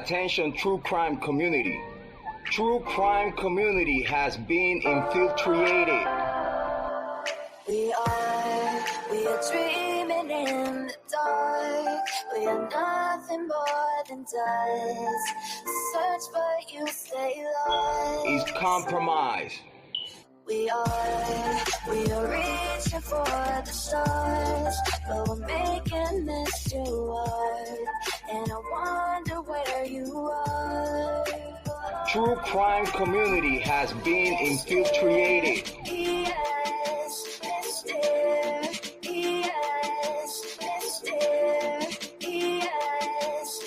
Attention true crime community. True crime community has been infiltrated. We are dreaming in the dark. We are nothing more than dust. Search but you stay lost. Is compromised. We are reaching for the stars, but we're making this too hard. And I wonder where you are. True crime community has been infiltrated. Yes, Mr. Yes, Mr. Yes.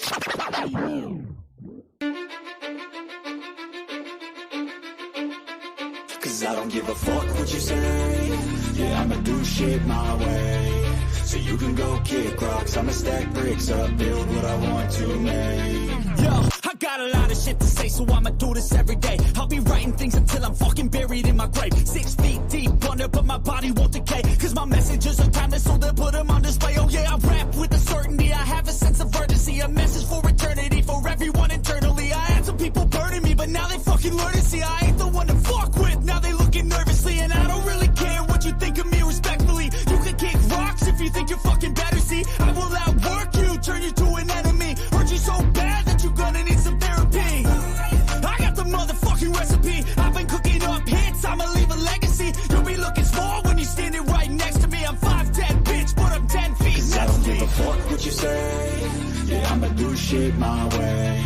Cause I don't give a fuck what you say. Yeah, I'ma do shit my way. So you can go kick rocks, I'ma stack bricks up, build what I want to make. Yo, I got a lot of shit to say, so I'ma do this every day. I'll be writing things until I'm fucking buried in my grave. 6 feet deep under, but my body won't decay. Cause my messages are timeless, so they'll put them on display. Oh yeah, I rap with a certainty, I have a sense of urgency. A message for eternity, for everyone internally. I had some people burning me, but now they fucking learn to see I ain't the one to fuck with. Now they looking nervously, and I don't really care what you think of me respectfully. You can kick rocks if you think you're fucking better, see. I will outwork you, turn you to an enemy. Hurt you so bad that you're gonna need some therapy. I got the motherfucking recipe. I've been cooking up hits, I'ma leave a legacy. You'll be looking small when you're standing right next to me. I'm 5'10", bitch, but I'm 10 feet next to me. I don't give a fuck what you say. Yeah, I'ma do shit my way.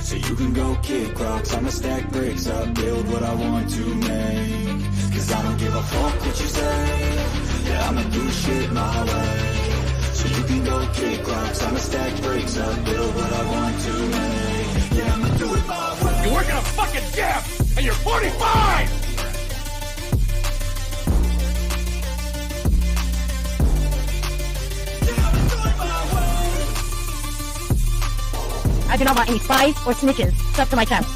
So you can go kick rocks, I'ma stack bricks up, build what I want to make. Cause I don't give a fuck what you say. Yeah, I'ma do shit my way. So you can go kick rocks, I'ma stack bricks up, build what I want to make. Yeah, I'ma do it my way. You work in a fucking gym, and you're 45! I do not want any spies or snitches stuck to my chest.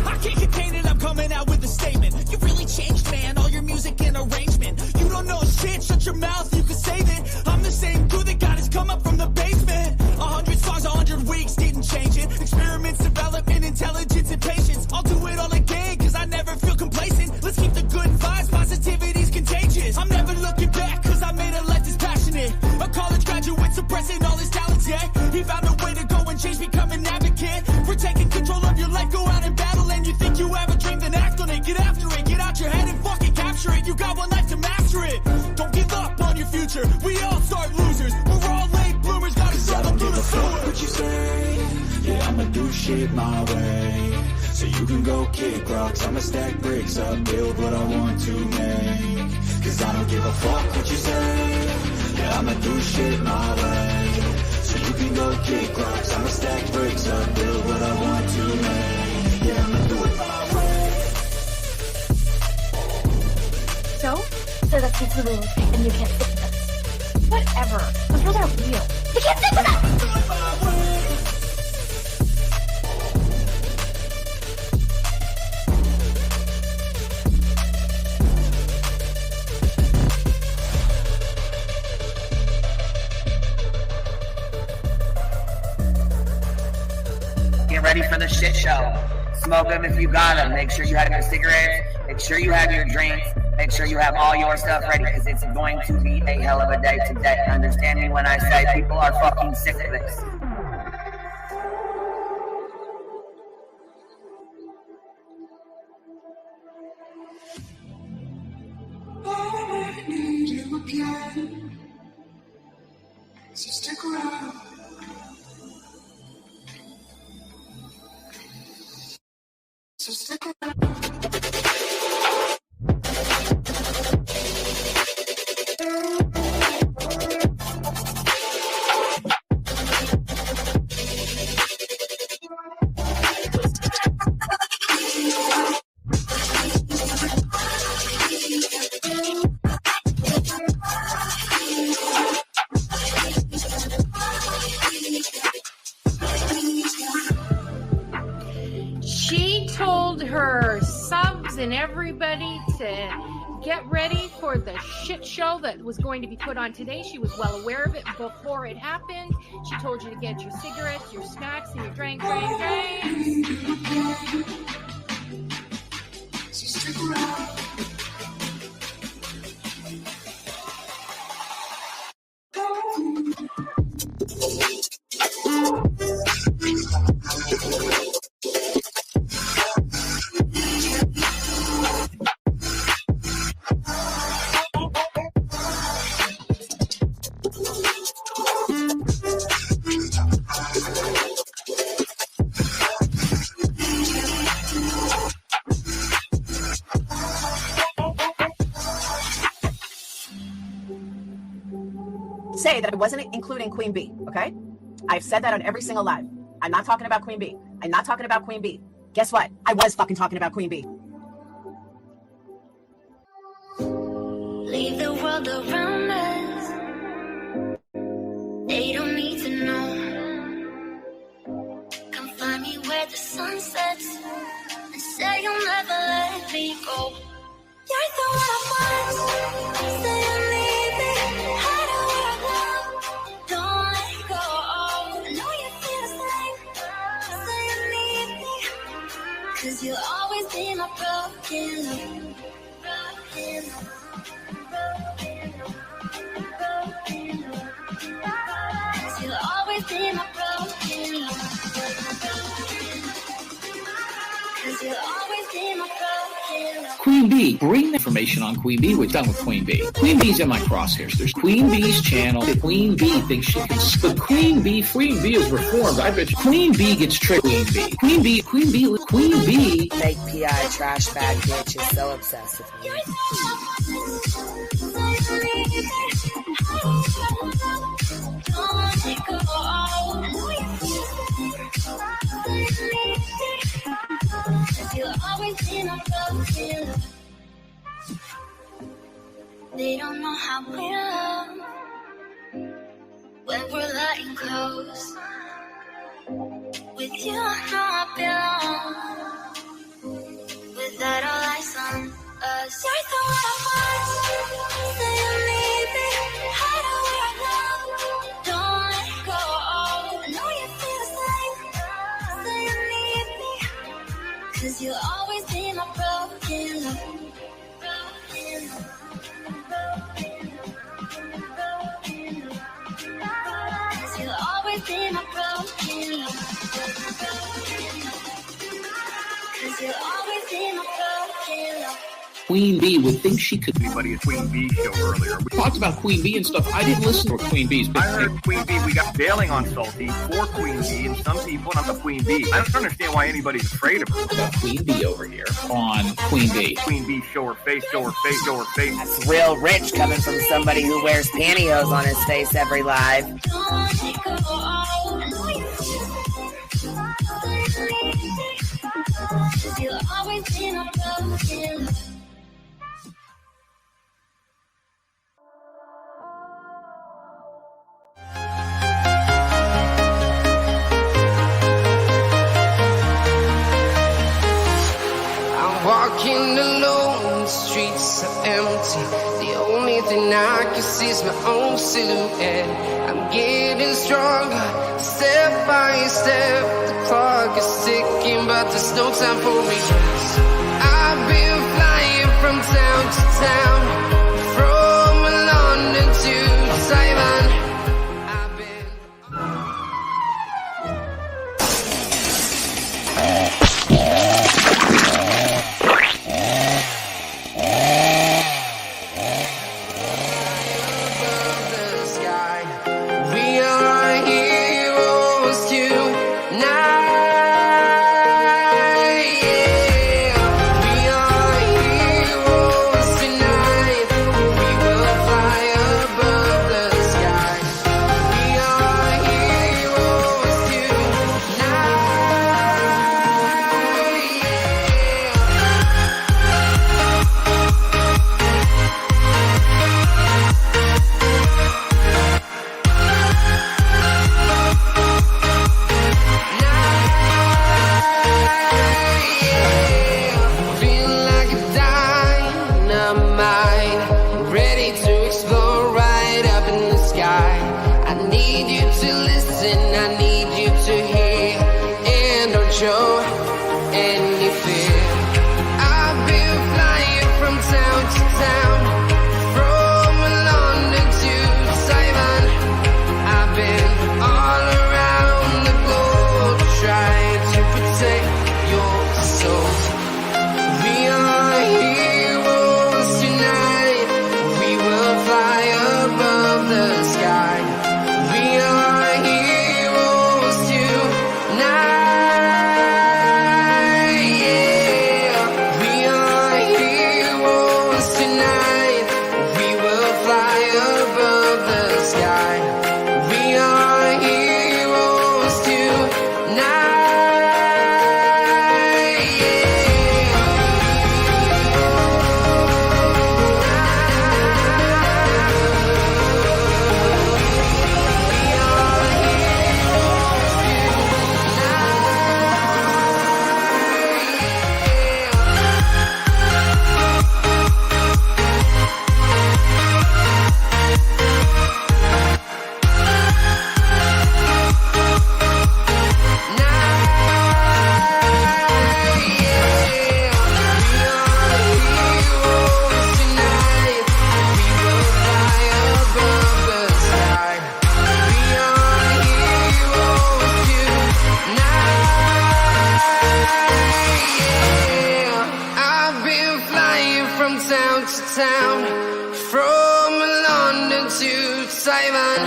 I can't contain it, I'm coming out with a statement. You really changed, man, all your music and arrangement. You don't know shit, shut your mouth, you can save it. I'm the same dude that got his come up from the basement. 100 songs, 100 weeks, didn't change it. Experiments, development, intelligence, and patience. I'll do it all again, cause I never feel complacent. Let's keep the good vibes, positivity's contagious. I'm never looking back, cause I made a life that's passionate. A college graduate suppressing all his talents, yeah. He found a way to go and change, become an advocate. For taking control of your life, go out and battle. And you think you have a dream, then act on it. Get after it, get out your head and fucking capture it. You got one life to master it. Don't give up on your future, we all start losers. We're all late bloomers, gotta struggle through the sewer. What you say? Yeah, I'ma do shit my way. So you can go kick rocks, I'ma stack bricks up, build what I want to make. Cause I don't give a fuck what you say. Yeah, I'ma do shit my way. So you can go kick rocks, I'ma stack bricks up, build what I want to make. Yeah, I'ma do it my way. So that's just the rules, and you can't stick with them. Whatever. Those rules are real. You can't stick with them! Do it my way. Get ready for the shit show. Smoke them if you got them. Make sure you have your cigarettes. Make sure you have your drinks. Make sure you have all your stuff ready because it's going to be a hell of a day today. Understand me when I say people are fucking sick of this. I need you again, so stick around. So stick around. She told her subs and everybody to get ready for the shit show that was going to be put on today. She was well aware of it before it happened. She told you to get your cigarettes, your snacks, and your drinks. So stick around. Say that I wasn't including Queen B, okay? I've said that on every single live. I'm not talking about Queen B. I'm not talking about Queen B. Guess what? I was fucking talking about Queen B. Leave the world around us. They don't need to know. Come find me where the sun sets and say you'll never let me go. You're the one I want. Say you'll leave me. Hide away I love. Don't let go. I know you feel the same. Say you need me. 'Cause you'll always be my broken love. Broken love. You'll always be my broken love. 'Cause you'll always be my broken love. Queen B, bring information on Queen B. We're done with Queen B. Queen B's in my crosshairs. There's Queen B's channel. Queen B thinks she can. But Queen B is reformed. I bet you Queen B gets tricked. Queen B. Fake PI trash bag bitch is so obsessed with me. You'll always be my broken love. They don't know how we love when we're letting close. With you, I know I belong. Without all eyes on us, you're the one I want. Say you need me. Hide away I love. Don't let go. I know you feel the same. Say you need me. 'Cause you'll always be my broken love. Broken love. You'll always be my broken love. 'Cause you'll always be my broken love. Queen B would think she could. Anybody at Queen B show earlier. We talked about Queen B and stuff. I didn't listen to Queen B's. I heard Queen B. We got bailing on Salty for Queen B, and some people not the Queen B. I don't understand why anybody's afraid of her. About Queen B over here on Queen B. Queen B, show her face, show her face, show her face. That's real rich coming from somebody who wears pantyhose on his face every live. You'll always be my broken love. Walking alone, the streets are empty. The only thing I can see is my own silhouette. I'm getting stronger, step by step. The clock is ticking, but there's no time for regrets. I've been flying from town to town, from London to Taiwan. Tonight need you to listen, I need you to hear, and don't show any fear. I've been flying from town to town, from London to Taiwan. I've been all around the globe trying to protect your soul. We are heroes tonight. We will fly above the sky. We are heroes tonight. Yeah. We are heroes tonight. We will fly above the sky. We are heroes tonight. I've been flying from town to town, from London to Taiwan.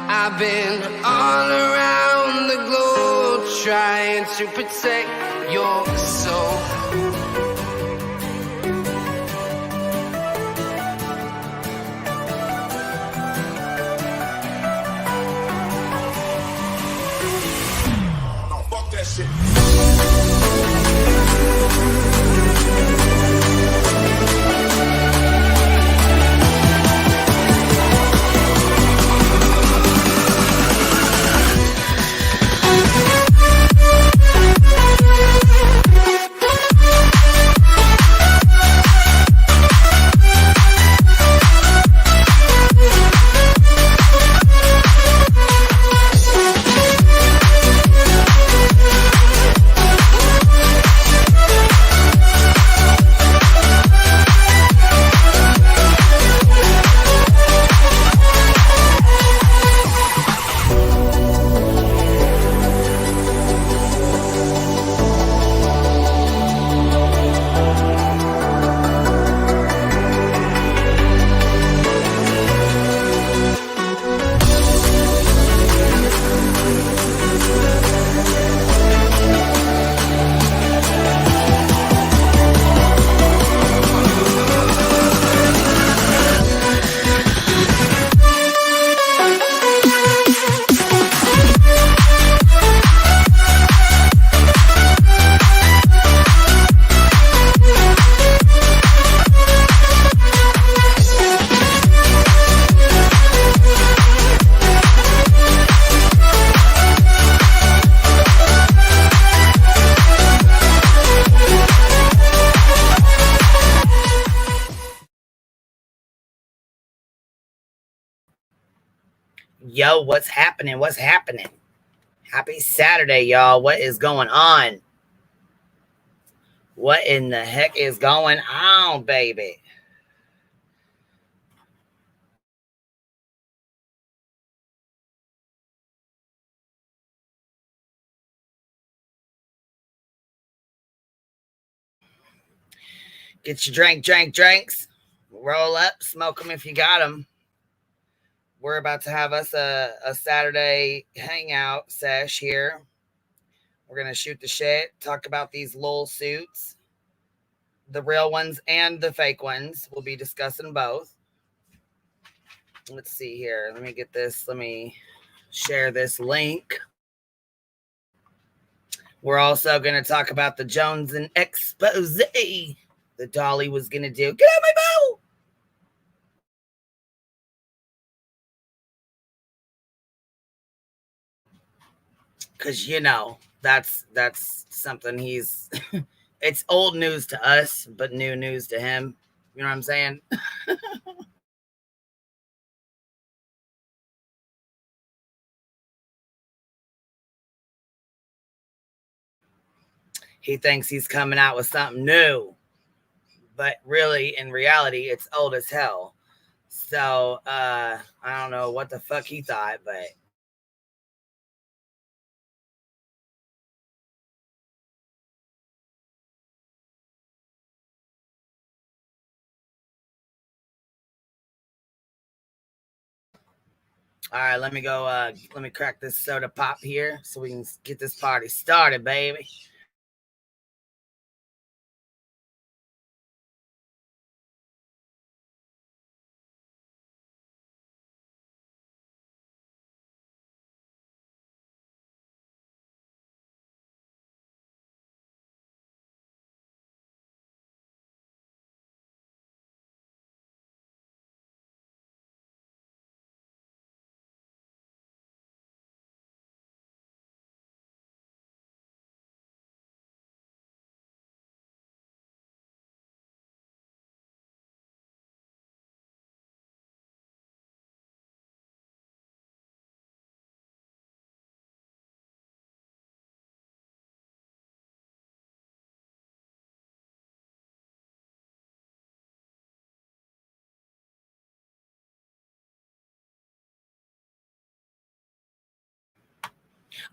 I've been all around the globe trying to protect your soul. Fuck that shit. Yo, what's happening? What's happening? Happy Saturday, y'all. What is going on? What in the heck is going on, baby? Get your drinks. Roll up, smoke them if you got them. We're about to have us a Saturday hangout sesh here. We're going to shoot the shit, talk about these LOLsuits, the real ones and the fake ones. We'll be discussing both. Let's see here. Let me get this. Let me share this link. We're also going to talk about the Jones and expose that Dolly was going to do. Get out my boat! Because, you know, that's something he's... It's old news to us, but new news to him. You know what I'm saying? he thinks he's coming out with something new, but really, in reality, it's old as hell. So, I don't know what the fuck he thought, but all right, let me go, let me crack this soda pop here so we can get this party started, baby.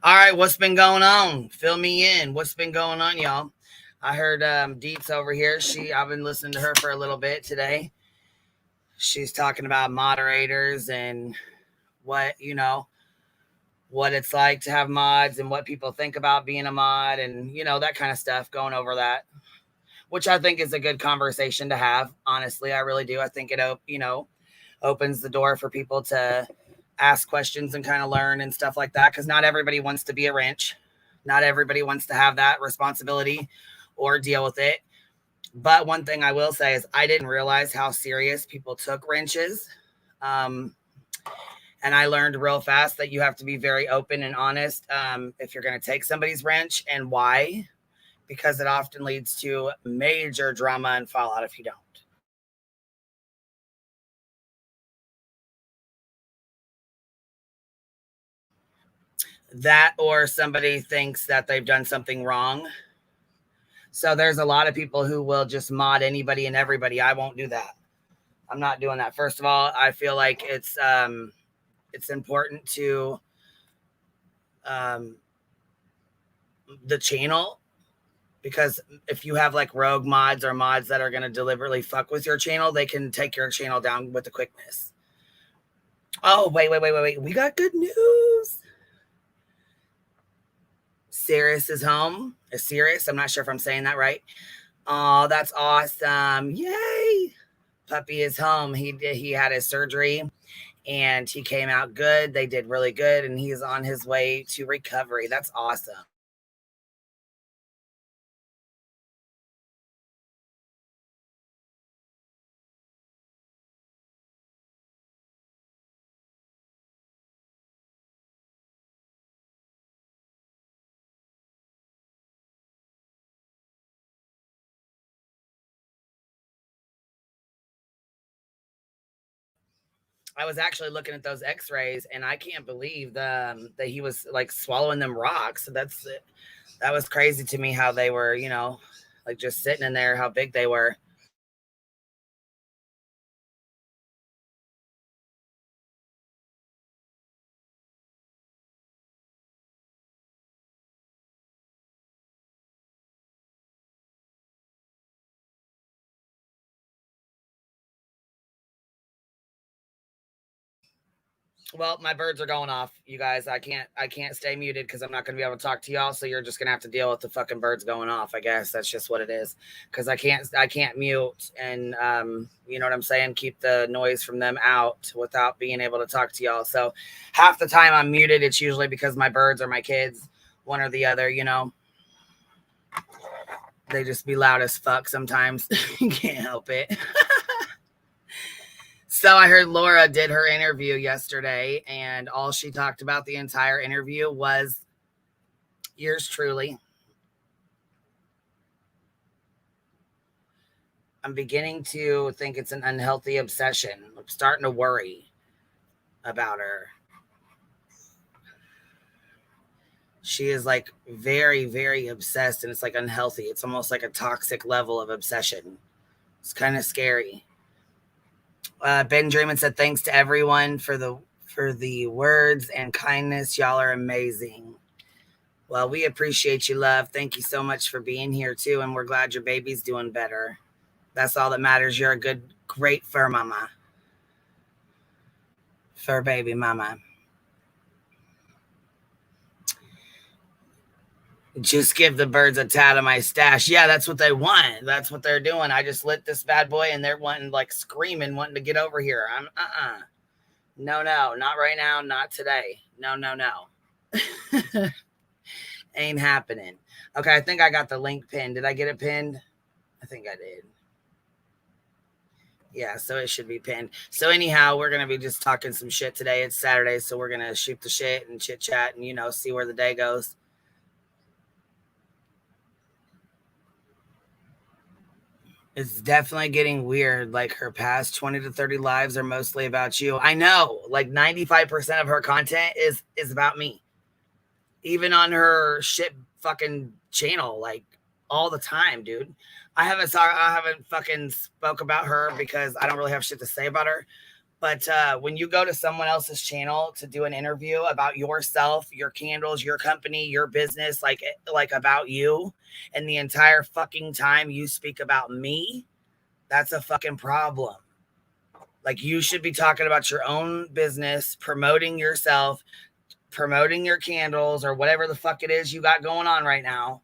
All right, what's been going on? Fill me in. What's been going on, y'all? I heard Deets over here. I've been listening to her for a little bit today. She's talking about moderators and what, what it's like to have mods and what people think about being a mod and, that kind of stuff, going over that, which I think is a good conversation to have. Honestly, I really do. I think it, opens the door for people to ask questions and kind of learn and stuff like that. Cause not everybody wants to be a wrench. Not everybody wants to have that responsibility or deal with it. But one thing I will say is I didn't realize how serious people took wrenches. And I learned real fast that you have to be very open and honest if you're going to take somebody's wrench and why, because it often leads to major drama and fallout if you don't. That or somebody thinks that they've done something wrong. So there's a lot of people who will just mod anybody and everybody. I won't do that. I'm not doing that. First of all, I feel like it's important to the channel, because if you have like rogue mods or mods that are going to deliberately fuck with your channel, they can take your channel down with the quickness. Oh, wait. We got good news. Sirius is home. Sirius, I'm not sure if I'm saying that right. Oh, that's awesome. Yay. Puppy is home. He had his surgery and he came out good. They did really good and he's on his way to recovery. That's awesome. I was actually looking at those x-rays and I can't believe that he was like swallowing them rocks. That was crazy to me how they were, like just sitting in there, how big they were. Well, my birds are going off, you guys. I can't stay muted because I'm not going to be able to talk to y'all. So you're just going to have to deal with the fucking birds going off. I guess that's just what it is. Because I can't mute and you know what I'm saying, keep the noise from them out without being able to talk to y'all. So half the time I'm muted, it's usually because my birds or my kids, one or the other. They just be loud as fuck sometimes. You can't help it. So I heard Laura did her interview yesterday, and all she talked about the entire interview was yours truly. I'm beginning to think it's an unhealthy obsession. I'm starting to worry about her. She is like very, very obsessed, and it's like unhealthy. It's almost like a toxic level of obsession. It's kind of scary. Ben Draymond said, thanks to everyone for the words and kindness. Y'all are amazing. Well, we appreciate you, love. Thank you so much for being here too. And we're glad your baby's doing better. That's all that matters. You're a good, great fur mama. Fur baby mama. Just give the birds a tat of my stash. Yeah, that's what they want. That's what they're doing. I just lit this bad boy and they're wanting, like, screaming, wanting to get over here. I'm No, not right now. Not today. No. Ain't happening. Okay, I think I got the link pinned. Did I get it pinned? I think I did. Yeah, so it should be pinned. So anyhow, we're going to be just talking some shit today. It's Saturday, so we're going to shoot the shit and chit chat and, you know, see where the day goes. It's definitely getting weird. Like, her past 20 to 30 lives are mostly about you. I know, like 95% of her content is about me. Even on her shit fucking channel, like all the time, dude. I haven't fucking spoke about her because I don't really have shit to say about her. But when you go to someone else's channel to do an interview about yourself, your candles, your company, your business, like about you, and the entire fucking time you speak about me, that's a fucking problem. Like, you should be talking about your own business, promoting yourself, promoting your candles, or whatever the fuck it is you got going on right now.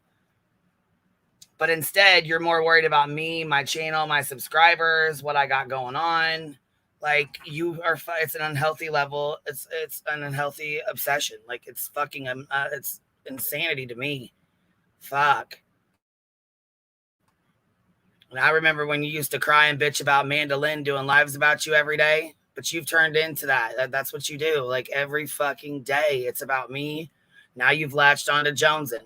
But instead, you're more worried about me, my channel, my subscribers, what I got going on. Like, it's an unhealthy level. It's an unhealthy obsession. Like, it's fucking, it's insanity to me. Fuck. And I remember when you used to cry and bitch about Mandolin doing lives about you every day, but you've turned into that. That's what you do. Like, every fucking day, it's about me. Now you've latched on to Jonesin.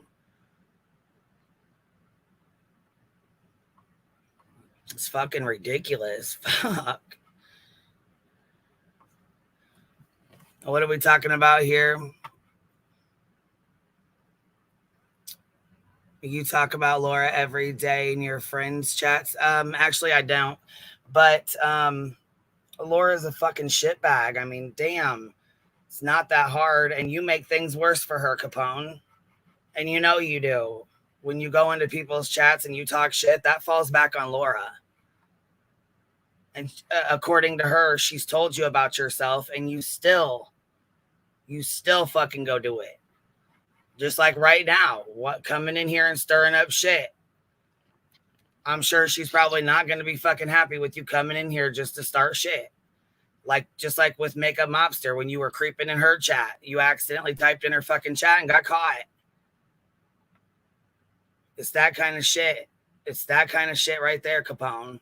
It's fucking ridiculous. Fuck. What are we talking about here? You talk about Laura every day in your friends' chats. Actually, I don't. But Laura's a fucking shitbag. I mean, damn. It's not that hard. And you make things worse for her, Capone. And you know you do. When you go into people's chats and you talk shit, that falls back on Laura. And according to her, she's told you about yourself, and you still fucking go do it. Just like right now, coming in here and stirring up shit. I'm sure she's probably not going to be fucking happy with you coming in here just to start shit. Just like with Makeup Mobster, when you were creeping in her chat, you accidentally typed in her fucking chat and got caught. It's that kind of shit. It's that kind of shit right there, Capone.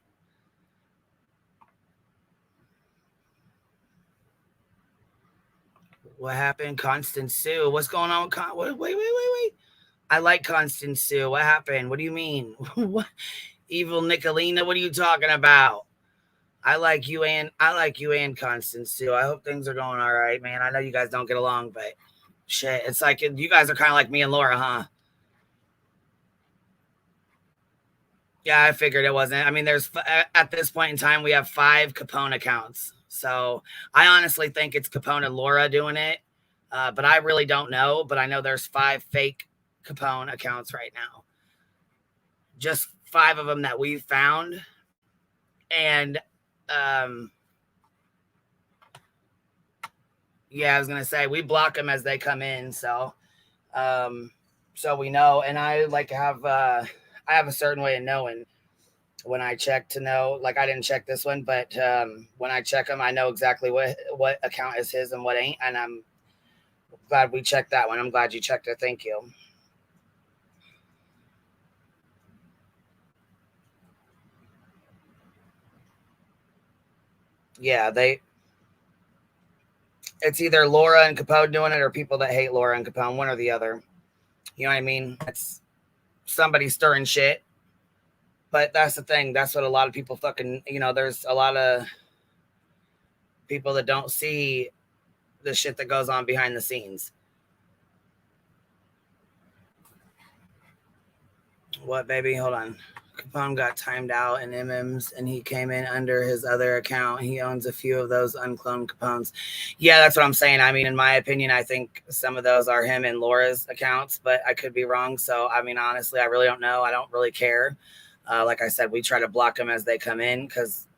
What happened? Constance Sue. What's going on? Wait. I like Constance Sue. What happened? What do you mean? What? Evil Nicolina? What are you talking about? I like you and Constance Sue. I hope things are going all right, man. I know you guys don't get along, but shit. It's like you guys are kind of like me and Laura, huh? Yeah, I figured it wasn't. I mean, at this point in time, we have 5 Capone accounts. So I honestly think it's Capone and Laura doing it. But I really don't know. But I know there's 5 fake Capone accounts right now. Just 5 of them that we've found. And yeah, I was going to say, we block them as they come in. So we know. And I like to have, I have a certain way of knowing when I check to know, like I didn't check this one, but when I check them, I know exactly what account is his and what ain't. And I'm glad we checked that one. I'm glad you checked it. Thank you. Yeah, it's either Laura and Capone doing it or people that hate Laura and Capone, one or the other. You know what I mean? It's somebody stirring shit. But that's the thing. That's what a lot of people fucking, there's a lot of people that don't see the shit that goes on behind the scenes. What, baby? Hold on. Capone got timed out in MMs and he came in under his other account. He owns a few of those uncloned Capones. Yeah, that's what I'm saying. I mean, in my opinion, I think some of those are him and Laura's accounts, but I could be wrong. So, I mean, honestly, I really don't know. I don't really care. Like I said, we try to block them as they come in because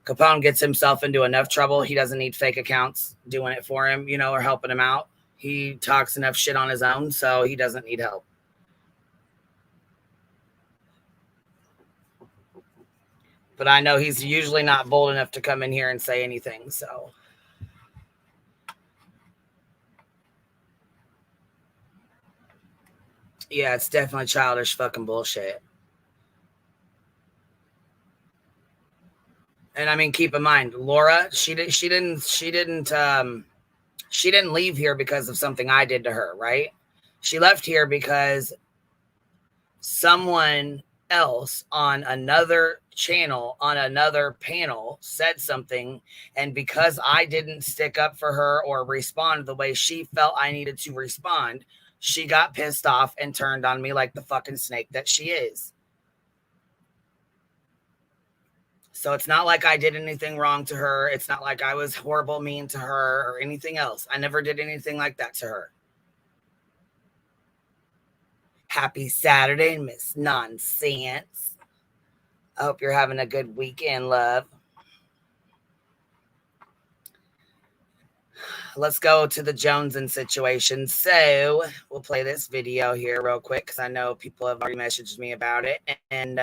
Capone gets himself into enough trouble. He doesn't need fake accounts doing it for him, you know, or helping him out. He talks enough shit on his own, so he doesn't need help. But I know he's usually not bold enough to come in here and say anything, so. Yeah, it's definitely childish fucking bullshit. And I mean, keep in mind, Laura, she didn't leave here because of something I did to her, right? She left here because someone else on another channel, on another panel, said something, and because I didn't stick up for her or respond the way she felt I needed to respond, she got pissed off and turned on me like the fucking snake that she is. So it's not like I did anything wrong to her. It's not like I was horrible, mean to her or anything else. I never did anything like that to her. Happy Saturday, Miss Nonsense. I hope you're having a good weekend, love. Let's go to the Joneson situation. So we'll play this video here real quick because I know people have already messaged me about it. And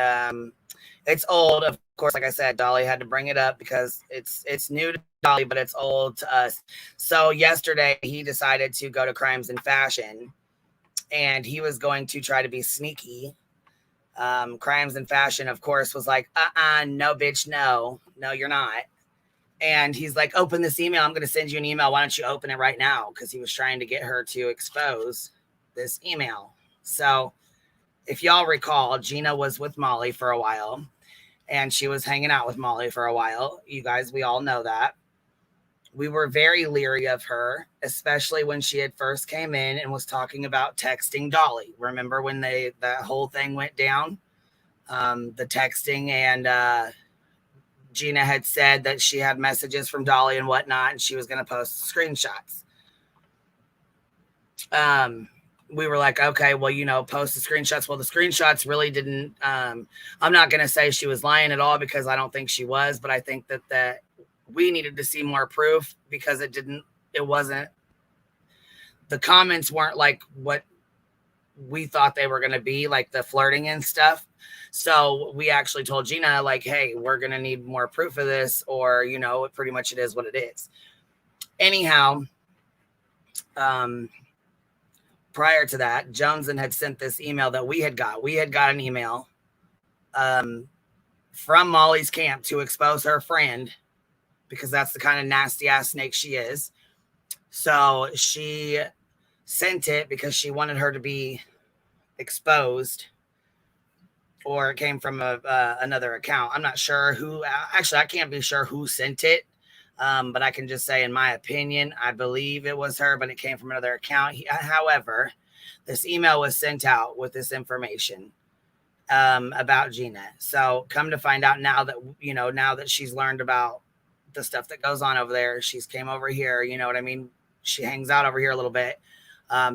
it's old, of course. Like I said, Dolly had to bring it up because it's new to Dolly, but it's old to us. So yesterday he decided to go to Crimes and Fashion, and he was going to try to be sneaky. Crimes and Fashion, of course, was like, no, bitch, no, you're not. And he's like, open this email. I'm going to send you an email. Why don't you open it right now? Because he was trying to get her to expose this email. So if y'all recall, Gina was with Molly for a while, and she was hanging out with Molly for a while. You guys, we all know that. We were very leery of her, especially when she had first came in and was talking about texting Dolly. Remember when that whole thing went down? The texting, and Gina had said that she had messages from Dolly and whatnot, and she was going to post screenshots. We were like, okay, well, you know, post the screenshots. Well, the screenshots really didn't, I'm not going to say she was lying at all because I don't think she was, but I think that we needed to see more proof because the comments weren't like what we thought they were going to be, like the flirting and stuff. So we actually told Gina, like, hey, we're going to need more proof of this, or, you know, pretty much it is what it is. Anyhow, prior to that, Joneson had sent this email that we had got. We had got an email from Molly's camp to expose her friend because that's the kind of nasty ass snake she is. So she sent it because she wanted her to be exposed, or it came from another account. I'm not sure who. Actually, I can't be sure who sent it, but I can just say, in my opinion, I believe it was her, but it came from another account. However, this email was sent out with this information about Gina. So come to find out now that, you know, now that she's learned about the stuff that goes on over there, she's came over here, you know what I mean? She hangs out over here a little bit.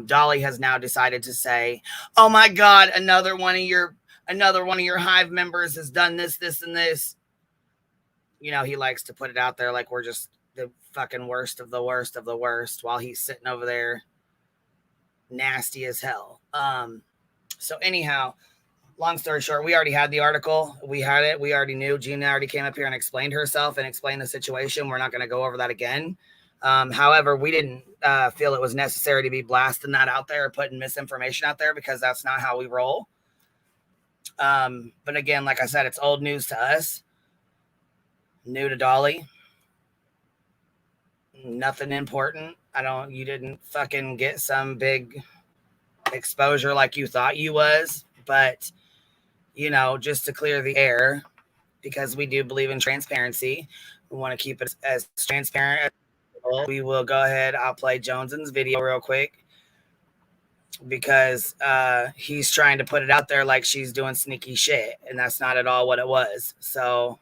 Dolly has now decided to say, oh my God, another one of your Hive members has done this, and this. You know, he likes to put it out there like we're just the fucking worst of the worst of the worst while he's sitting over there nasty as hell. So anyhow, long story short, we already had the article. We had it. We already knew. Gina already came up here and explained herself and explained the situation. We're not going to go over that again. However, we didn't feel it was necessary to be blasting that out there or putting misinformation out there because that's not how we roll. But again, like I said, it's old news to us. New to Dolly. Nothing important. You didn't fucking get some big exposure like you thought you was. But, you know, just to clear the air, because we do believe in transparency, we want to keep it as transparent as possible. We will go ahead. I'll play Joneson's video real quick. because he's trying to put it out there like she's doing sneaky shit, and that's not at all what it was. So,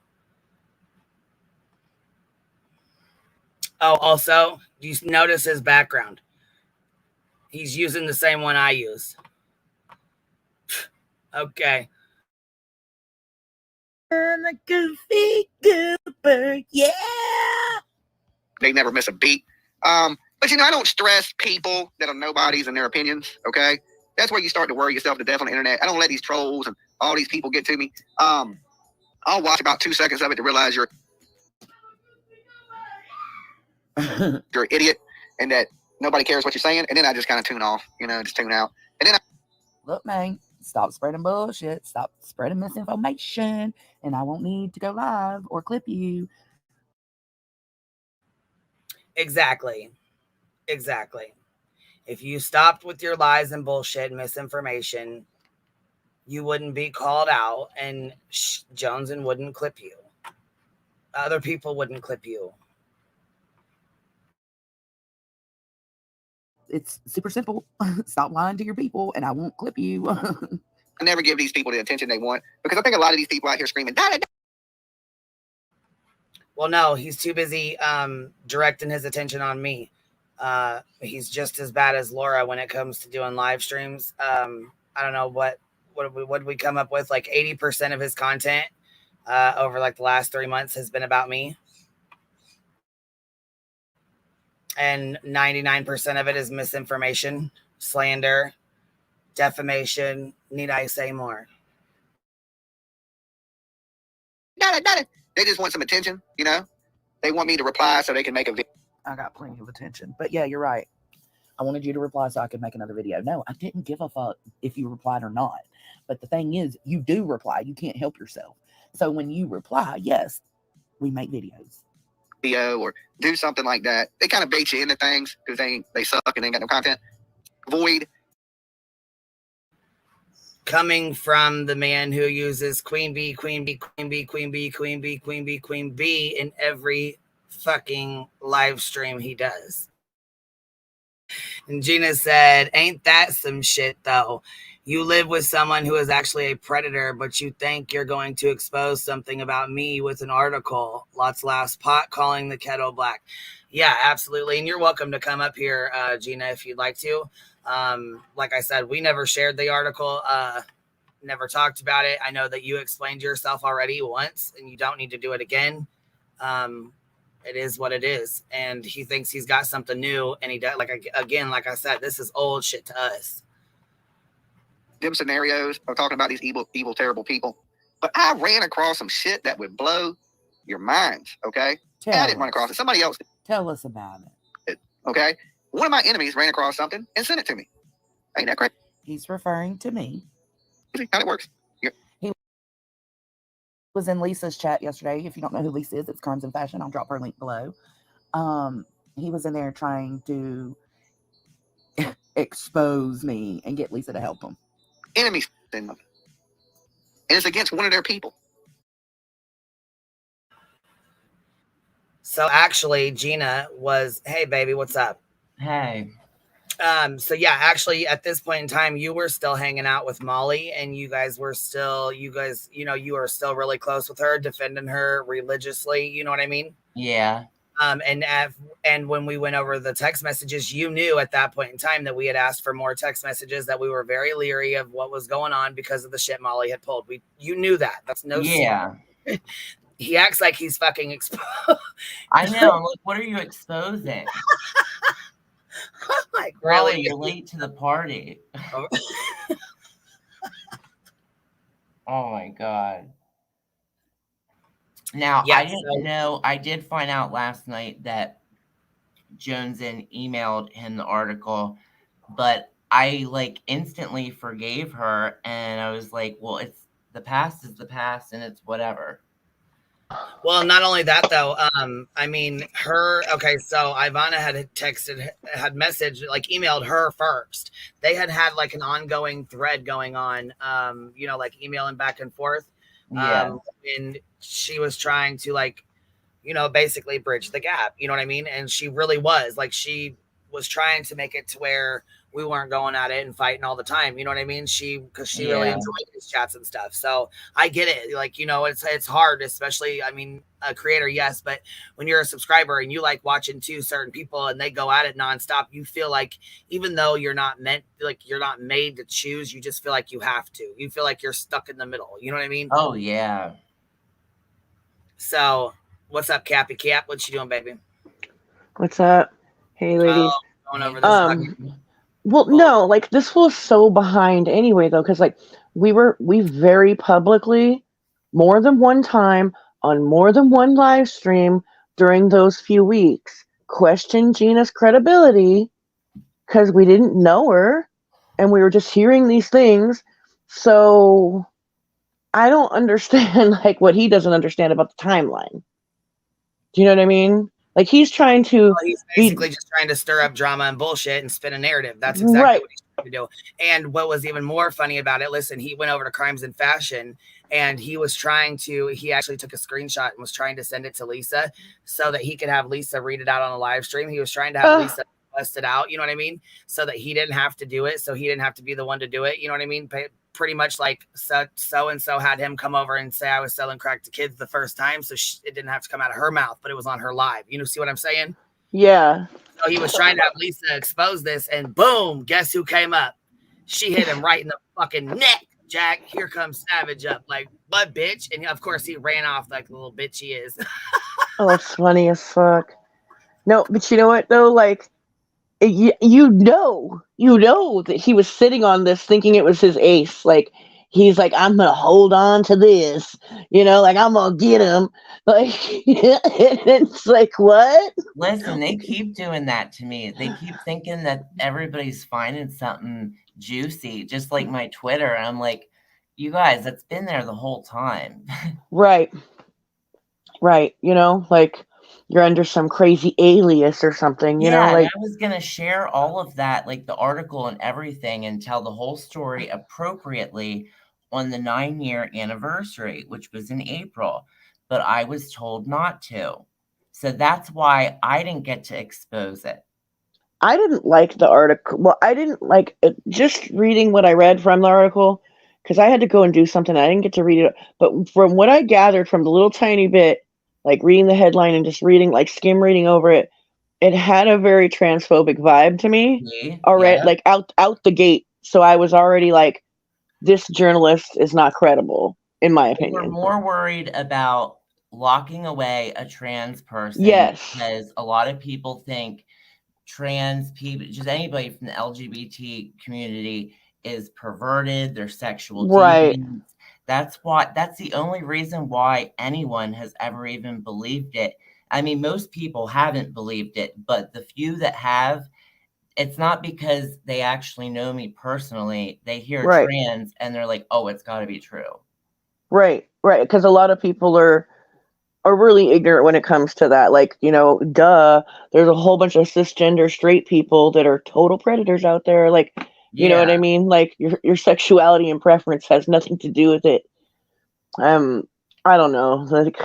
oh, also, you notice his background. He's using the same one I use. Okay. I'm a goofy goober, yeah. They never miss a beat. But you know, I don't stress people that are nobodies and their opinions. Okay, that's where you start to worry yourself to death on the internet. I don't let these trolls and all these people get to me. I'll watch about 2 seconds of it to realize you're an idiot and that nobody cares what you're saying, and then I just kind of tune off. You know, just tune out. And then look, man, stop spreading bullshit. Stop spreading misinformation, and I won't need to go live or clip you. Exactly. If you stopped with your lies and bullshit and misinformation, you wouldn't be called out, and Joneson wouldn't clip you. Other people wouldn't clip you. It's super simple. Stop lying to your people, and I won't clip you. I never give these people the attention they want, because I think a lot of these people out here screaming, da, da, da. Well, no, he's too busy directing his attention on me. He's just as bad as Laura when it comes to doing live streams. I don't know what did we come up with? Like 80% of his content over like the last 3 months has been about me. And 99% of it is misinformation, slander, defamation. Need I say more? They just want some attention, you know? They want me to reply so they can make a video. I got plenty of attention. But yeah, you're right. I wanted you to reply so I could make another video. No, I didn't give a fuck if you replied or not. But the thing is, you do reply. You can't help yourself. So when you reply, yes, we make videos. Video or do something like that. They kind of bait you into things because they suck and they ain't got no content. Void. Coming from the man who uses Queen Bee in every fucking live stream he does. And Gina said, ain't that some shit though? You live with someone who is actually a predator, but you think you're going to expose something about me with an article. Lots laughs, pot calling the kettle black. Yeah, absolutely. And you're welcome to come up here, Gina, if you'd like to. Like I said, we never shared the article, never talked about it. I know that you explained yourself already once and you don't need to do it again. It is what it is. And he thinks he's got something new. And he does, like I said, this is old shit to us. Them scenarios of talking about these evil, terrible people. But I ran across some shit that would blow your minds, okay? I didn't run across it. Somebody else did. Tell us about it. Okay? One of my enemies ran across something and sent it to me. Ain't that crazy? He's referring to me. How it works. He was in Lisa's chat yesterday. If you don't know who Lisa is, it's Crimes in Fashion. I'll drop her link below. He was in there trying to expose me and get Lisa to help him. Enemies in them. And it's against one of their people. So actually, Gina was, hey, baby, what's up? Hey. So yeah, actually at this point in time, you were still hanging out with Molly and you guys, you know, you are still really close with her, defending her religiously. You know what I mean? Yeah. And when we went over the text messages, you knew at that point in time that we had asked for more text messages, that we were very leery of what was going on because of the shit Molly had pulled. You knew that. That's no secret. He acts like he's fucking exposed. I know. Like, what are you exposing? Like, really? You're late to the party. Oh my God. Now, yeah, I didn't know. I did find out last night that Joneson emailed him the article, but I like instantly forgave her. And I was like, well, it's the past is the past and it's whatever. Well, not only that, though. I mean, okay, so Ivana had messaged, like emailed her first. They had like an ongoing thread going on, you know, like emailing back and forth. Yeah. And she was trying to, like, you know, basically bridge the gap. You know what I mean? And she really was. Like, she was trying to make it to where we weren't going at it and fighting all the time. You know what I mean? Because she really enjoyed these chats and stuff. So I get it. Like, you know, it's hard, especially, I mean, a creator, yes, but when you're a subscriber and you like watching two certain people and they go at it nonstop, you feel like even though you're not made to choose, you just feel like you have to. You feel like you're stuck in the middle. You know what I mean? Oh, yeah. So what's up, Cappy Cap? What you doing, baby? What's up? Hey, ladies. Going over this well, no, like this was so behind anyway, though, because like we very publicly, more than one time on more than one live stream during those few weeks, questioned Gina's credibility because we didn't know her and we were just hearing these things. So I don't understand like what he doesn't understand about the timeline. Do you know what I mean? Like he's trying to. Well, he's basically just trying to stir up drama and bullshit and spin a narrative. That's exactly what he's trying to do. And what was even more funny about it, listen, he went over to Crimes and Fashion and he actually took a screenshot and was trying to send it to Lisa so that he could have Lisa read it out on a live stream. He was trying to have Lisa bust it out, you know what I mean? So that he didn't have to do it. So he didn't have to be the one to do it. You know what I mean? Pretty much like so-and-so had him come over and say I was selling crack to kids the first time. So it didn't have to come out of her mouth, but it was on her live. You know, see what I'm saying? Yeah. So he was trying to have Lisa expose this and boom, guess who came up? She hit him right in the fucking neck. Jack, here comes Savage up. Like, what, bitch? And of course he ran off like the little bitch he is. Oh, it's funny as fuck. No, but you know what though? Like, you know that he was sitting on this thinking it was his ace. Like he's like, I'm gonna hold on to this, you know, like I'm gonna get him. Like it's like, what? Listen, they keep doing that to me. They keep thinking that everybody's finding something juicy, just like my Twitter. And I'm like, you guys, that's been there the whole time. Right. You know, like you're under some crazy alias or something, you know, like I was going to share all of that, like the article and everything, and tell the whole story appropriately on the 9-year anniversary, which was in April, but I was told not to. So that's why I didn't get to expose it. I didn't like the article. Well, I didn't like it, just reading what I read from the article because I had to go and do something. I didn't get to read it. But from what I gathered from the little tiny bit, like reading the headline and just reading, like skim reading over it, it had a very transphobic vibe to me already, like out the gate. So I was already like, this journalist is not credible, in my opinion. We're more worried about locking away a trans person. Yes. Because a lot of people think trans people, just anybody from the LGBT community, is perverted, they're sexual deviants. That's the only reason why anyone has ever even believed it. I mean, most people haven't believed it, but the few that have, it's not because they actually know me personally. They hear trans and they're like, oh, it's got to be true. Right. Because a lot of people are really ignorant when it comes to that. Like, you know, there's a whole bunch of cisgender straight people that are total predators out there. Like, you know what I mean? Like your sexuality and preference has nothing to do with it. I don't know. Like,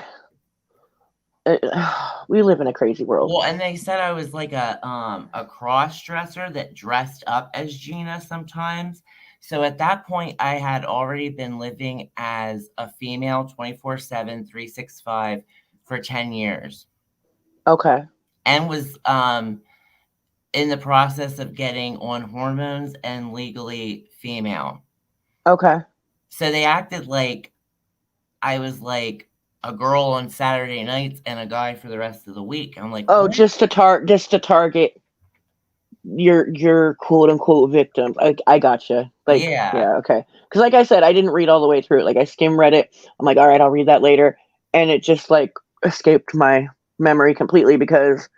we live in a crazy world. Well, and they said I was like a cross-dresser that dressed up as Gina sometimes. So at that point, I had already been living as a female 24/7, 365 for 10 years. Okay. And was in the process of getting on hormones and legally female. Okay. So they acted like I was like a girl on Saturday nights and a guy for the rest of the week. I'm like, oh, what? just to target your quote unquote victims. I gotcha. Like, yeah, okay. Because like I said, I didn't read all the way through it. Like I skim read it. I'm like, all right, I'll read that later, and it just like escaped my memory completely because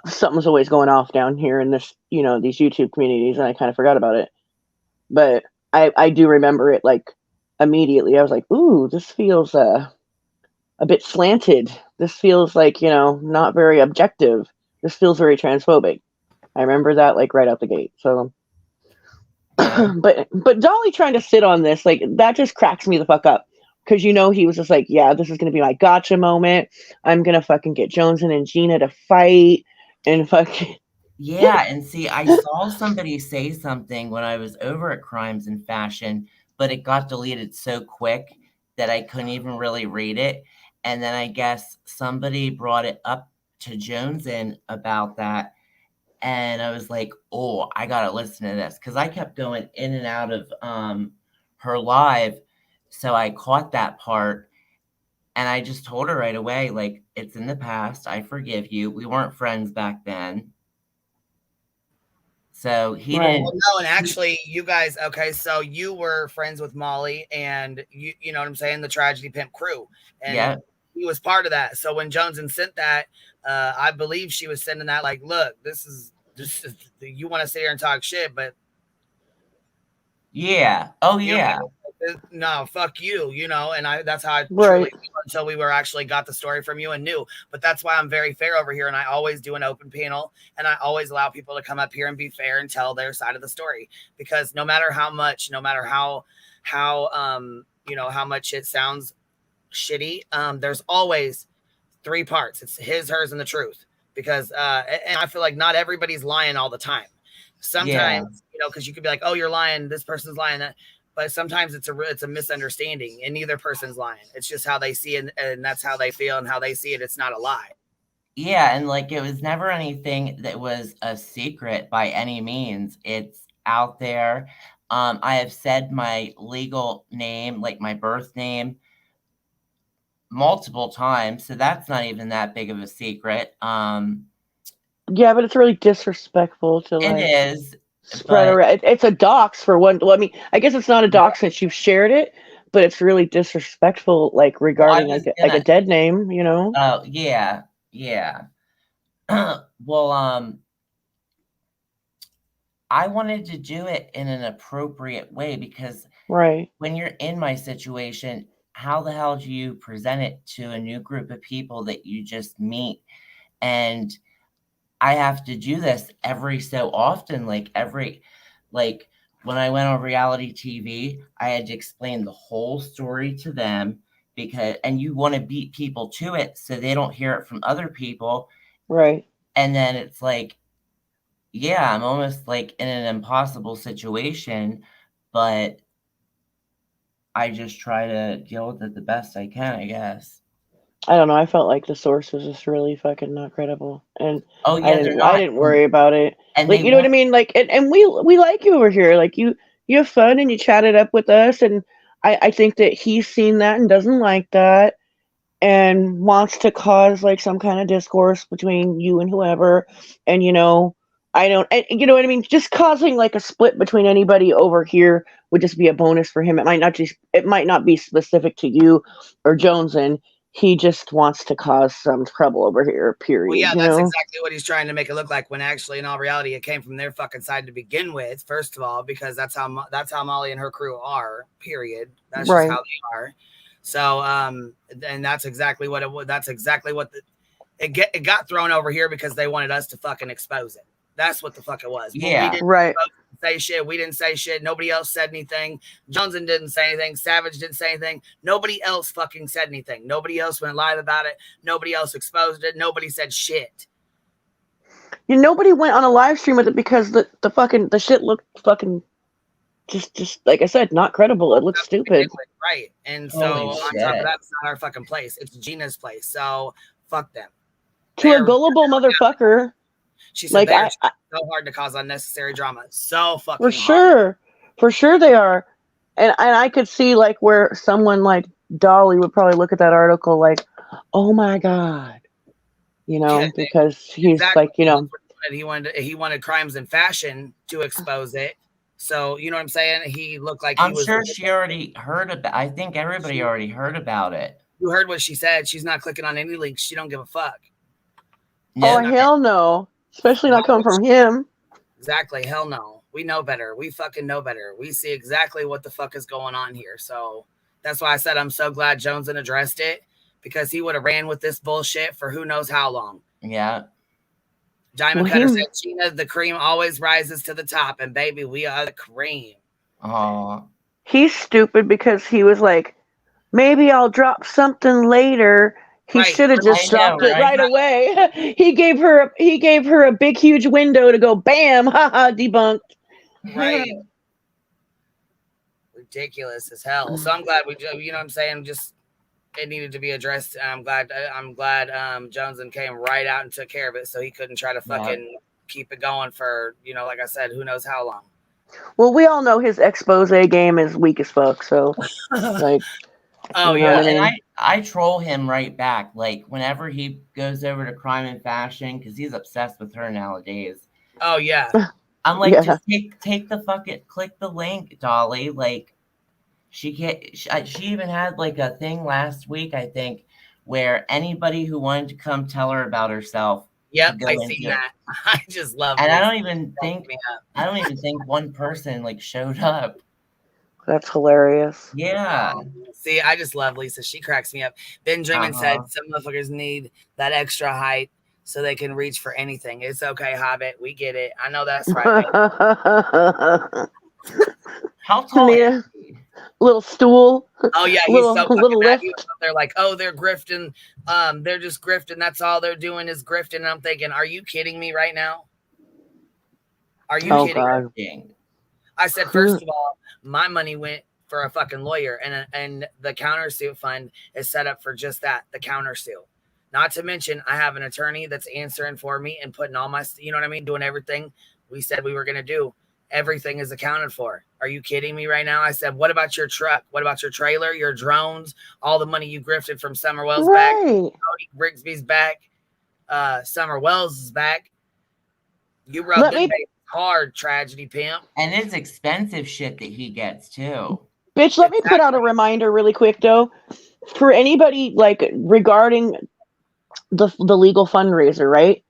something's always going off down here in this, you know, these YouTube communities, and I kind of forgot about it. But I do remember it like immediately. I was like, ooh, this feels a bit slanted. This feels like, you know, not very objective. This feels very transphobic. I remember that like right out the gate. So but Dolly trying to sit on this, like that just cracks me the fuck up. Because, you know, he was just like, yeah, this is going to be my gotcha moment. I'm going to fucking get Jones and Gina to fight and fucking. Yeah, and see, I saw somebody say something when I was over at Crimes and Fashion, but it got deleted so quick that I couldn't even really read it. And then I guess somebody brought it up to Jonesin about that. And I was like, oh, I gotta listen to this. Because I kept going in and out of her live. So I caught that part. And I just told her right away, like, it's in the past. I forgive you. We weren't friends back then. So he didn't. Well, no, and actually, you guys, okay, so you were friends with Molly, and you know what I'm saying, the Tragedy Pimp crew, and he was part of that. So when Jonesin sent that, I believe she was sending that like, look, this is you want to sit here and talk shit, but yeah, oh yeah. No, fuck you, you know, and that's how I Right. truly feel until we were actually got the story from you and knew. But that's why I'm very fair over here, and I always do an open panel, and I always allow people to come up here and be fair and tell their side of the story, because no matter how much, no matter how you know, how much it sounds shitty, there's always three parts. It's his, hers, and the truth. Because and I feel like not everybody's lying all the time. Sometimes, you know, because you could be like, oh, you're lying, this person's lying, that. But sometimes it's a misunderstanding, and neither person's lying. It's just how they see it, and that's how they feel, and how they see it. It's not a lie. Yeah, and like it was never anything that was a secret by any means. It's out there. I have said my legal name, like my birth name, multiple times, so that's not even that big of a secret. Yeah, but it's really disrespectful to like. It is. Spread around. It's a dox for one. Well, I mean, I guess it's not a dox since you've shared it, but it's really disrespectful, like regarding like a dead name, you know? Oh yeah, yeah. Well, I wanted to do it in an appropriate way because when you're in my situation, how the hell do you present it to a new group of people that you just meet? And I have to do this every so often, like when I went on reality TV, I had to explain the whole story to them and you want to beat people to it so they don't hear it from other people. Right. And then it's like, yeah, I'm almost like in an impossible situation, but I just try to deal with it the best I can, I guess. I don't know. I felt like the source was just really fucking not credible, and I didn't worry about it. And like, you know what I mean? Like, and we like you over here. Like, you have fun and you chatted up with us, and I think that he's seen that and doesn't like that, and wants to cause like some kind of discourse between you and whoever. And you know, you know what I mean? Just causing like a split between anybody over here would just be a bonus for him. It might not be specific to you or Jonesin. He just wants to cause some trouble over here, period. Well, yeah, you that's know? exactly what he's trying to make it look like, when actually, in all reality, it came from their fucking side to begin with, first of all, because that's how Molly and her crew are, period. That's just how they are. So, and that's exactly what it was. That's exactly what it got thrown over here because they wanted us to fucking expose it. That's what the fuck it was. Yeah, we didn't say shit. We didn't say shit. Nobody else said anything. Johnson didn't say anything. Savage didn't say anything. Nobody else fucking said anything. Nobody else went live about it. Nobody else exposed it. Nobody said shit. Nobody went on a live stream with it because the shit looked fucking just like I said, not credible. It looked stupid. Right. And so on top of that, it's not our fucking place. It's Gina's place. So fuck them. To a gullible motherfucker. She said they're so hard to cause unnecessary drama. So fucking hard. For sure they are. And I could see like where someone like Dolly would probably look at that article like, oh my God. You know, because he's like, you know. He wanted Crimes and Fashion to expose it. So, you know what I'm saying? He looked like I'm sure she already heard about I think everybody already heard about it. You heard what she said. She's not clicking on any links. She don't give a fuck. Oh, hell no. Especially not coming from him. Exactly. Hell no. We know better. We fucking know better. We see exactly what the fuck is going on here. So that's why I said I'm so glad Jonesin addressed it, because he would have ran with this bullshit for who knows how long. Yeah. Diamond Cutter said, Gina, the cream always rises to the top, and baby, we are the cream. Oh. He's stupid because he was like, maybe I'll drop something later. He should have just dropped it right away. He gave her a big huge window to go bam, haha, debunked. Right. Ridiculous as hell. So I'm glad you know what I'm saying, just it needed to be addressed. I'm glad Jones came right out and took care of it, so he couldn't try to fucking keep it going for, you know, like I said, who knows how long. Well, we all know his expose game is weak as fuck, so like oh yeah, and I troll him right back. Like whenever he goes over to Crime and Fashion, because he's obsessed with her nowadays. Oh yeah. I'm like, just take the fucking, click the link, Dolly. Like, she even had like a thing last week, I think, where anybody who wanted to come tell her about herself. Yep, I see that. I just love it. And I don't even think one person like showed up. That's hilarious. Yeah. See, I just love Lisa. She cracks me up. Benjamin said some motherfuckers need that extra height so they can reach for anything. It's okay, Hobbit. We get it. I know that's right. How tall? Yeah. Little stool. Oh yeah, he's so fucking mad. They're like, oh, they're grifting. They're just grifting. That's all they're doing is grifting. And I'm thinking, are you kidding me right now? Are you kidding me? I said, first of all, my money went for a fucking lawyer, and the countersuit fund is set up for just that, the countersuit. Not to mention, I have an attorney that's answering for me and putting all my, you know what I mean, doing everything we said we were going to do. Everything is accounted for. Are you kidding me right now? I said, what about your truck? What about your trailer, your drones, all the money you grifted from Summer Wells back? Cody Grigsby's back. Summer Wells is back. You rubbed it hard, tragedy pimp. And it's expensive shit that he gets too. Bitch, let me put out a reminder really quick though. For anybody like regarding the legal fundraiser, right?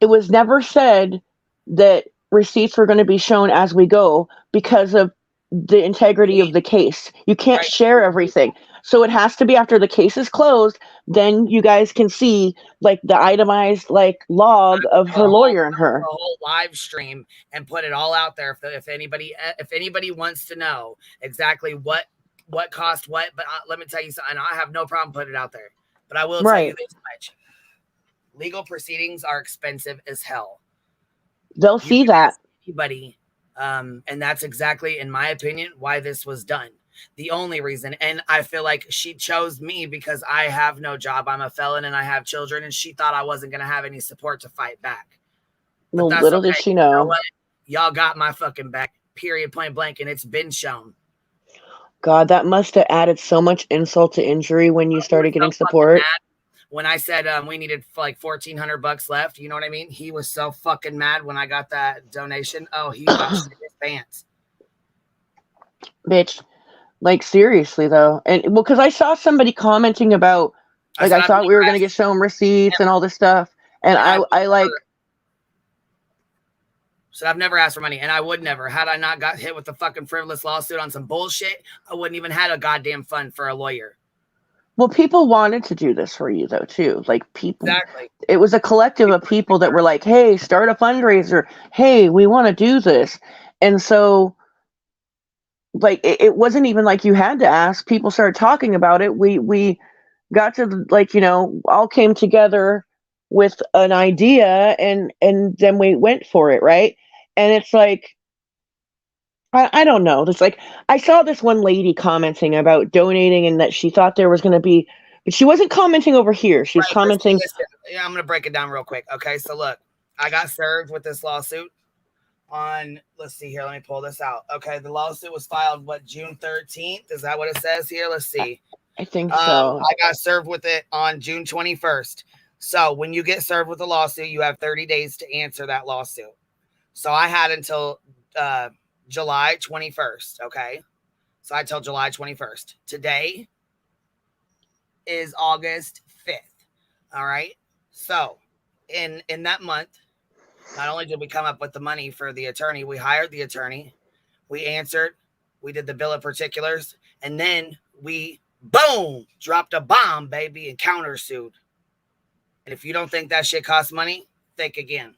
It was never said that receipts were going to be shown as we go because of the integrity of the case. You can't share everything. So it has to be after the case is closed, then you guys can see like the itemized like log of her lawyer and her. A whole live stream and put it all out there if anybody wants to know exactly what cost what. But let me tell you something. I have no problem putting it out there. But I will tell you this much. Legal proceedings are expensive as hell. They'll see that. Anybody, and that's exactly, in my opinion, why this was done. The only reason, and I feel like she chose me because I have no job. I'm a felon and I have children, and she thought I wasn't going to have any support to fight back. Well, little did she know. You know what? Y'all got my fucking back, period, point blank, and it's been shown. God, that must have added so much insult to injury when you started getting support. When I said we needed like $1,400 left, you know what I mean? He was so fucking mad when I got that donation. Oh, he got his pants. Bitch, like seriously though, and well, because I saw somebody commenting about like I thought we were gonna get shown receipts and all this stuff, and I like. So I've never asked for money, and I would never. Had I not got hit with the fucking frivolous lawsuit on some bullshit, I wouldn't even had a goddamn fund for a lawyer. Well, people wanted to do this for you, though, too. Like, people, exactly. It was a collective of people that were like, hey, start a fundraiser. Hey, we want to do this. And so, like, it wasn't even like you had to ask. People started talking about it. We got to, like, you know, all came together with an idea, and then we went for it, right? And it's like, I don't know. It's like I saw this one lady commenting about donating and that she thought there was going to be, but she wasn't commenting over here. She was commenting. Yeah, I'm going to break it down real quick. Okay, so look, I got served with this lawsuit on, let's see here. Let me pull this out. Okay, the lawsuit was filed, June 13th? Is that what it says here? Let's see. I think so. I got served with it on June 21st. So when you get served with a lawsuit, you have 30 days to answer that lawsuit. So I had until July 21st. Okay. So I tell July 21st. Today is August 5th. All right. So in that month, not only did we come up with the money for the attorney, we hired the attorney, we answered, we did the bill of particulars, and then we, boom, dropped a bomb, baby, and countersued. And if you don't think that shit costs money, think again.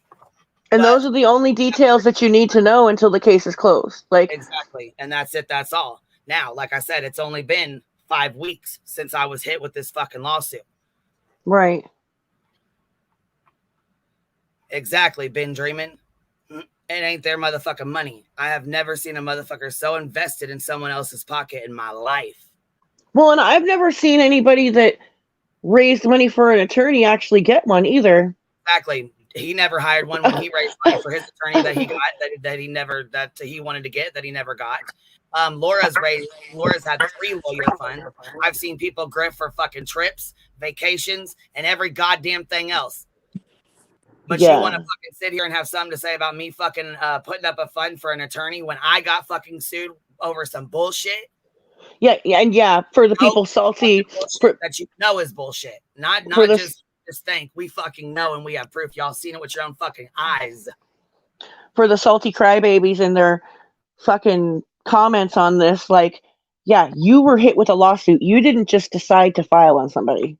And those are the only details that you need to know until the case is closed. Like exactly. And that's it. That's all. Now, like I said, it's only been 5 weeks since I was hit with this fucking lawsuit. Right. Exactly. Been dreaming. It ain't their motherfucking money. I have never seen a motherfucker so invested in someone else's pocket in my life. Well, and I've never seen anybody that raised money for an attorney actually get one either. Exactly. He never hired one when he raised money for his attorney that he got that he wanted to get that he never got. Laura's had 3 lawyer funds. I've seen people grift for fucking trips, vacations, and every goddamn thing else. But you want to fucking sit here and have something to say about me fucking putting up a fund for an attorney when I got fucking sued over some bullshit? Yeah, for the people salty that you know is bullshit. Not just think. We fucking know and we have proof. Y'all seen it with your own fucking eyes. For the salty crybabies and their fucking comments on this, like, yeah, you were hit with a lawsuit. You didn't just decide to file on somebody.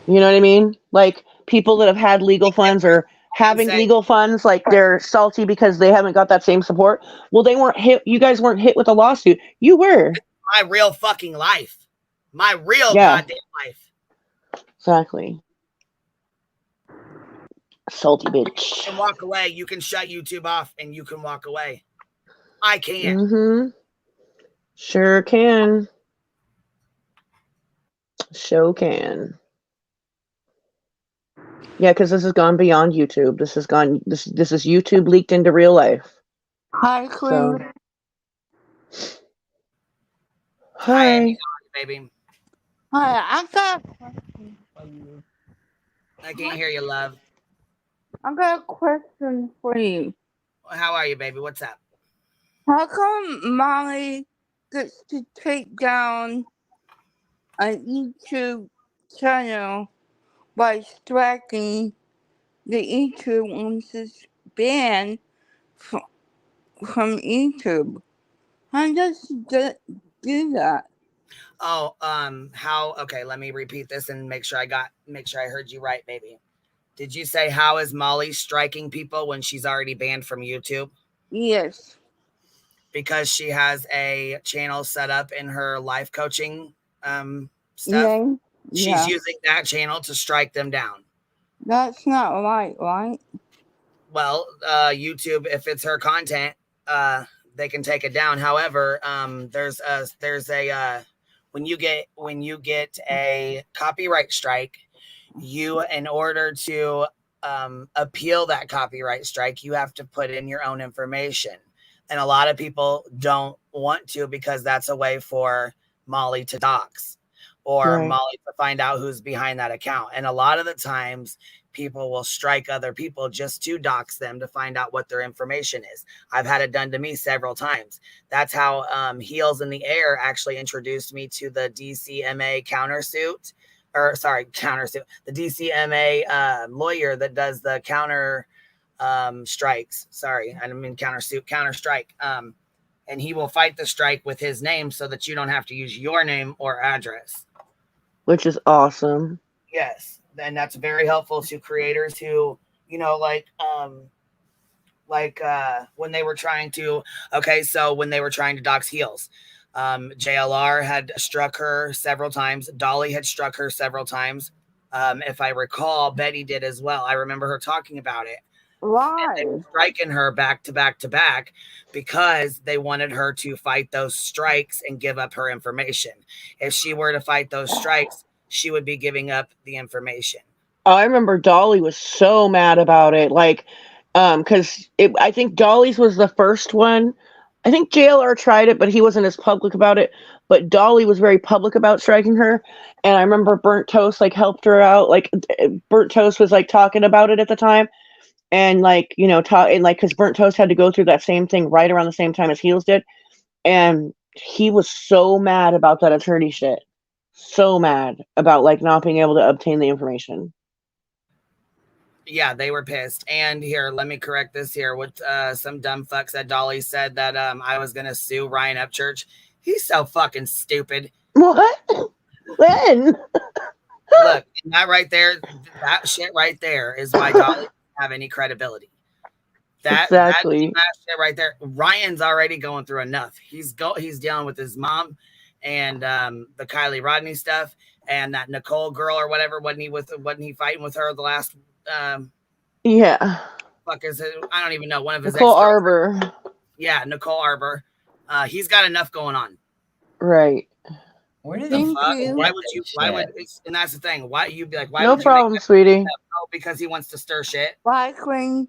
You know what I mean? Like, people that have had legal funds or having legal funds, like, they're salty because they haven't got that same support. Well, they weren't hit. You guys weren't hit with a lawsuit. You were. My real fucking life. My real goddamn life. Exactly. Salty bitch. You can walk away. You can shut YouTube off and you can walk away. I can. Mm-hmm. Sure can. Sure can. Yeah, because this has gone beyond YouTube. This has gone. This is YouTube leaked into real life. Hi, Queen. So. Hi, baby. Hi, I got a question for you. I can't hear you, love. I got a question for you. How are you, baby? What's up? How come Molly gets to take down a YouTube channel by striking the YouTube once it's banned from YouTube? How does she do that? Oh, how? Okay, let me repeat this and make sure I heard you right, baby. Did you say how is Molly striking people when she's already banned from YouTube? Yes. Because she has a channel set up in her life coaching stuff. Yeah. She's using that channel to strike them down. That's not right? Well, YouTube, if it's her content, they can take it down. However, there's a when you get a copyright strike, in order to appeal that copyright strike, you have to put in your own information. And a lot of people don't want to because that's a way for Molly to dox or Molly to find out who's behind that account. And a lot of the times people will strike other people just to dox them to find out what their information is. I've had it done to me several times. That's how Heels in the Air actually introduced me to the DCMA countersuit. The DCMA lawyer that does the counter strikes. Sorry, I didn't mean countersuit, counter strike. And he will fight the strike with his name so that you don't have to use your name or address. Which is awesome. Yes, and that's very helpful to creators who, when they were trying to. Okay, so when they were trying to dox Heels. JLR had struck her several times. Dolly had struck her several times. If I recall, Betty did as well. I remember her talking about it. Why? And they were striking her back to back to back because they wanted her to fight those strikes and give up her information. If she were to fight those strikes, she would be giving up the information. I remember Dolly was so mad about it. Like, because I think Dolly's was the first one. I think JLR tried it, but he wasn't as public about it. But Dolly was very public about striking her. And I remember Burnt Toast helped her out. Like, Burnt Toast was talking about it at the time. And because Burnt Toast had to go through that same thing right around the same time as Heels did. And he was so mad about that attorney shit. So mad about not being able to obtain the information. Yeah, they were pissed. And here, let me correct this here. With some dumb fucks that Dolly said that I was gonna sue Ryan Upchurch. He's so fucking stupid. What? When? Look, that right there, that shit right there is why Dolly doesn't have any credibility. That shit right there. Ryan's already going through enough. He's dealing with his mom and the Kylie Rodney stuff. And that Nicole girl or whatever, wasn't he fighting with her the last? Yeah. Fuck is it? I don't even know. One of his Nicole Arbor. Yeah, Nicole Arbor. He's got enough going on. Right. Where did The fuck? Why would you? Why would? And that's the thing. Why you'd be like? Why? No would you problem, make sweetie. Oh, because he wants to stir shit. Bye, Queen.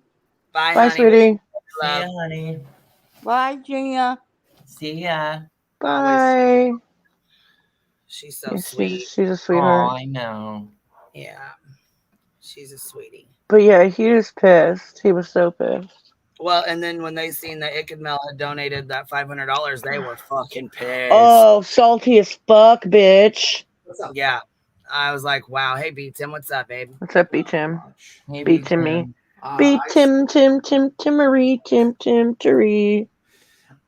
Bye, Bye, honey. sweetie. See ya, honey. Bye, Gina. See ya. Bye. She's so Yeah, sweet. she's a sweetheart. Oh, I know. Yeah, she's a sweetie. But yeah, he was pissed. He was so pissed. Well, and then when they seen that Ikadmel had donated that $500, they were fucking pissed. Oh, salty as fuck, bitch. What's up? Yeah, I was like, wow. Hey, B Tim, what's up, babe? What's up, B Tim? Hey, B Timmy. B Tim Timmery Timmery.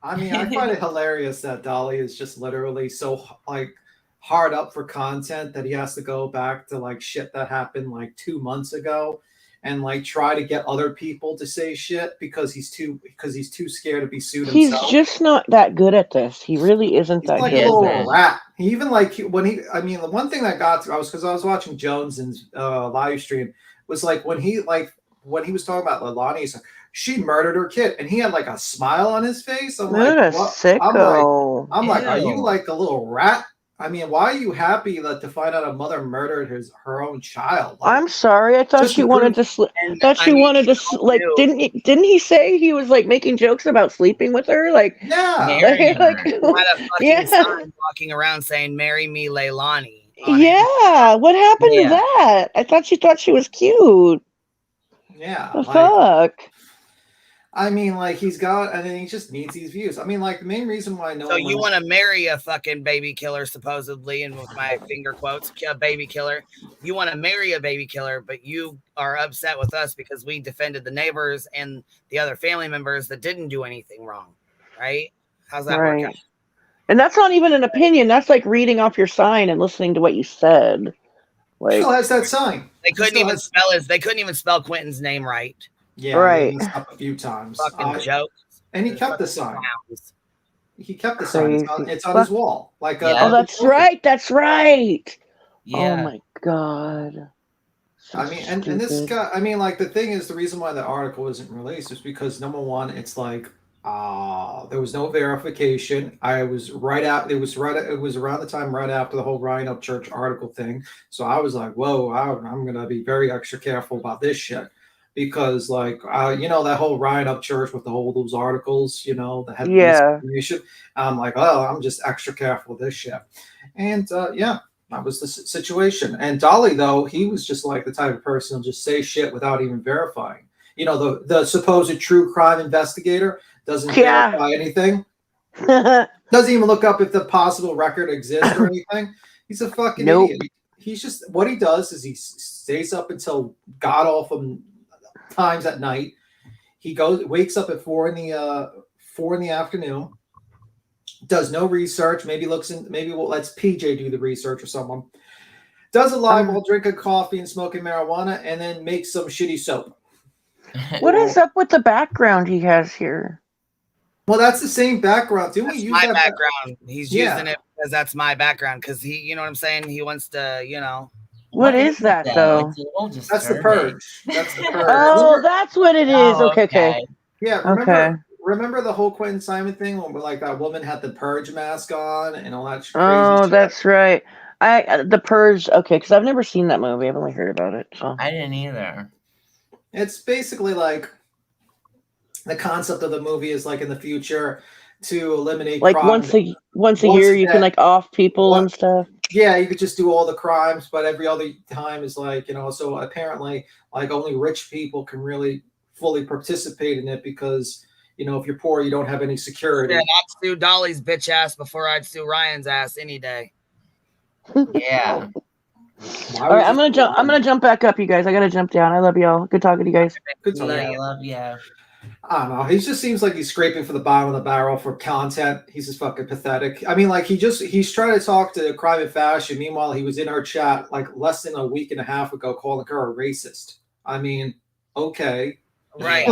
I mean, I find it hilarious that Dolly is just literally so like hard up for content that he has to go back to like shit that happened like 2 months ago and like try to get other people to say shit because he's too scared to be sued himself. He's just not that good at this. He really isn't that like good. a little rat. He even like when he, I mean, the one thing that got to, I was watching Jones's live stream was like when he was talking about Leilani, he's like, she murdered her kid, and he had like a smile on his face. I'm What like, a what? sicko. I'm like, are you Ew. like a little rat? I mean, why are you happy that to find out a mother murdered her own child? Like, I'm sorry. I thought just she wanted to sleep. Thought she wanted to like. Didn't he say he was like making jokes about sleeping with her? Like, yeah, like, He had a fucking yeah. sign walking around saying "Marry me, Leilani." Yeah. What happened to that? I thought she was cute. yeah, The like, fuck. I mean, like he's got, and then he just needs these views. I mean, like the main reason why no So one you want to marry a fucking baby killer, supposedly, and with my finger quotes, a baby killer. You want to marry a baby killer, but you are upset with us because we defended the neighbors and the other family members that didn't do anything wrong, right? How's that work out? And that's not even an opinion. That's like reading off your sign and listening to what you said. Like, still has that sign. They couldn't even spell his. They couldn't even spell Quentin's name right. Yeah, right. he messed up a few times. Fucking joke. And he kept the sign. He kept the sign. It's on his wall. Like, oh, that's right. That's right. Yeah. Oh my god. I mean, and this guy, I mean, like the thing is, the reason why the article isn't released is because number one, it's like there was no verification. I was right out. It was around the time right after the whole Ryan Up Church article thing. So I was like, whoa, I'm gonna be very extra careful about this shit. Because like you know that whole Ryan Up Church with the whole those articles, you know, that had misinformation. I'm like, oh, I'm just extra careful with this shit. And yeah, that was the situation. And Dolly, though, he was just like the type of person who'll just say shit without even verifying. You know, the supposed true crime investigator doesn't verify anything. Doesn't even look up if the possible record exists or anything. He's a fucking idiot. He's just, what he does is he stays up until god awful times at night. He wakes up at 4 in the afternoon, does no research, maybe lets PJ do the research or someone, does a live while drinking coffee and smoking marijuana, and then makes some shitty soap. What is up with the background he has here? Well, that's the same background. Didn't we use my that background? He's using it because that's my background. Because he, you know what I'm saying? He wants to, you know. What is that though? That's the purge. That's the purge. Oh, that's what it is. Okay. Yeah, remember the whole Quentin Simon thing when like that woman had the purge mask on and all that crazy shit? That's right. The Purge. Okay, because I've never seen that movie. I've only heard about it. So I didn't either. It's basically like the concept of the movie is like in the future to eliminate like crime. once a year you can like off people and stuff. Yeah, you could just do all the crimes, but every other time is like, you know, so apparently like only rich people can really fully participate in it because, you know, if you're poor, you don't have any security. Yeah, I'd sue Dolly's bitch ass before I'd sue Ryan's ass any day. Yeah. All right, I'm gonna jump back up, you guys. I gotta jump down. I love y'all. Good talking to you guys. Good talking. I love you. I don't know. He just seems like he's scraping for the bottom of the barrel for content. He's just fucking pathetic. I mean, like he's trying to talk to Crime and Fashion. Meanwhile, he was in her chat like less than a week and a half ago, calling her a racist. I mean, okay, right?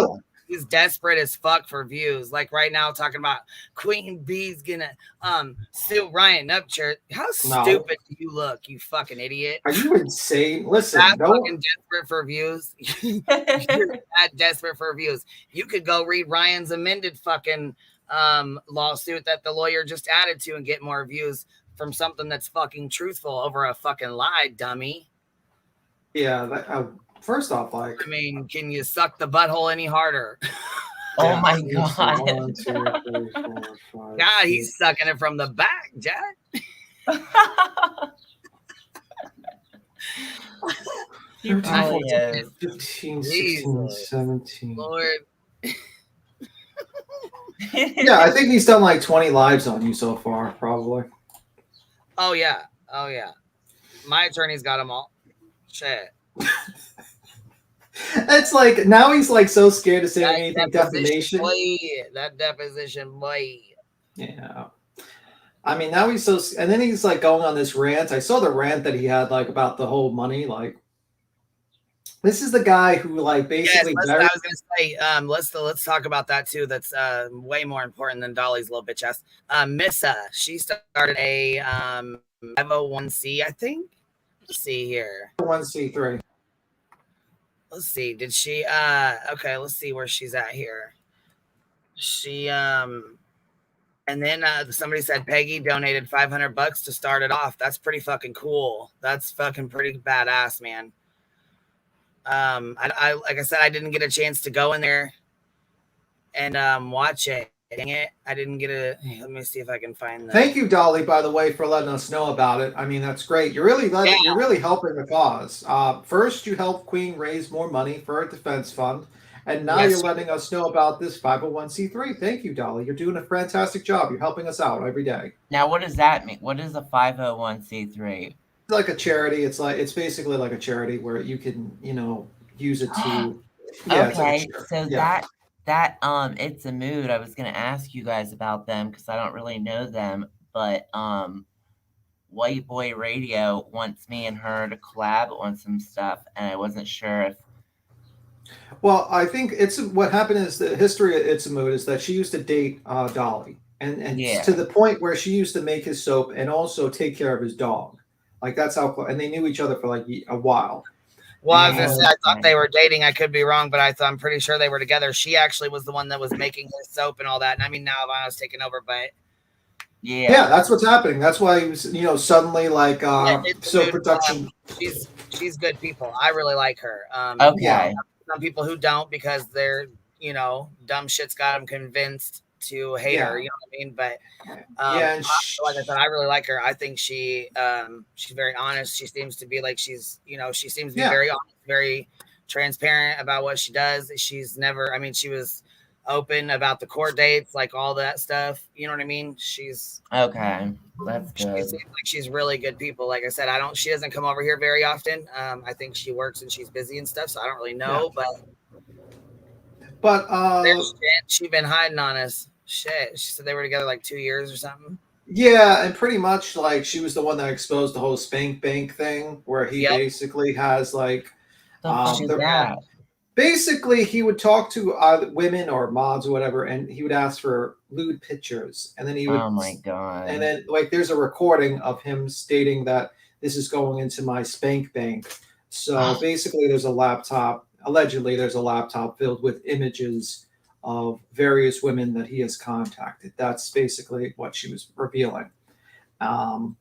He's desperate as fuck for views. Like right now, talking about Queen B's gonna sue Ryan Upchurch. How stupid do you look, you fucking idiot? Are you insane? Listen, That no. fucking desperate for views. You're that desperate for views. You could go read Ryan's amended fucking lawsuit that the lawyer just added to and get more views from something that's fucking truthful over a fucking lie, dummy. Yeah, that, first off, like, I mean, can you suck the butthole any harder? Oh my god. 1, 2, 3, 4, 5. God, he's sucking it from the back, Jack. 13, 15, 16, 17. Lord. Yeah, I think he's done like 20 lives on you so far, probably. Oh yeah. Oh yeah. My attorney's got them all. Shit. It's like now he's like so scared to say That anything deposition, defamation. boy. That deposition, boy. Yeah. I mean, now he's so, and then he's like going on this rant. I saw the rant that he had like about the whole money. Like, this is the guy who like basically. Yes, I was gonna say, let's talk about that too. That's way more important than Dolly's little bitch ass. Missa, she started a 501c, I think. Let's see here. 501c3. Let's see. Did she? Okay. Let's see where she's at here. She and then somebody said Peggy donated $500 to start it off. That's pretty fucking cool. That's fucking pretty badass, man. I like I said, I didn't get a chance to go in there and watch it. Dang it, I didn't get a. Let me see if I can find that. Thank you, Dolly, by the way, for letting us know about it. I mean, that's great. You're really you're really helping the cause. First, you helped Queen raise more money for her defense fund, and now you're letting us know about this 501c3. Thank you, Dolly. You're doing a fantastic job. You're helping us out every day. Now, what does that mean? What is a 501c3? It's like a charity. It's basically like a charity where you can use it to. Yeah, okay, so yeah. that it's a mood. I was gonna ask you guys about them because I don't really know them, but White Boy Radio wants me and her to collab on some stuff, and I wasn't sure if. Well, I think what happened is the history of It's a Mood is that she used to date Dolly, and Yeah. to the point where she used to make his soap and also take care of his dog. Like that's how, and they knew each other for like a while. Well, I was gonna say, I thought they were dating. I could be wrong, but I'm pretty sure they were together. She actually was the one that was making his soap and all that. And I mean, now Ivana's taking over, but yeah, that's what's happening. That's why he was, suddenly like soap production. She's good people. I really like her. Okay. Some people who don't because they're dumb shit's got them convinced to hate her. You know what I mean? But and like I said, I really like her. I think she's very honest. She seems to be like she seems to be very honest, very transparent about what she does. She's never. I mean, she was open about the court dates, like all that stuff. You know what I mean? She's okay. That's she good. seems like she's really good people. Like I said, she doesn't come over here very often. I think she works and she's busy and stuff, so I don't really know. But she been hiding on us. Shit, she said they were together like 2 years or something. Yeah, and pretty much like she was the one that exposed the whole spank bank thing, where he basically has like, basically he would talk to women or mods or whatever, and he would ask for lewd pictures, and then he would. Oh my god! And then like there's a recording of him stating that this is going into my spank bank. So basically, there's a laptop. Allegedly, there's a laptop filled with images of various women that he has contacted. That's basically what she was revealing. And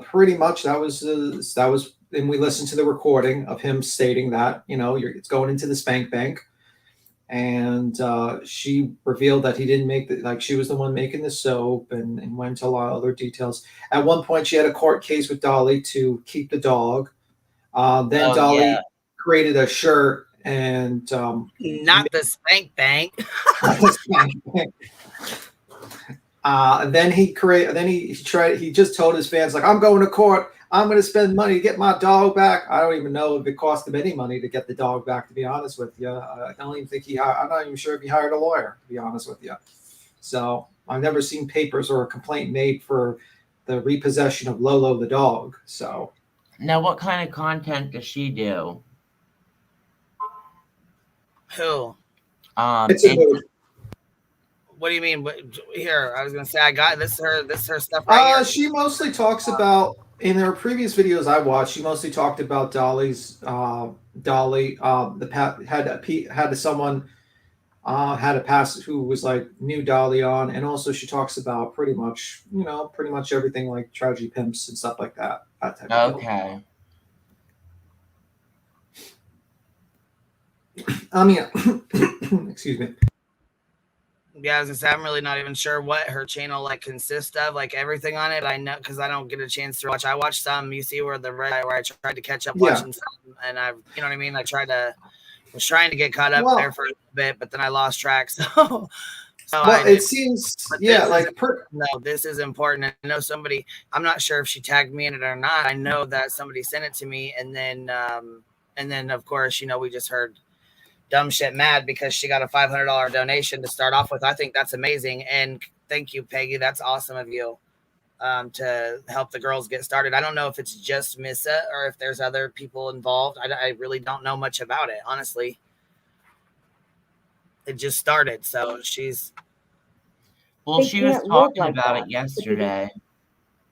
pretty much that was, and we listened to the recording of him stating that, it's going into the spank bank. And she revealed that he didn't make she was the one making the soap and went into a lot of other details. At one point, she had a court case with Dolly to keep the dog. Then Dolly created a shirt and not the spank bank. Then he just told his fans like, I'm going to court. I'm going to spend money to get my dog back. I don't even know if it cost him any money to get the dog back, to be honest with you. I don't even think I'm not even sure if he hired a lawyer, to be honest with you. So I've never seen papers or a complaint made for the repossession of Lolo the dog. So now, what kind of content does she do? Who? It's a mood. What do you mean? Here, I was gonna say I got this. Her stuff right here. She mostly talks about in her previous videos I watched. She mostly talked about Dolly's Dolly. Had someone had a past who was like knew Dolly on, and also she talks about pretty much everything like tragedy pimps and stuff like that. That type of deal. Okay. I mean, excuse me. Yeah, I was gonna say I'm really not even sure what her channel like consists of, like everything on it. I know because I don't get a chance to watch. I watched some. You see where I tried to catch up watching some, and I, you know what I mean. Was trying to get caught up there for a bit, but then I lost track. So it seems no, this is important. I know somebody. I'm not sure if she tagged me in it or not. I know that somebody sent it to me, and then of course we just heard dumb shit mad because she got a $500 donation to start off with. I think that's amazing. And thank you, Peggy. That's awesome of you to help the girls get started. I don't know if it's just Missa or if there's other people involved. I really don't know much about it, honestly. It just started. So she's. Well, she was talking about it yesterday.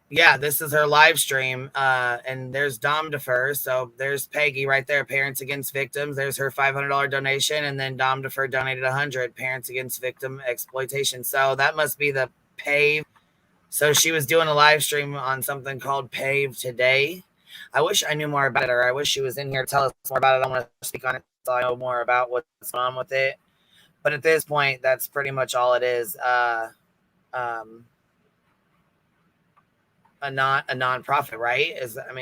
Yeah, this is her live stream, and there's Dom Defer. So there's Peggy right there, Parents Against Victims. There's her $500 donation, and then Dom Defer donated 100, Parents Against Victim Exploitation. So that must be the PAVE. So she was doing a live stream on something called PAVE today. I wish I knew more about it, or I wish she was in here to tell us more about it. I want to speak on it so I know more about what's going on with it. But at this point, that's pretty much all it is. A non-profit, right?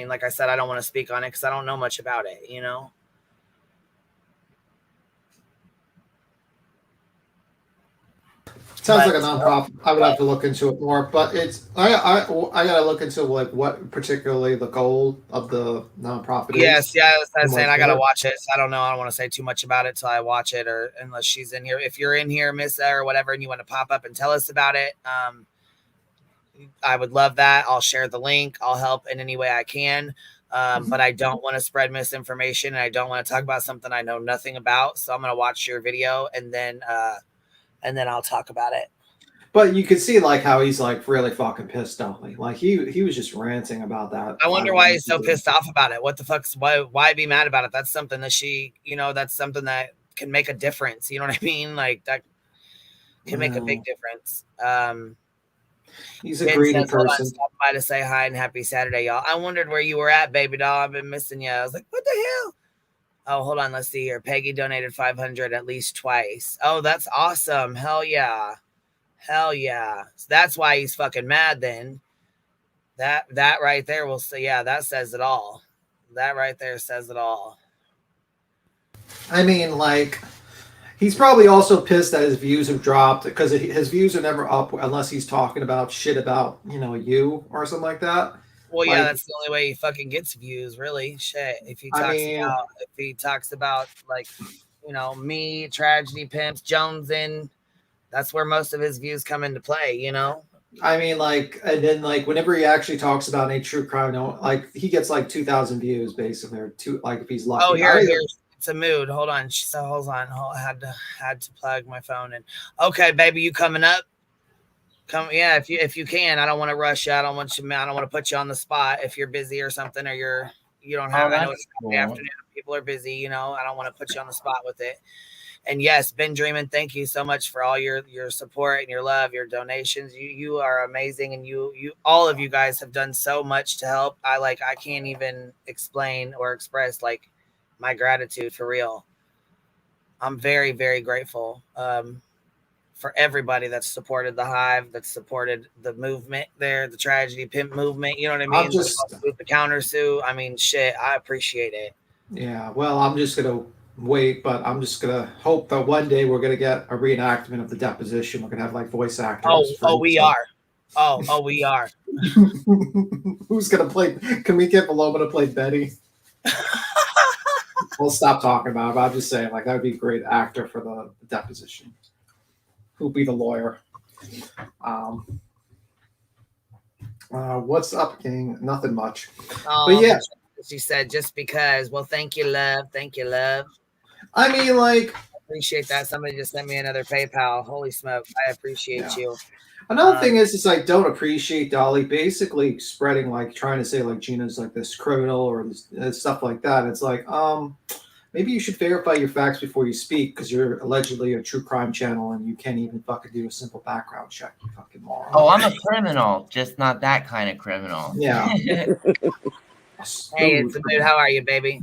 Like I said, I don't want to speak on it because I don't know much about it, Sounds like a non-profit. I would have to look into it more, but I gotta look into like what particularly the goal of the non-profit is. Yes, I'm saying I gotta watch it. So I don't know. I don't want to say too much about it till I watch it, or unless she's in here. If you're in here, Missa or whatever, and you want to pop up and tell us about it, I would love that. I'll share the link. I'll help in any way I can. But I don't want to spread misinformation, and I don't want to talk about something I know nothing about. So I'm going to watch your video and then I'll talk about it. But you could see like how he's like really fucking pissed off. Like he was just ranting about that. I wonder why he's so pissed off about it. What the fuck's why be mad about it? That's something that that's something that can make a difference. You know what I mean? Like that can make a big difference. He's a greedy person. Stopped by to say hi and happy Saturday, y'all. I wondered where you were at, baby doll. I've been missing you. I was like, what the hell? Oh, hold on. Let's see here. Peggy donated 500 at least twice. Oh, that's awesome. Hell yeah. Hell yeah. So that's why he's fucking mad then. That right there will say, yeah, that says it all. That right there says it all. I mean, like, he's probably also pissed that his views have dropped because his views are never up unless he's talking about shit about, you or something like that. Well, yeah, that's the only way he fucking gets views, really. Shit. If he talks about like, me, tragedy pimps, Jonesin, that's where most of his views come into play, I mean, like, and then like whenever he actually talks about a true crime, like he gets like 2,000 views basically, or like if he's lucky. Oh, here's it's a mood. Hold on. So hold on. I had to plug my phone in. Okay, baby, you coming up? Come, yeah. If you can, I don't want to rush you. I don't want to put you on the spot if you're busy or something, or you don't have. I know it's the afternoon. People are busy. I don't want to put you on the spot with it. And yes, Ben Dreamin, thank you so much for all your support and your love, your donations. You are amazing, and you all of you guys have done so much to help. I can't even explain or express like my gratitude for real. I'm very, very grateful for everybody that's supported the Hive, that's supported the movement there, the tragedy pimp movement. You know what I mean? With the countersue. I mean, shit, I appreciate it. Yeah, well, I'm just gonna wait, but I'm just gonna hope that one day we're gonna get a reenactment of the deposition. We're gonna have like voice actors. We are. Oh, we are. Who's gonna play? Can we get Paloma to play Betty? We'll stop talking about it. But I'm just saying, like, that would be a great actor for the deposition. Who'll be the lawyer? What's up, gang? Nothing much. But yeah, she said just because. Well, thank you, love. Thank you, love. I mean, like, appreciate that. Somebody just sent me another PayPal. Holy smoke. I appreciate you. Another thing is I don't appreciate Dolly basically spreading, like, trying to say, like, Gina's, like, this criminal or this, stuff like that. It's like, maybe you should verify your facts before you speak, because you're allegedly a true crime channel and you can't even fucking do a simple background check, you fucking moron. Oh, I'm a criminal, just not that kind of criminal. Yeah. Hey, it's a mood. How are you, baby?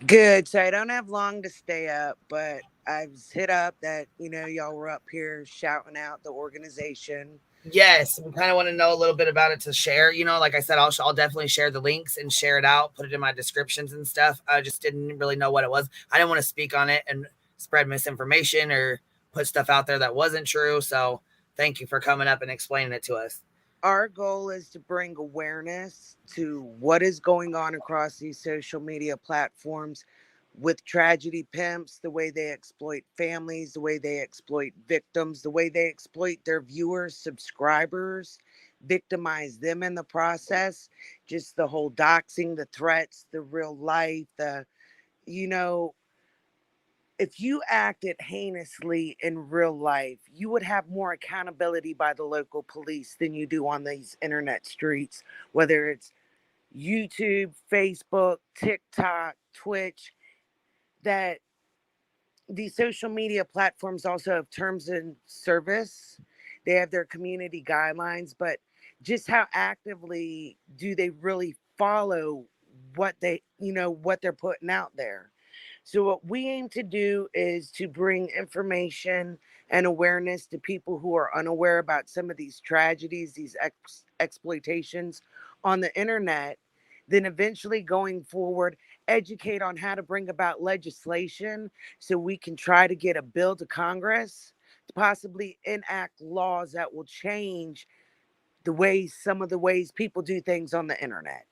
Good. So I don't have long to stay up, but I was hit up that, y'all were up here shouting out the organization. Yes, we kind of want to know a little bit about it to share. Like I said, I'll definitely share the links and share it out, put it in my descriptions and stuff. I just didn't really know what it was. I didn't want to speak on it and spread misinformation or put stuff out there that wasn't true. So thank you for coming up and explaining it to us. Our goal is to bring awareness to what is going on across these social media platforms with tragedy pimps, the way they exploit families, the way they exploit victims, the way they exploit their viewers, subscribers, victimize them in the process, just the whole doxing, the threats, the real life, if you acted heinously in real life, you would have more accountability by the local police than you do on these internet streets, whether it's YouTube, Facebook, TikTok, Twitch, that these social media platforms also have terms and service. They have their community guidelines, but just how actively do they really follow what what they're putting out there? So what we aim to do is to bring information and awareness to people who are unaware about some of these tragedies, these exploitations on the internet, then eventually going forward, educate on how to bring about legislation so we can try to get a bill to Congress to possibly enact laws that will change some of the ways people do things on the internet.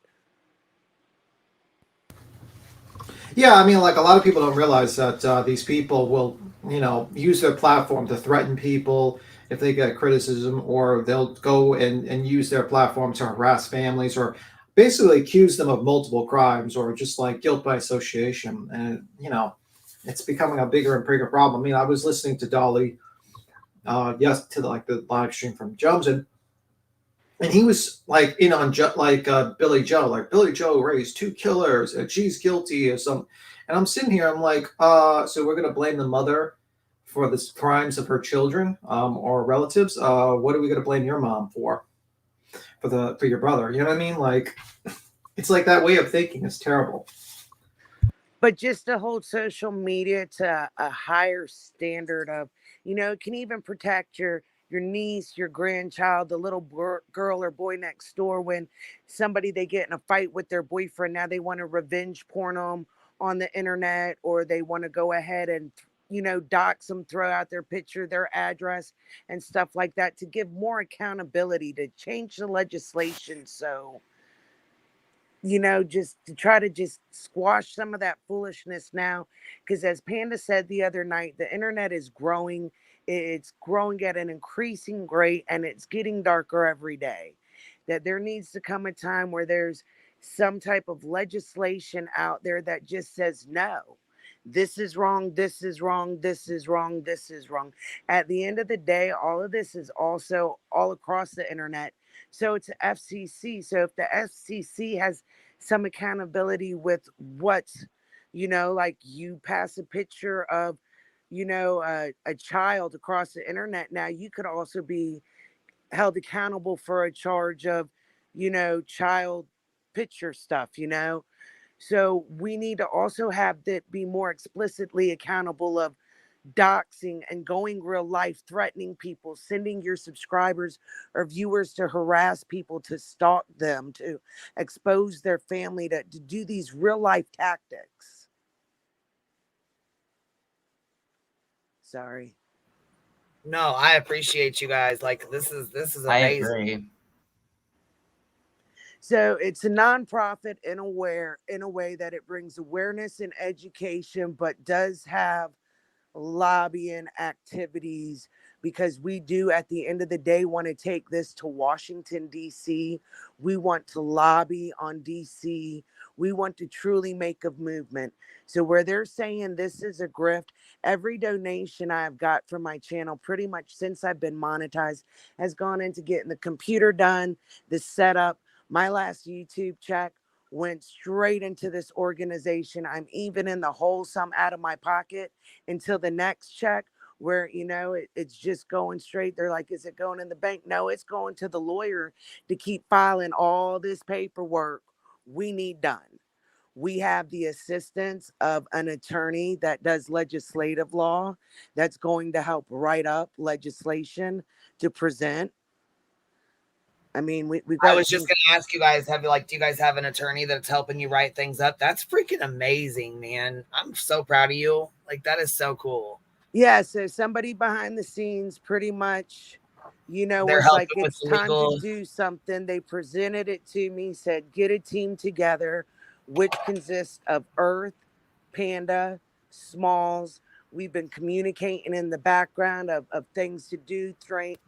Yeah, I mean, like, a lot of people don't realize that these people will, use their platform to threaten people if they get criticism, or they'll go and use their platform to harass families, or basically accuse them of multiple crimes, or just like guilt by association. And, it's becoming a bigger and bigger problem. I mean, I was listening to Dolly, to the live stream from Jones, and he was like in on Billy Joe, like Billy Joe raised 2 killers and she's guilty of some. And I'm sitting here, I'm like, so we're gonna blame the mother for the crimes of her children, or relatives. What are we gonna blame your mom for your brother? You know what I mean? Like, it's like that way of thinking is terrible. But just to hold social media to a higher standard of, it can even protect your niece, your grandchild, the little girl or boy next door, when they get in a fight with their boyfriend. Now they want to revenge porn them on the internet, or they want to go ahead and, dox them, throw out their picture, their address and stuff like that, to give more accountability, to change the legislation. So, just to try to just squash some of that foolishness now. Because as Panda said the other night, the internet is growing. It's growing at an increasing rate, and it's getting darker every day. That there needs to come a time where there's some type of legislation out there that just says, no, this is wrong, this is wrong, this is wrong, this is wrong. At the end of the day, all of this is also all across the internet. So it's an FCC. So if the FCC has some accountability with what's, like you pass a picture of, a child across the internet, now you could also be held accountable for a charge of, child picture stuff, So we need to also have that be more explicitly accountable of doxing and going real life, threatening people, sending your subscribers or viewers to harass people, to stalk them, to expose their family, to do these real life tactics. Sorry. No, I appreciate you guys. Like, this is amazing. I agree. So it's a nonprofit in a way that it brings awareness and education, but does have lobbying activities, because we do at the end of the day want to take this to Washington, D.C. We want to lobby on D.C. We want to truly make a movement. So where they're saying this is a grift, every donation I've got from my channel pretty much since I've been monetized has gone into getting the computer done, the setup. My last YouTube check went straight into this organization. I'm even in the hole some out of my pocket until the next check where, you know, it's just going straight. They're like, is it going in the bank? No, it's going to the lawyer to keep filing all this paperwork we need done. We have the assistance of an attorney that does legislative law that's going to help write up legislation to present. I mean, we've got. I was just going to ask you guys, do you guys have an attorney that's helping you write things up? That's freaking amazing, man. I'm so proud of you. Like, that is so cool. Yeah. So somebody behind the scenes pretty much, you know, They're was helping like, with it's the time legal- to do something. They presented it to me, said, get a team together, which consists of Earth, Panda, Smalls. We've been communicating in the background of things to do,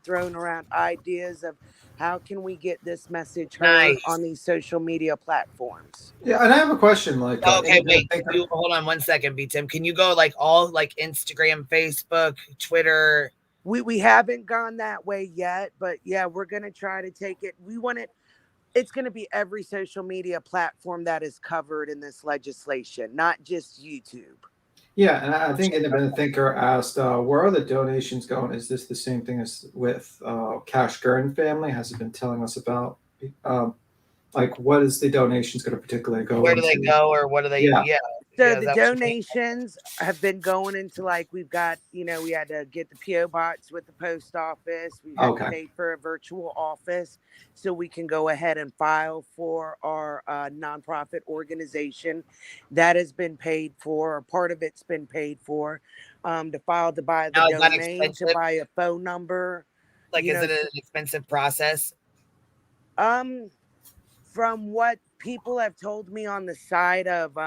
thrown around ideas of how can we get this message heard on these social media platforms. Yeah, and I have a question. Like, okay, wait, hold on 1 second, B Tim. Can you go like all like Instagram, Facebook, Twitter? We haven't gone that way yet, but yeah, we're gonna try to take it. We want it. It's going to be every social media platform that is covered in this legislation, not just YouTube. Yeah, and I think Independent Thinker asked, where are the donations going? Is this the same thing as with Cash Gurn family? Has it been telling us about, like, what is the donations going to particularly go Where do they into? go, or what do they? Yeah. So the donations have been going into, like, we've got, you know, we had to get the PO box with the post office. We had to pay for a virtual office so we can go ahead and file for our nonprofit organization. That has been paid for, or part of it's been paid for. To file to buy the domain, to buy a phone number. Like, is it an expensive process? From what people have told me on the side of,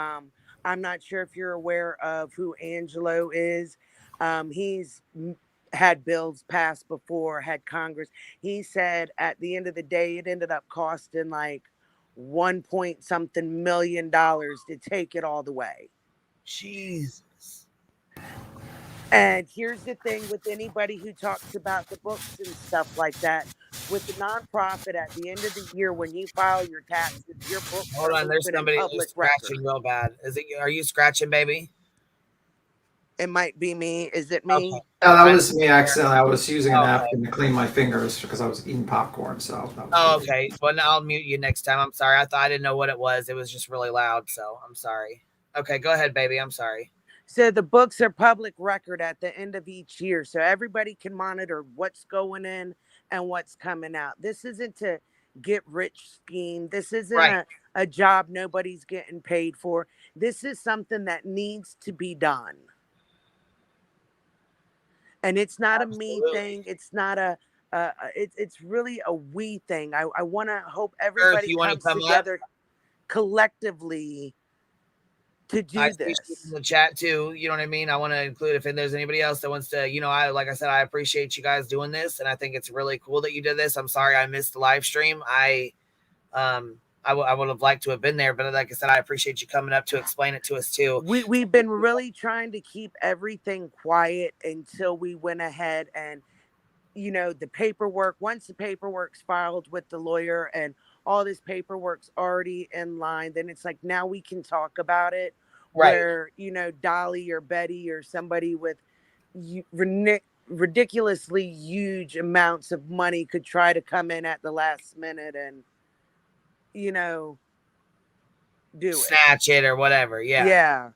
I'm not sure if you're aware of who Angelo is. He's had bills passed before, had Congress. He said at the end of the day, it ended up costing like $1.something million to take it all the way. Jesus. And here's the thing with anybody who talks about the books and stuff like that. With the nonprofit, at the end of the year, when you file your taxes, your books Hold on, there's somebody who's scratching real bad. Is it? Are you scratching, baby? It might be me. Is it me? Okay. No, that was me accidentally. I was using a napkin to clean my fingers because I was eating popcorn. So. Okay. Well, I'll mute you next time. I'm sorry. I didn't know what it was. It was just really loud. So I'm sorry. Okay, go ahead, baby. I'm sorry. So the books are public record at the end of each year, so everybody can monitor what's going in and what's coming out. This isn't a get rich scheme. This isn't a job nobody's getting paid for. This is something that needs to be done. And it's not a me thing. It's not it's really a we thing. I want to hope everybody comes together collectively to do this in the chat too. You know what I mean? I want to include if there's anybody else that wants to, you know, like I said, I appreciate you guys doing this, and I think it's really cool that you did this. I'm sorry I missed the live stream. I would have liked to have been there, but like I said, I appreciate you coming up to explain it to us too. We've been really trying to keep everything quiet until we went ahead and, you know, the paperwork, once the paperwork's filed with the lawyer and all this paperwork's already in line, then it's like, now we can talk about it. Where, you know, Dolly or Betty or somebody with ridiculously huge amounts of money could try to come in at the last minute and, you know, snatch it or whatever. Yeah.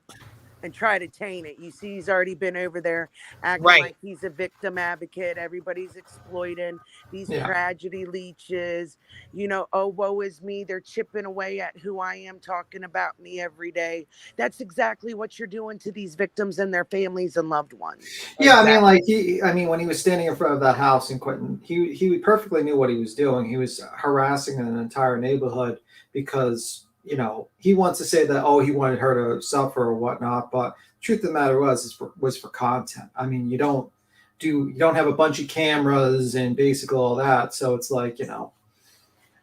And try to taint it. You see, he's already been over there acting like he's a victim advocate. Everybody's exploiting these tragedy leeches. You know, oh, woe is me. They're chipping away at who I am, talking about me every day. That's exactly what you're doing to these victims and their families and loved ones. Yeah, exactly. I mean, when he was standing in front of that house in Quentin, he perfectly knew what he was doing. He was harassing an entire neighborhood because, you know, he wants to say that, oh, he wanted her to suffer or whatnot, but the truth of the matter was for content. I mean, you don't have a bunch of cameras and basically all that. So it's like, you know,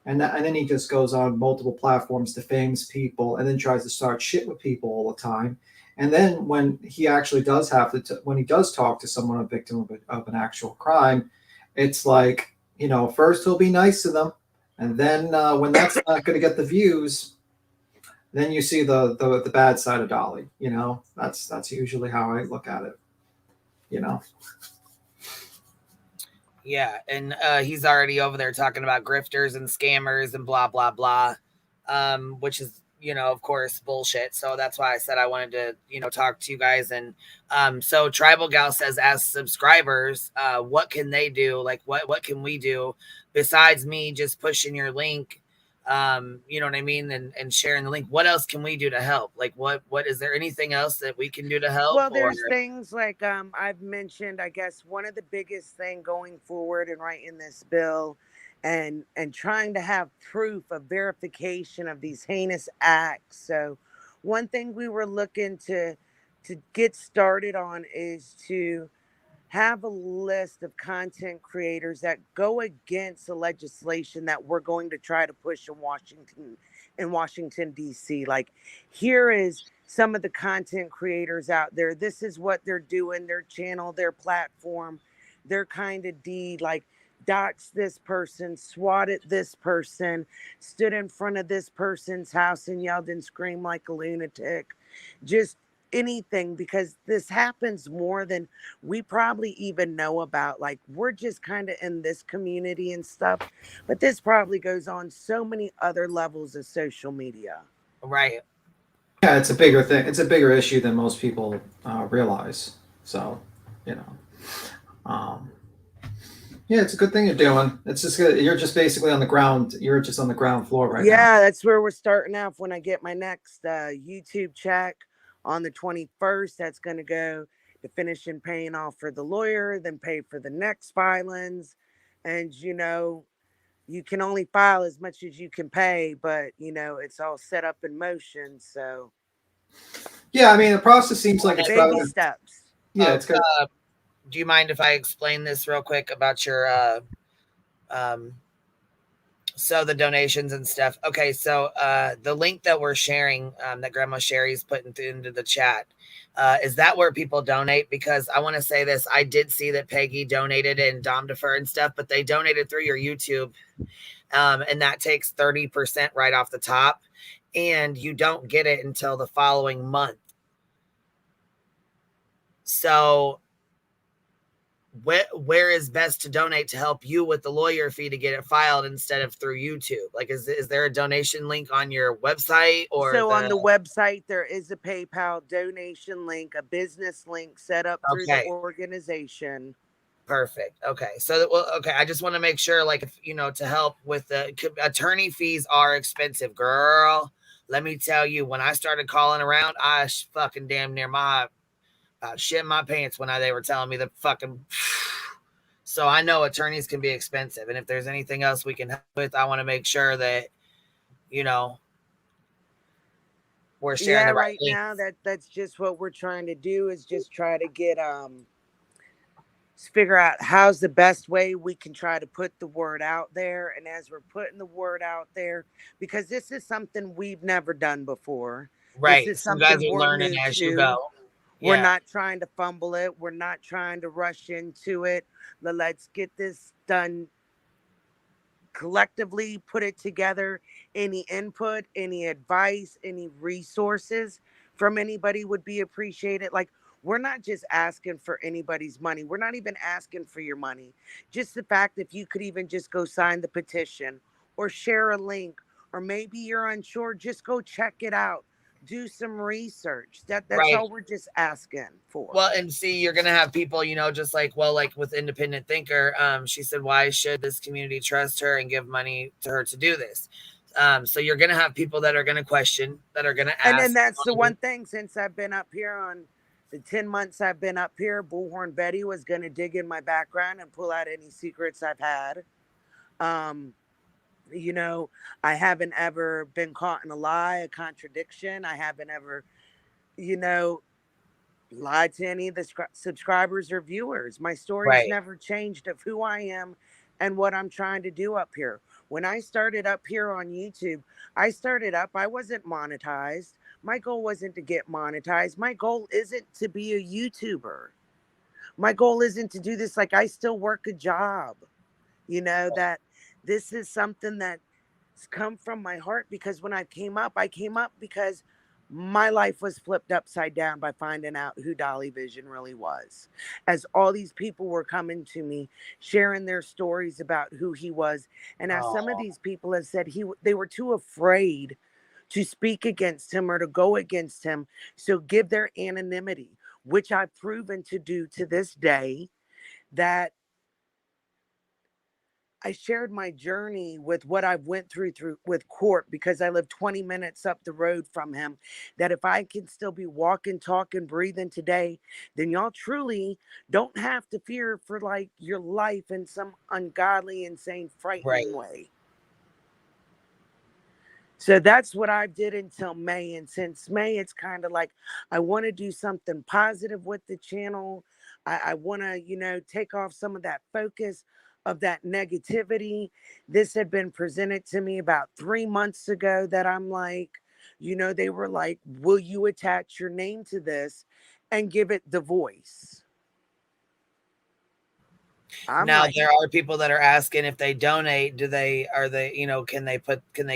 And then he just goes on multiple platforms, defames people, and then tries to start shit with people all the time. And then when he actually does have to, when he does talk to someone, a victim of an actual crime, it's like, you know, first he'll be nice to them, and then when that's not going to get the views, then you see the bad side of Dolly. You know, that's usually how I look at it. You know. Yeah, and he's already over there talking about grifters and scammers and blah blah blah, which is, you know, of course, bullshit. So that's why I said I wanted to, you know, talk to you guys. And so Tribal Gal says, as subscribers, what can they do? Like, what can we do besides me just pushing your link? You know what I mean? And sharing the link. What else can we do to help? Like, what is there anything else that we can do to help? Well, there's things like I've mentioned, I guess one of the biggest thing going forward and writing this bill and trying to have proof of verification of these heinous acts. So one thing we were looking to get started on is to have a list of content creators that go against the legislation that we're going to try to push in Washington DC. Like, here is some of the content creators out there. This is what they're doing, their channel, their platform, their kind of deed, like doxed this person, swatted this person, stood in front of this person's house and yelled and screamed like a lunatic. Just anything, because this happens more than we probably even know about. Like, we're just kind of in this community and stuff, but this probably goes on so many other levels of social media. Right. Yeah, it's a bigger thing. It's a bigger issue than most people realize. So, you know, yeah, it's a good thing you're doing. It's just good. You're just basically on the ground. You're just on the ground floor right now. Yeah, that's where we're starting off. When I get my next YouTube check on the 21st, that's going to go to finish and paying off for the lawyer, then pay for the next filings. And, you know, you can only file as much as you can pay, but, you know, it's all set up in motion. So, yeah, I mean, the process seems like it's baby steps. Yeah, it's good. Do you mind if I explain this real quick about your so the donations and stuff? Okay, so the link that we're sharing, that Grandma Sherry's putting into the chat, is that where people donate? Because I want to say this, I did see that Peggy donated and Dom Defer and stuff, but they donated through your YouTube, and that takes 30% right off the top, and you don't get it until the following month. So where is best to donate to help you with the lawyer fee to get it filed instead of through YouTube? Like, is there a donation link on your website? Or so on the website there is a PayPal donation link, a business link set up through the organization. Perfect. Okay. So, well, okay. I just want to make sure, like, if, you know, to help with the attorney fees are expensive, girl. Let me tell you, when I started calling around, I fucking damn near shit my pants when they were telling me the fucking. So I know attorneys can be expensive, and if there's anything else we can help with, I want to make sure that, you know, we're sharing the right link. Now that's just what we're trying to do, is just try to get figure out how's the best way we can try to put the word out there. And as we're putting the word out there, because this is something we've never done before, right? This is something you guys are learning as you go. We're not trying to fumble it. We're not trying to rush into it. Let's get this done collectively, put it together. Any input, any advice, any resources from anybody would be appreciated. Like, we're not just asking for anybody's money. We're not even asking for your money. Just the fact, if you could even just go sign the petition or share a link, or maybe you're unsure, just go check it out. Do some research. That's right. All we're just asking for. Well, and see, you're gonna have people, you know, just like, well, like with Independent Thinker, she said, why should this community trust her and give money to her to do this? So you're gonna have people that are gonna question, that are gonna ask. And then that's the one thing, since I've been up here on the 10 months I've been up here, Bullhorn Betty was gonna dig in my background and pull out any secrets I've had. You know, I haven't ever been caught in a lie, a contradiction. I haven't ever, you know, lied to any of the subscribers or viewers. My story's never changed of who I am, and what I'm trying to do up here. When I started up here on YouTube, I wasn't monetized. My goal wasn't to get monetized. My goal isn't to be a YouTuber. My goal isn't to do this. Like, I still work a job, that this is something that's come from my heart, because when I came up because my life was flipped upside down by finding out who Dolly Vision really was. As all these people were coming to me, sharing their stories about who he was. And as some of these people have said, they were too afraid to speak against him or to go against him. So give their anonymity, which I've proven to do to this day, that I shared my journey with what I've went through with court, because I live 20 minutes up the road from him, that if I can still be walking, talking, breathing today, then y'all truly don't have to fear for like your life in some ungodly, insane, frightening way. So that's what I did until May. And since May, it's kind of like, I want to do something positive with the channel. I want to, take off some of that focus of that negativity. This had been presented to me about 3 months ago, that I'm like, they were like, will you attach your name to this and give it the voice? Now there are people that are asking, if they donate, can they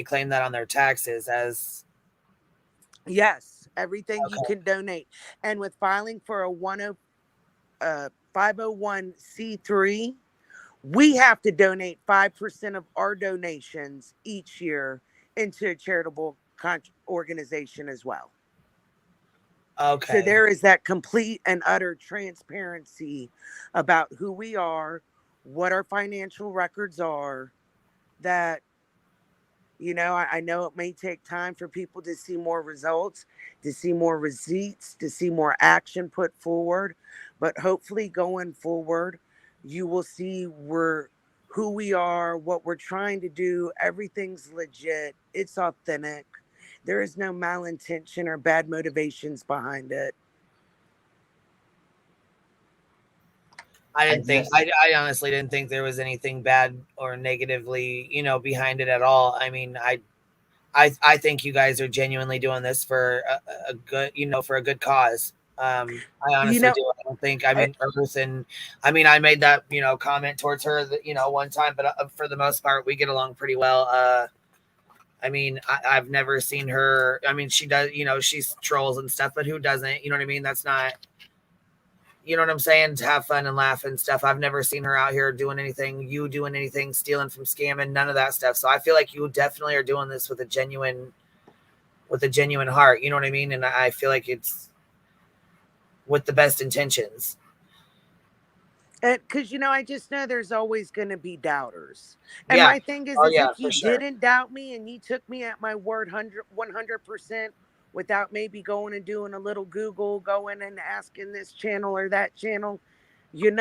claim that on their taxes as? Yes, everything you can donate. And with filing for a 501c3, we have to donate 5% of our donations each year into a charitable organization as well. Okay. So there is that complete and utter transparency about who we are, what our financial records are, that, I know it may take time for people to see more results, to see more receipts, to see more action put forward. But hopefully going forward, you will see who we are, what we're trying to do. Everything's legit. It's authentic. There is no malintention or bad motivations behind it. I honestly didn't think there was anything bad or negatively, behind it at all. I mean, I think you guys are genuinely doing this for a good, for a good cause. I honestly do. I don't think, Earth, and I made that, comment towards her that, one time, but for the most part, we get along pretty well. I've never seen her. She does, she's trolls and stuff, but who doesn't? You know what I mean? That's not, you know what I'm saying? To have fun and laugh and stuff. I've never seen her out here doing anything, stealing from scamming, none of that stuff. So I feel like you definitely are doing this with a genuine heart. You know what I mean? And I feel like it's with the best intentions. Because, I just know there's always going to be doubters. And my thing is, if you didn't doubt me and you took me at my word 100% without maybe going and doing a little Google, going and asking this channel or that channel, you'd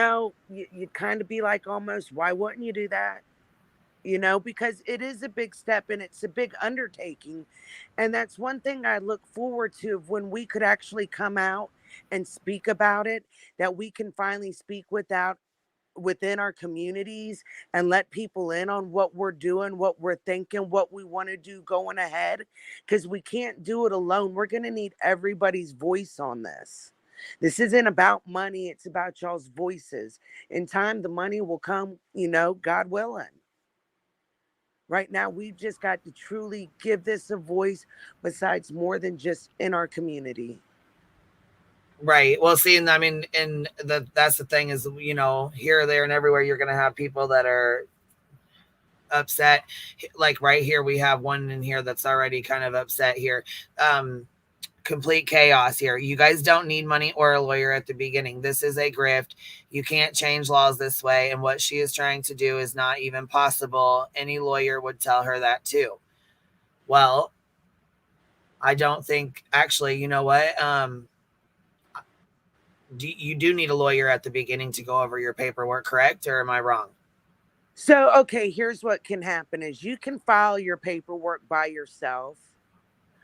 kind of be like, almost, why wouldn't you do that? Because it is a big step and it's a big undertaking. And that's one thing I look forward to, of when we could actually come out and speak about it, that we can finally speak within our communities and let people in on what we're doing, what we're thinking, what we want to do going ahead, because we can't do it alone. We're going to need everybody's voice on this. This isn't about money. It's about y'all's voices. In time, the money will come, God willing. Right now, we've just got to truly give this a voice, besides more than just in our community. Right. Well, see, and that's the thing is, here, there, and everywhere, you're going to have people that are upset. Like right here, we have one in here that's already kind of upset here. Complete chaos here. You guys don't need money or a lawyer at the beginning. This is a grift. You can't change laws this way. And what she is trying to do is not even possible. Any lawyer would tell her that too. Well, I don't think, actually, you know what? You do need a lawyer at the beginning to go over your paperwork, correct? Or am I wrong? So, okay, here's what can happen is you can file your paperwork by yourself.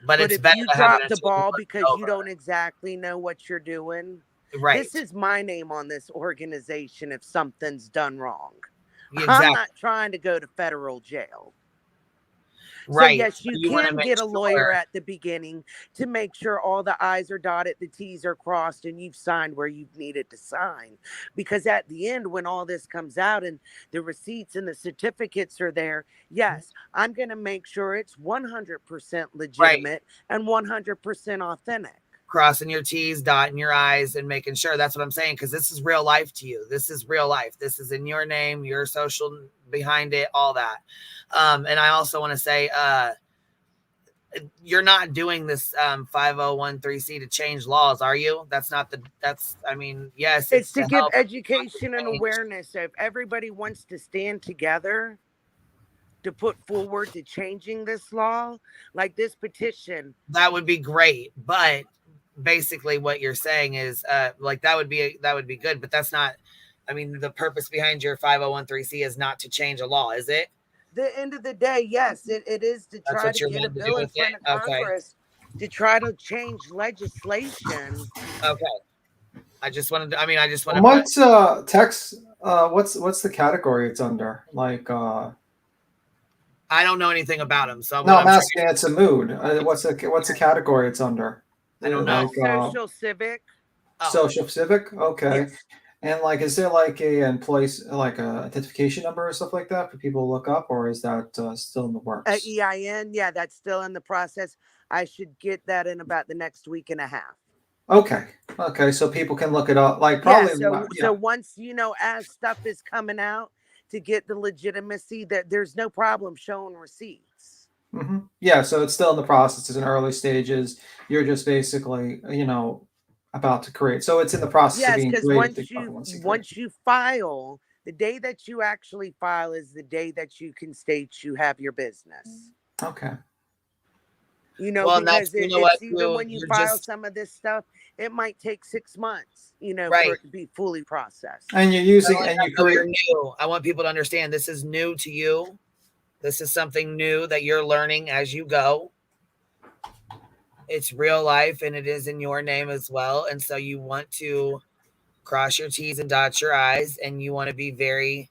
But it's if better you to have drop the ball because you don't exactly know what you're doing, right? This is my name on this organization if something's done wrong. Exactly. I'm not trying to go to federal jail. Right. So yes, you wanna can make get a lawyer sure- at the beginning to make sure all the I's are dotted, the T's are crossed, and you've signed where you've needed to sign. Because at the end, when all this comes out and the receipts and the certificates are there, yes, I'm going to make sure it's 100% legitimate and 100% authentic. Crossing your T's, dotting your I's, and making sure. That's what I'm saying, because this is real life to you. This is real life. This is in your name, your social behind it, all that. And I also want to say, you're not doing this 5013C to change laws, are you? That's not the. That's. I mean, yes, It's to give help education and awareness. So if everybody wants to stand together to put forward to changing this law, like this petition, that would be great. But basically, what you're saying is, like that would be good. But that's not. I mean, the purpose behind your 5013C is not to change a law, is it? The end of the day, yes, it is to try to get a bill in front of Congress to try to change legislation. Okay. I just wanted to, I just want to. What's text? What's the category it's under? Like, I don't know anything about him, so no, I'm asking. It's a mood. What's the category it's under? I don't know. Social civic. Social civic. Okay. Yes. And like, is there like a place like a identification number or stuff like that for people to look up, or is that still in the works? EIN, yeah, that's still in the process. I should get that in about the next week and a half. Okay. Okay. So people can look it up. Like probably. So once as stuff is coming out to get the legitimacy, that there's no problem showing receipts. Mm-hmm. Yeah. So it's still in the process. It's in early stages. You're just basically, about to create. So it's in the process of being created. Because once you file, the day that you actually file is the day that you can state you have your business. Okay. Because even when you file some of this stuff, it might take 6 months, for it to be fully processed. And you're using new. I want people to understand this is new to you. This is something new that you're learning as you go. It's real life, and it is in your name as well. And so you want to cross your T's and dot your I's, and you want to be very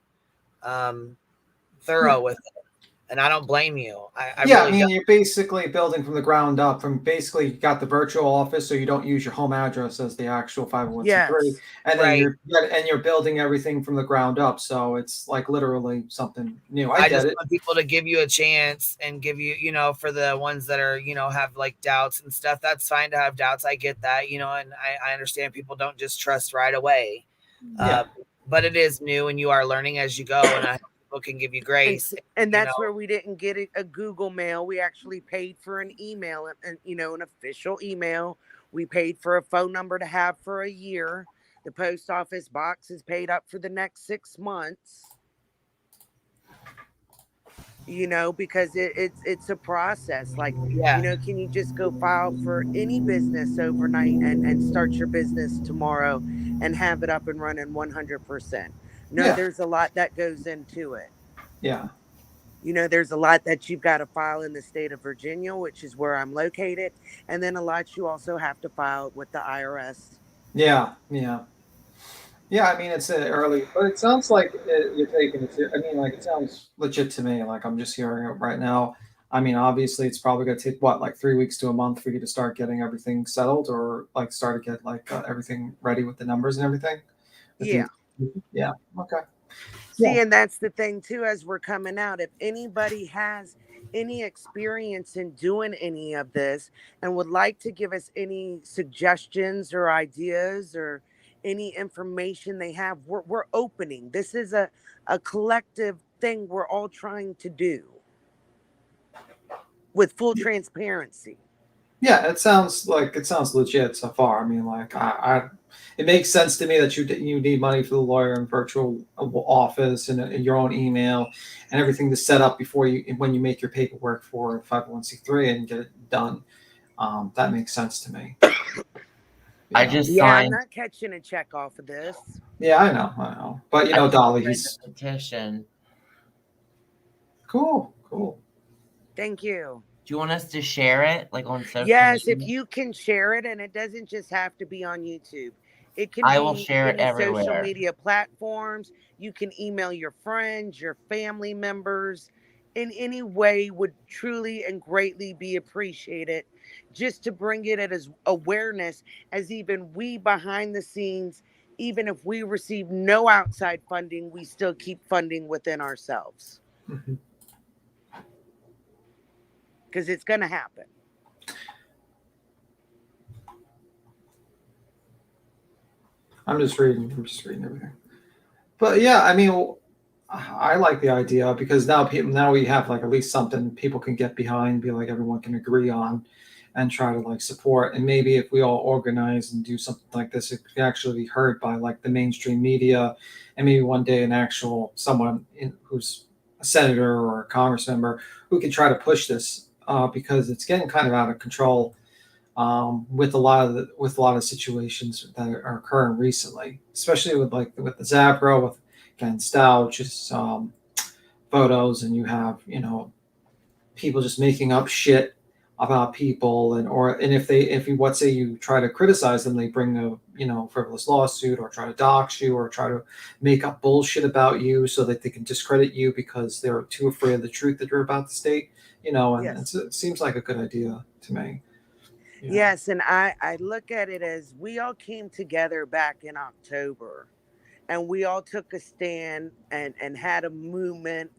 thorough with it. And I don't blame you. You're basically building from the ground up. From basically, you got the virtual office, so you don't use your home address as the actual 501c3, and then you're building everything from the ground up. So it's like literally something new. I just want people to give you a chance and give you, for the ones that are, have like doubts and stuff. That's fine to have doubts. I get that, and I understand people don't just trust right away. But it is new, and you are learning as you go. And I can give you grace, and that's where we didn't get a Google mail. We actually paid for an email, and an official email. We paid for a phone number to have for a year. The post office box is paid up for the next 6 months. Because it's a process. Like, can you just go file for any business overnight and start your business tomorrow and have it up and running 100%? No, there's a lot that goes into it. Yeah. There's a lot that you've got to file in the state of Virginia, which is where I'm located. And then a lot you also have to file with the IRS. Yeah. It's early, but it sounds like you're taking it. It sounds legit to me. Like I'm just hearing it right now. Obviously it's probably going to take like 3 weeks to a month for you to start getting everything settled, or like start to get everything ready with the numbers and everything. Yeah. Okay. See, and that's the thing too, as we're coming out, if anybody has any experience in doing any of this and would like to give us any suggestions or ideas or any information they have, we're opening. This is a collective thing we're all trying to do with full transparency. Yeah, it sounds legit so far. It makes sense to me that you need money for the lawyer and virtual office and your own email and everything to set up when you make your paperwork for 501c3 and get it done. That makes sense to me. I'm not catching a check off of this. Yeah, I know. But Dolly, he's petition. Cool. Thank you. Do you want us to share it, like on social? Yes, if you can share it, and it doesn't just have to be on YouTube. It can I will be share it any social everywhere. media platforms. It can I will be share it any social everywhere. media platforms. You can email your friends, your family members. In any way would truly and greatly be appreciated, just to bring it as awareness, as even we behind the scenes, even if we receive no outside funding, we still keep funding within ourselves. Mhm. Because it's going to happen. I'm just reading everything. But yeah, I mean, I like the idea because now we have like at least something people can get behind, be like everyone can agree on, and try to like support. And maybe if we all organize and do something like this, it could actually be heard by like the mainstream media, and maybe one day an actual someone who's a senator or a congress member who can try to push this because it's getting kind of out of control with a lot of situations that are occurring recently, especially with the Zabro, with again Stouch's photos, and you have people just making up shit about people, and if you what say you try to criticize them, they bring a frivolous lawsuit or try to dox you or try to make up bullshit about you so that they can discredit you because they're too afraid of the truth that you're about to state. It seems like a good idea to me. Yes, and I look at it as we all came together back in October, and we all took a stand and had a moment,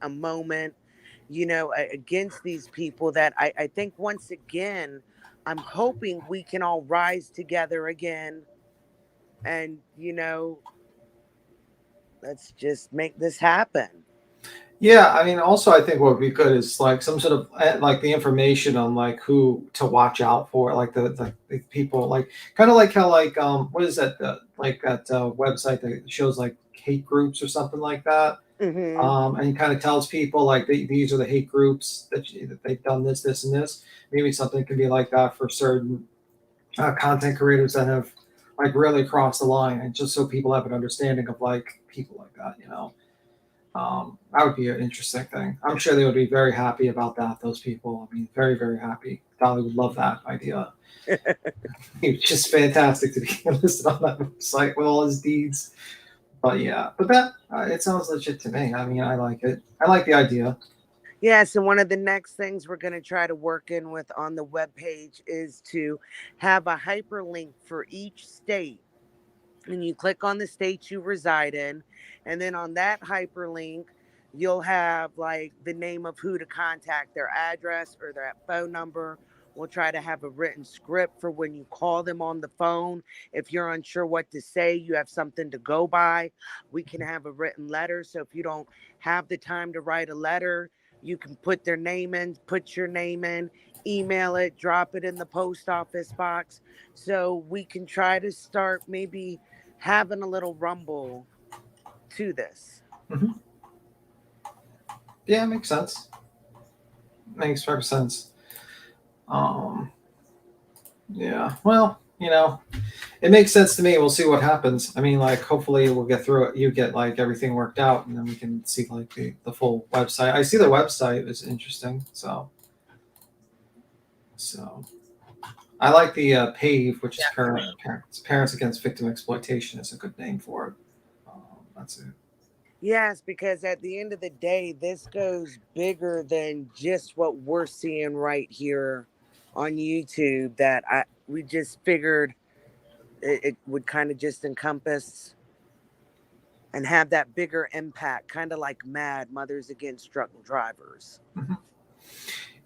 against these people that I think once again, I'm hoping we can all rise together again and, let's just make this happen. Yeah, I mean, also I think what would be good is like some sort of like the information on like who to watch out for, like the people, like kind of like how like what is that like that website that shows like hate groups or something like that, and it kind of tells people like these are the hate groups that they've done this, and this. Maybe something can be like that for certain content creators that have like really crossed the line, and just so people have an understanding of like people like that. That would be an interesting thing. I'm sure they would be very happy about that. Those people, I mean, very, very happy. Dolly would love that idea. It's just fantastic to be listed on that website with all his deeds. But yeah, but that it sounds legit to me. I mean, I like it. I like the idea. Yes, and one of the next things we're going to try to work in with on the webpage is to have a hyperlink for each state. And you click on the state you reside in, and then on that hyperlink, you'll have like the name of who to contact, their address or their phone number. We'll try to have a written script for when you call them on the phone. If you're unsure what to say, you have something to go by. We can have a written letter. So if you don't have the time to write a letter, you can put their name in, put your name in, email it, drop it in the post office box. So we can try to start maybe having a little rumble to this. Mm-hmm. Yeah, makes sense. Makes perfect sense. Yeah, well, it makes sense to me. We'll see what happens. I mean, like, hopefully we'll get through it. You get like everything worked out, and then we can see like the full website. I see the website is interesting. So I like the PAVE, which is Parents Against Victim Exploitation. Is a good name for it. That's it. Yes, because at the end of the day, this goes bigger than just what we're seeing right here on YouTube. That we just figured it would kind of just encompass and have that bigger impact, kind of like MAD, Mothers Against Drunk Drivers. Mm-hmm.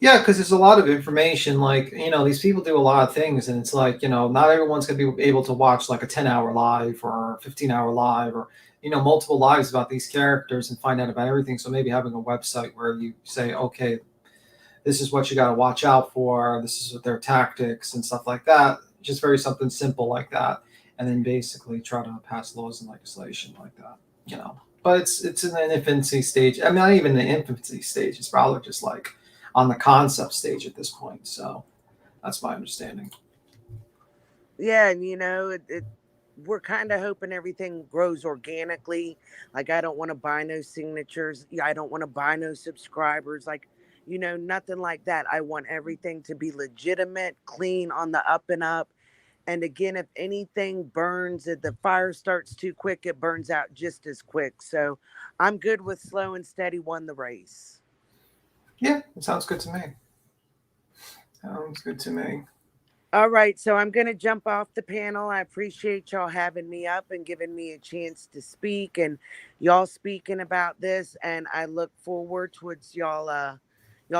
Yeah, because there's a lot of information. Like, these people do a lot of things, and it's like, not everyone's going to be able to watch like a 10-hour live or a 15-hour live or, multiple lives about these characters and find out about everything. So maybe having a website where you say, okay, this is what you got to watch out for. This is what their tactics and stuff like that. Just something simple like that. And then basically try to pass laws and legislation like that, But it's in an infancy stage. I mean, not even the infancy stage. It's probably just like on the concept stage at this point. So that's my understanding. Yeah, and we're kind of hoping everything grows organically. Like, I don't want to buy no signatures. I don't want to buy no subscribers. Like, nothing like that. I want everything to be legitimate, clean, on the up and up. And again, if anything burns, if the fire starts too quick, it burns out just as quick. So I'm good with slow and steady won the race. Yeah, it sounds good to me. Sounds good to me. All right, so I'm going to jump off the panel. I appreciate y'all having me up and giving me a chance to speak and y'all speaking about this. And I look forward towards y'all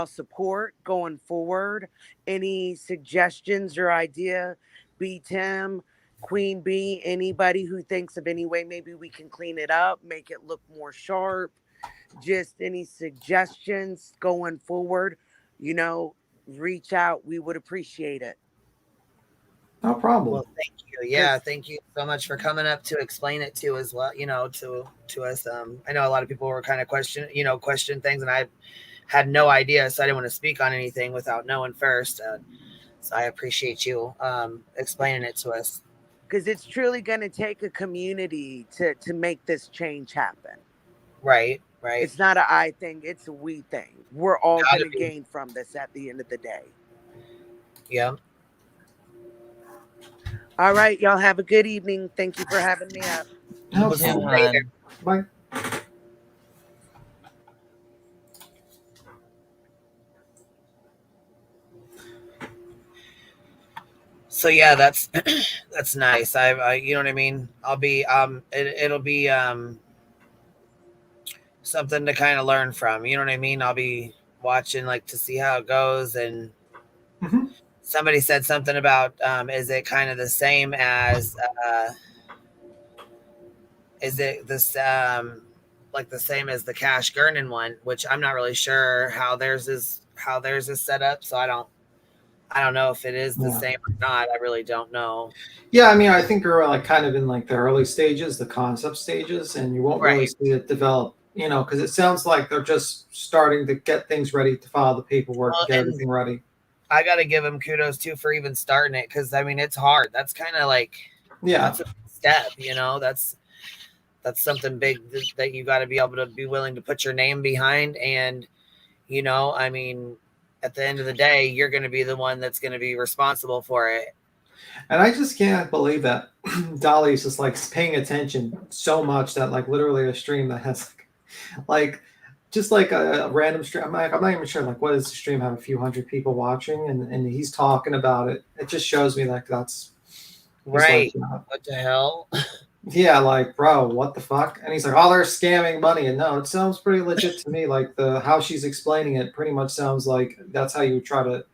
support going forward. Any suggestions or idea, B Tim, Queen B, anybody who thinks of any way maybe we can clean it up, make it look more sharp, just any suggestions going forward, reach out. We would appreciate it. No problem. Well, thank you. Yeah, thank you so much for coming up to explain it to as well. To us. I know a lot of people were kind of question things, and I had no idea, so I didn't want to speak on anything without knowing first. So I appreciate you explaining it to us. Because it's truly going to take a community to make this change happen. Right, right. It's not an I thing; it's a we thing. We're all going to gain from this at the end of the day. Yeah. All right, y'all have a good evening. Thank you for having me up. No problem. Bye. So yeah, that's nice. I you know what I mean? I'll be it'll be something to kind of learn from. You know what I mean? I'll be watching to see how it goes. And somebody said something about is it kind of the same as is it this the same as the Cash Gurnan one, which I'm not really sure how theirs is set up. So I don't know if it is the same or not. I really don't know. Yeah, I mean, I think we're kind of in the early stages, the concept stages, and you won't really see it develop, because it sounds like they're just starting to get things ready to file the paperwork, get everything ready. I got to give them kudos too for even starting it, because I mean, it's hard. That's kind of that's a step, that's something big that you got to be able to be willing to put your name behind. And, I mean, at the end of the day, you're going to be the one that's going to be responsible for it. And I just can't believe that Dolly's just paying attention so much that literally a stream that has just a random stream. I'm not even sure what does the stream have a few hundred people watching, and he's talking about it. It just shows me that's right. What the hell? Yeah, bro, what the fuck? And he's like, oh, they're scamming money. And no, it sounds pretty legit to me. How she's explaining it pretty much sounds like that's how you try to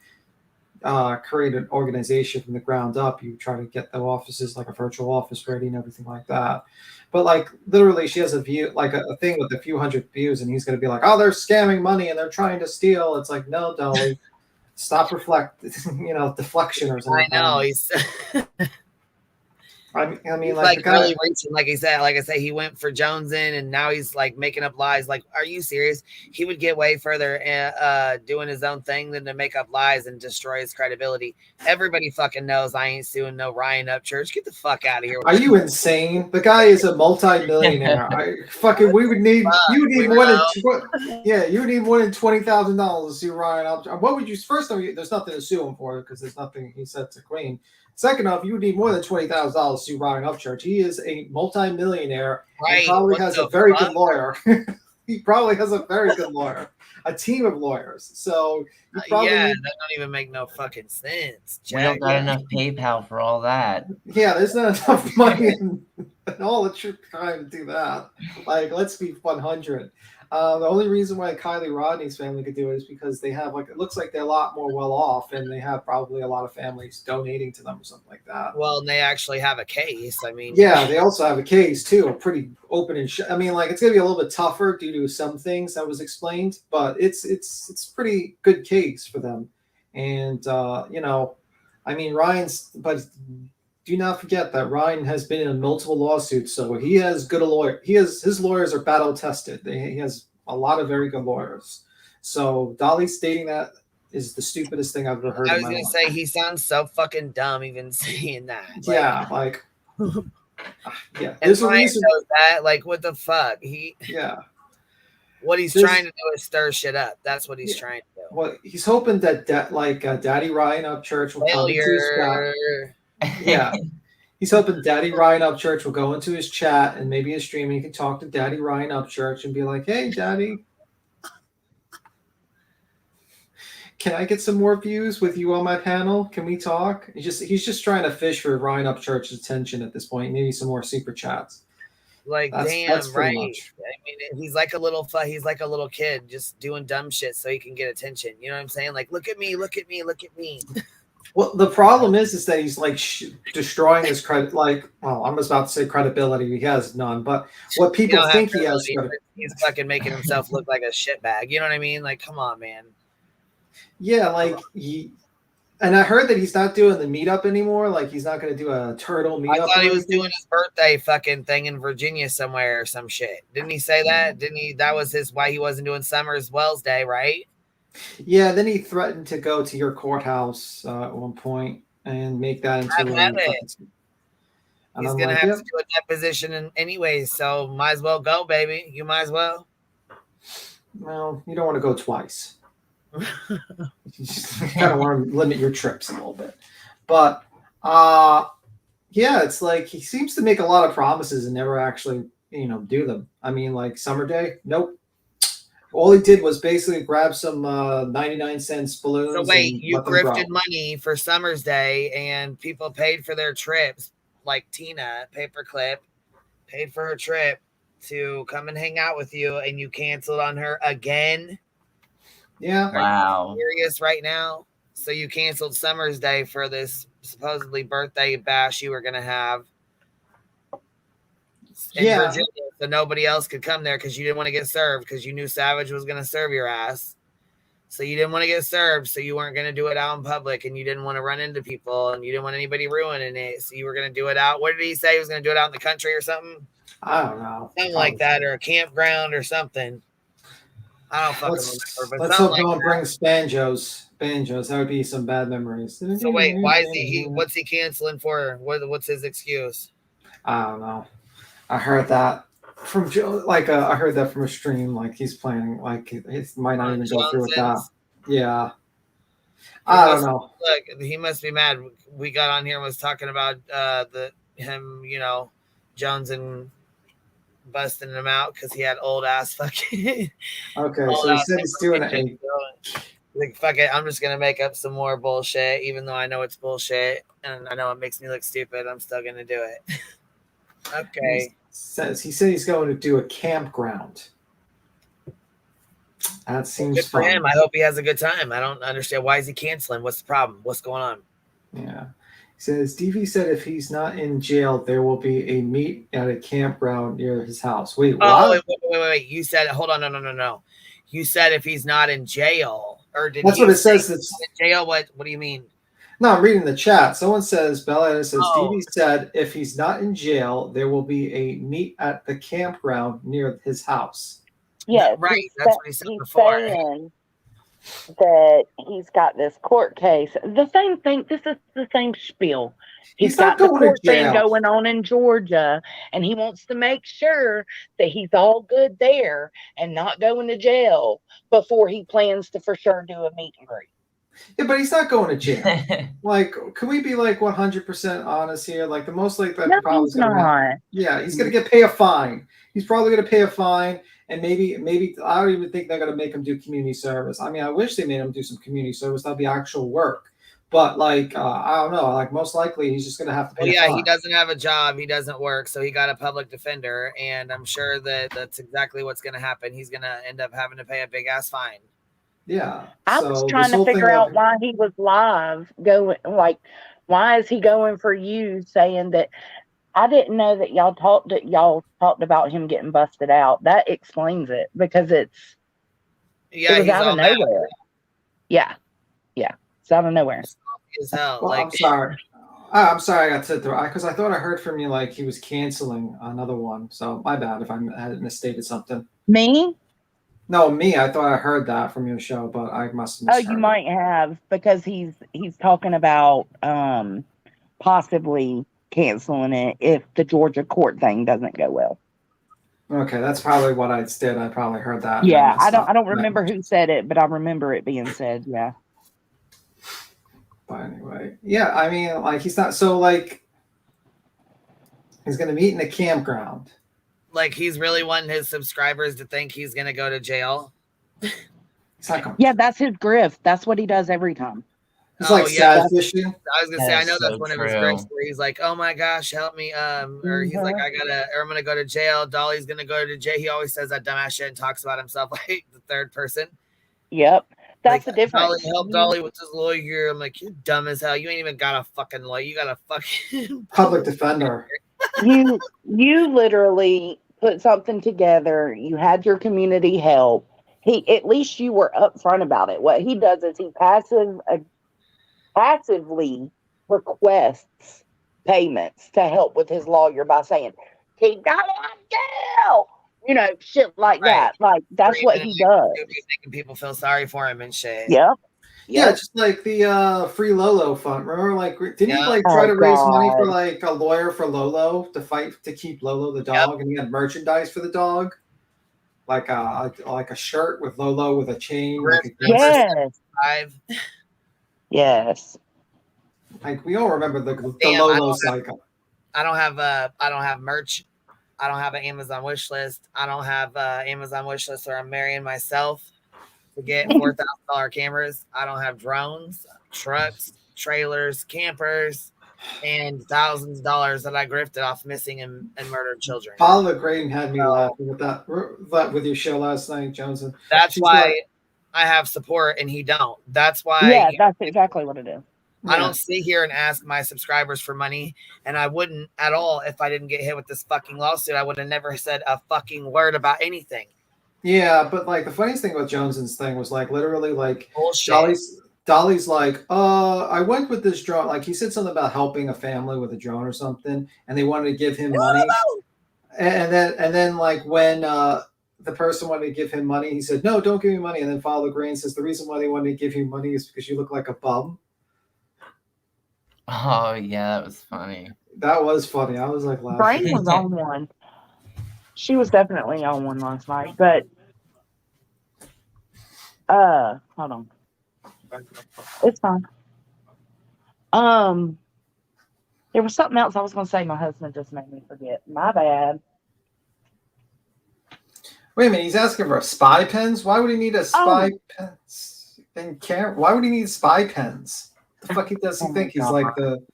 create an organization from the ground up. You try to get the offices, a virtual office ready and everything like that. But literally she has a view, a thing with a few hundred views, and he's going to be oh, they're scamming money and they're trying to steal. It's no, Dolly, stop deflection or something. I know. He's I mean, he's really reaching, like I say, he went for Jonesin, and now he's making up lies. Are you serious? He would get way further doing his own thing than to make up lies and destroy his credibility. Everybody fucking knows I ain't suing no Ryan Upchurch. Get the fuck out of here. Are you insane? The guy is a multi-millionaire. You would need more than $20,000 to sue Ryan Upchurch. What would you? First of all, there's nothing to sue him for because there's nothing he said to Queen. Second off, you would need more than $20,000 to sue Ryan Upchurch. He is a multi-millionaire. Right. And probably has a very good lawyer. He probably has a very good lawyer. A team of lawyers. So you probably that don't even make no fucking sense. We don't got enough PayPal for all that. Yeah, there's not enough money in all the time to do that. Let's be 100. The only reason why Kylie Rodney's family could do it is because they have it looks like they're a lot more well off, and they have probably a lot of families donating to them or something like that. Well, and they actually have a case. I mean, yeah, they also have a case too, a pretty open and I mean, it's gonna be a little bit tougher due to some things that was explained, but it's pretty good case for them. And I mean, but do not forget that Ryan has been in multiple lawsuits, so he has good a lawyer. His lawyers are battle tested. He has a lot of very good lawyers. So Dolly stating that is the stupidest thing I've ever heard. I was gonna say he sounds so fucking dumb even saying that. Yeah, yeah. There's a reason that. What the fuck? What he's trying to do is stir shit up. That's what he's trying to do. Well, he's hoping that Daddy Ryan Upchurch will come into his Yeah. He's hoping Daddy Ryan Upchurch will go into his chat and maybe his stream and he can talk to Daddy Ryan Upchurch and be like, hey, Daddy, can I get some more views with you on my panel? Can we talk? He's just trying to fish for Ryan Upchurch's attention at this point. Maybe some more super chats. Like, that's right? Much. I mean, he's like a little kid just doing dumb shit so he can get attention. You know what I'm saying? Like, look at me, look at me, look at me. Well, the problem is that he's like destroying his credit. Like, well, I'm about to say credibility. He has none, but what people think he has, he's fucking making himself look like a shitbag. You know what I mean? Like, come on, man. Yeah, like and I heard that he's not doing the meetup anymore. Like, he's not going to do a turtle meetup. I thought he was doing his birthday fucking thing in Virginia somewhere or some shit. Didn't he say that? Didn't he? That was why he wasn't doing Summer's Wells Day, right? Yeah, then he threatened to go to your courthouse at one point and make that into He's going to have to do a deposition anyways, so might as well go, baby. You might as well. Well, you don't want to go twice. You just kind of want to limit your trips a little bit. But, yeah, it's like he seems to make a lot of promises and never actually, do them. I mean, like Summer Day, nope. All he did was basically grab some 99-cent balloons. So wait, you grifted money for Summer's Day, and people paid for their trips, like Tina, Paperclip, paid for her trip to come and hang out with you, and you canceled on her again? Yeah. Wow. Serious right now? So you canceled Summer's Day for this supposedly birthday bash you were going to have in Virginia, so nobody else could come there because you didn't want to get served because you knew Savage was going to serve your ass. So you didn't want to get served, so you weren't going to do it out in public, and you didn't want to run into people, and you didn't want anybody ruining it, so you were going to do it out. What did he say? He was going to do it out in the country or something? I don't know. Something like that, or a campground or something. I don't fucking remember. But let's hope no one brings banjos. That would be some bad memories. So wait, why is he what's he canceling for? What's his excuse? I don't know. I heard that from Joe. Like I heard that from a stream. Like he's planning. Like he might not even go through with that. Yeah. I don't know. Look, he must be mad. We got on here and was talking about him, Jones and busting him out because he had old ass fucking. Okay, so he said he's doing it. Like, fuck it, I'm just gonna make up some more bullshit, even though I know it's bullshit and I know it makes me look stupid. I'm still gonna do it. Okay. He said he's going to do a campground. That seems good for him. I hope he has a good time. I don't understand why is he canceling. What's the problem? What's going on? Yeah. He says DV said if he's not in jail, there will be a meet at a campground near his house. Wait, what? Oh, wait. You said hold on, no. You said if he's not in jail, or did that's what it says? It's in jail. What do you mean? No, I'm reading the chat. Someone says Bella says DV said if he's not in jail, there will be a meet at the campground near his house. Yeah, right. That's what he said before. Saying that he's got this court case. The same thing. This is the same spiel. He's got the court thing going on in Georgia, and he wants to make sure that he's all good there and not going to jail before he plans to for sure do a meet and greet. Yeah, but he's not going to jail. Like, can we be like 100% honest here? Like, the most like that probably is going to happen. Yeah, he's going to pay a fine. He's probably going to pay a fine, and maybe I don't even think they're going to make him do community service. I mean, I wish they made him do some community service. That'd be actual work. But like, I don't know. Like, most likely he's just going to have to pay. Well, yeah, he doesn't have a job. He doesn't work, so he got a public defender, and I'm sure that's exactly what's going to happen. He's going to end up having to pay a big ass fine. Yeah, I was trying to figure out why he was live going. Like, why is he going for you saying that? I didn't know that y'all talked about him getting busted out. That explains it because it was out of nowhere. Yeah, it's out of nowhere. As hell. Well, like, I'm sorry. I got to throw because I thought I heard from you like he was canceling another one. So my bad if I had misstated something. Me? No, me. I thought I heard that from your show, but I must have misheard. Oh, you might have because he's talking about possibly canceling it if the Georgia court thing doesn't go well. Okay, that's probably what I did. I probably heard that. Yeah, I don't remember who said it, but I remember it being said. Yeah. But anyway, yeah, I mean, like, he's not so like he's gonna meet in a campground. Like, he's really wanting his subscribers to think he's gonna go to jail. Yeah, that's his grift. That's what he does every time. It's like sad fishing. I was gonna say, I know that's one of his grifts where he's like, "Oh my gosh, help me!" Or he's like, or I'm gonna go to jail. Dolly's gonna go to jail. He always says that dumbass shit and talks about himself like the third person. Yep, that's like, the difference. Dolly, help Dolly with his lawyer. I'm like, you're dumb as hell. You ain't even got a fucking lawyer. You got a fucking public defender. You literally put something together. You had your community help. At least you were upfront about it. What he does is he passively requests payments to help with his lawyer by saying, keep Dolly out of jail. You know, shit like that. Like, that's what he does. Making people feel sorry for him and shit. Yep. Yeah, just like the free Lolo fund. Remember, like, didn't he like try to raise money for like a lawyer for Lolo to fight to keep Lolo the dog, and he had merchandise for the dog, like a shirt with Lolo with a chain. Like Yes. Like, we all remember the Lolo cycle. I don't have merch. I don't have an Amazon wish list. I don't have Amazon wish list, or I'm marrying myself to get $4,000 cameras. I don't have drones, trucks, trailers, campers, and thousands of dollars that I grifted off missing and murdered children. Paula Green had me laughing with that with your show last night, Johnson. That's why I have support and he don't. That's why. Yeah, that's exactly what it is. I don't sit here and ask my subscribers for money, and I wouldn't at all if I didn't get hit with this fucking lawsuit. I would have never said a fucking word about anything. Yeah, but like the funniest thing about Jones's thing was like literally like bullshit. Dolly's like, I went with this drone. Like, he said something about helping a family with a drone or something, and they wanted to give him money. And then like when the person wanted to give him money, he said, no, don't give me money. And then Father Green says the reason why they wanted to give you money is because you look like a bum. Oh yeah, that was funny. That was funny. I was like laughing. Brain was on one. She was definitely on one last night, but hold on. It's fine. There was something else I was gonna say. My husband just made me forget. My bad. Wait a minute, he's asking for spy pens? Why would he need a spy pens? And why would he need spy pens? The fuck does he think he's like the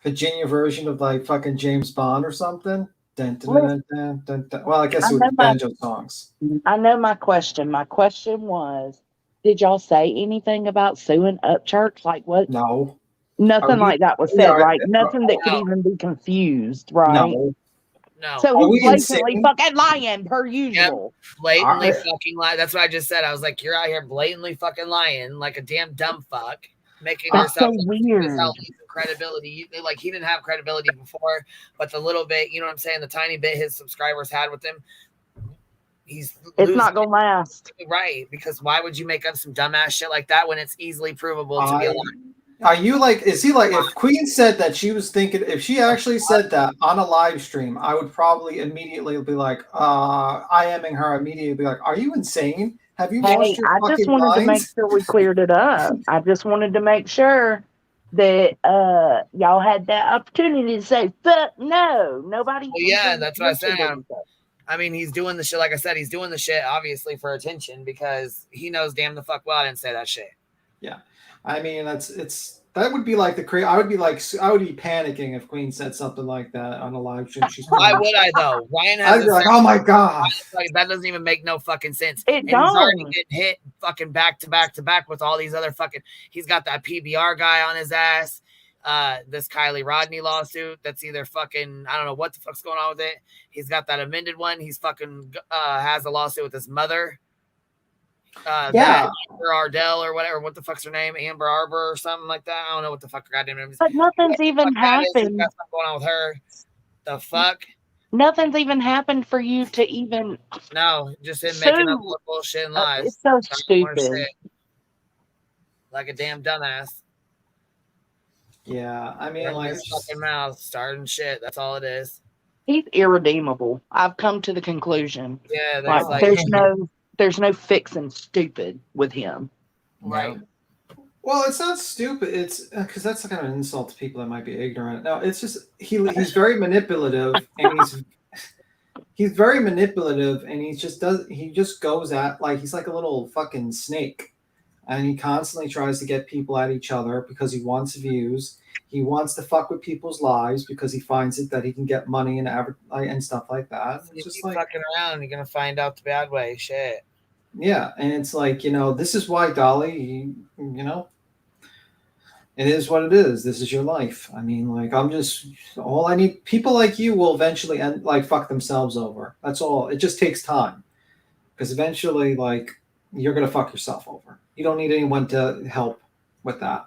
Virginia version of like fucking James Bond or something? Dun, dun, dun, dun, dun. Well, I guess it would be banjo songs. I know my question. My question was, did y'all say anything about suing Upchurch? Like what? No. Nothing like that was said, right? Nothing that could even be confused, right? No. So he's blatantly fucking lying per usual. Yep. Blatantly fucking lying. That's what I just said. I was like, you're out here blatantly fucking lying like a damn dumb fuck. Making yourself so weird. Credibility. Like, he didn't have credibility before, but the little bit, you know what I'm saying, the tiny bit his subscribers had with him, it's not gonna last. Right, because why would you make up some dumbass shit like that when it's easily provable to be a lie? Are you like, is he like, if Queen said that she was thinking, if she actually said that on a live stream, I would probably immediately be like, IMing her immediately, be like, are you insane? Have you lost your I just wanted to make sure we cleared it up. I just wanted to make sure that y'all had that opportunity to say, fuck no, nobody. Well, yeah, that's what I said. I mean, he's doing the shit, like I said, he's doing the shit obviously for attention because he knows damn the fuck well I didn't say that shit. Yeah. I mean, that would be like I would be panicking if Queen said something like that on a live stream. Why would I though? Ryan has I'd be like, oh my god, that doesn't even make no fucking sense. He's already getting hit fucking back to back to back with all these other fucking. He's got that PBR guy on his ass. This Kylie Rodney lawsuit that's either fucking, I don't know what the fuck's going on with it. He's got that amended one. He's fucking has a lawsuit with his mother. Amber Ardell or whatever, what the fuck's her name, Amber Arbor or something like that. I don't know what the fuck her goddamn name is. But nothing's even happened. Got something going on with her. The fuck? Nothing's even happened for you to even. No, just him making up bullshit and lies. It's so stupid. Like a damn dumbass. Yeah, I mean, like his fucking mouth starting shit. That's all it is. He's irredeemable. I've come to the conclusion. Yeah, there's no fixing stupid with him. Right. Well, it's not stupid. It's because that's kind of an insult to people that might be ignorant. No, it's just he's very manipulative, and he's very manipulative, and he just goes at like he's like a little fucking snake, and he constantly tries to get people at each other because he wants views. He wants to fuck with people's lives because he finds it that he can get money and stuff like that. If It's you just keep like fucking around, you're gonna find out the bad way. Shit. yeah, and it's like this is why Dolly, it is what it is. This is your life. I mean, like all I need. People like you will eventually fuck themselves over. That's all. It just takes time because eventually, like you're gonna fuck yourself over. You don't need anyone to help with that.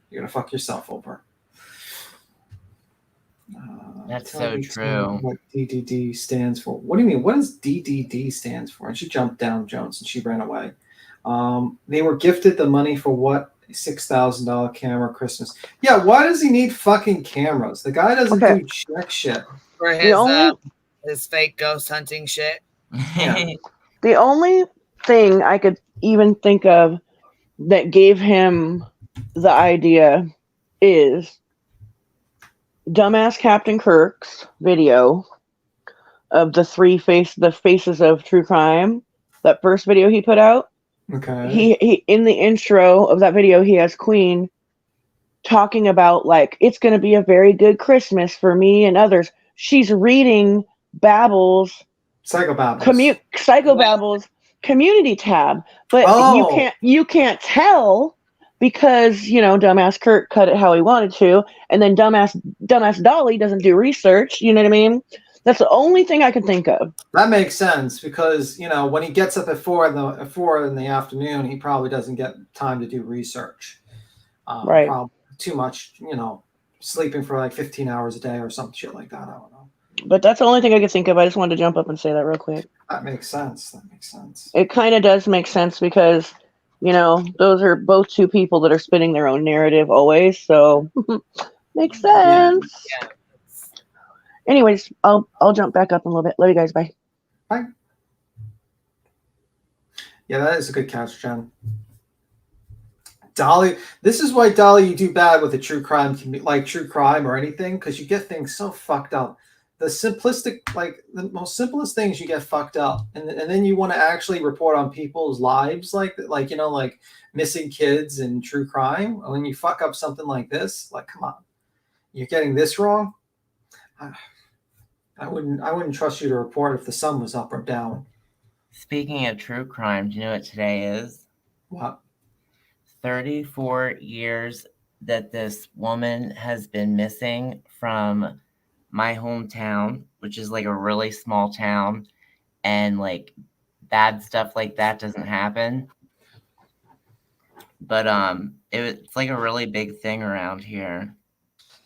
You're gonna fuck yourself over. That's so true. What DDD stands for? What do you mean? What does DDD stands for? And she jumped down, Jones, and she ran away. They were gifted the money for what? $6,000 camera Christmas. Yeah, why does he need fucking cameras? The guy doesn't do check shit. For his fake ghost hunting shit. Yeah. The only thing I could even think of that gave him the idea is dumbass Captain Kirk's video of the faces of true crime. That first video he put out. Okay. He in the intro of that video, he has Queen talking about like it's going to be a very good Christmas for me and others. She's reading Babel's Psychobabbles community tab, but you can't tell because dumbass Kurt cut it how he wanted to, and then dumbass Dolly doesn't do research. You know what I mean? That's the only thing I can think of. That makes sense because when he gets up at 4 in the afternoon, he probably doesn't get time to do research. Right. Probably too much, sleeping for like 15 hours a day or some shit like that. I don't know. But that's the only thing I could think of. I just wanted to jump up and say that real quick. That makes sense. It kind of does make sense because, those are both two people that are spinning their own narrative always. So makes sense. Yeah. Anyways, I'll jump back up in a little bit. Love you guys. Bye. Bye. Yeah, that is a good catch, Jen. Dolly, this is why Dolly, you do bad with the true crime or anything, because you get things so fucked up. The most simplest things you get fucked up, and then you want to actually report on people's lives, like missing kids and true crime. When you fuck up something like this, like come on, you're getting this wrong. I wouldn't trust you to report if the sun was up or down. Speaking of true crime, do you know what today is? What? 34 years that this woman has been missing from my hometown, which is like a really small town, and like bad stuff like that doesn't happen. But it's like a really big thing around here.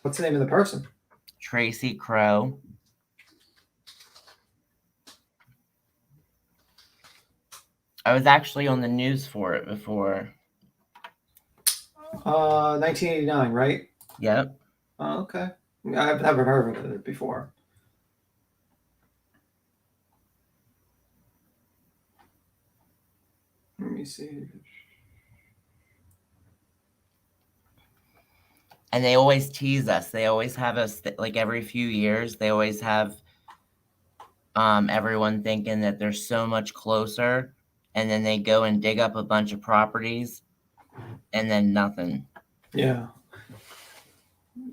What's the name of the person? Tracy Crow. I was actually on the news for it before. 1989, right? Yep. Oh, okay. I've never heard of it before. Let me see. And they always tease us. They always have us, like every few years, they always have everyone thinking that they're so much closer. And then they go and dig up a bunch of properties and then nothing. Yeah.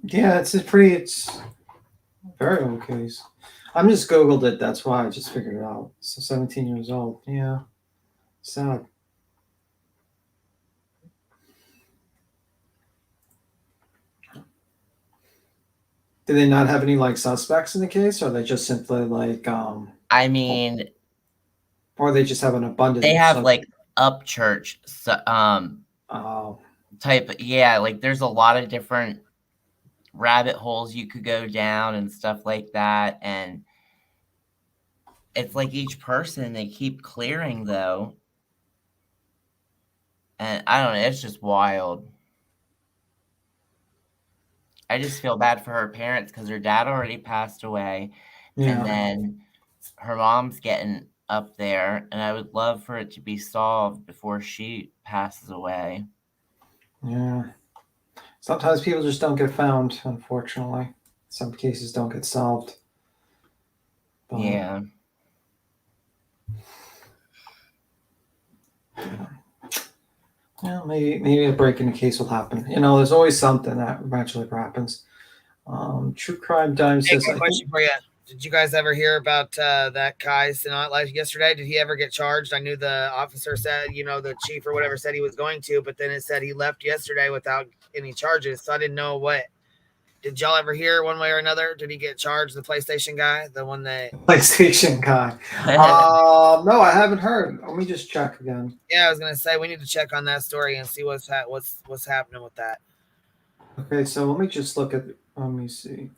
Yeah, it's very old case. I just Googled it. That's why I just figured it out. So 17 years old. Yeah. Sad. Do they not have any suspects in the case, or are they just simply I mean, or they just have an abundance? They have Upchurch type. Yeah, there's a lot of different rabbit holes you could go down and stuff like that, and it's like each person they keep clearing though, and I don't know. It's just wild. I just feel bad for her parents because her dad already passed away, and then her mom's getting up there, and I would love for it to be solved before she passes away. Yeah. Sometimes people just don't get found, unfortunately. Some cases don't get solved. But, yeah. Yeah, maybe a break in the case will happen. You know, there's always something that eventually happens. True Crime Dime Hey, says, quick question for you. Did you guys ever hear about that Kai Sinat live yesterday? Did he ever get charged? I knew the officer said, you know, the chief or whatever said he was going to, but then it said he left yesterday without any charges. So I didn't know what. Did y'all ever hear one way or another? Did he get charged, the PlayStation guy? The one that... PlayStation guy. No, I haven't heard. Let me just check again. Yeah, I was going to say, we need to check on that story and see what's happening with that. Okay, so let me just look at... Let me see.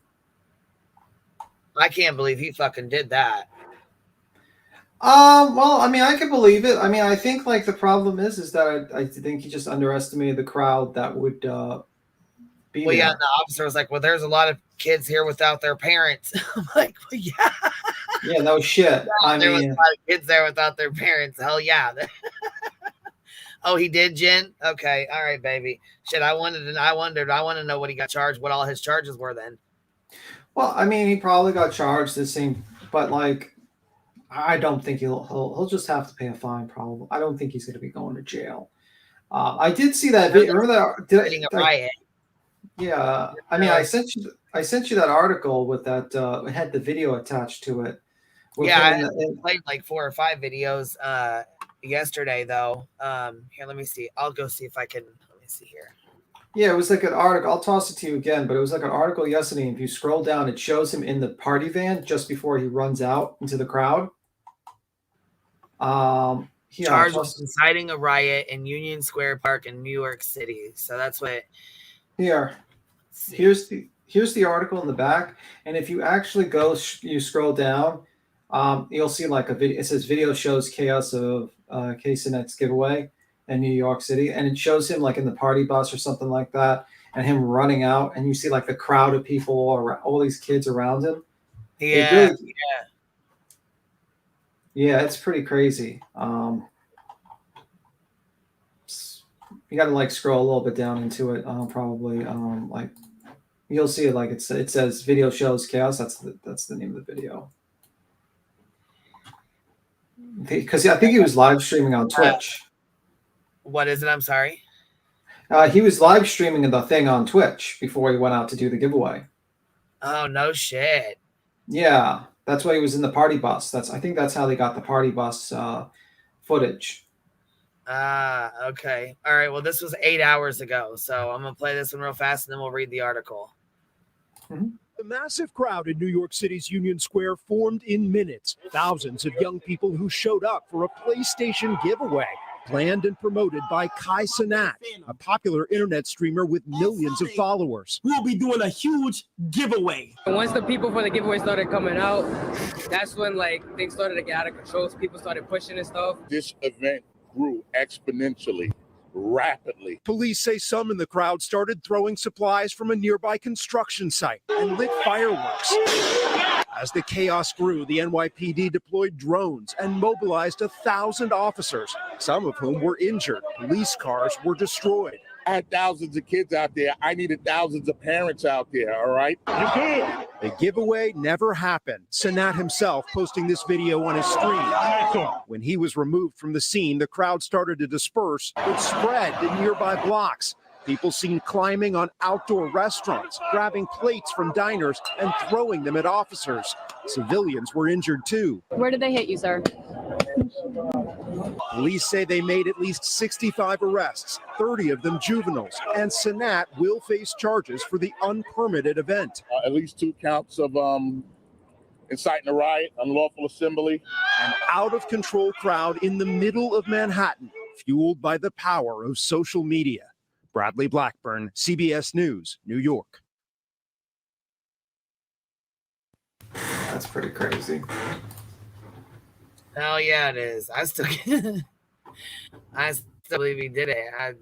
I can't believe he fucking did that. Well, I mean, I can believe it. I mean, I think, like, the problem is that I think he just underestimated the crowd that would be well, there. Yeah, the officer was like, well, there's a lot of kids here without their parents. I'm like, well, yeah. Yeah, no shit. Yeah, there was a lot of kids there without their parents. Hell yeah. Oh, he did, Jen? Okay. All right, baby. Shit, I want to know what he got charged, what all his charges were then. Well, I mean, he probably got charged the same, but, like, I don't think he'll just have to pay a fine, probably. I don't think he's going to be going to jail. I did see that video. Remember that? A riot. Yeah, I mean, I sent you that article with that. It had the video attached to it. Yeah, I played like 4 or 5 videos yesterday, though. Here, let me see. I'll go see if I can. Let me see here. Yeah, it was like an article. I'll toss it to you again, but it was like an article yesterday. If you scroll down, it shows him in the party van just before he runs out into the crowd. Charged with inciting a riot in Union Square Park in New York City. So that's what. Here's the article in the back, and if you actually you scroll down, you'll see like a video. It says video shows chaos of K-Sinet's giveaway in New York City, and it shows him like in the party bus or something like that, and him running out, and you see like the crowd of people, all these kids around him. Yeah, yeah, it's pretty crazy. You got to like scroll a little bit down into it, probably. Like you'll see it, like it says video shows chaos. That's the name of the video. Because I think he was live streaming on Twitch. What is it? I'm sorry. He was live streaming the thing on Twitch before he went out to do the giveaway. Oh no shit. Yeah, that's why he was in the party bus. I think that's how they got the party bus footage. Okay. All right. Well, this was 8 hours ago, so I'm gonna play this one real fast, and then we'll read the article. The massive crowd in New York City's Union Square formed in minutes. Thousands of young people who showed up for a PlayStation giveaway, planned and promoted by Kai Sinat, a popular internet streamer with millions of followers. We'll be doing a huge giveaway. Once the people for the giveaway started coming out, that's when like things started to get out of control. So people started pushing and stuff. This event grew exponentially, rapidly. Police say some in the crowd started throwing supplies from a nearby construction site and lit fireworks. As the chaos grew, the NYPD deployed drones and mobilized 1,000 officers, some of whom were injured. Police cars were destroyed. I had thousands of kids out there. I needed thousands of parents out there, all right? The giveaway never happened. Sinat himself posting this video on his stream. When he was removed from the scene, the crowd started to disperse. It spread to nearby blocks. People seen climbing on outdoor restaurants, grabbing plates from diners and throwing them at officers. Civilians were injured too. Where did they hit you, sir? Police say they made at least 65 arrests, 30 of them juveniles, and Sinat will face charges for the unpermitted event. At least 2 counts of inciting a riot, unlawful assembly. An out-of-control crowd in the middle of Manhattan, fueled by the power of social media. Bradley Blackburn, CBS News, New York. That's pretty crazy. Hell yeah, it is. I still believe he did it. I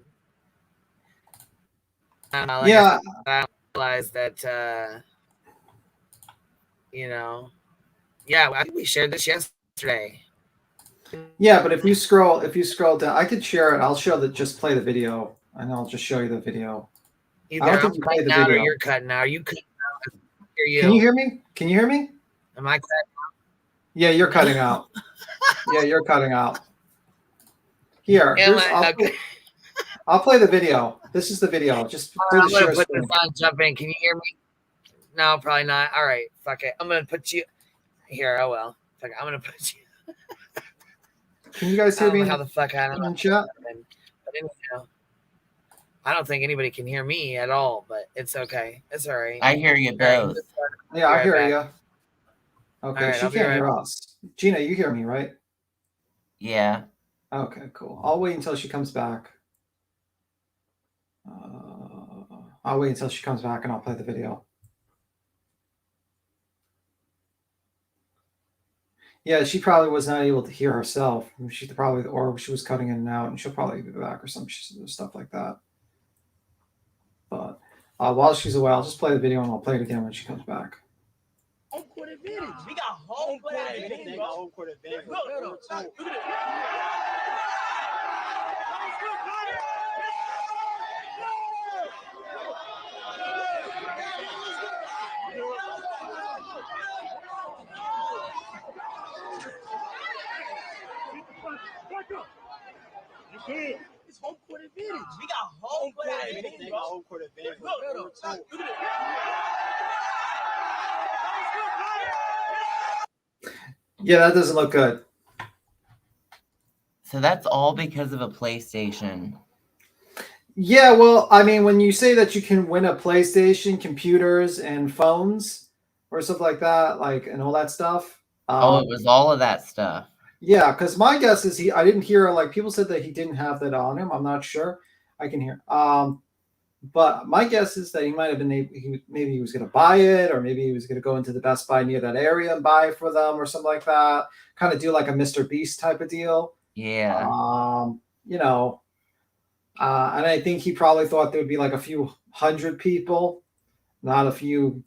realized that, yeah, I think we shared this yesterday. Yeah, but if you scroll down, I could share it. I'll just play the video And I'll just show you the video. Either I don't I'm think you played cutting the out or video. you're cutting out. Are you cutting out? I hear you. Can you hear me? Can you hear me? Am I cutting out? Yeah, you're cutting out. Yeah, you're cutting out. Here, Am here's I? Okay. I'll play the video. This is the video. Just do I'm the gonna share put screen. this on. Jump in. Can you hear me? No, probably not. All right, fuck it. I'm gonna put you here. Oh well. Fuck it. I'm gonna put you. Can you guys hear me? How the fuck I don't know. in chat? But anyhow, I don't think anybody can hear me at all. But it's okay. It's all right. I hear you both. Yeah, I hear back. you. Okay, All right, she I'll be can't right hear back. us. Gina, you hear me, right? Yeah. Okay, cool. I'll wait until she comes back. I'll wait until she comes back and I'll play the video. Yeah, she probably was not able to hear herself. She probably, or she was cutting in and out, and she'll probably be back or some stuff like that. But while she's away, I'll just play the video and I'll play it again when she comes back. Home court advantage. We got home court advantage, bro. Home court advantage. Look at it. It's home court advantage. We got home court advantage, bro. Home court advantage. Look at it. Yeah, that doesn't look good. So that's all because of a PlayStation. Yeah, well, I mean, when you say that you can win a PlayStation, computers, and phones, or something like that, like, and all that stuff. Oh, it was all of that stuff. Yeah, because my guess is I didn't hear, like, people said that he didn't have that on him. I'm not sure. I can hear. But my guess is that he might have been maybe he was going to buy it, or maybe he was going to go into the Best Buy near that area and buy it for them or something like that. Kind of do like a Mr. Beast type of deal. Yeah. You know, and I think he probably thought there would be like a few hundred people, not a few.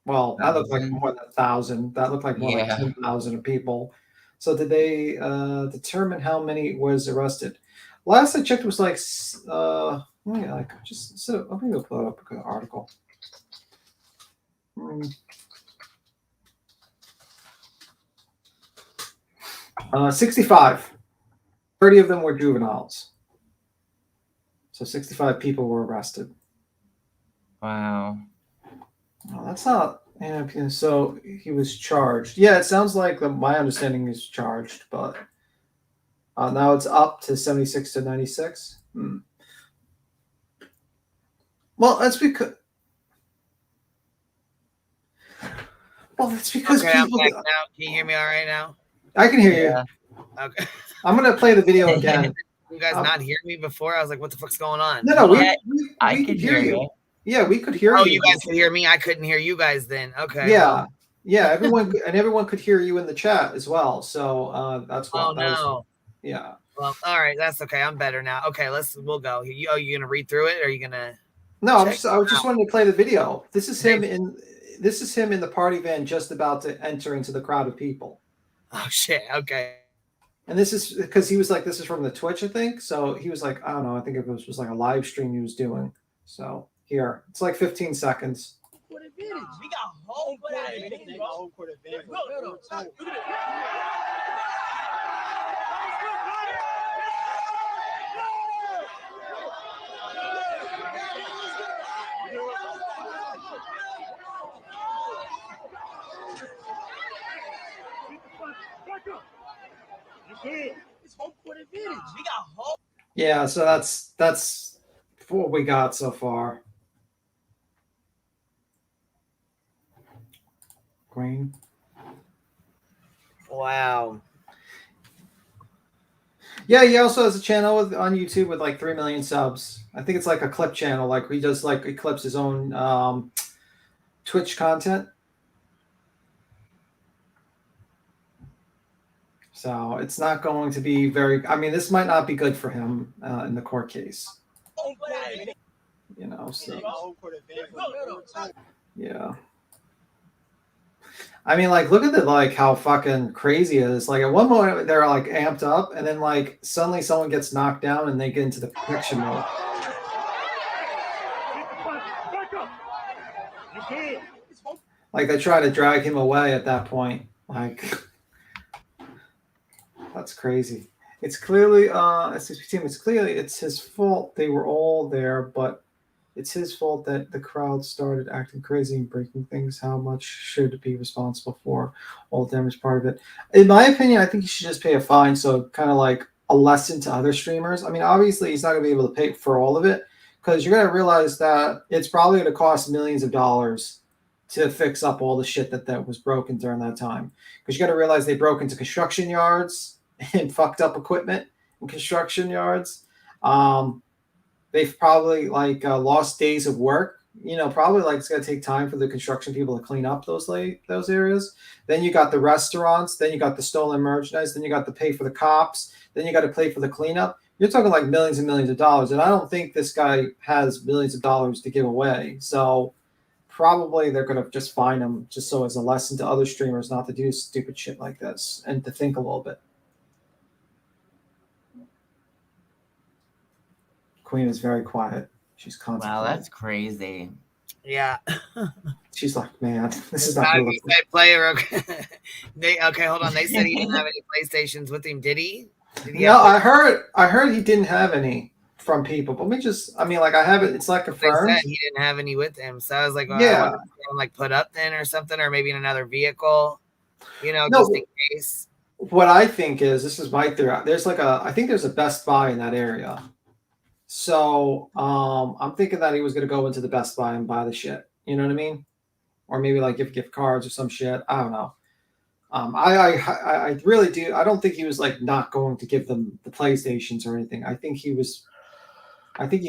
Well, that looked like more than 1,000. That looked like more like 10,000 people. So did they determine how many was arrested? Last I checked was like, yeah, like just so I'm gonna pull up an article. 65. 30 of them were juveniles. So 65 people were arrested. Wow. Well, that's not. And so he was charged. Yeah, it sounds like my understanding is charged, but now it's up to 76 to 96. Well, that's because. Well, that's because okay, people. I'm back now. Can you hear me all right now? I can hear you. Okay. I'm gonna play the video again. You guys not hear me before? I was like, "What the fuck's going on?" No, we could hear you. Yeah, we could hear you. Oh, you. you guys could hear me. I couldn't hear you guys then. Okay. Yeah, yeah. Everyone could hear you in the chat as well. So that's why. Oh no. Yeah. Well, all right. That's okay. I'm better now. Okay, we'll go. You gonna read through it, or are you gonna? No, I was just wanting to play the video. This is him in the party van, just about to enter into the crowd of people. Oh shit. Okay. And this is because he was like, this is from the Twitch, I think. So he was like, I don't know. I think it was like a live stream he was doing. So here, it's like 15 seconds. We got home court advantage, bro. Home court advantage. Look at it. It's home court advantage. We got home. Yeah, so that's what we got so far. Green. Wow. Yeah, he also has a channel on YouTube with like 3 million subs. I think it's like a clip channel. Like he does like he clips his own Twitch content. So it's not going to be very. I mean, this might not be good for him in the court case. You know, so yeah. I mean, like, look at the like how fucking crazy it is. Like at one moment they're like amped up, and then like suddenly someone gets knocked down and they get into the protection mode. Like they try to drag him away at that point. Like that's crazy. It's clearly SSP team. It's his fault. They were all there, but it's his fault that the crowd started acting crazy and breaking things. How much should be responsible for all the damage part of it? In my opinion, I think he should just pay a fine. So kind of like a lesson to other streamers. I mean, obviously he's not going to be able to pay for all of it because you're going to realize that it's probably going to cost millions of dollars to fix up all the shit that was broken during that time. Because you got to realize they broke into construction yards and fucked up equipment in construction yards. They've probably like lost days of work. You know, probably like it's gonna take time for the construction people to clean up those areas. Then you got the restaurants. Then you got the stolen merchandise. Then you got to pay for the cops. Then you got to pay for the cleanup. You're talking like millions and millions of dollars. And I don't think this guy has millions of dollars to give away. So probably they're gonna just fine him just so as a lesson to other streamers not to do stupid shit like this and to think a little bit. Queen is very quiet. She's contemplating. Wow, that's crazy. Yeah. She's like, man, this is not not a realistic. good player. Okay. Okay, hold on. They said he didn't have any PlayStations with him. Did he? No, I heard he didn't have any from people. But I mean, like I have it. It's not confirmed. They said he didn't have any with him. So I was like, well, yeah, I wonder if like put up then or something, or maybe in another vehicle. You know, no, just in case. What I think is, this is my theory. There's like I think there's a Best Buy in that area. So I'm thinking that he was going to go into the Best Buy and buy the shit. You know what I mean? Or maybe like gift cards or some shit. I don't know. I really do. I don't think he was like not going to give them the PlayStations or anything. I think he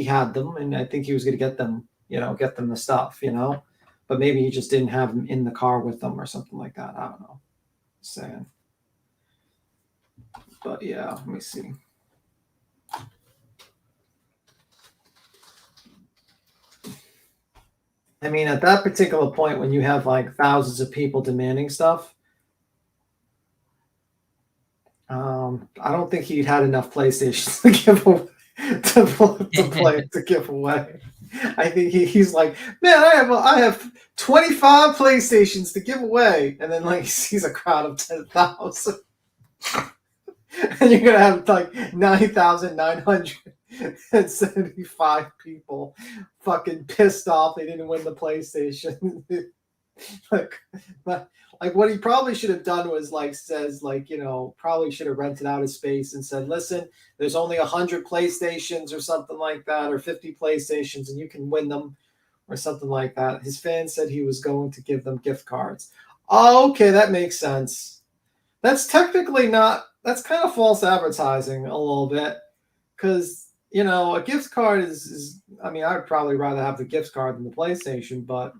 had them, and I think he was going to get them. You know, get them the stuff. You know, but maybe he just didn't have them in the car with them or something like that. I don't know. Just saying. But yeah, let me see. I mean, at that particular point, when you have like thousands of people demanding stuff, I don't think he'd had enough PlayStations to give away, to give away. I think he's like, man, I have 25 PlayStations to give away, and then like he sees a crowd of 10,000, and you're gonna have like 9,975 people fucking pissed off they didn't win the PlayStation. like what he probably should have done was probably should have rented out his space and said, listen, there's only 100 PlayStations or something like that, or 50 PlayStations, and you can win them or something like that. His fans said he was going to give them gift cards. Oh, okay, that makes sense. That's technically not, that's kind of false advertising a little bit, because a gift card is I mean, I'd probably rather have the gift card than the PlayStation, but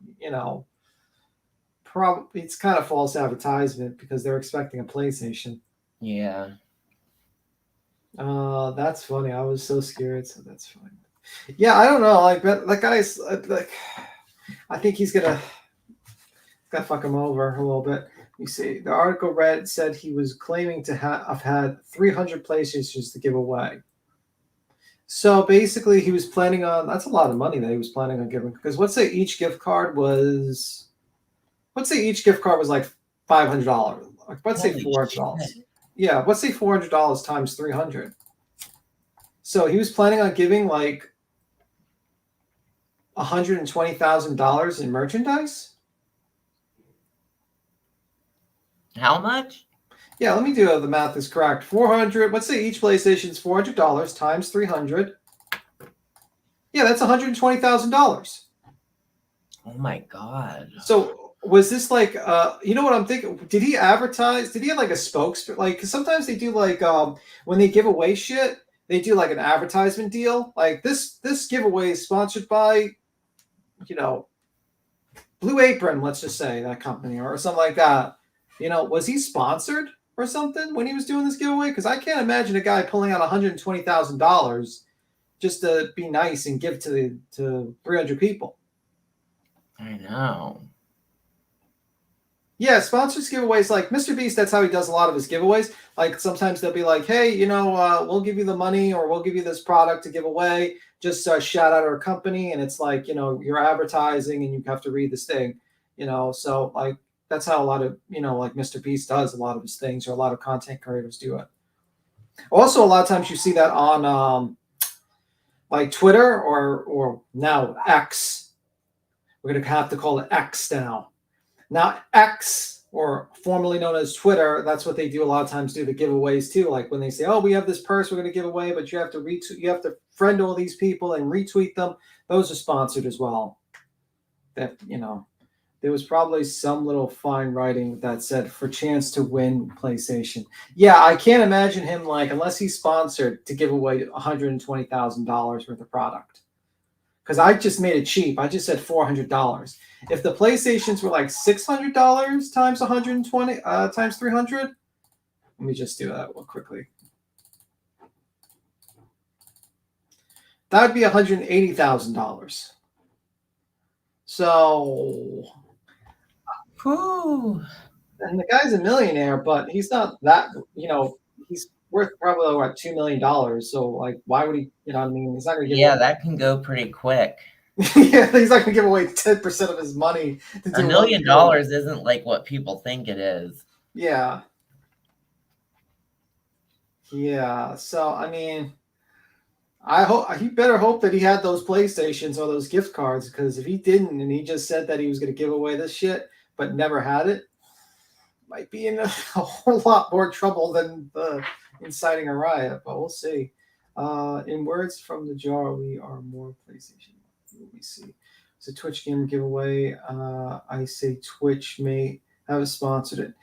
probably it's kind of false advertisement because they're expecting a PlayStation. Yeah. That's funny. I was so scared, so that's funny. Yeah, I don't know. Like that guy's like, I think he's gonna fuck him over a little bit. You see, the article said he was claiming to have had 300 PlayStations to give away. So basically, he was planning on, that's a lot of money that he was planning on giving, because let's say each gift card was like $500. Let's say $400. Yeah, let's say $400 times 300. So he was planning on giving like $120,000 in merchandise. How much? Yeah, let me do the math is correct. 400. Let's say each PlayStation is $400 times 300. Yeah, that's $120,000. Oh my god. So was this like you know what I'm thinking? Did he advertise? Did he have like a spokesperson? Like, 'cause sometimes they do like when they give away shit, they do like an advertisement deal. Like this giveaway is sponsored by, Blue Apron, let's just say, that company, or something like that. Was he sponsored or something when he was doing this giveaway? Because I can't imagine a guy pulling out $120,000 just to be nice and give to 300 people. I know. Yeah, sponsors giveaways like Mr. Beast. That's how he does a lot of his giveaways. Like sometimes they'll be like, "Hey, we'll give you the money, or we'll give you this product to give away. Just shout out our company." And it's like, you're advertising, and you have to read this thing. So like that's how a lot of like Mr. Beast does a lot of his things, or a lot of content creators do it. Also, a lot of times you see that on like Twitter or now X. We're gonna have to call it X now. Now X, or formerly known as Twitter, that's what they do a lot of times, do the giveaways too. Like when they say, "Oh, we have this purse we're going to give away, but you have to friend all these people and retweet them." Those are sponsored as well. That there was probably some little fine writing that said for chance to win PlayStation. Yeah, I can't imagine him, like, unless he's sponsored, to give away $120,000 worth of product. Because I just made it cheap. I just said $400. If the PlayStations were like $600 times 120 times 300, let me just do that real quickly. That would be $180,000. So, and the guy's a millionaire, but he's not that. He's worth probably what, $2 million. So, like, why would he? You know what I mean? He's not going to give. Yeah, that can go pretty quick. Yeah, he's not going to give away 10% of his money. $1 million isn't like what people think it is. Yeah. Yeah. So, I mean, I hope he better hope that he had those PlayStations or those gift cards, because if he didn't and he just said that he was going to give away this shit but never had it, might be in a whole lot more trouble than inciting a riot. But we'll see. In words from the jar, we are more PlayStation. Let me see. It's a Twitch game giveaway. I say Twitch may have sponsored it.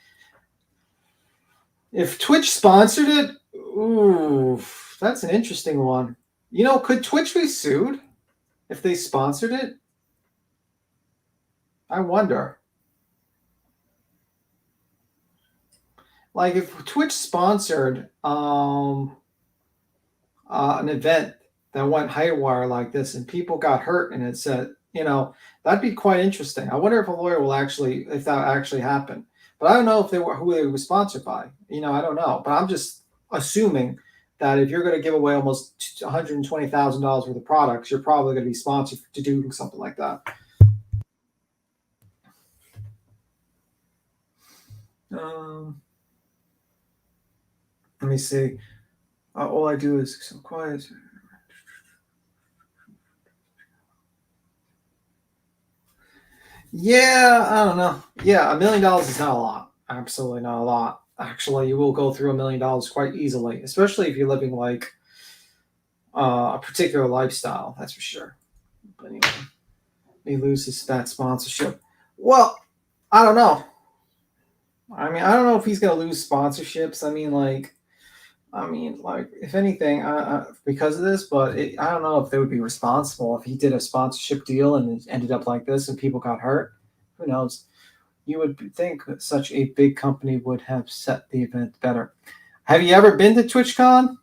If Twitch sponsored it, ooh, that's an interesting one. Could Twitch be sued if they sponsored it? I wonder. Like, if Twitch sponsored an event that went haywire like this and people got hurt, and it said, that'd be quite interesting. I wonder if a lawyer will if that actually happened. But I don't know if who they were sponsored by. I don't know. But I'm just assuming that if you're going to give away almost $120,000 worth of products, you're probably going to be sponsored to do something like that. Let me see. All I do is so quiet. Yeah, I don't know. Yeah, $1 million is not a lot. Absolutely not a lot. Actually, you will go through $1 million quite easily, especially if you're living like a particular lifestyle. That's for sure. But anyway, he loses that sponsorship. Well, I don't know. I mean, I don't know if he's going to lose sponsorships. I mean, if anything, because of this, but I don't know if they would be responsible if he did a sponsorship deal and it ended up like this and people got hurt. Who knows? You would think that such a big company would have set the event better. Have you ever been to TwitchCon?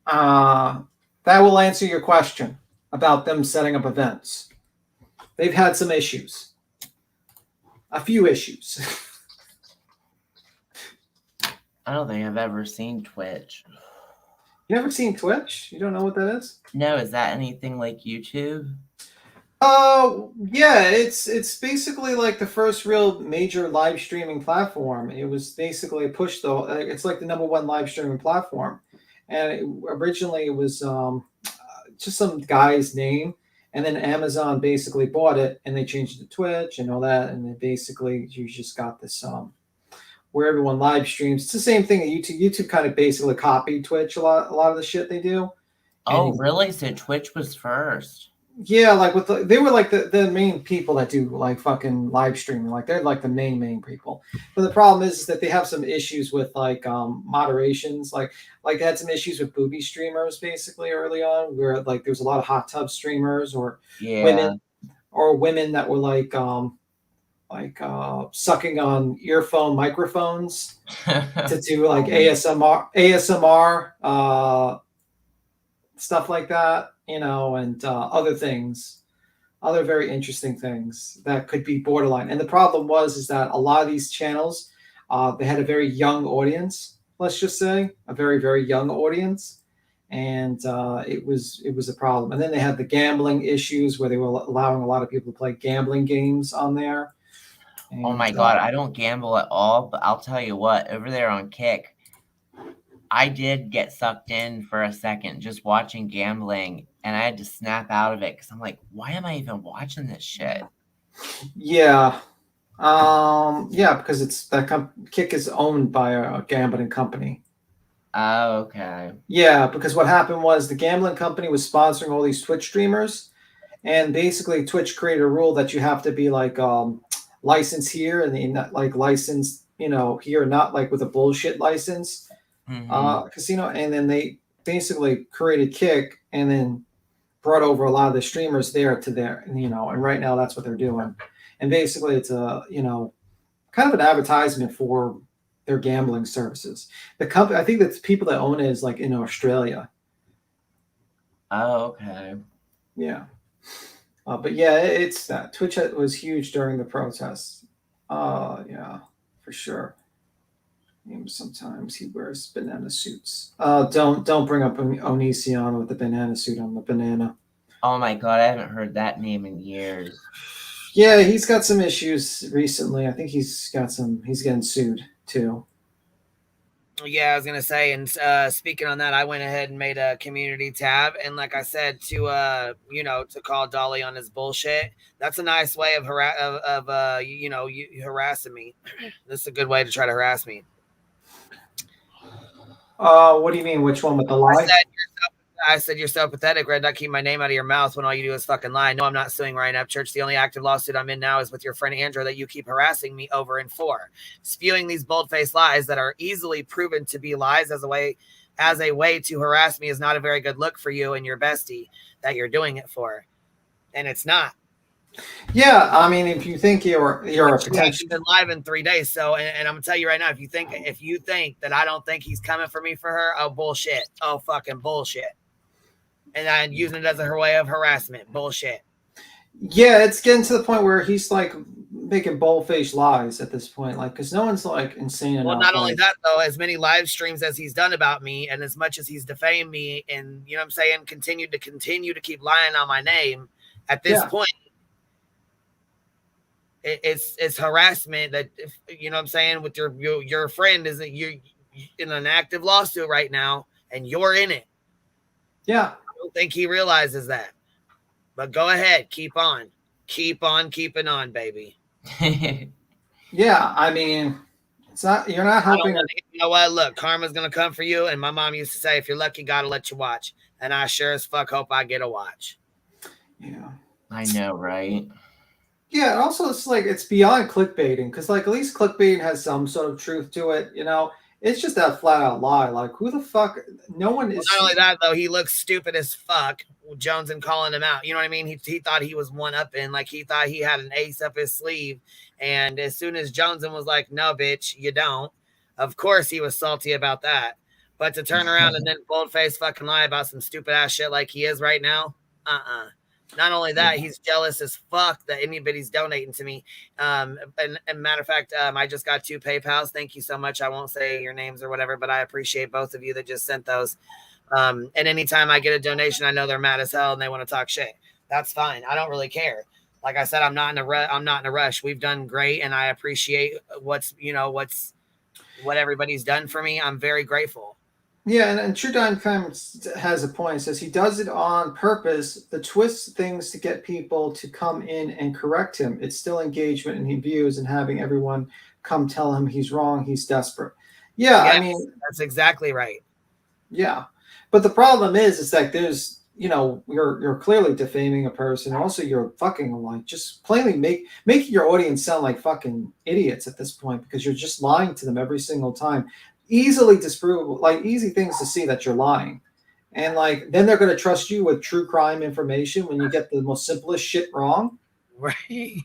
That will answer your question about them setting up events. They've had some issues. A few issues. I don't think I've ever seen Twitch. You never seen Twitch? You don't know what that is? No, is that anything like YouTube? Yeah, it's basically like the first real major live streaming platform. It was basically a push, though. It's like the #1 live streaming platform. And originally it was just some guy's name. And then Amazon basically bought it and they changed it to Twitch and all that. And then basically you just got this where everyone live streams. It's the same thing that YouTube. YouTube kind of basically copied Twitch a lot of the shit they do. Oh, really? So Twitch was first. Yeah, like they were like the main people that do like fucking live streaming. Like they're like the main people. But the problem is that they have some issues with like moderations. Like they had some issues with booby streamers basically early on, where like there was a lot of hot tub streamers or women that were like sucking on earphone microphones to do like ASMR stuff like that, and other things. other very interesting things that could be borderline. And the problem is that a lot of these channels, they had a very young audience. Let's just say a very, very young audience, and it was a problem. And then they had the gambling issues where they were allowing a lot of people to play gambling games on there. And, oh my God, I don't gamble at all, but I'll tell you what, over there on Kick, I did get sucked in for a second just watching gambling, and I had to snap out of it because I'm like, why am I even watching this shit? Yeah. Yeah, because it's that Kick is owned by a gambling company. Oh, okay. Yeah, because what happened was the gambling company was sponsoring all these Twitch streamers, and basically Twitch created a rule that you have to be like licensed here and not like licensed, here, not like with a bullshit license. Casino, and then they basically created Kick and then brought over a lot of the streamers there to their, and right now that's what they're doing. And basically it's a, kind of an advertisement for their gambling services. The company, I think that the people that own it is like in Australia. Oh, okay. Yeah. But yeah, it's that Twitch was huge during the protests. Yeah, for sure. Sometimes he wears banana suits. Don't bring up Onision with the banana suit on the banana. Oh my God, I haven't heard that name in years. Yeah, he's got some issues recently. I think he's getting sued too. Yeah, I was gonna say, and speaking on that, I went ahead and made a community tab, and like I said, to to call Dolly on his bullshit. That's a nice way of harassing me. This is a good way to try to harass me. What do you mean? Which one with the lie? I said you're so pathetic, Red. Not keep my name out of your mouth when all you do is fucking lie. No, I'm not suing Ryan Upchurch. The only active lawsuit I'm in now is with your friend Andrew that you keep harassing me over and for. Spewing these bold-faced lies that are easily proven to be lies as a way to harass me is not a very good look for you and your bestie that you're doing it for. And it's not. Yeah, I mean, if you think you're a potential, been live in 3 days, so and I'm gonna tell you right now, if you think that I don't think he's coming for me for her, oh bullshit, oh fucking bullshit, and I'm using it as her way of harassment, bullshit. Yeah, it's getting to the point where he's like making bold-faced lies at this point, like because no one's like insane enough. Well, not only that though, as many live streams as he's done about me, and as much as he's defamed me, and you know what I'm saying, continue to keep lying on my name. At this point. It's harassment that, you know what I'm saying, with your friend isn't you in an active lawsuit right now and you're in it. Yeah. I don't think he realizes that. But go ahead, keep on keeping on, baby. Yeah, I mean, you're not helping. You know what? Look, karma's gonna come for you. And my mom used to say, if you're lucky, God will let you watch. And I sure as fuck hope I get a watch. Yeah. I know, right? Yeah, and also it's like it's beyond clickbaiting because like at least clickbaiting has some sort of truth to it, It's just that flat out lie. Like who the fuck? No one is. Not only that though, he looks stupid as fuck. Jones and calling him out. You know what I mean? He thought he was one up in, like he thought he had an ace up his sleeve. And as soon as Joneson was like, "No, bitch, you don't," of course he was salty about that. But to turn around and then bold-faced fucking lie about some stupid ass shit like he is right now, Not only that, he's jealous as fuck that anybody's donating to me. And matter of fact, I just got 2 PayPals. Thank you so much. I won't say your names or whatever, but I appreciate both of you that just sent those. And anytime I get a donation, I know they're mad as hell and they want to talk shit. That's fine. I don't really care. Like I said, I'm not in a rush. We've done great, and I appreciate what everybody's done for me. I'm very grateful. Yeah, and True Dime has a point. It says he does it on purpose to twist things to get people to come in and correct him. It's still engagement and he views, and having everyone come tell him he's wrong. He's desperate. Yeah, yes, I mean, that's exactly right. Yeah, but the problem is that there's, you're clearly defaming a person. Also, you're fucking like just plainly making your audience sound like fucking idiots at this point because you're just lying to them every single time. Easily disprovable, like easy things to see that you're lying. And like then they're going to trust you with true crime information when you get the most simplest shit wrong. Right.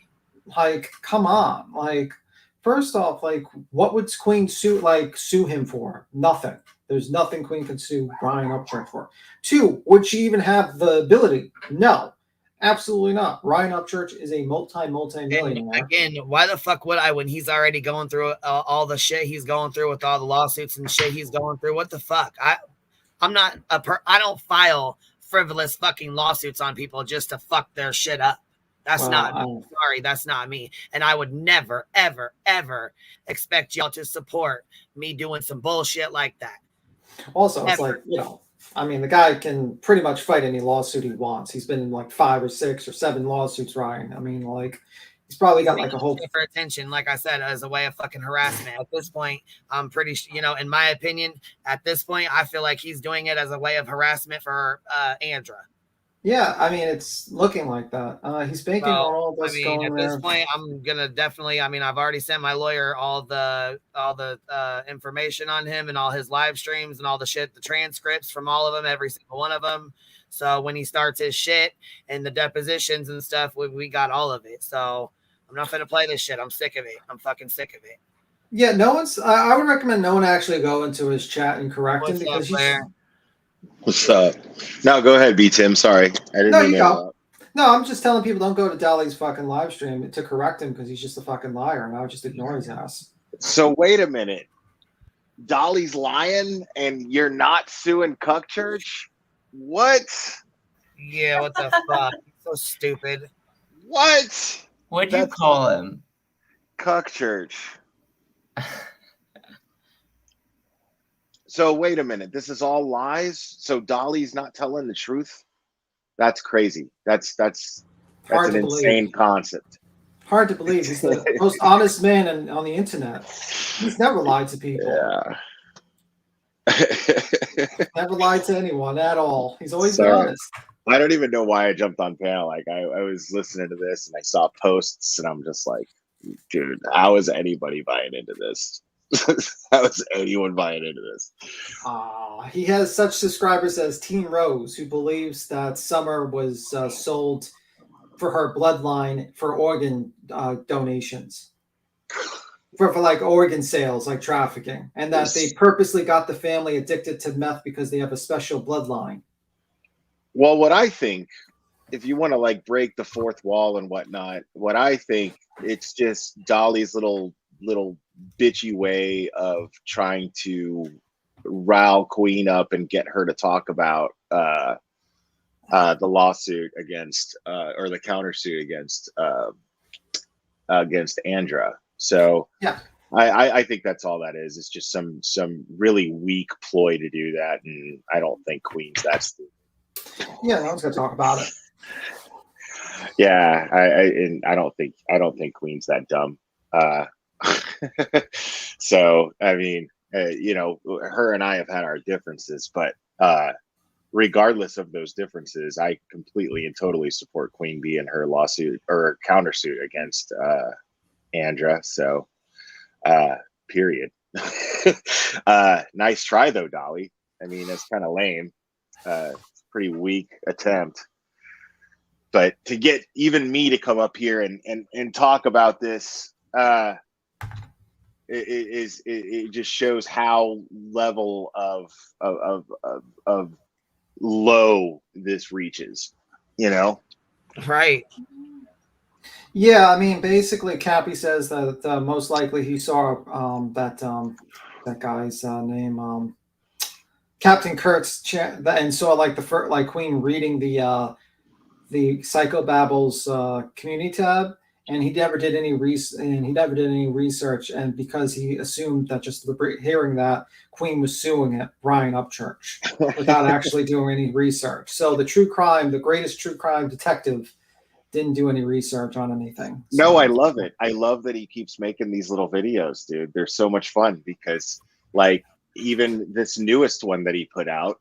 Like, come on. Like, first off, like what would Queen sue him for? Nothing. There's nothing Queen can sue Brian Upchurch for. 2, would she even have the ability? No. Absolutely not. Ryan Upchurch is a multi-millionaire. And again, why the fuck would I when he's already going through all the shit he's going through with all the lawsuits and shit he's going through? What the fuck? I don't file frivolous fucking lawsuits on people just to fuck their shit up. That's not me. Sorry, that's not me. And I would never, ever, ever expect y'all to support me doing some bullshit like that. Also, it's like, you know, I mean, the guy can pretty much fight any lawsuit he wants. He's been in like 5 or 6 or 7 lawsuits, Ryan. I mean, like, he's probably got like a whole for attention, like I said, as a way of fucking harassment. At this point, I'm pretty, you know, in my opinion, at this point, I feel like he's doing it as a way of harassment for Andra. Yeah, I mean, it's looking like that. He's making all this going at this point, I'm gonna definitely. I mean, I've already sent my lawyer all the information on him and all his live streams and all the shit, the transcripts from all of them, every single one of them. So when he starts his shit and the depositions and stuff, we got all of it. So I'm not gonna play this shit. I'm sick of it. I'm fucking sick of it. Yeah, no one's. I would recommend no one actually go into his chat and correct him because he's. What's up? No, go ahead, B Tim. Sorry, I didn't mean to. No, I'm just telling people don't go to Dolly's fucking live stream to correct him because he's just a fucking liar, and I would just ignore his ass. So wait a minute, Dolly's lying, and you're not suing Cuck Church? What? Yeah, what the fuck? So stupid. What? What'd you call him? Cuck Church. So wait a minute, this is all lies? So Dolly's not telling the truth? That's crazy. That's an insane concept. Hard to believe. He's the most honest man on the internet. He's never lied to people. Yeah. Never lied to anyone at all. He's always been honest. I don't even know why I jumped on panel. Like I was listening to this and I saw posts and I'm just like, dude, how is anybody buying into this? How is anyone buying into this? He has such subscribers as Teen Rose, who believes that Summer was sold for her bloodline for organ donations, for like organ sales, like trafficking, and that they purposely got the family addicted to meth because they have a special bloodline. Well, what I think, if you want to like break the fourth wall and whatnot, what I think, it's just Dolly's little bitchy way of trying to rile Queen up and get her to talk about the lawsuit against or the countersuit against Andra. So yeah, I think that's all that is. It's just some really weak ploy to do that, and I don't think Queen's that stupid. Yeah, no one's gonna talk about it. Yeah, I don't think Queen's that dumb. So I mean, you know, her and I have had our differences, but regardless of those differences, I completely and totally support Queen Bee and her lawsuit or countersuit against Andra. So period. Nice try though, Dolly. I mean, that's kind of lame. Pretty weak attempt. But to get even me to come up here and talk about this, it just shows how level of low this reaches, you know? Right. Yeah, I mean, basically, Cappy says that most likely he saw that guy's name, Captain Kurt's chat, and saw like the first, like Queen reading the Psychobabbles community tab, and he never did any research, and because he assumed that just hearing that Queen was suing it, Ryan Upchurch, without actually doing any research. So the greatest true crime detective, didn't do any research on anything. So. No, I love it. I love that he keeps making these little videos, dude. They're so much fun because, like, even this newest one that he put out,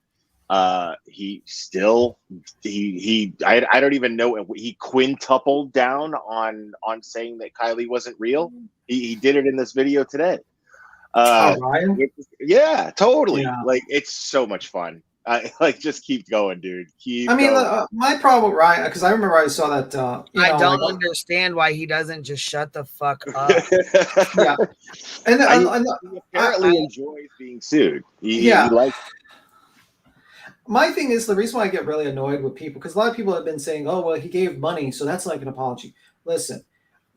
I don't even know, he quintupled down on saying that Kylie wasn't real. He did it in this video today. Ryan? Yeah, totally. Yeah. Like, it's so much fun. Like, just keep going, dude. My problem with Ryan, because I remember I saw that. I don't understand why he doesn't just shut the fuck up. Yeah, and he apparently enjoys being sued. He likes. My thing is, the reason why I get really annoyed with people, because a lot of people have been saying, oh, well, he gave money, so that's like an apology. Listen,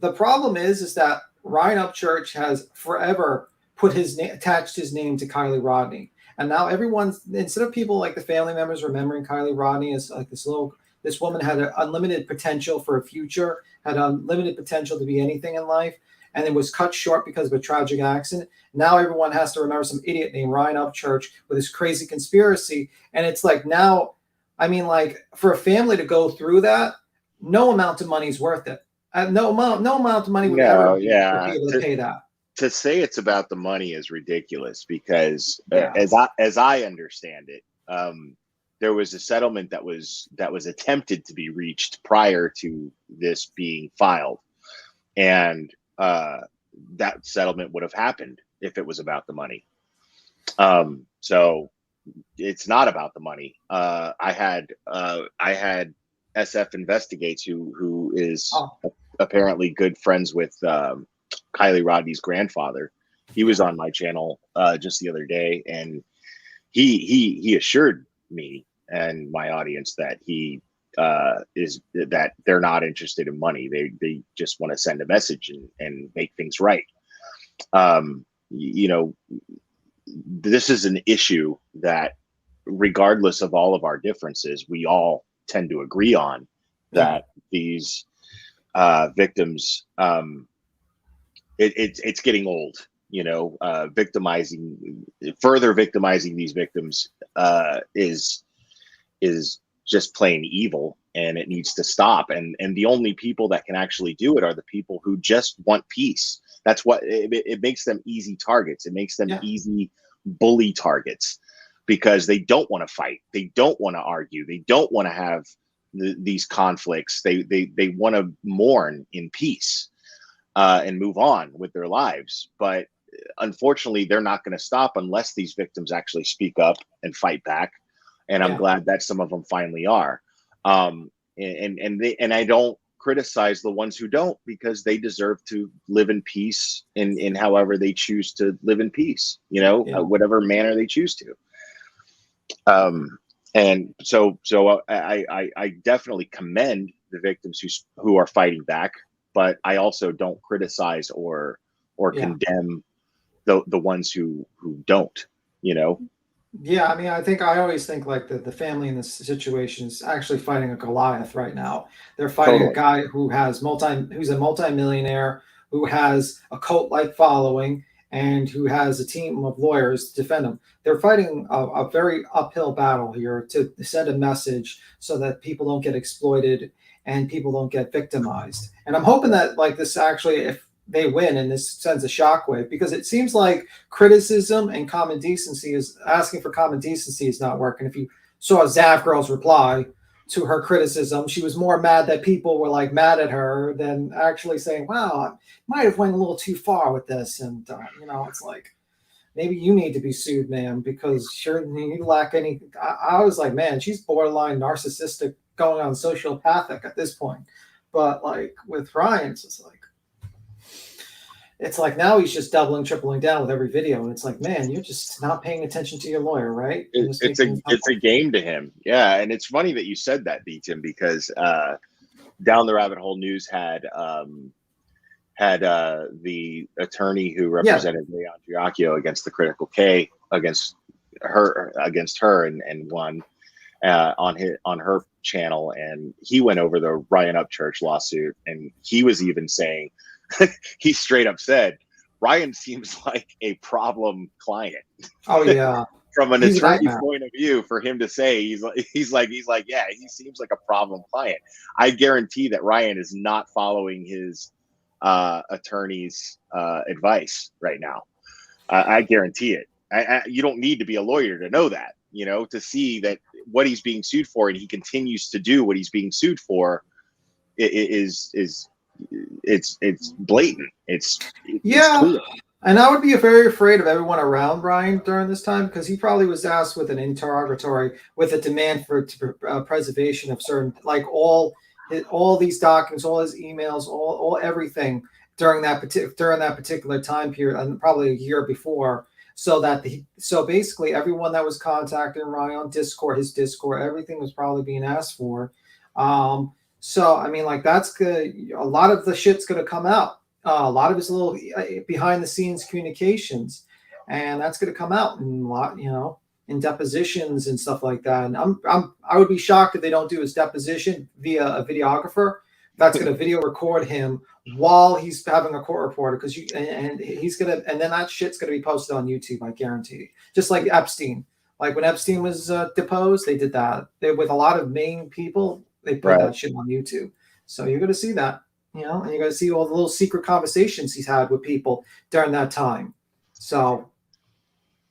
the problem is that Ryan Upchurch has forever put his attached his name to Kylie Rodney. And now everyone's, instead of people like the family members remembering Kylie Rodney as like this woman had an unlimited potential for a future, had unlimited potential to be anything in life, and it was cut short because of a tragic accident. Now everyone has to remember some idiot named Ryan Upchurch with his crazy conspiracy. And it's like now, I mean, like for a family to go through that, no amount of money is worth it. No amount of money would ever be able to pay that. To say it's about the money is ridiculous because as I understand it, there was a settlement that was attempted to be reached prior to this being filed, and that settlement would have happened if it was about the money. So it's not about the money. I had SF Investigates, who is apparently good friends with Kylie Rodney's grandfather. He was on my channel just the other day, and he assured me and my audience that that they're not interested in money. They just want to send a message and make things right. You know, this is an issue that, regardless of all of our differences, we all tend to agree on, that these victims, it's getting old. You know, further victimizing these victims is just plain evil, and it needs to stop. And the only people that can actually do it are the people who just want peace. That's what it makes them easy targets. It makes them easy bully targets, because they don't want to fight. They don't want to argue. They don't want to have these conflicts. They want to mourn in peace and move on with their lives. But unfortunately, they're not going to stop unless these victims actually speak up and fight back. And I'm glad that some of them finally are. And I don't criticize the ones who don't, because they deserve to live in peace in however they choose to live in peace, you know, whatever manner they choose to. And so I definitely commend the victims who are fighting back, but I also don't criticize or condemn the ones who don't, you know. Yeah, I mean, I always think like the family in this situation is actually fighting a Goliath right now. They're fighting a guy who's a multimillionaire, who has a cult-like following, and who has a team of lawyers to defend him. They're fighting a very uphill battle here to send a message so that people don't get exploited and people don't get victimized. And I'm hoping that like this actually, if they win and this sends a shockwave, because it seems like criticism and common decency is asking for common decency is not working. If you saw Zav Girl's reply to her criticism, she was more mad that people were like mad at her than actually saying, wow, I might have went a little too far with this. And, you know, it's like, maybe you need to be sued, man, because you lack any. I was like, man, she's borderline narcissistic, going on sociopathic at this point. But like with Ryan, it's like now he's just doubling, tripling down with every video, and it's like, man, you're just not paying attention to your lawyer, right? It's a game to him, yeah. And it's funny that you said that, B-Tim, because Down the Rabbit Hole News had the attorney who represented Leon Giacchio against the Critical K against her and won on her channel, and he went over the Ryan Upchurch lawsuit, and he was even saying. He straight up said, Ryan seems like a problem client. Oh yeah. From an attorney's point of view, for him to say he's like, yeah, he seems like a problem client. I guarantee that Ryan is not following his attorney's advice right now. I guarantee it. You don't need to be a lawyer to know that, you know, to see that what he's being sued for, and he continues to do what he's being sued for, is it's blatant. It's clear. And I would be very afraid of everyone around Ryan during this time, because he probably was asked with an interrogatory with a demand for preservation of certain, like all these documents, all his emails, all everything during that particular time period, and probably a year before. so that so basically everyone that was contacting Ryan on Discord, his Discord, everything was probably being asked for. So I mean, like, that's good. A lot of the shit's gonna come out. A lot of his little behind the scenes communications, and that's gonna come out in a lot, in depositions and stuff like that. And I would be shocked if they don't do his deposition via a videographer that's going to video record him while he's having a court reporter, because he's gonna, and then that shit's gonna be posted on YouTube, I guarantee. Just like Epstein, like when Epstein was deposed, they did that. With a lot of main people, they put that shit on YouTube. So you're gonna see that, and you're gonna see all the little secret conversations he's had with people during that time. So.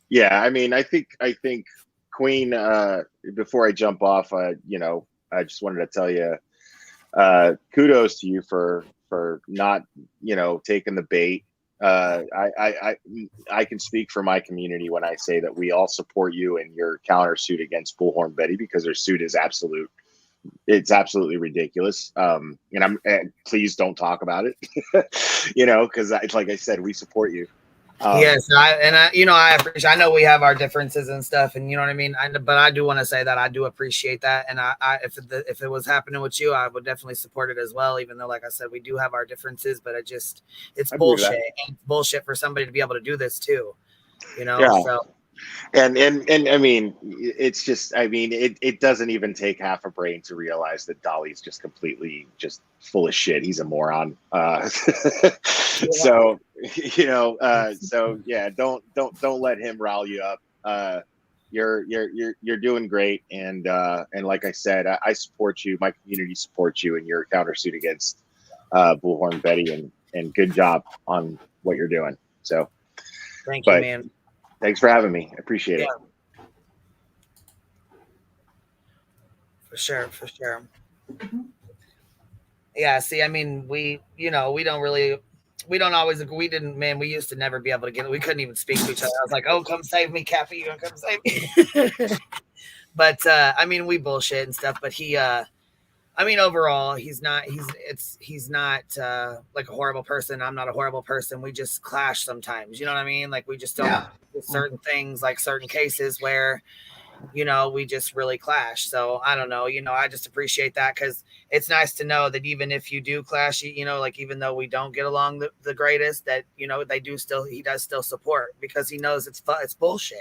Yeah, I mean, I think Queen. Before I jump off, I just wanted to tell you, kudos to you for not taking the bait. I can speak for my community when I say that we all support you in your countersuit against Bullhorn Betty, because her suit is absolutely ridiculous. And please don't talk about it, because like I said, we support you. Yes, I appreciate. I know we have our differences and stuff, and you know what I mean. But I do want to say that I do appreciate that, and if it was happening with you, I would definitely support it as well. Even though, like I said, we do have our differences, but it's bullshit. And it's bullshit for somebody to be able to do this too. Yeah. So. And I mean, it's just, it doesn't even take half a brain to realize that Dolly's just completely just full of shit. He's a moron. So yeah, don't let him rile you up. You're doing great. And like I said, I support you. My community supports you in your countersuit against Bullhorn Betty, and good job on what you're doing. So thank you, man. Thanks for having me. I appreciate it. For sure. Yeah. See, I mean, we don't always agree. We used to never be able to get it. We couldn't even speak to each other. I was like, oh, come save me, Cappy. You gonna come save me? But I mean, we bullshit and stuff, but he, overall, he's not like a horrible person. I'm not a horrible person. We just clash sometimes. You know what I mean? Like, we just don't certain things, like certain cases where, we just really clash. So I don't know, I just appreciate that, because it's nice to know that even if you do clash, like, even though we don't get along the greatest, that, he does still support, because he knows it's bullshit,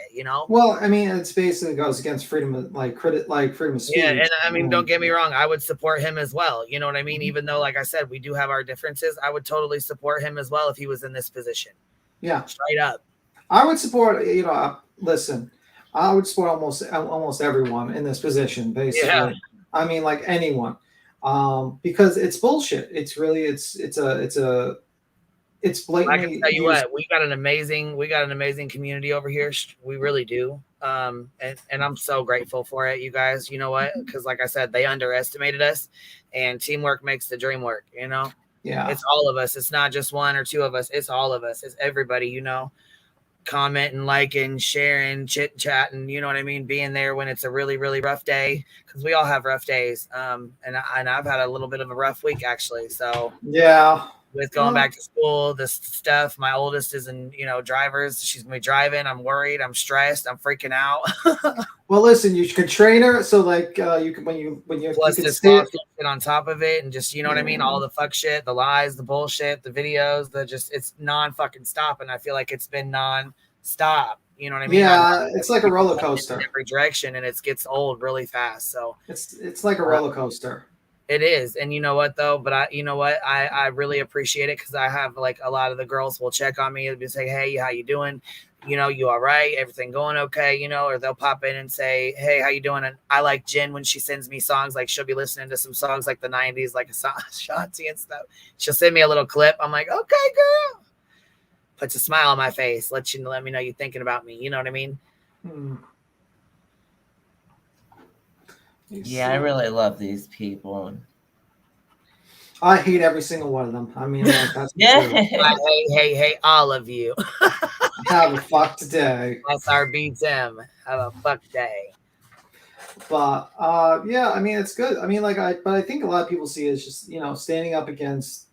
Well, I mean, it's basically goes against freedom of freedom of speech. Yeah, and I mean, don't get me wrong, I would support him as well. You know what I mean? Even though, like I said, we do have our differences, I would totally support him as well if he was in this position. Yeah, straight up. I would support. Listen, I would support almost everyone in this position, basically. Yeah. I mean, like anyone, because it's bullshit. It's really it's blatantly. I can tell you what, we got an amazing community over here. We really do. And I'm so grateful for it, you guys. You know what? Because like I said, they underestimated us, and teamwork makes the dream work. Yeah, it's all of us. It's not just one or two of us. It's all of us. It's everybody. Commenting, liking, sharing, chit chatting, you know what I mean? Being there when it's a really, really rough day, because we all have rough days. And I've had a little bit of a rough week, actually. So yeah, with going back to school, this stuff. My oldest is in, drivers. She's gonna be driving. I'm worried. I'm stressed. I'm freaking out. Well, listen, you can train her. So like you can when you plus this shit on top of it, and just what I mean, all the fuck shit, the lies, the bullshit, the videos, it's non-fucking stop, and I feel like it's been non-stop. You know what I mean? Yeah, it's like a roller coaster. In every direction, and it gets old really fast. So it's like a roller coaster. It is. And you know what though? But I really appreciate it, because I have like a lot of the girls will check on me and be say, hey, how you doing? You all right? Everything going okay? Or they'll pop in and say, hey, how you doing? And I like Jen when she sends me songs, like she'll be listening to some songs like the 90s, like Ashanti and stuff. She'll send me a little clip. I'm like, okay, girl. Puts a smile on my face. Let me know you're thinking about me. You know what I mean? Yeah, I really love these people. I hate every single one of them. I mean, that's yeah. I hate all of you. Have a fucked day. SR beats him. Have a fucked day. But yeah, I mean, it's good. I mean, but I think a lot of people see it as just standing up against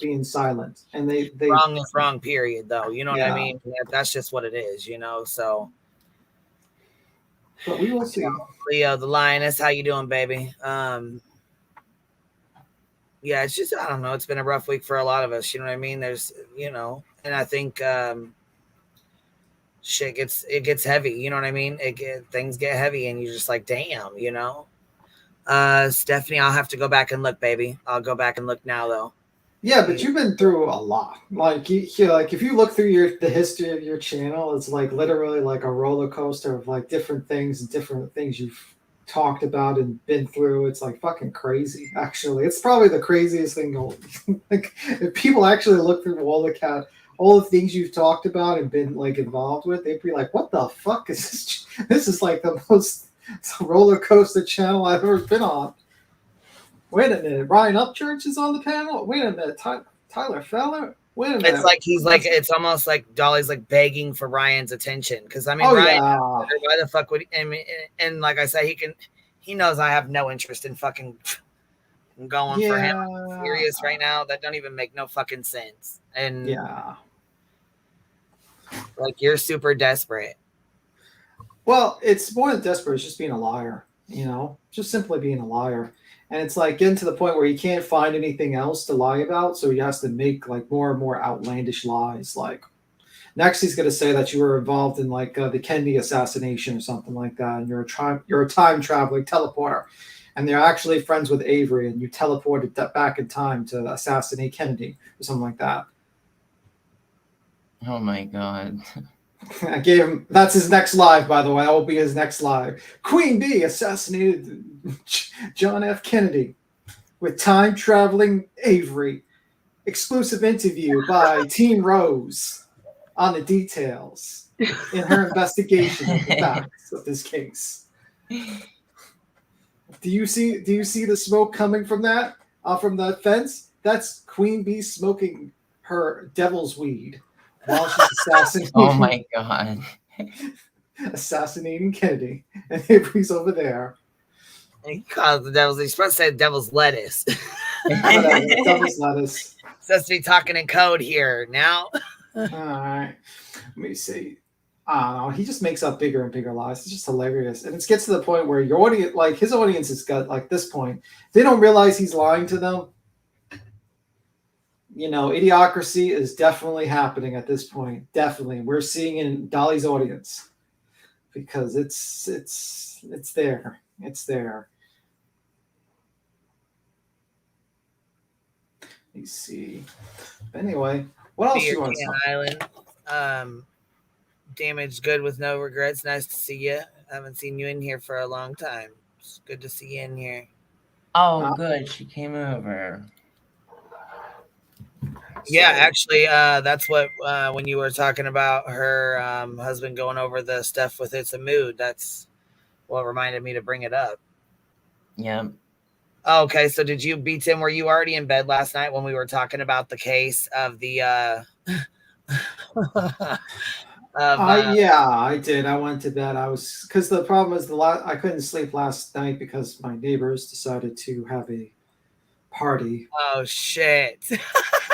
being silent. And they wrong is wrong, period, though. You know what I Yeah. mean? That's just what it is, so. But we will see. Leo, the lioness, how you doing, baby? Yeah, it's just, I don't know. It's been a rough week for a lot of us. You know what I mean? There's, and I think shit gets heavy. You know what I mean? Things get heavy, and you're just like, damn, Stephanie, I'll have to go back and look, baby. I'll go back and look now, though. Yeah, but you've been through a lot. Like like if you look through the history of your channel, it's like literally like a roller coaster of like different things and different things you've talked about and been through. It's like fucking crazy. Actually, it's probably the craziest thing. Like if people actually look through all the things you've talked about and been like involved with, they'd be like, "What the fuck is this? This is like the most roller coaster channel I've ever been on." Wait a minute, Ryan Upchurch is on the panel. Wait a minute, Tyler Feller. Wait a minute. It's like it's almost like Dolly's like begging for Ryan's attention, because I mean, Ryan, why the fuck would and like I said, he knows I have no interest in fucking going for him. I'm serious right now. That don't even make no fucking sense. And like you're super desperate. Well, it's more than desperate. It's just being a liar. Just simply being a liar. And it's like getting to the point where he can't find anything else to lie about, so he has to make like more and more outlandish lies. Like next, he's going to say that you were involved in like the Kennedy assassination or something like that, and you're a time traveling teleporter, and they're actually friends with Avery, and you teleported back in time to assassinate Kennedy or something like that. Oh my god. I gave him. That's his next live, by the way. That will be his next live. Queen Bee assassinated John F. Kennedy with time traveling Avery. Exclusive interview by Team Rose on the details in her investigation of the facts of this case. Do you see the smoke coming from that? From the fence? That's Queen Bee smoking her devil's weed while she's assassinating. Oh my god. Assassinating Kennedy. And Avery's over there. He calls the devil's, he's supposed to say devil's lettuce. Devil's lettuce. Supposed to be talking in code here now. All right. Let me see. I don't know. He just makes up bigger and bigger lies. It's just hilarious. And it gets to the point where your audience, like his audience has got like this point. They don't realize he's lying to them. Idiocracy is definitely happening at this point. Definitely. We're seeing in Dolly's audience because it's there. It's there. Let me see. Anyway, what else you want to talk? Island. Damaged good with no regrets. Nice to see you. I haven't seen you in here for a long time. It's good to see you in here. Oh, good. She came over. Yeah, actually, that's what when you were talking about her husband going over the stuff with It's a Mood, that's what reminded me to bring it up. Yeah. Okay, so did you beat him? Were you already in bed last night when we were talking about the case of the yeah, I did. I went to bed. Because the problem is I couldn't sleep last night because my neighbors decided to have a party. Oh shit.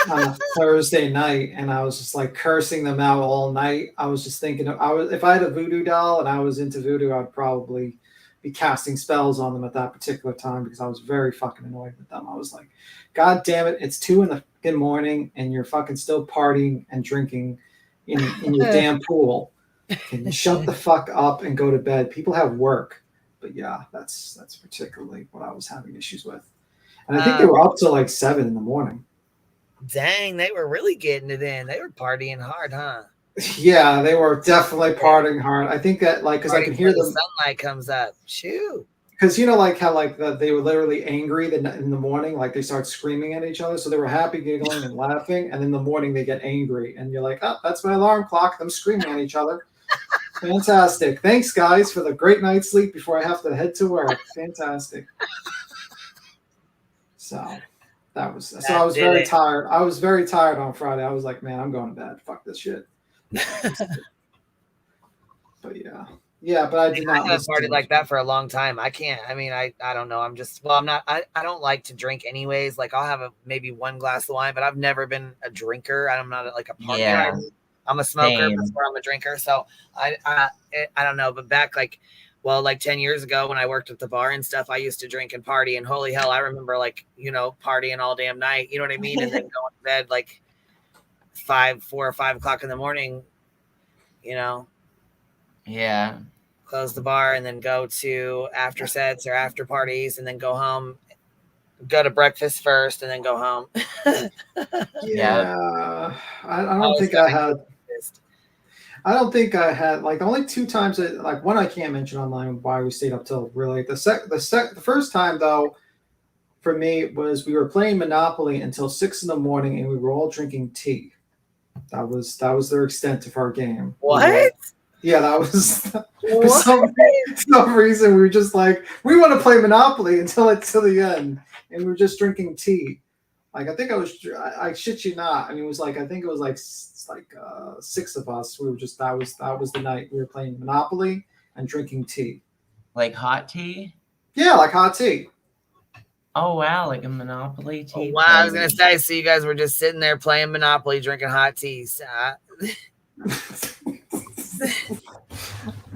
On a Thursday night, and I was just like cursing them out all night. I was just thinking if I had a voodoo doll and I was into voodoo, I'd probably be casting spells on them at that particular time because I was very fucking annoyed with them. I was like, God damn it, it's 2 in the morning and you're fucking still partying and drinking in your damn pool. Can you shut the fuck up and go to bed? People have work. But yeah, that's particularly what I was having issues with. And I think they were up till like 7 in the morning. Dang, they were really getting it in. They were partying hard, huh? Yeah, they were definitely partying hard. I think that because I can hear them. Sunlight comes up. Shoot. Because like how they were literally angry in the morning, like they start screaming at each other. So they were happy, giggling, and laughing, and in the morning they get angry, and you're like, oh, that's my alarm clock. Them screaming at each other. Fantastic. Thanks, guys, for the great night's sleep before I have to head to work. Fantastic. I was very tired. I was very tired on Friday. I was like, man, I'm going to bed. Fuck this shit. But yeah. Yeah, but I did not I haven't listen to partied like that for a long time. I can't. I mean, I don't know. I'm just I'm not. I don't like to drink anyways. Like I'll have maybe one glass of wine, but I've never been a drinker. I'm not like a partier. Yeah. I'm a smoker Same. before I'm a drinker. So I don't know. But back like 10 years ago when I worked at the bar and stuff, I used to drink and party. And holy hell, I remember partying all damn night. You know what I mean? And then going to bed like 4 or 5 o'clock in the morning. Yeah. Close the bar and then go to after sets or after parties and then go home, go to breakfast first and then go home. Yeah. I don't think I had like the only 2 times like one I can't mention online why we stayed up till really late. The first time though for me was we were playing Monopoly until 6 in the morning and we were all drinking tea. That was their extent of our game. What? Yeah, that was for some reason we were just like we want to play Monopoly until the end, and we were just drinking tea. Like I shit you not. I mean, it was like I think it was like 6 of us. We were just that was the night we were playing Monopoly and drinking tea. Like hot tea? Yeah, like hot tea. Oh wow, like a Monopoly tea. Oh, wow, I was gonna say, so you guys were just sitting there playing Monopoly, drinking hot teas.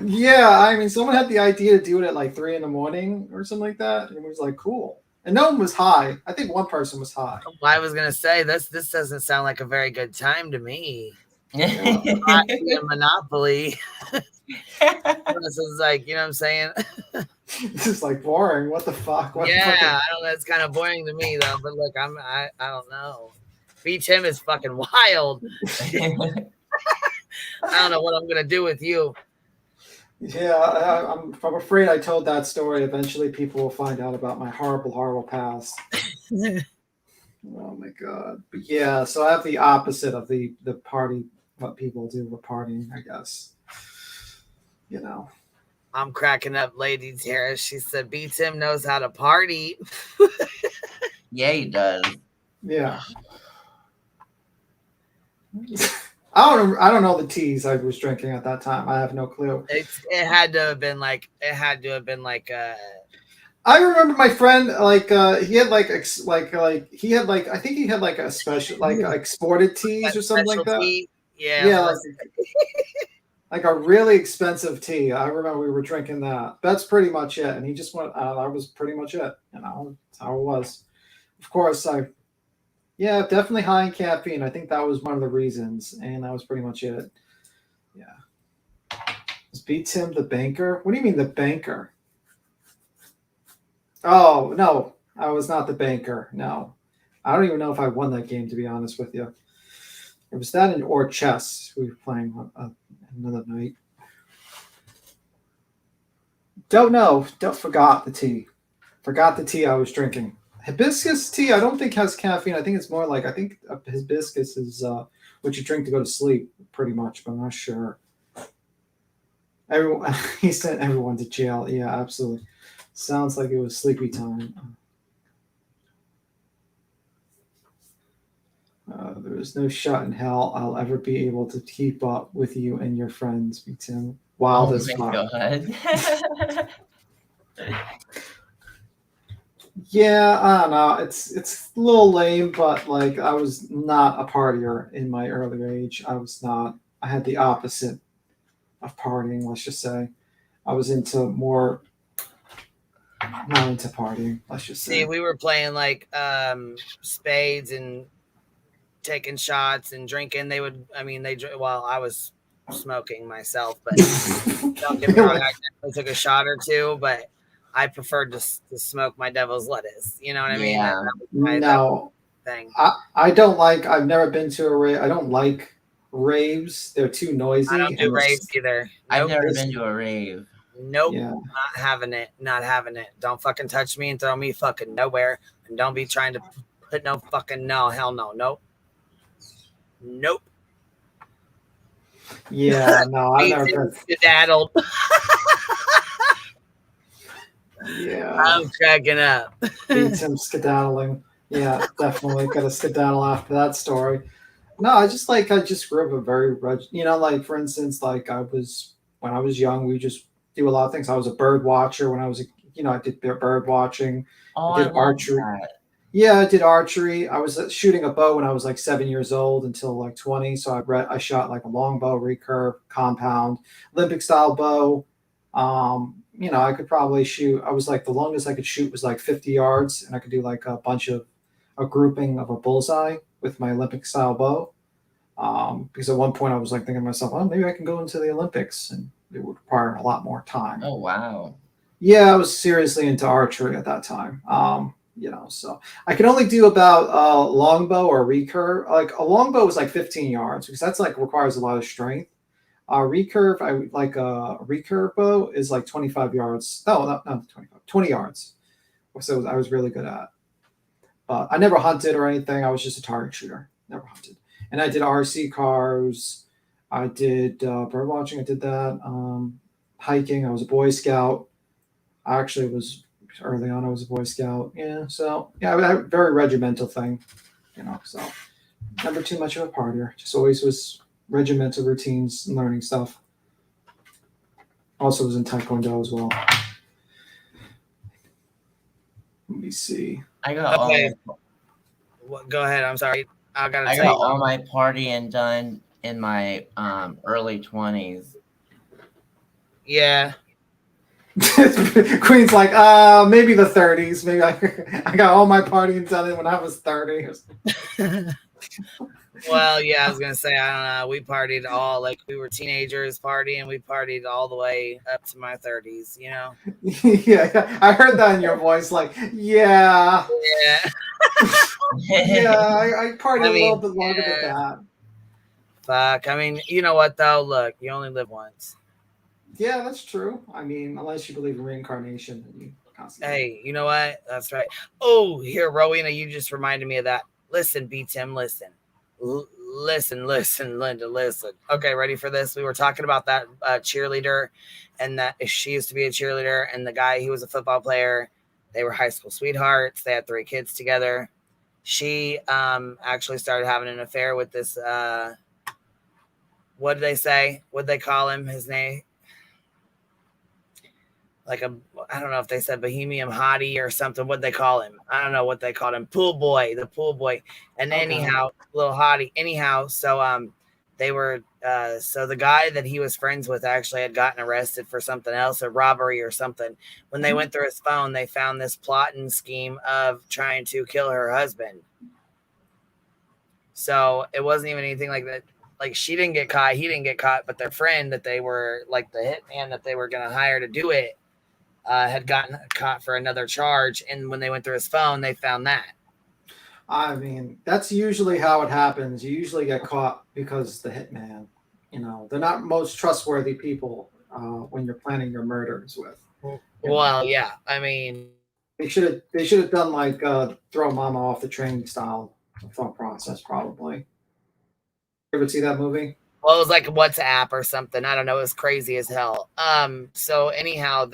Yeah, I mean, someone had the idea to do it at like 3 in the morning or something like that, and it was like cool. And no one was high. I think one person was high. I was gonna say this doesn't sound like a very good time to me. Monopoly. This is like, you know what I'm saying? This is like boring. What the fuck? I don't know. It's kind of boring to me though. But look, I don't know. Beach him is fucking wild. I don't know what I'm gonna do with you. Yeah, I'm afraid I told that story. Eventually, people will find out about my horrible, horrible past. Oh my god! But yeah, so I have the opposite of the party. What people do with partying, I guess. You know. I'm cracking up, ladies here. She said, "B Tim knows how to party." Yeah, he does. Yeah. I don't know the teas I was drinking at that time. I have no clue. It had to have been like. I remember my friend he had I think he had like a special like exported teas or something like that. Tea. Yeah. Like a really expensive tea. I remember we were drinking that. That's pretty much it. And he just went. That was pretty much it. You know, that's how it was. Of course, definitely high in caffeine. I think that was one of the reasons, and that was pretty much it. Yeah. Was B Tim the banker? What do you mean the banker? Oh no, I was not the banker. No, I don't even know if I won that game, to be honest with you. It was that or chess we were playing another night. Don't know. Forgot the tea. Forgot the tea I was drinking. Hibiscus tea, I don't think has caffeine. I think it's more like hibiscus is what you drink to go to sleep, pretty much. But I'm not sure. Everyone, he sent everyone to jail. Yeah, absolutely. Sounds like it was sleepy time. There is no shot in hell I'll ever be able to keep up with you and your friends, Tim. Wild as fuck. Yeah, I don't know. It's a little lame, but like I was not a partier in my earlier age. I was not. I had the opposite of partying. Let's just say, I was into more. Not into partying. Let's just say. See, we were playing like spades and taking shots and drinking. They I was smoking myself, but don't get me wrong, I definitely took a shot or two, but I preferred to smoke my devil's lettuce. You know what I mean? Yeah. That was thing. I don't like. I've never been to a rave. I don't like raves. They're too noisy. I don't do raves either. I've never been to a rave. Nope. Yeah. Not having it. Not having it. Don't fucking touch me and throw me fucking nowhere. And don't be trying to put no fucking no. Hell no. Nope. Nope. Yeah. No, I've never been. Skedaddled. Yeah. I'm cracking up. Beats him skedaddling. Yeah, definitely got to skedaddle after that story. No, I just grew up a very, like for instance, like when I was young, we just do a lot of things. I was a bird watcher when I was, I did bird watching. Oh, I did love archery. that. Yeah, I did archery. I was shooting a bow when I was like 7 years old until like 20. So I shot like a longbow, recurve, compound, Olympic style bow. I could probably shoot. I was like, the longest I could shoot was like 50 yards, and I could do like a grouping of a bullseye with my Olympic style bow. Because at one point I was like thinking to myself, oh, maybe I can go into the Olympics, and it would require a lot more time. Oh, wow. Yeah, I was seriously into archery at that time. So I could only do about longbow or recurve. Like a longbow was like 15 yards because that's like requires a lot of strength. Recurve, I like a recurve bow is like 25 yards. No, not 25, 20 yards. So I was really good at. But I never hunted or anything. I was just a target shooter. Never hunted. And I did RC cars. I did bird watching. I did that. Hiking. I was a Boy Scout. I actually was early on. I was a Boy Scout. Yeah. So yeah, I had a very regimental thing. So never too much of a partier. Just always was regimental routines and learning stuff. Also was in Taekwondo as well. Let me see. I got Go ahead. I'm sorry. I got all my partying done in my early 20s. Yeah. Queen's like, maybe the 30s. Maybe I got all my partying done when I was 30. Well, yeah, I was gonna say, I don't know. We partied all like we were teenagers partying. We partied all the way up to my 30s. Yeah, I heard that in your voice. Like, yeah. Yeah, I partied a little bit longer than that. Fuck. I mean, you know what though? Look, you only live once. Yeah, that's true. I mean, unless you believe in reincarnation, then you constantly. Hey, you know what? That's right. Oh, here, Rowena, you just reminded me of that. Listen, B Tim, listen. Listen, Linda, listen. Okay, ready for this? We were talking about that cheerleader, and that she used to be a cheerleader, and the guy, he was a football player. They were high school sweethearts. They had 3 kids together. She actually started having an affair with this. What did they say? What did they call him? His name? I don't know if they said bohemian hottie or something. What they call him? I don't know what they called him. Pool boy, the pool boy. And anyhow, little hottie. Anyhow, so they were so the guy that he was friends with actually had gotten arrested for something else, a robbery or something. When they went through his phone, they found this plotting scheme of trying to kill her husband. So it wasn't even anything like that. Like she didn't get caught, he didn't get caught, but their friend that they were like the hitman that they were going to hire to do it had gotten caught for another charge. And when they went through his phone, they found that. I mean, that's usually how it happens. You usually get caught because the hitman, they're not most trustworthy people when you're planning your murders with. Well, yeah. I mean, they should have done like throw mama off the train style thought process, probably. You ever see that movie? Well, it was like WhatsApp or something. I don't know. It was crazy as hell. So anyhow,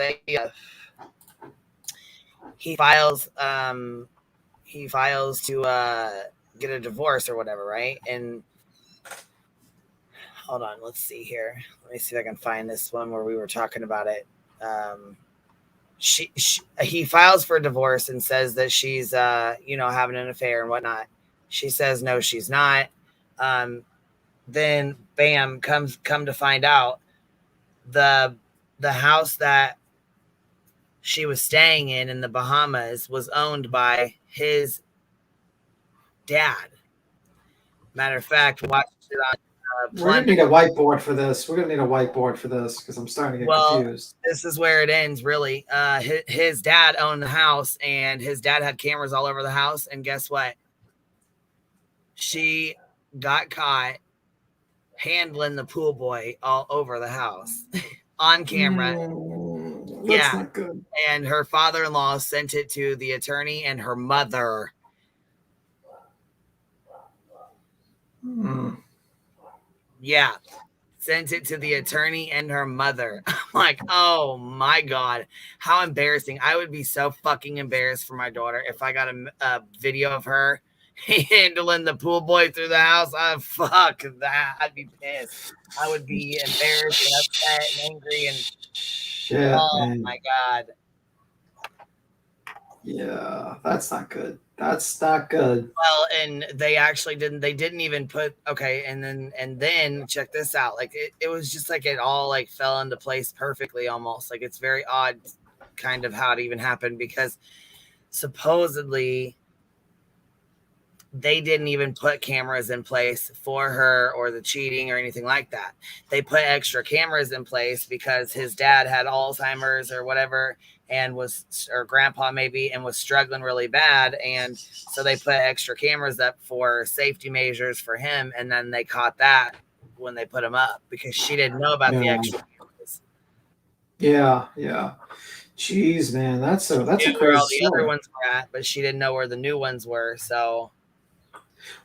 he files to get a divorce or whatever, right? And hold on, let's see here. Let me see if I can find this one where we were talking about it. He files for a divorce and says that she's having an affair and whatnot. She says no, she's not. Then bam, come to find out the house that she was staying in the Bahamas was owned by his dad. Matter of fact, watch it on we're gonna need a whiteboard for this. We're gonna need a whiteboard for this because I'm starting to get confused. This is where it ends, really. His dad owned the house, and his dad had cameras all over the house. And guess what? She got caught handling the pool boy all over the house on camera. That's not good. And her father-in-law sent it to the attorney and her mother. Yeah, sent it to the attorney and her mother. I'm like, oh my God, how embarrassing. I would be so fucking embarrassed for my daughter if I got a video of her handling the pool boy through the house. Fuck that. I'd be pissed. I would be embarrassed and upset and angry. And Shit, Oh man. my God. Yeah, that's not good. That's not good. Well, and they actually didn't even put, okay, and then check this out. Like it was just like it all like fell into place perfectly almost. Like it's very odd kind of how it even happened, because supposedly they didn't even put cameras in place for her or the cheating or anything like that. They put extra cameras in place because his dad had Alzheimer's or whatever, and or grandpa maybe, and was struggling really bad. And so they put extra cameras up for safety measures for him. And then they caught that when they put him up, because she didn't know about the extra cameras. Yeah, yeah. Jeez, man, that's a She knew crazy where all the other story. ones were at, but she didn't know where the new ones were. So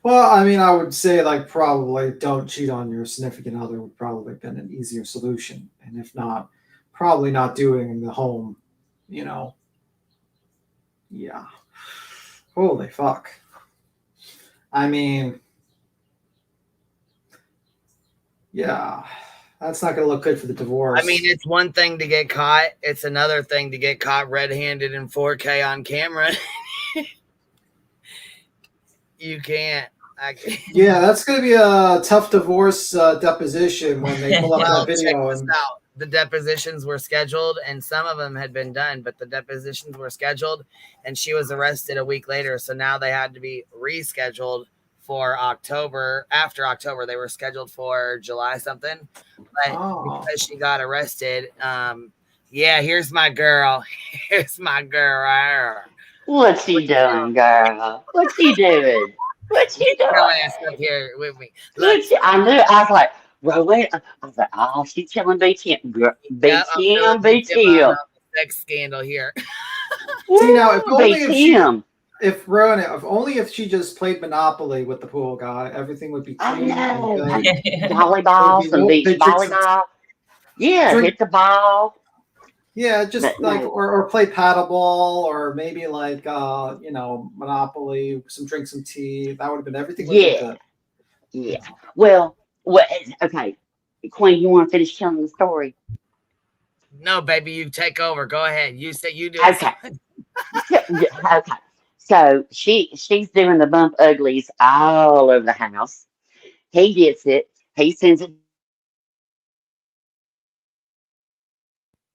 Well, I mean, I would say like probably don't cheat on your significant other would probably have been an easier solution. And if not, probably not doing in the home, you know. Yeah. Holy fuck. I mean, yeah, that's not going to look good for the divorce. I mean, it's one thing to get caught. It's another thing to get caught red-handed in 4K on camera. You can't. Yeah, that's going to be a tough divorce deposition when they pull up Well, that video. check this out. The depositions were scheduled, and some of them had been done, but the depositions were scheduled, and she was arrested a week later. So now they had to be rescheduled for October. After October, they were scheduled for July something. But because she got arrested, yeah, here's my girl. Here's my girl. What's he doing, girl? What's he doing? What's he doing? Girl ass up here with me. I knew. I was like, Rowan. I was like, oh, she's telling BTM. Girl, Yep, I'm BTM, really BTM. the sex scandal here. See, now, if only BTM. if Rona, if only if she just played Monopoly with the pool guy, everything would be clean and good. Volleyballs and beach volleyball. Yeah, hit the ball. Yeah, just But like no. or play paddleball, or maybe like you know, Monopoly, drink some tea. That would have been everything would have been good. Yeah. Well, okay. Queen, you want to finish telling the story? No, baby, you take over. Go ahead. You say you do Okay. Okay. So she's doing the bump uglies all over the house. He gets it. He sends it.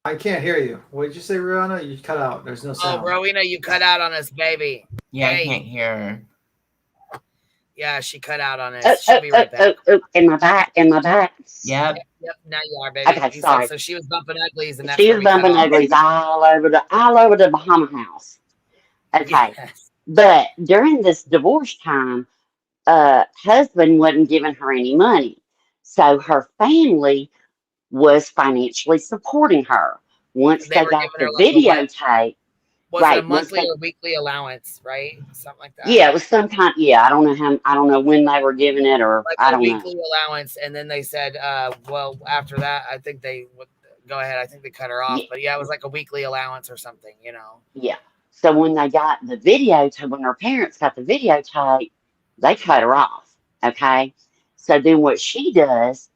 I can't hear you. What did you say, Rihanna? You cut out. There's no Oh, sound. Rowena, you cut out on us, baby. Yeah, Hey. I can't hear her. Yeah, she cut out on us. She'll be right back. In my back. Yep. Yep, now you are, baby. Okay, He sorry. said, so she was bumping uglies, and that's She where was we cut bumping off. uglies all over the Bahama house. Okay. Yes. But during this divorce time, husband wasn't giving her any money. So her family was financially supporting her. Once They they were got the giving her like a what? videotape, Was it a right? Once monthly they, or weekly allowance, right? Something like that. yeah, it was some kind. Yeah, I don't know how. I don't know when they were giving it, or Like I a don't know. weekly allowance, and then they said, well, after that, I think they would go ahead. I think they cut her off, but yeah, it was like a weekly allowance or something, you know. Yeah. So when they got the videotape, when her parents got the videotape, they cut her off. Okay. So then what she does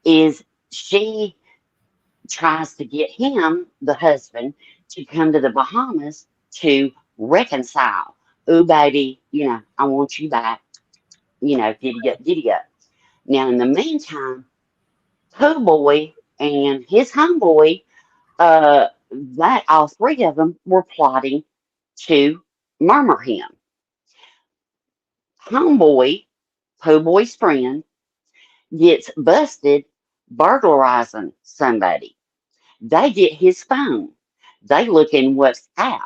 is she tries to get him, the husband, to come to the Bahamas to reconcile. Ooh, baby, you know, I want you back. You know, giddy up, giddy up. Now, in the meantime, Pooh Boy and his homeboy, that all three of them were plotting to murmur him. Homeboy, Pooh Boy's friend, gets busted burglarizing somebody. They get his phone. They look in WhatsApp.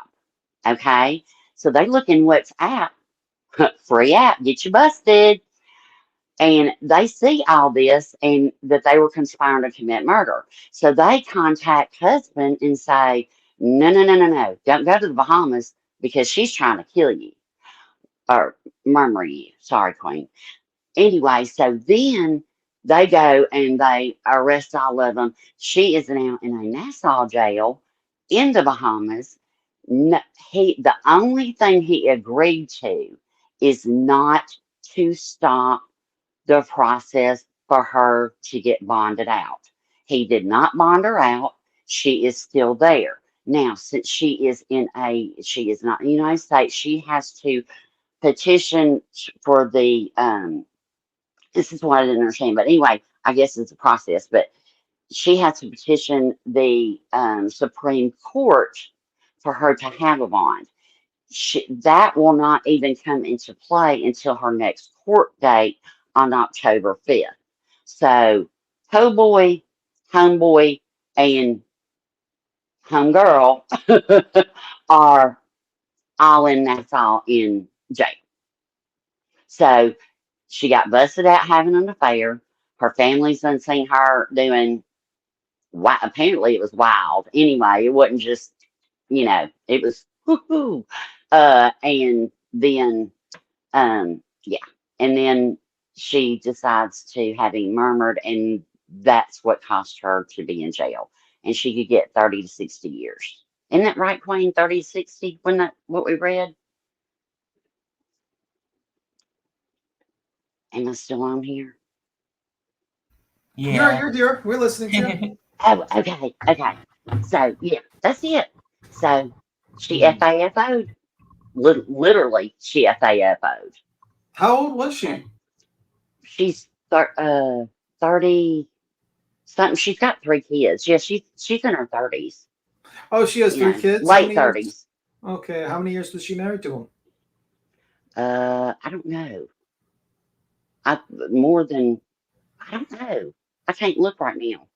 Okay. So they look in WhatsApp, free app, get you busted. And they see all this and that they were conspiring to commit murder. So they contact husband and say, no, no, no, no, no. Don't go to the Bahamas because she's trying to kill you or murmur you. Sorry, Queen. Anyway, so then they go and they arrest all of them. She is now in a Nassau jail in the Bahamas. No, the only thing he agreed to is not to stop the process for her to get bonded out. He did not bond her out. she is still there. Now, since she is not in the United States, she has to petition for the, this is what I didn't understand, but anyway, I guess it's a process, but she has to petition the Supreme Court for her to have a bond. That will not even come into play until her next court date on October 5th. So, homeboy, and homegirl are all in Nassau in jail. So, she got busted out having an affair. Her family's done seen her doing, apparently it was wild. Anyway, it wasn't just, it was whoo-hoo. And then, yeah. And then she decides to have him murmured, and that's what caused her to be in jail. And she could get 30 to 60 years. Isn't that right, Queen? 30 to 60? Wasn't that what we read? Am I still on here? Yeah. You're dear. We're listening to you. Oh, okay. So, yeah, that's it. So, she FAFO'd. Literally, she FAFO'd. How old was she? She's 30 something. She's got 3 kids. Yeah, she's in her 30s. Oh, she has 3 kids? Late 30s. Okay. How many years was she married to him? I don't know. I don't know. I can't look right now.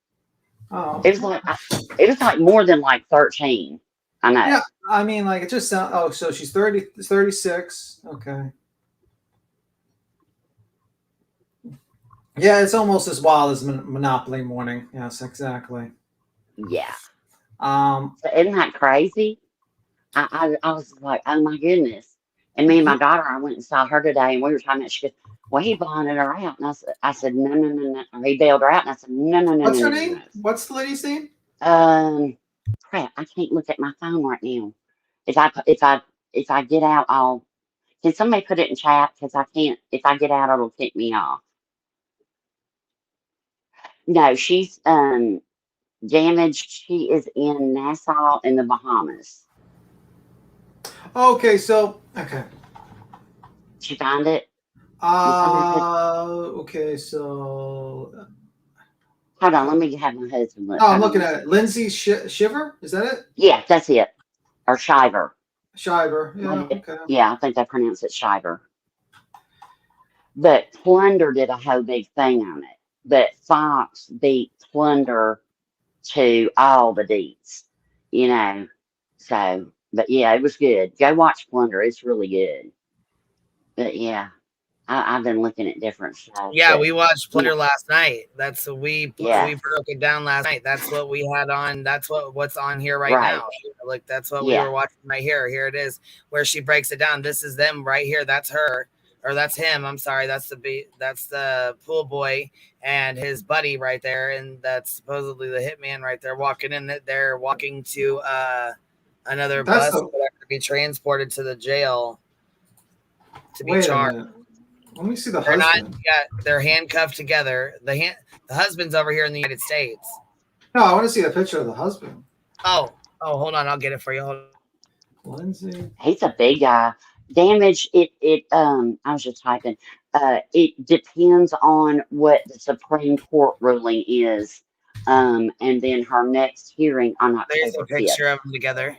Oh. It was like more than like 13. I know. Yeah, I mean, like, it just sounds. Oh, so she's 36. Okay. Yeah, it's almost as wild as Monopoly morning. Yes, exactly. Yeah. Isn't that crazy? I was like, oh my goodness. And me and my daughter, I went and saw her today, and we were talking about. She goes, "Well, he bonded her out," and I said, no. Or he bailed her out, and I said, no. What's her name? What's the lady's name? Crap, I can't look at my phone right now. If I get out, can somebody put it in chat? Because I can't. If I get out, it'll kick me off. No, she's damaged. She is in Nassau in the Bahamas. Okay, so okay. Did you find it? Okay, so hold on. Let me have my husband look. Oh, I'm looking at it. Lindsay Shiver. Is that it? Yeah, that's it. Or Shiver. Shiver. Yeah. Okay. Yeah, I think they pronounce it Shiver. But Plunder did a whole big thing on it. But Fox beat Plunder to all the deeds, So, but yeah, it was good. Go watch Plunder. It's really good. But yeah, I've been looking at different stuff. Yeah, we watched Plunder last night. We broke it down last night. That's what we had on. That's what's on here right now. Like, that's what we were watching right here. Here it is, where she breaks it down. This is them right here. That's her. Or that's him. I'm sorry. That's the pool boy and his buddy right there, and that's supposedly the hitman right there walking in. They're walking to another bus that could be transported to the jail to be charged. Let me see the husband. They're handcuffed together. The husband's over here in the United States. No, I want to see a picture of the husband. Oh, hold on. I'll get it for you. Hold on. Lindsay. He's a big guy. Damage, I was just typing. It depends on what the Supreme Court ruling is. And then her next hearing on October 5th. There's a picture of them together.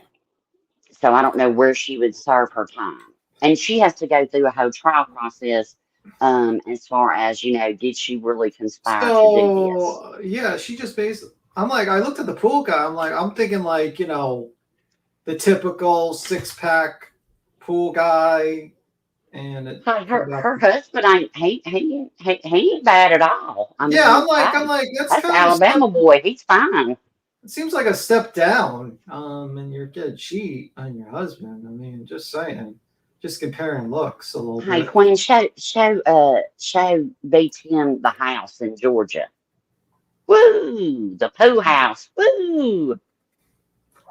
So I don't know where she would serve her time. And she has to go through a whole trial process as far as, did she really conspire to do this? Yeah, she just basically, I looked at the pool guy. I'm thinking the typical 6-pack pool guy, and her husband he ain't bad at all. I'm like that's Alabama boy. He's fine. It seems like a step down. And you're gonna cheat on your husband. I mean, just saying, just comparing looks a little bit. Hey, Queen, show BTM the house in Georgia. Woo, the pool house. Woo.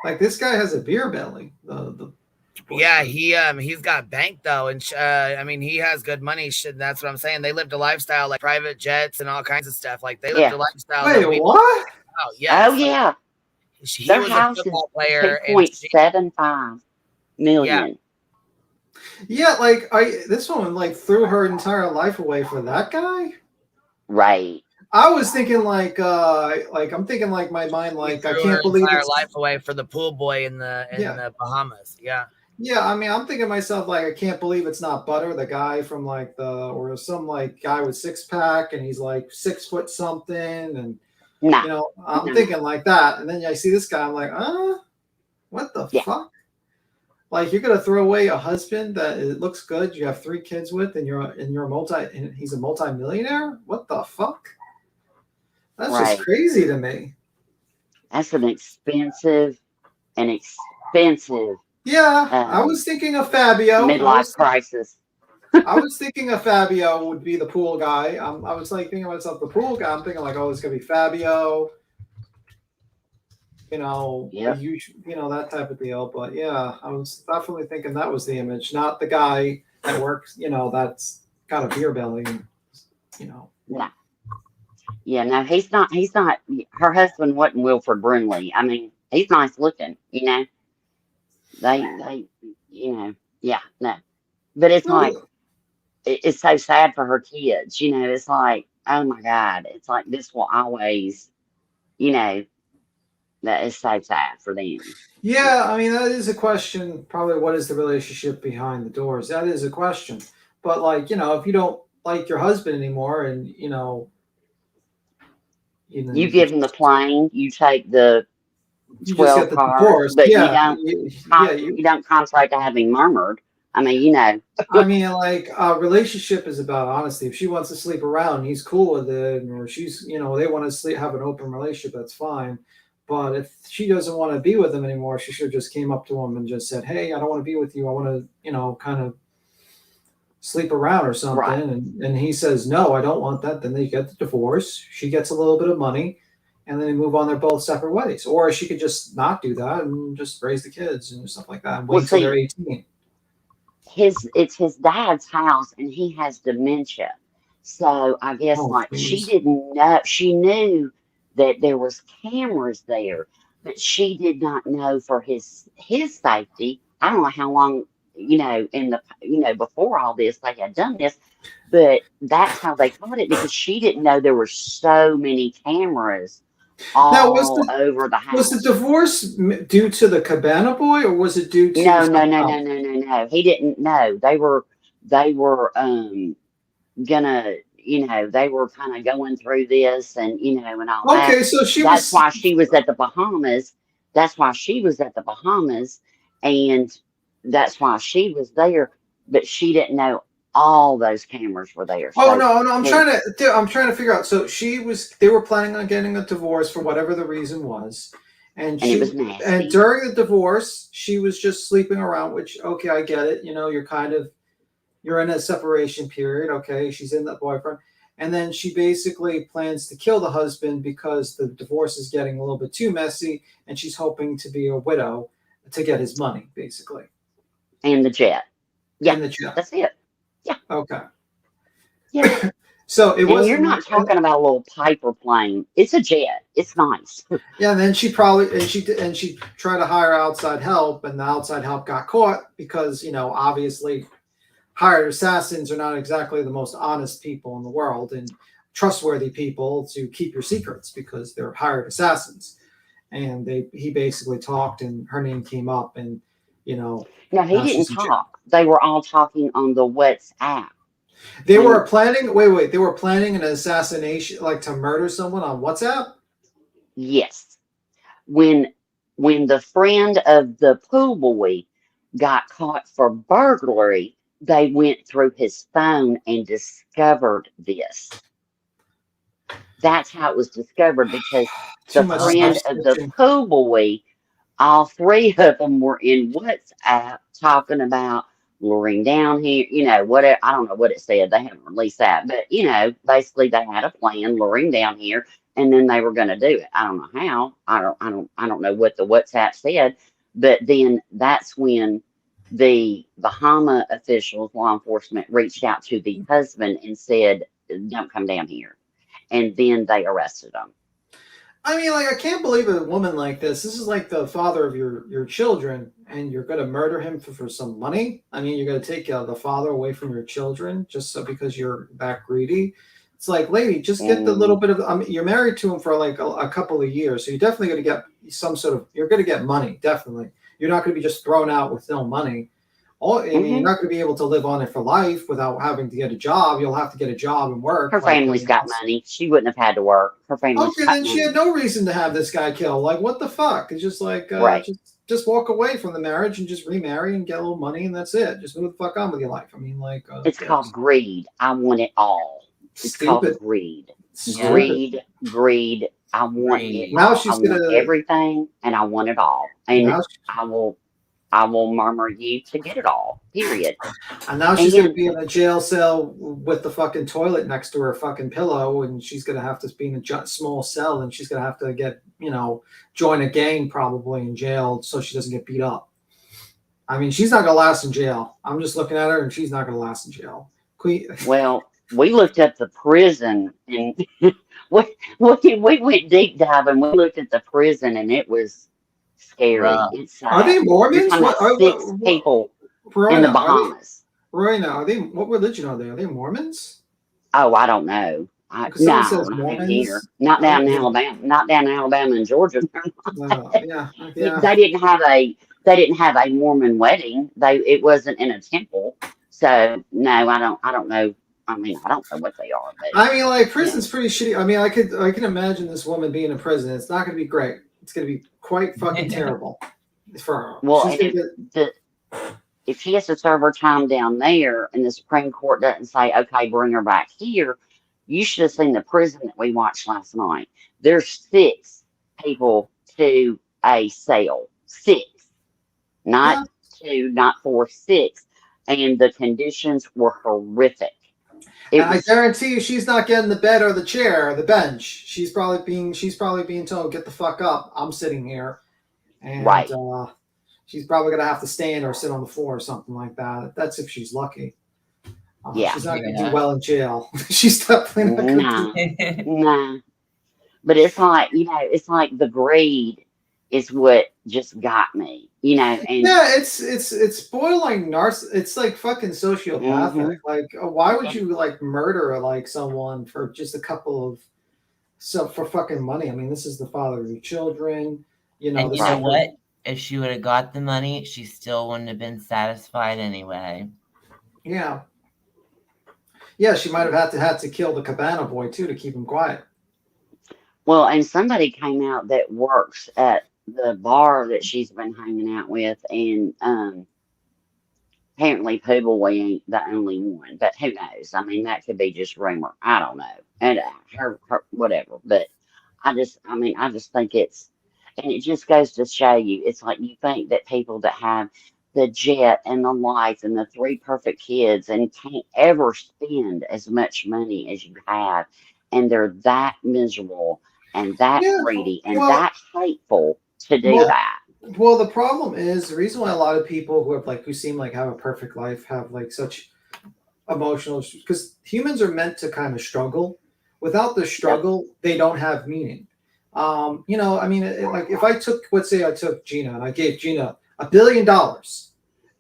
Like, this guy has a beer belly. Yeah, he's got bank though, and he has good money. That's what I'm saying. They lived a lifestyle like private jets and all kinds of stuff. Like, they lived a lifestyle. Wait, what? Oh yeah. Oh yeah. He Their was a house is football player, and 2.75 million. Yeah, like this woman like threw her entire life away for that guy. Right. I was thinking like I'm thinking like my mind like I can't believe entire it's life away for the pool boy in the Bahamas. Yeah. Yeah, I mean, I'm thinking to myself like I can't believe it's not Butter, the guy from like or some like guy with six pack, and he's like 6 foot something, and you know, I'm thinking like that, and then I see this guy, I'm like, what the fuck? Like you're gonna throw away a husband that it looks good, you have 3 kids with, and he's a multi-millionaire? What the fuck? That's just crazy to me. That's an expensive. Yeah, I was thinking of Fabio. Midlife crisis. I was thinking of Fabio would be the pool guy. I was like thinking of myself, the pool guy. I'm thinking like, oh, it's gonna be Fabio. You know, you know, that type of deal. But yeah, I was definitely thinking that was the image, not the guy that works. You know, that's got a beer belly. You know. No. Yeah, no, he's not. He's not. Her husband wasn't Wilford Brimley. I mean, he's nice looking. You know. They, you know, yeah, no. But it's like, it's so sad for her kids. You know, it's like, oh my God, it's like this will always, you know, that is so sad for them. Yeah, I mean, that is a question. Probably what is the relationship behind the doors? That is a question. But like, you know, if you don't like your husband anymore and, you know, you give him the plane, you take the 12 the cars, divorce. but Yeah, you don't contract to have him murmured. I mean, you know. I mean, like a relationship is about honesty. If she wants to sleep around, he's cool with it, or she's, you know, they want to have an open relationship, that's fine. But if she doesn't want to be with him anymore, she should have just came up to him and just said, "Hey, I don't want to be with you. I want to, you know, kind of sleep around or something." Right. And he says, "No, I don't want that." Then they get the divorce. She gets a little bit of money, and then they move on their both separate ways. Or she could just not do that and just raise the kids and stuff like that and wait until they're 18. It's his dad's house, and he has dementia. So I guess she didn't know. She knew that there was cameras there, but she did not know for his safety. I don't know how long, you know, before all this they had done this, but that's how they caught it, because she didn't know there were so many cameras all over the house. Was the divorce due to the Cabana boy, or was it due to No. He didn't know. They were gonna, you know, they were kind of going through this, and you know, and all that. Okay, so that's why she was at the Bahamas. That's why she was at the Bahamas, and that's why she was there. But she didn't know all those cameras were there. Oh, no, I'm trying to figure out. So they were planning on getting a divorce for whatever the reason was. And it was nasty. And during the divorce, she was just sleeping around, which, okay, I get it. You know, you're in a separation period. Okay. She's in that boyfriend. And then she basically plans to kill the husband because the divorce is getting a little bit too messy. And she's hoping to be a widow to get his money, basically. And the jet. Yeah. And the jet. That's it. Yeah. Okay. Yeah. So it was. You're not talking about a little Piper plane. It's a jet. It's nice. Yeah. And then she tried to hire outside help, and the outside help got caught because, you know, obviously hired assassins are not exactly the most honest people in the world and trustworthy people to keep your secrets because they're hired assassins. And he basically talked, and her name came up, and, you know. No, he didn't talk. They were all talking on the WhatsApp. They were planning. Wait. They were planning an assassination, like to murder someone on WhatsApp. Yes. When the friend of the pool boy got caught for burglary, they went through his phone and discovered this. That's how it was discovered, because the friend of the pool boy, all 3 of them were in WhatsApp talking about luring down here, you know, whatever. I don't know what it said. They haven't released that, but you know, basically they had a plan, luring down here, and then they were going to do it. I don't know how. I don't know what the WhatsApp said, but then that's when the Bahama officials, law enforcement, reached out to the husband and said, "Don't come down here," and then they arrested him. I mean, like, I can't believe a woman like this. This is like the father of your children, and you're going to murder him for some money. I mean, you're going to take the father away from your children just so because you're that greedy. It's like, lady, just get the little bit of. I mean, you're married to him for like a couple of years, so you're definitely going to get some sort of. You're going to get money, definitely. You're not going to be just thrown out with no money. I mean, you're not going to be able to live on it for life without having to get a job. You'll have to get a job and work. Her family's got money. She wouldn't have had to work. Her family's okay, got then money. she had no reason to have this guy killed. Like, what the fuck? It's just like, Right. just walk away from the marriage and just remarry and get a little money, and that's it. Just move the fuck on with your life. I mean, like, it's called greed. I want it all. It's called greed. Stupid. Greed. I want it. Now all. she's I want gonna- everything, and I want it all. And Now I will murmur you to get it all. Period. And now she's going to be in a jail cell with the fucking toilet next to her fucking pillow, and she's going to have to be in a small cell, and she's going to have to get, join a gang probably in jail so she doesn't get beat up. I mean, she's not going to last in jail. I'm just looking at her, and she's not going to last in jail. Well, we looked at the prison, and we went deep diving. We looked at the prison, and it was scary. It's Are they Mormons? Six people in the Bahamas. What religion are they? Are they Mormons? Oh, I don't know. No, not here. Not down in Alabama. Not down in Alabama and Georgia. Yeah. They didn't have a Mormon wedding. It wasn't in a temple. So no, I don't know. I mean, I don't know what they are. But I mean, like, prison's pretty shitty. I mean, I can imagine this woman being in prison. It's not going to be great. It's going to be quite fucking terrible for her. Well, if she has to serve her time down there and the Supreme Court doesn't say, okay, bring her back here, you should have seen the prison that we watched last night. There's 6 people to a cell. 6. Not 2, not 4, 6. And the conditions were horrific. I guarantee you she's not getting the bed or the chair or the bench. She's probably being told, get the fuck up. I'm sitting here. And right. She's probably going to have to stand or sit on the floor or something like that. That's if she's lucky. She's not going to do well in jail. She's definitely not going to Nah. But it's like, it's like the greed is what just got me, and yeah, it's borderline it's like fucking sociopathic. Like, why would you like murder like someone for just a couple of for fucking money? I mean, this is the father of your children, And you know what? If she would have got the money, she still wouldn't have been satisfied anyway. Yeah, she might have had to kill the cabana boy too to keep him quiet. Well, and somebody came out that works at the bar that she's been hanging out with, and apparently Pooh Boy ain't the only one, but who knows? I mean, that could be just rumor. I don't know, and her whatever. But I just think it's, and it just goes to show you, it's like you think that people that have the jet and the life and the 3 perfect kids and can't ever spend as much money as you have, and they're that miserable and that greedy and that hateful to do that. Well, the problem is the reason why a lot of people who seem like have a perfect life have like such emotional, because humans are meant to kind of struggle. Without the struggle, they don't have meaning. I mean, like if I took Gina and I gave Gina $1 billion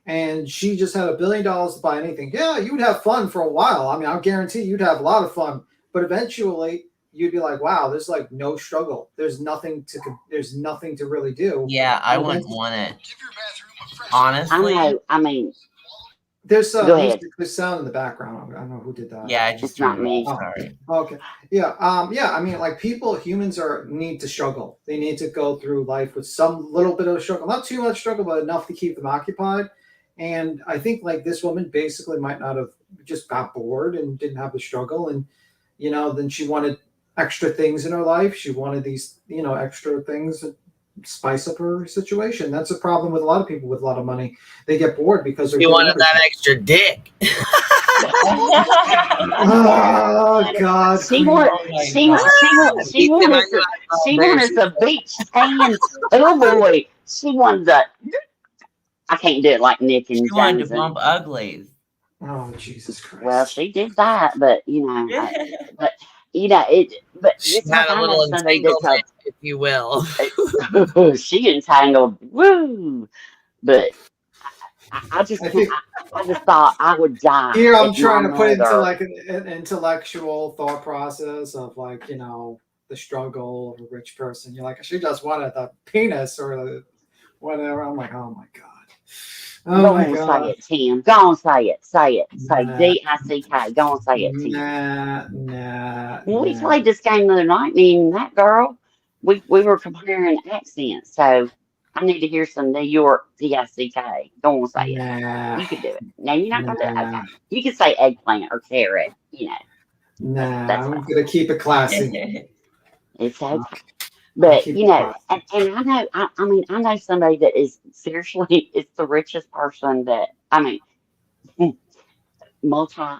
and she just had $1 billion to buy anything, yeah, you would have fun for a while. I mean, I guarantee you'd have a lot of fun, but eventually you'd be like, wow, there's like no struggle. There's nothing to really do. Yeah, I wouldn't want it. Honestly. I mean, there's there's sound in the background. I don't know who did that. Yeah, it's not me. Sorry. Okay. Yeah. I mean, like humans need to struggle. They need to go through life with some little bit of struggle, not too much struggle, but enough to keep them occupied. And I think like this woman basically might not have just got bored and didn't have the struggle, and then she wanted extra things in her life. She wanted these, extra things that spice up her situation. That's a problem with a lot of people with a lot of money. They get bored because they're. You wanted that extra dick. Oh God! She wanted the beach sand. Oh boy! She wanted the. I can't do it like Nick and She wanted to bump uglies. Oh Jesus Christ! Well, she did that, but but you know it. But She it's had like a I know little somebody that's entanglement, if you will. she entangled. Woo! But I just I can't. think I just thought I would die here I'm if my trying to put into mother. like an intellectual thought process of like, you know, the struggle of a rich person. You're like, she just wanted the penis or the whatever. I'm like, oh my God. Oh Go my on, say God. it, Tim. Go on, say it. Say it. Say Nah, DICK. Go on, say it, Tim. nah. When we played this game the other night, me and that girl, we were comparing accents. So I need to hear some New York DICK. Go on, say it. Nah. You can do it. No, you're not gonna do it. Nah. Okay. You can say eggplant or carrot. You know, Nah. that's I'm fine. gonna keep it classy. It's okay. I'll But keep you it know, classy. and I know, I mean, I know somebody that is seriously, it's the richest person that I mean, multi. I,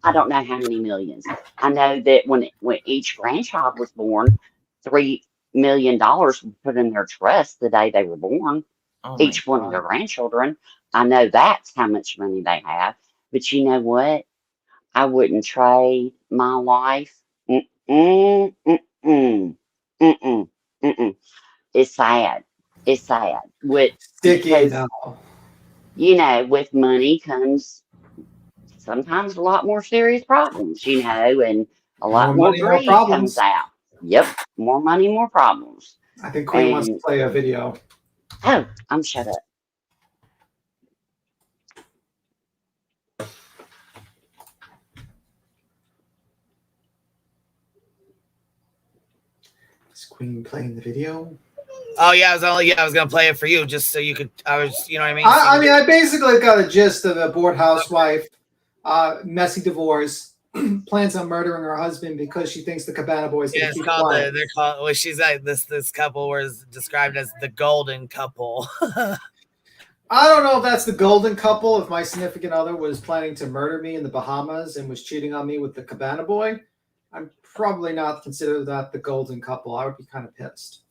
I don't know how many millions. I know that when each grandchild was born, $3 million was put in their trust the day they were born. Oh my Each one of God. their grandchildren. I know that's how much money they have. But you know what? I wouldn't trade my life. Mm-mm, mm-mm, mm-mm, mm-mm. It's sad. It's sad. Sticky Because, now. you know, with money comes sometimes a lot more serious problems, you know, and a More lot more money, more greed comes problems. out. Yep. More money, more problems. I think Queen wants to And, play a video. oh, I'm shut up. Is Queen playing the video? Oh yeah, I was gonna play it for you just so you could. You know what I mean. So I mean, I basically got a gist of a bored housewife, messy divorce, plans on murdering her husband because she thinks the Cabana Boy's yeah, gonna it's keep called quiet. they're called. Well, she's like this couple was described as the golden couple. I don't know if that's the golden couple. If my significant other was planning to murder me in the Bahamas and was cheating on me with the Cabana Boy, I'm probably not consider that the golden couple. I would be kind of pissed.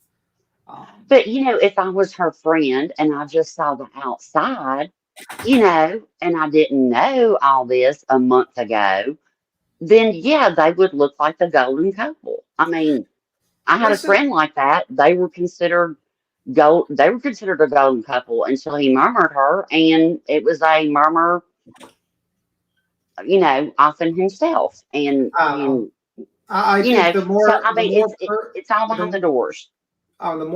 But, you know, if I was her friend and I just saw the outside, you know, and I didn't know all this a month ago, then yeah, they would look like the golden couple. I mean, I had a Listen, friend like that. They were considered a golden couple until he murmured her, and it was a murmur, you know, often himself. And I you think know, the so more I the mean, more it's all behind the doors. The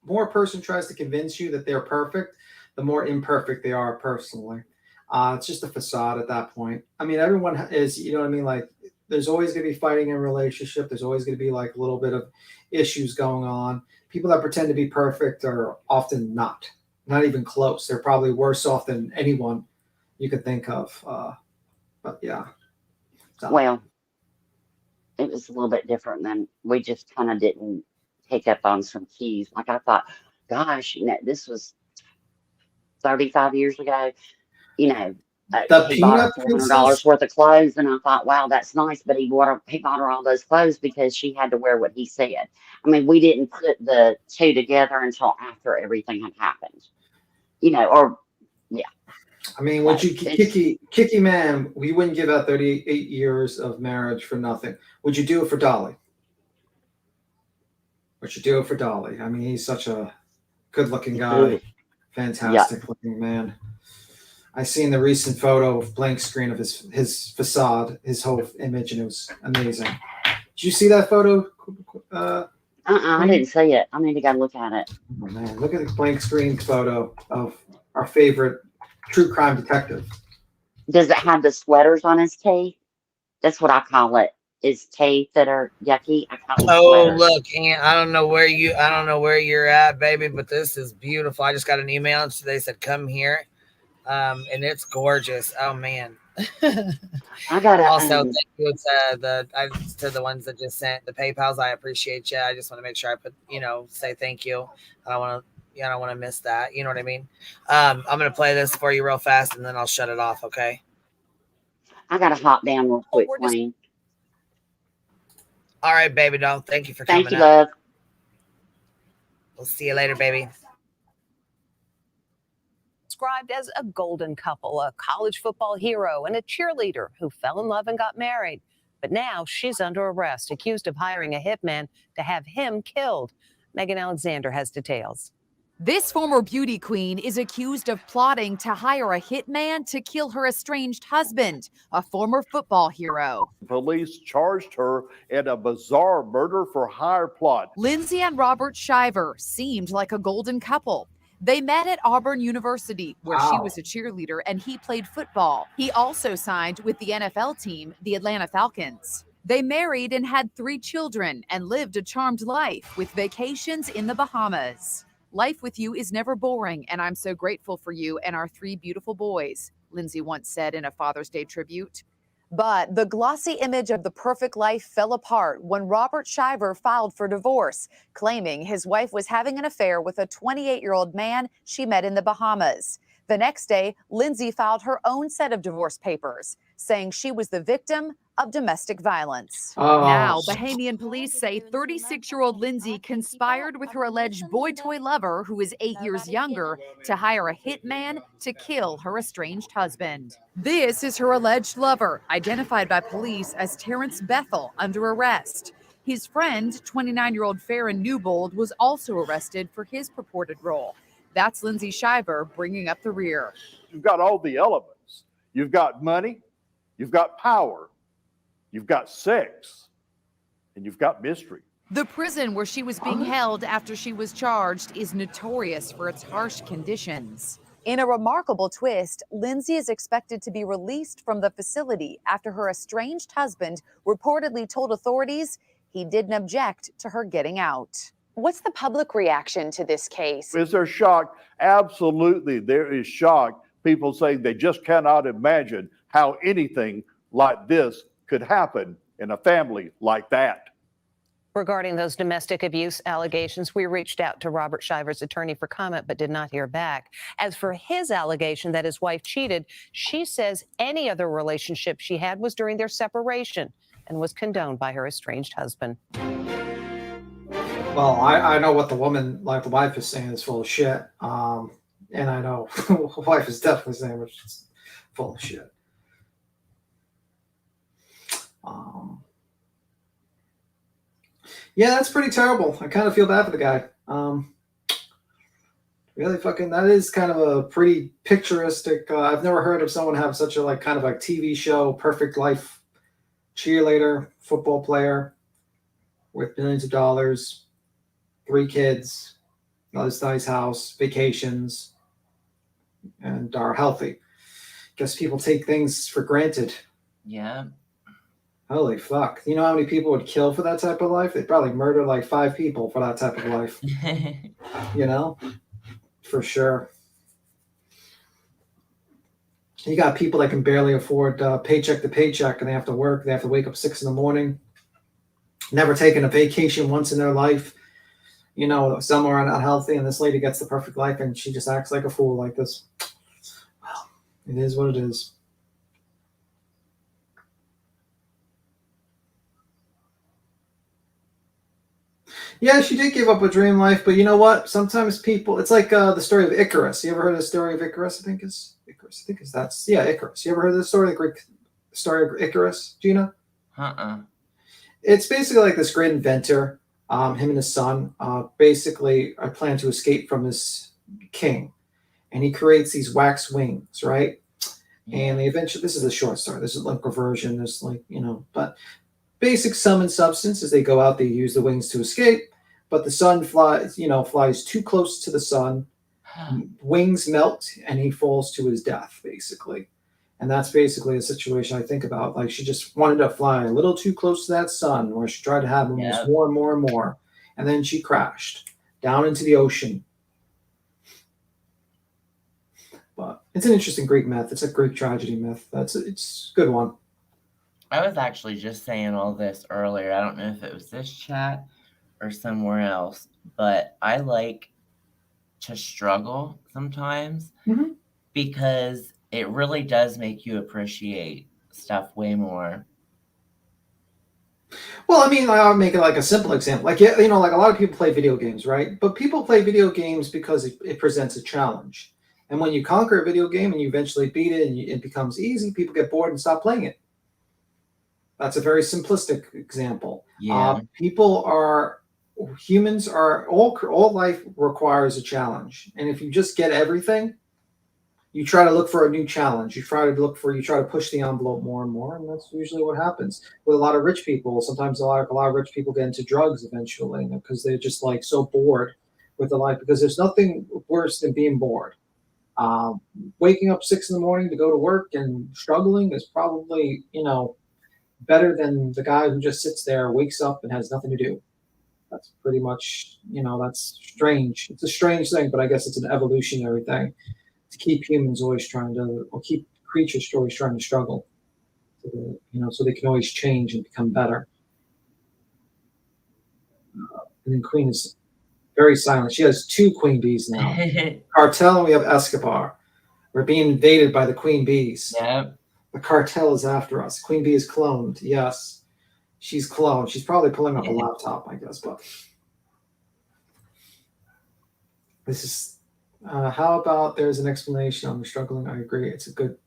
more a person tries to convince you that they're perfect, the more imperfect they are personally. It's just a facade at that point. I mean, everyone is, you know what I mean? Like, there's always going to be fighting in a relationship. There's always going to be like a little bit of issues going on. People that pretend to be perfect are often not even close. They're probably worse off than anyone you could think of. But yeah. So. Well, it was a little bit different than we just kind of didn't pick up on some keys. Like I thought, gosh, you know, this was 35 years ago. You know, The he bought her Peanut Princess. $400 worth of clothes, and I thought, wow, that's nice. But he bought her all those clothes because she had to wear what he said. I mean, we didn't put the two together until after everything had happened. You know, or yeah. I mean, would you, Kiki man, we wouldn't give out 38 years of marriage for nothing. Would you do it for Dolly? Would you do it for Dolly? I mean, he's such a good-looking guy, fantastic looking man. I seen the recent photo of blank screen of his facade, his whole image, and it was amazing. Did you see that photo? I didn't see it. I need to go look at it. Oh, man, look at the blank screen photo of our favorite true crime detective. Does it have the sweaters on his teeth? That's what I call it. Is teeth that are yucky. I call them sweaters. Look, Aunt, I don't know where you're at, baby, but this is beautiful. I just got an email and they said come here. And it's gorgeous. Oh man. I got also thank you to the ones that just sent the PayPals. I appreciate you. I just want to make sure I put, say thank you. I don't want to miss that. You know what I mean? I'm gonna play this for you real fast and then I'll shut it off, okay? I gotta hop down real quick, Wayne. All right, baby doll. Thank you for coming. Thank you, love. We'll see you later, baby. described as a golden couple, a college football hero and a cheerleader who fell in love and got married. But now she's under arrest, accused of hiring a hitman to have him killed. Megan Alexander has details. This former beauty queen is accused of plotting to hire a hitman to kill her estranged husband, a former football hero. Police charged her in a bizarre murder for hire plot. Lindsay and Robert Shiver seemed like a golden couple. They met at Auburn University, where she was a cheerleader and he played football. He also signed with the NFL team, the Atlanta Falcons. They married and had 3 children and lived a charmed life with vacations in the Bahamas. Life with you is never boring, and I'm so grateful for you and our 3 beautiful boys, Lindsay once said in a Father's Day tribute. But the glossy image of the perfect life fell apart when Robert Shiver filed for divorce, claiming his wife was having an affair with a 28-year-old man she met in the Bahamas. The next day, Lindsay filed her own set of divorce papers, saying she was the victim of domestic violence. Now, Bahamian police say 36-year-old Lindsay conspired with her alleged boy toy lover, who is 8 years younger, to hire a hitman to kill her estranged husband. This is her alleged lover, identified by police as Terrence Bethel, under arrest. His friend, 29-year-old Farron Newbold, was also arrested for his purported role. That's Lindsay Shiver bringing up the rear. You've got all the elements. You've got money, you've got power, you've got sex, and you've got mystery. The prison where she was being held after she was charged is notorious for its harsh conditions. In a remarkable twist, Lindsay is expected to be released from the facility after her estranged husband reportedly told authorities he didn't object to her getting out. What's the public reaction to this case? Is there shock? Absolutely, there is shock. People saying they just cannot imagine how anything like this could happen in a family like that. Regarding those domestic abuse allegations, we reached out to Robert Shiver's attorney for comment, but did not hear back. As for his allegation that his wife cheated, she says any other relationship she had was during their separation and was condoned by her estranged husband. Well, I know what the woman, like the wife, is saying is full of shit. And I know the wife is definitely saying which is full of shit. Yeah, that's pretty terrible. I kind of feel bad for the guy. Really fucking, that is kind of a pretty picturesque. I've never heard of someone have such a like kind of like TV show, perfect life, cheerleader, football player with millions of dollars, 3 kids, nice house, vacations, and are healthy. Guess people take things for granted. Yeah. Holy fuck. You know how many people would kill for that type of life? They'd probably murder like 5 people for that type of life. You know? For sure. You got people that can barely afford paycheck to paycheck, and they have to work. They have to wake up 6 in the morning. Never taken a vacation once in their life. You know, somewhere unhealthy, and this lady gets the perfect life, and she just acts like a fool like this. Well, it is what it is. Yeah, she did give up a dream life, but you know what? Sometimes people, it's like the story of Icarus. You ever heard of the story of Icarus? I think it's Icarus. Icarus. You ever heard of the story, the Greek story of Icarus, Gina? It's basically like this great inventor, him and his son, basically are planning to escape from his king. And he creates these wax wings, right? And they eventually, this is a short story. This is like a version. There's like, you know, but basic sum and substance as they go out, they use the wings to escape. But the sun flies too close to the sun. Wings melt, and he falls to his death, basically. And that's basically a situation I think about. Like, she just wanted to fly a little too close to that sun, where she tried to have almost more and more and more. And then she crashed down into the ocean. But it's an interesting Greek myth. It's a Greek tragedy myth. It's a good one. I was actually just saying all this earlier. I don't know if it was this chat or somewhere else, but I like to struggle sometimes because it really does make you appreciate stuff way more. Well, I mean, I'll make it like a simple example. Like, you know, like a lot of people play video games, right? But people play video games because it presents a challenge. And when you conquer a video game and you eventually beat it and it becomes easy, people get bored and stop playing it. That's a very simplistic example. Yeah. Humans are, all life requires a challenge. And if you just get everything, you try to look for a new challenge. You try to push the envelope more and more. And that's usually what happens with a lot of rich people. Sometimes a lot of rich people get into drugs eventually, because they're just like so bored with the life, because there's nothing worse than being bored. Waking up 6 a.m. to go to work and struggling is probably, better than the guy who just sits there, wakes up and has nothing to do. That's pretty much, that's strange. It's a strange thing, but I guess it's an evolutionary thing to keep humans always keep creatures always trying to struggle, so they can always change and become better. And then Queen is very silent. She has 2 queen bees now. Cartel, and we have Escobar. We're being invaded by the queen bees. Yep. The cartel is after us. Queen bee is cloned. Yes, she's cloned. She's probably pulling up a laptop, I guess. But this is how about there's an explanation on the struggling. I agree. It's good,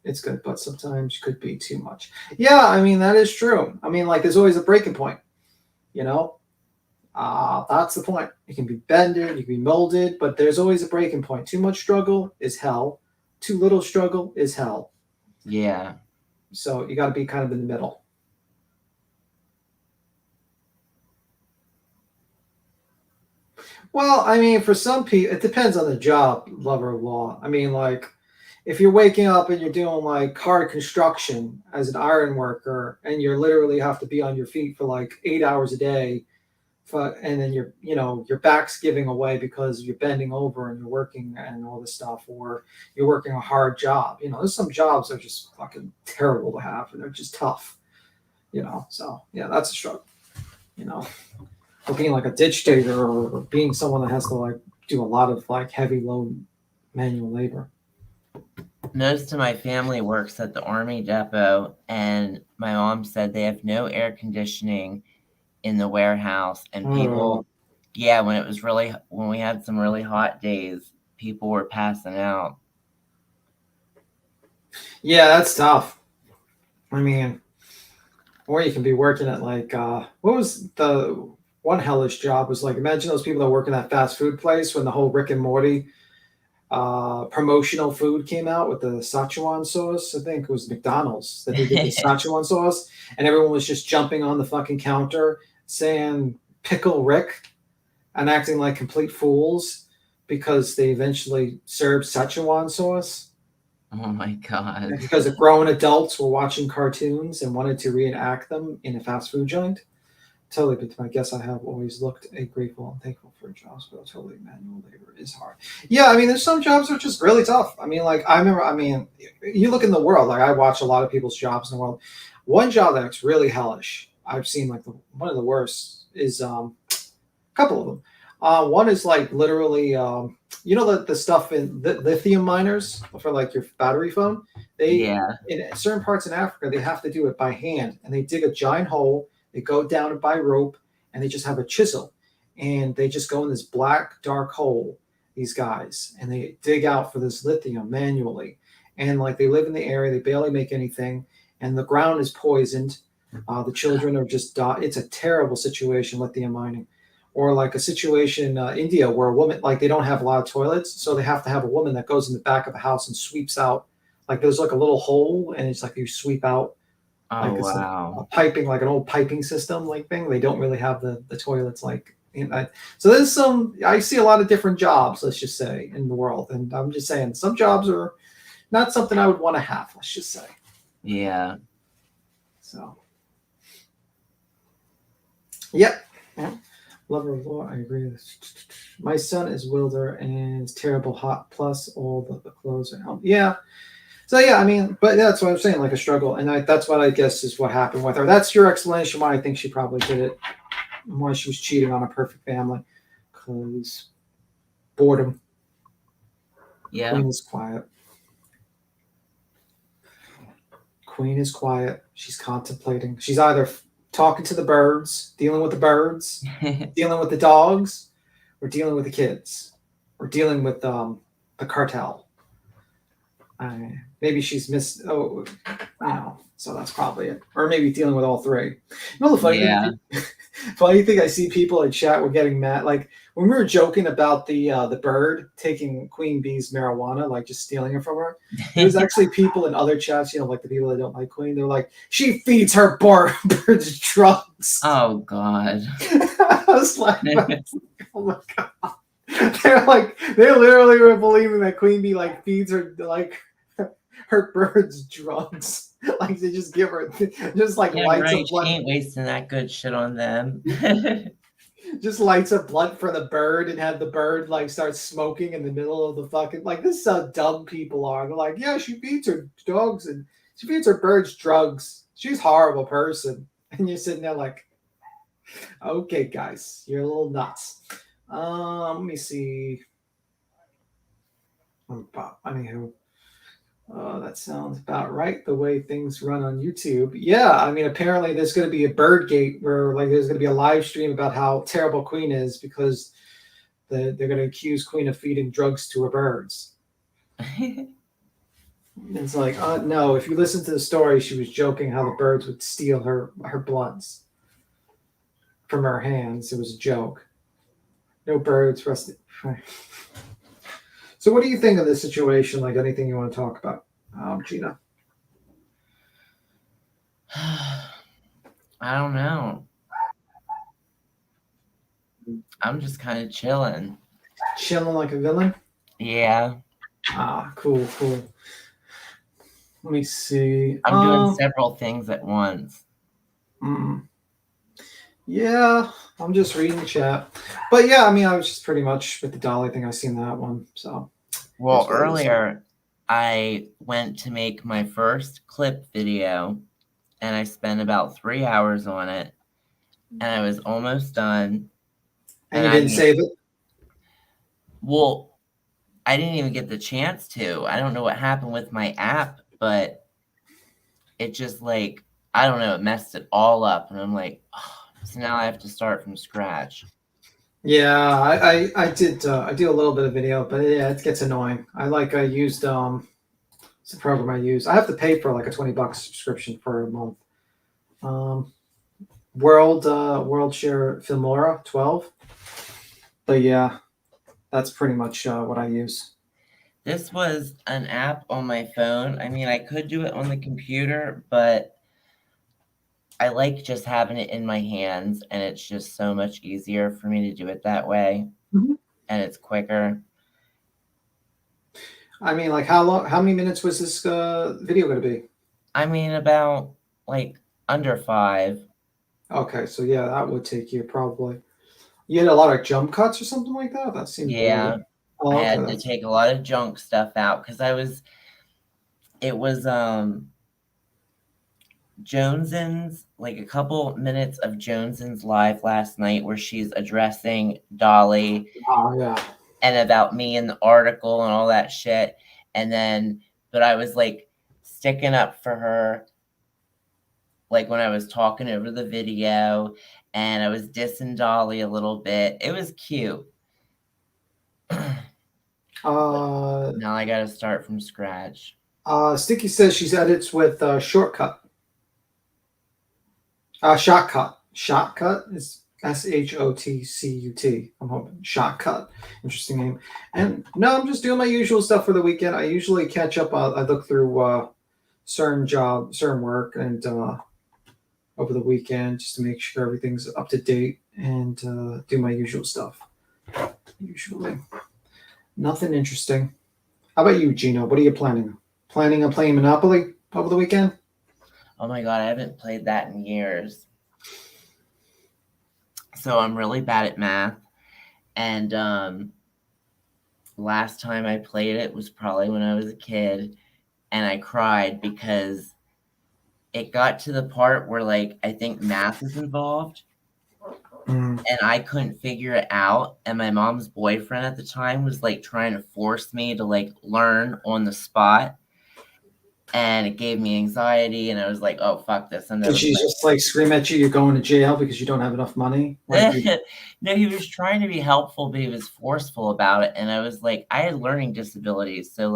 but sometimes could be too much. Yeah, I mean, that is true. I mean, there's always a breaking point. That's the point. It can be bended, you can be molded, but there's always a breaking point. Too much struggle is hell. Too little struggle is hell. Yeah. So you got to be kind of in the middle. Well, I mean, for some people, it depends on the job, lover of law. I mean, if you're waking up and you're doing hard construction as an iron worker, and you literally have to be on your feet for 8 hours a day, and then your back's giving away because you're bending over and you're working and all this stuff, or you're working a hard job. There's some jobs that are just fucking terrible to have, and they're just tough. So yeah, that's a struggle. Or being a ditch digger, or being someone that has to do a lot of heavy load manual labor. Most of my family works at the Army depot, and my mom said they have no air conditioning in the warehouse, and people, when we had some really hot days, people were passing out. Yeah, that's tough. I mean, or you can be working at what was the one hellish job was imagine those people that work in that fast food place when the whole Rick and Morty promotional food came out with the Szechuan sauce. I think it was McDonald's that they did the Szechuan sauce, and everyone was just jumping on the fucking counter saying Pickle Rick and acting like complete fools because they eventually served Szechuan sauce. Oh my God. Because the grown adults were watching cartoons and wanted to reenact them in a fast food joint. Totally, but I guess I have always looked grateful and thankful for jobs, but totally manual labor is hard. Yeah, I mean, there's some jobs that are just really tough. I mean, you look in the world, I watch a lot of people's jobs in the world. One job that's really hellish, I've seen one of the worst is a couple of them. One is literally, the stuff in the lithium miners for your battery phone. In certain parts in Africa, they have to do it by hand, and they dig a giant hole. They go down it by rope, and they just have a chisel, and they just go in this black, dark hole, these guys, and they dig out for this lithium manually. And they live in the area, they barely make anything, and the ground is poisoned. The children are just it's a terrible situation, lithium mining. Or a situation in India where a woman, they don't have a lot of toilets, so they have to have a woman that goes in the back of a house and sweeps out. There's a little hole, and it's you sweep out. Oh, wow. A piping, an old piping system thing. They don't really have the toilets so there's I see a lot of different jobs, let's just say, in the world. And I'm just saying some jobs are not something I would want to have, let's just say. Yeah. So. Yep. Yeah. Lover of law, I agree. My son is wilder and it's terrible hot, plus all the clothes are out. Yeah. So yeah, I mean, but that's what I'm saying, a struggle, and that's what I guess is what happened with her. That's your explanation why I think she probably did it, and why she was cheating on a perfect family, because boredom. Yeah. Queen is quiet. Queen is quiet. She's contemplating. She's either talking to the birds, dealing with the birds, dealing with the dogs, or dealing with the kids, or dealing with the cartel. Maybe she's missed. Oh, so that's probably it. Or maybe dealing with all three. You know, the funny thing, I see people in chat were getting mad. Like when we were joking about the bird taking Queen Bee's marijuana, like just stealing it from her. There's actually people in other chats, like the people that don't like Queen. They're like, she feeds her birds drugs. Oh God. I was like, oh my God. They literally were believing that Queen Bee like feeds her her birds drugs. Like they just give her just like lights right. of blood. She ain't wasting that good shit on them. Just lights of blood for the bird and have the bird like start smoking in the middle of the fucking this is how dumb people are. They're like, yeah, she feeds her dogs and she feeds her birds drugs. She's a horrible person. And you're sitting there like, okay, guys, you're a little nuts. Let me see. Anywho, that sounds about right. The way things run on YouTube. Yeah, I mean, apparently there's going to be a bird gate where there's going to be a live stream about how terrible Queen is because they're going to accuse Queen of feeding drugs to her birds. It's like, no. If you listen to the story, she was joking how the birds would steal her blunts from her hands. It was a joke. No birds rested. So what do you think of this situation? Like anything you want to talk about, Gina? I don't know. I'm just kind of chilling. Chilling like a villain? Yeah. Cool. Let me see. I'm doing several things at once. Yeah, I'm just reading the chat. But yeah, I mean, I was just pretty much with the Dolly thing. I seen that one. So. Well, earlier I went to make my first clip video and I spent about 3 hours on it and I was almost done. And you didn't save it? Well, I didn't even get the chance to. I don't know what happened with my app, but it just I don't know, it messed it all up. And I'm like, oh, so now I have to start from scratch. Yeah, I did. I do a little bit of video, but yeah, it gets annoying. I used it's the program I use. I have to pay for like a $20 subscription for a month. World Share Filmora 12. But yeah, that's pretty much what I use. This was an app on my phone. I mean, I could do it on the computer, but I like just having it in my hands, and it's just so much easier for me to do it that way, and it's quicker. I mean, like how many minutes was this video going to be? I mean, about under 5. Okay, so yeah, that would take you probably. You had a lot of jump cuts or something like that? That seemed weird. I had to take a lot of junk stuff out because it was Joneson's, a couple minutes of Joneson's live last night where she's addressing Dolly and about me in the article and all that shit. But I was sticking up for her, when I was talking over the video, and I was dissing Dolly a little bit. It was cute. Now I gotta start from scratch. Sticky says she's edits with Shortcut. Shotcut. Shotcut is SHOTCUT. I'm hoping Shotcut. Interesting name. And no, I'm just doing my usual stuff for the weekend. I usually catch up. I look through CERN work and over the weekend just to make sure everything's up to date and do my usual stuff. Usually. Nothing interesting. How about you, Gino? What are you planning? Planning on playing Monopoly over the weekend? Oh my God, I haven't played that in years. So I'm really bad at math. And last time I played it was probably when I was a kid. And I cried because it got to the part where I think math is involved. And I couldn't figure it out. And my mom's boyfriend at the time was trying to force me to learn on the spot. And it gave me anxiety. And I was like, oh, fuck this. And did she just scream at you, you're going to jail because you don't have enough money? No, he was trying to be helpful, but he was forceful about it. And I was I had learning disabilities. So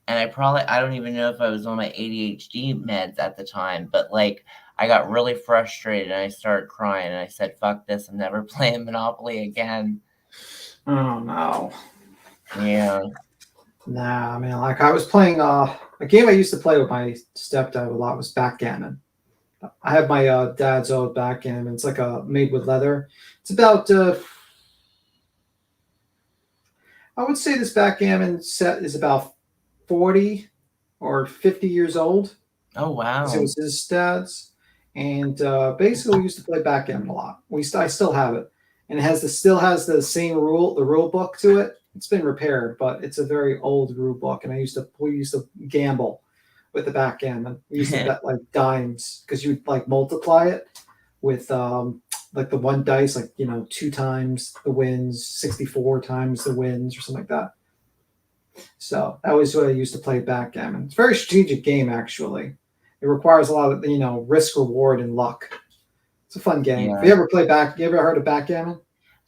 and I don't even know if I was on my ADHD meds at the time, but like I got really frustrated and I started crying and I said, fuck this, I'm never playing Monopoly again. Oh no. Yeah. Nah, man. Like I was playing a game I used to play with my stepdad a lot was backgammon. I have my dad's old backgammon. It's like a made with leather. It's about I would say this backgammon set is about 40 or 50 years old. Oh wow. It was his dad's. And basically we used to play backgammon a lot. I still have it. And it still has the same rule book to it. It's been repaired, but it's a very old rule book. And we used to gamble with the backgammon. We used to bet like dimes because you'd like multiply it with like the one dice, like 2 times the wins, 64 times the wins, or something like that. So that was what I used to play backgammon. It's a very strategic game, actually. It requires a lot of risk, reward, and luck. It's a fun game. Yeah. Have you ever you ever heard of backgammon?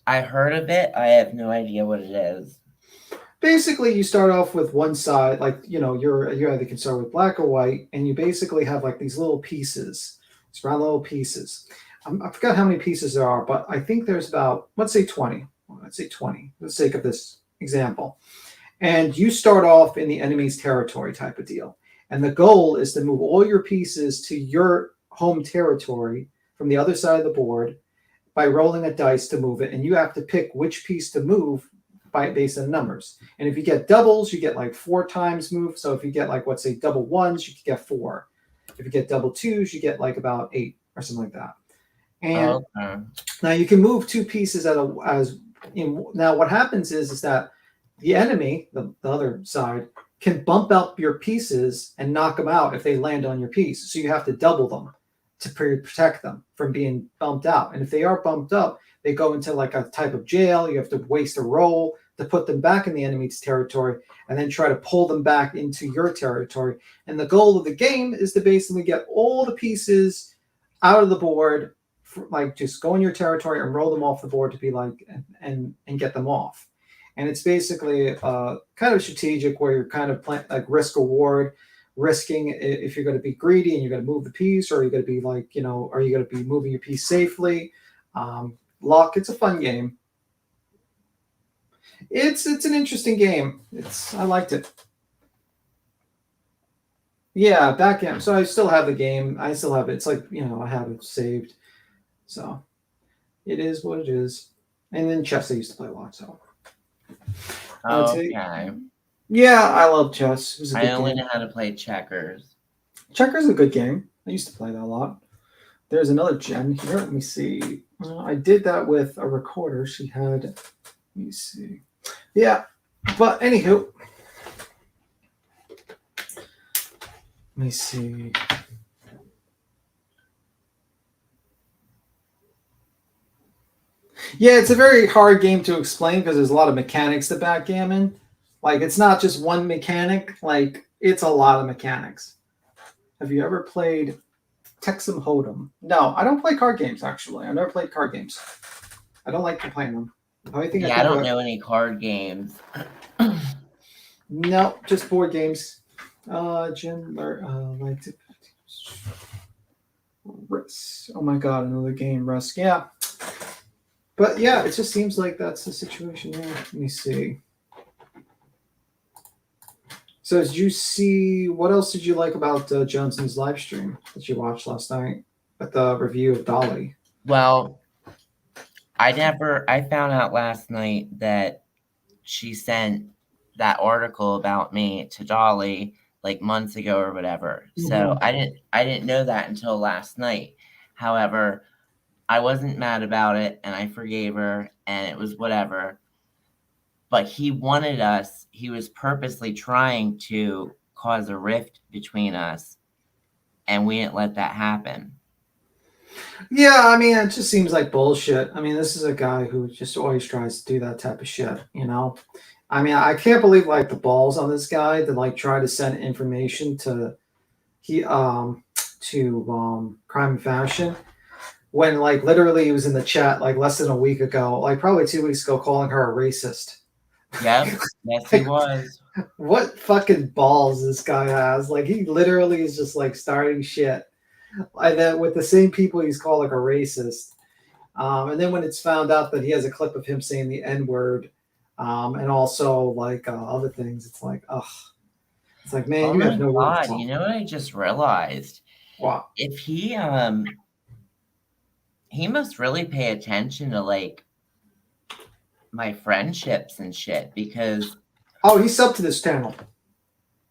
I heard of it. I have no idea what it is. Basically, you start off with one side, like you either can start with black or white, and you basically have like these little pieces. It's round little pieces. I forgot how many pieces there are, but I think there's about, let's say 20. Let's say 20 for the sake of this example. And you start off in the enemy's territory type of deal. And the goal is to move all your pieces to your home territory from the other side of the board by rolling a dice to move it. And you have to pick which piece to move based on numbers. And if you get doubles, you get like 4 times move. So if you get like, let's say double ones, you could get 4. If you get double twos, you get like about 8 or something like that. And now you can move 2 pieces now what happens is that the enemy, the other side, can bump up your pieces and knock them out if they land on your piece. So you have to double them to protect them from being bumped out. And if they are bumped up, they go into like a type of jail. You have to waste a roll to put them back in the enemy's territory and then try to pull them back into your territory. And the goal of the game is to basically get all the pieces out of the board, like just go in your territory and roll them off the board to be like, and get them off. And it's basically kind of strategic where you're kind of playing like risk reward, risking if you're going to be greedy and you're going to move the piece, or you're going to be like, are you going to be moving your piece safely? Luck. It's a fun game. It's an interesting game. I liked it. Yeah, backgammon. So I still have the game. I still have it. It's like, I have it saved. So it is what it is. And then chess I used to play a lot. So. Okay. Yeah, I love chess. It was a good I only game. know how to play checkers. Checkers is a good game. I used to play that a lot. There's another gen here. Let me see. I did that with a recorder. She had. Let me see. Yeah, but anywho. Let me see. Yeah, it's a very hard game to explain because there's a lot of mechanics to backgammon. Like, it's not just one mechanic. Like, it's a lot of mechanics. Have you ever played Texam Hold'em? No, I don't play card games, actually. I've never played card games. I don't like playing them. I don't know any card games. No, just board games. Jim, like Risk. Oh my God, another game, Risk. Yeah. But yeah, it just seems like that's the situation there. Let me see. So did you see, what else did you like about Johnson's live stream that you watched last night at the review of Dolly? Well, I found out last night that she sent that article about me to Dolly like months ago or whatever. Mm-hmm. So I didn't know that until last night. However, I wasn't mad about it and I forgave her and it was whatever. But he was purposely trying to cause a rift between us and we didn't let that happen. Yeah, I mean, it just seems like bullshit. I mean, this is a guy who just always tries to do that type of shit, I mean, I can't believe like the balls on this guy to like try to send information to Crime and Fashion when like literally he was in the chat like less than a week ago, like probably 2 weeks ago, calling her a racist. Yeah, yes, he was. What fucking balls this guy has. Like, he literally is just like starting shit. And then with the same people he's called like a racist. And then when it's found out that he has a clip of him saying the N-word, and also like other things, it's like, ugh. It's like, man, Oh you my have no God, you know what I just realized? What? If he must really pay attention to like my friendships and shit, because Oh, he's up to this channel.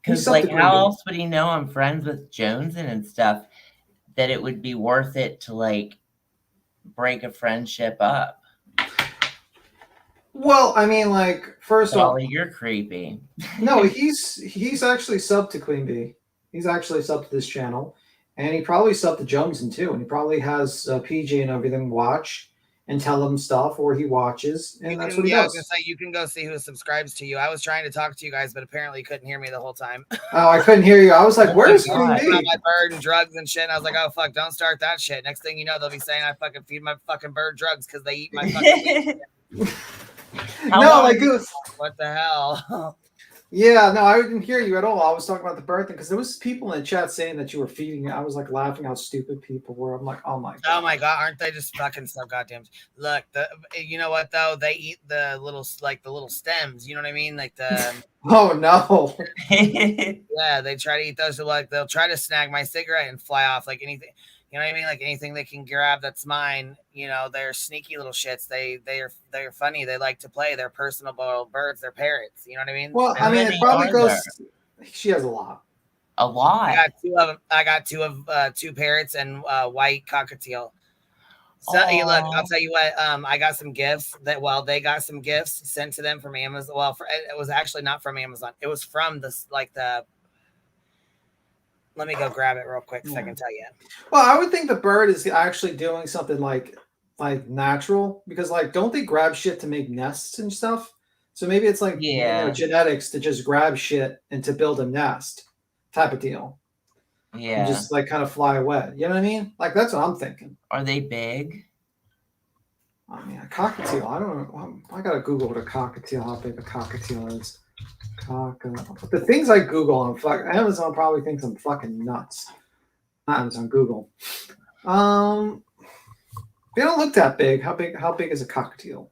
Because, like, how else would he know I'm friends with Jones and stuff that it would be worth it to, like, break a friendship up? Well, I mean, like, first off, Dolly, you're creepy. no, he's actually subbed to Queen Bee. He's actually subbed to this channel, and he probably subbed to Joneson too. And he probably has PJ and everything watch and tell him stuff, or he watches, and that's what he I was does. gonna say you can go see who subscribes to you. I was trying to talk to you guys, but apparently you couldn't hear me the whole time. Oh, I couldn't hear you. I was like, "Where's Queen Bee?" My bird and drugs and shit. And I was like, "Oh fuck, don't start that shit." Next thing you know, they'll be saying I fucking feed my fucking bird drugs because they eat my fucking. No, like it was. What the hell? Yeah, no, I didn't hear you at all. I was talking about the bird thing because there was people in the chat saying that you were feeding. I was like laughing how stupid people were. I'm like, oh my god. Oh my god, aren't they just fucking so goddamn? Look, you know what though? They eat the little stems. You know what I mean? Like the. Oh no. Yeah, they try to eat those. Like they'll try to snag my cigarette and fly off like anything. You know what I mean? Like anything they can grab that's mine. You know, they're sneaky little shits. They're funny. They like to play. They're personable birds. They're parrots. You know what I mean? Well, I mean, it probably goes. She has a lot. A lot. I got two of them. I got two parrots and white cockatiel. So hey, look, I'll tell you what. I got some gifts that. Well, they got some gifts sent to them from Amazon. Well, it was actually not from Amazon. It was from this the. Let me go grab it real quick so I can tell you. Well, I would think the bird is actually doing something like natural because like don't they grab shit to make nests and stuff? So maybe it's like genetics to just grab shit and to build a nest type of deal. Yeah. And just like kind of fly away. You know what I mean? Like that's what I'm thinking. Are they big? I mean, a cockatiel. I don't know. I gotta Google what a cockatiel, how big a cockatiel is. The things I Google on Amazon probably thinks I'm fucking nuts. Not Amazon, Google. They don't look that big. How big is a cockatiel?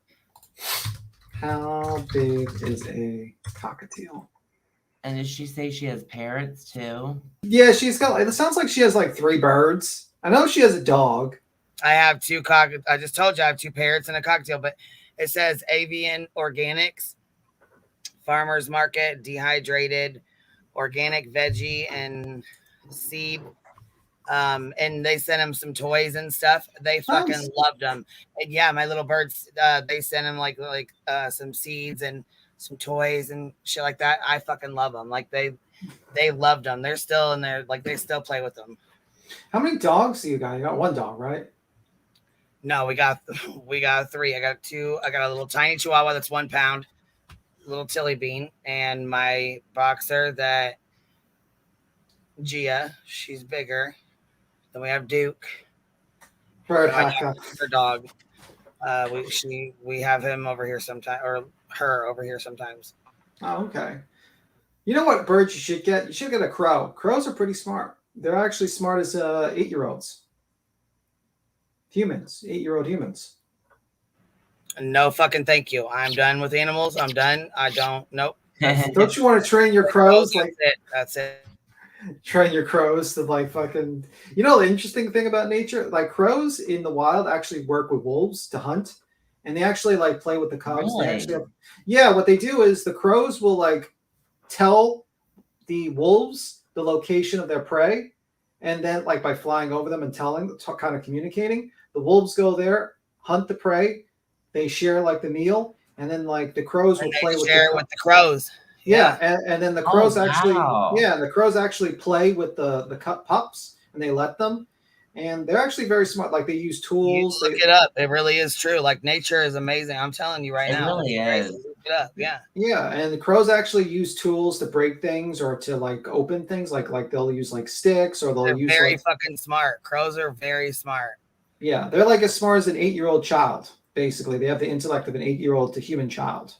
How big is a cockatiel? And did she say she has parrots too? Yeah, she's got. It sounds like she has like 3 birds. I know she has a dog. I have 2 I just told you I have 2 parrots and a cockatiel, but it says avian organics. Farmers market, dehydrated, organic veggie and seed. And they sent him some toys and stuff. They fucking loved them. And yeah, my little birds, they sent him like some seeds and some toys and shit like that. I fucking love them. Like they loved them. They're still in there. Like they still play with them. How many dogs do you got? You got 1 dog, right? No, we got 3. I got 2. I got a little tiny Chihuahua that's 1 pound. Little Tilly Bean, and my boxer that Gia, she's bigger. Then we have Duke. Her dog. We have him over here sometime, or her over here sometimes. Oh, okay. You know what birds you should get? You should get a crow. Crows are pretty smart. They're actually smart as 8-year-olds. Humans, 8-year-old humans. No fucking thank you. I'm done with animals. I'm done. I don't. Nope. Don't you want to train your crows? That's it. Train your crows to like fucking. You know the interesting thing about nature, like crows in the wild actually work with wolves to hunt, and they actually like play with the cubs. Really? They actually what they do is the crows will like tell the wolves the location of their prey, and then like by flying over them and kind of communicating, the wolves go there, hunt the prey. They share like the meal, and then like the crows will play with the crows. Yeah, and then the crows the crows actually play with the pups, and they let them, and they're actually very smart. Like they use tools. Look it up. It really is true. Like nature is amazing. I'm telling you right now. It really is. Look it up. Yeah. Yeah, and the crows actually use tools to break things or to like open things. Like they'll use like sticks or they'll use very fucking smart. Crows are very smart. Yeah, they're like as smart as an 8-year-old child. Basically, they have the intellect of an 8-year-old to human child,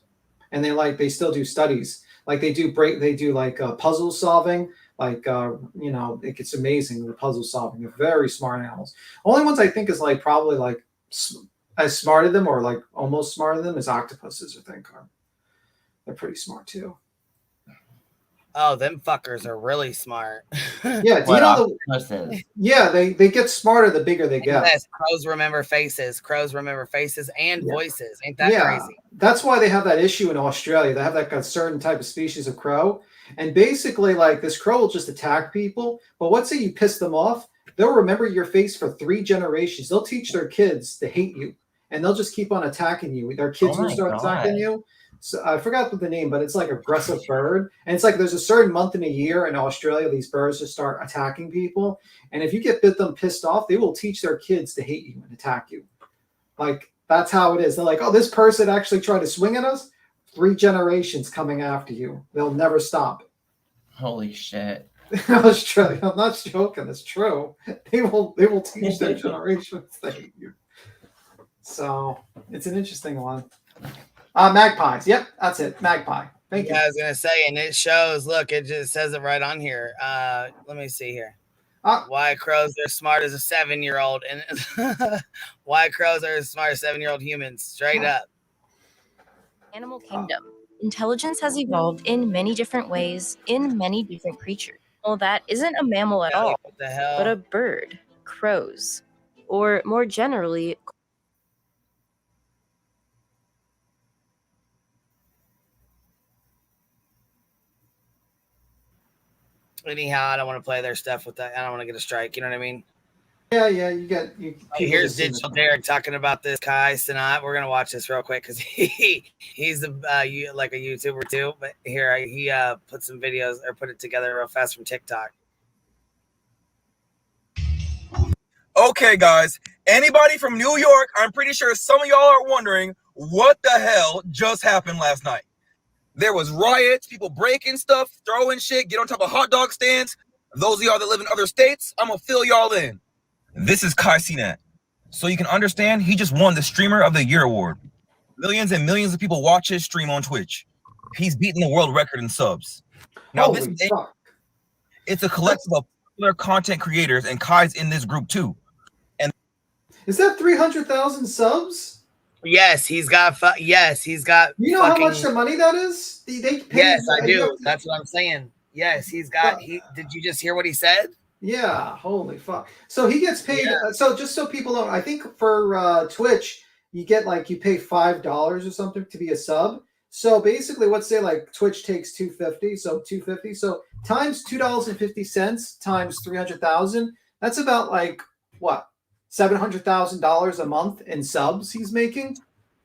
and they still do studies. Like they do like puzzle solving. Like it's amazing, the puzzle solving. They're very smart animals. Only ones I think is like probably like as smart as them or like almost smarter than them is octopuses, I think. They're pretty smart too. Oh, them fuckers are really smart. Yeah, do you know they get smarter the bigger they get. Yes, crows remember faces. Crows remember faces and voices. Ain't that crazy? That's why they have that issue in Australia. They have like a certain type of species of crow. And basically, like this crow will just attack people. But let's say you piss them off, they'll remember your face for 3 generations. They'll teach their kids to hate you. And they'll just keep on attacking you. Their kids will start attacking you. So I forgot the name, but it's like aggressive bird. And it's like there's a certain month in a year in Australia, these birds just start attacking people. And if you get them pissed off, they will teach their kids to hate you and attack you. Like, that's how it is. They're like, oh, this person actually tried to swing at us. 3 generations coming after you. They'll never stop. Holy shit. Australia, I'm not joking. It's true. They will teach their generations to hate you. So it's an interesting one. Magpies. Yep, that's it. Magpie. Thank you. I was gonna say, and it shows. Look, it just says it right on here. Let me see here. Why crows are smart as a 7-year-old, and why crows are as smart as 7-year-old humans. Straight up. Animal kingdom. Intelligence has evolved in many different ways in many different creatures. Well, that isn't a mammal at all, What the hell? but a bird, crows, or more generally, Anyhow, I don't want to play their stuff with that. I don't want to get a strike. You know what I mean? Yeah, you get you. Here's Digital Derek talking about this Kai Sinat. We're gonna watch this real quick because he's like a YouTuber too. But here he put some videos or put it together real fast from TikTok. Okay, guys. Anybody from New York? I'm pretty sure some of y'all are wondering what the hell just happened last night. There was riots, people breaking stuff, throwing shit, get on top of hot dog stands. Those of y'all that live in other states, I'm gonna fill y'all in. This is Kai Sinat. So you can understand, he just won the Streamer of the Year award. Millions and millions of people watch his stream on Twitch. He's beaten the world record in subs. Now it's a collective of popular content creators, and Kai's in this group too. And is that 300,000 subs? Yes, he's got. Yes, he's got. You know how much the money that is? They pay. Yes, I do. That's what I'm saying. Yes, he's got. Did you just hear what he said? Yeah, holy fuck. So he gets paid. So just so people know, I think for Twitch, you get like you pay $5 or something to be a sub. So basically, let's say like Twitch takes $2.50, so $2.50. So times $2.50 times 300,000. That's about like what? $700,000 a month in subs he's making.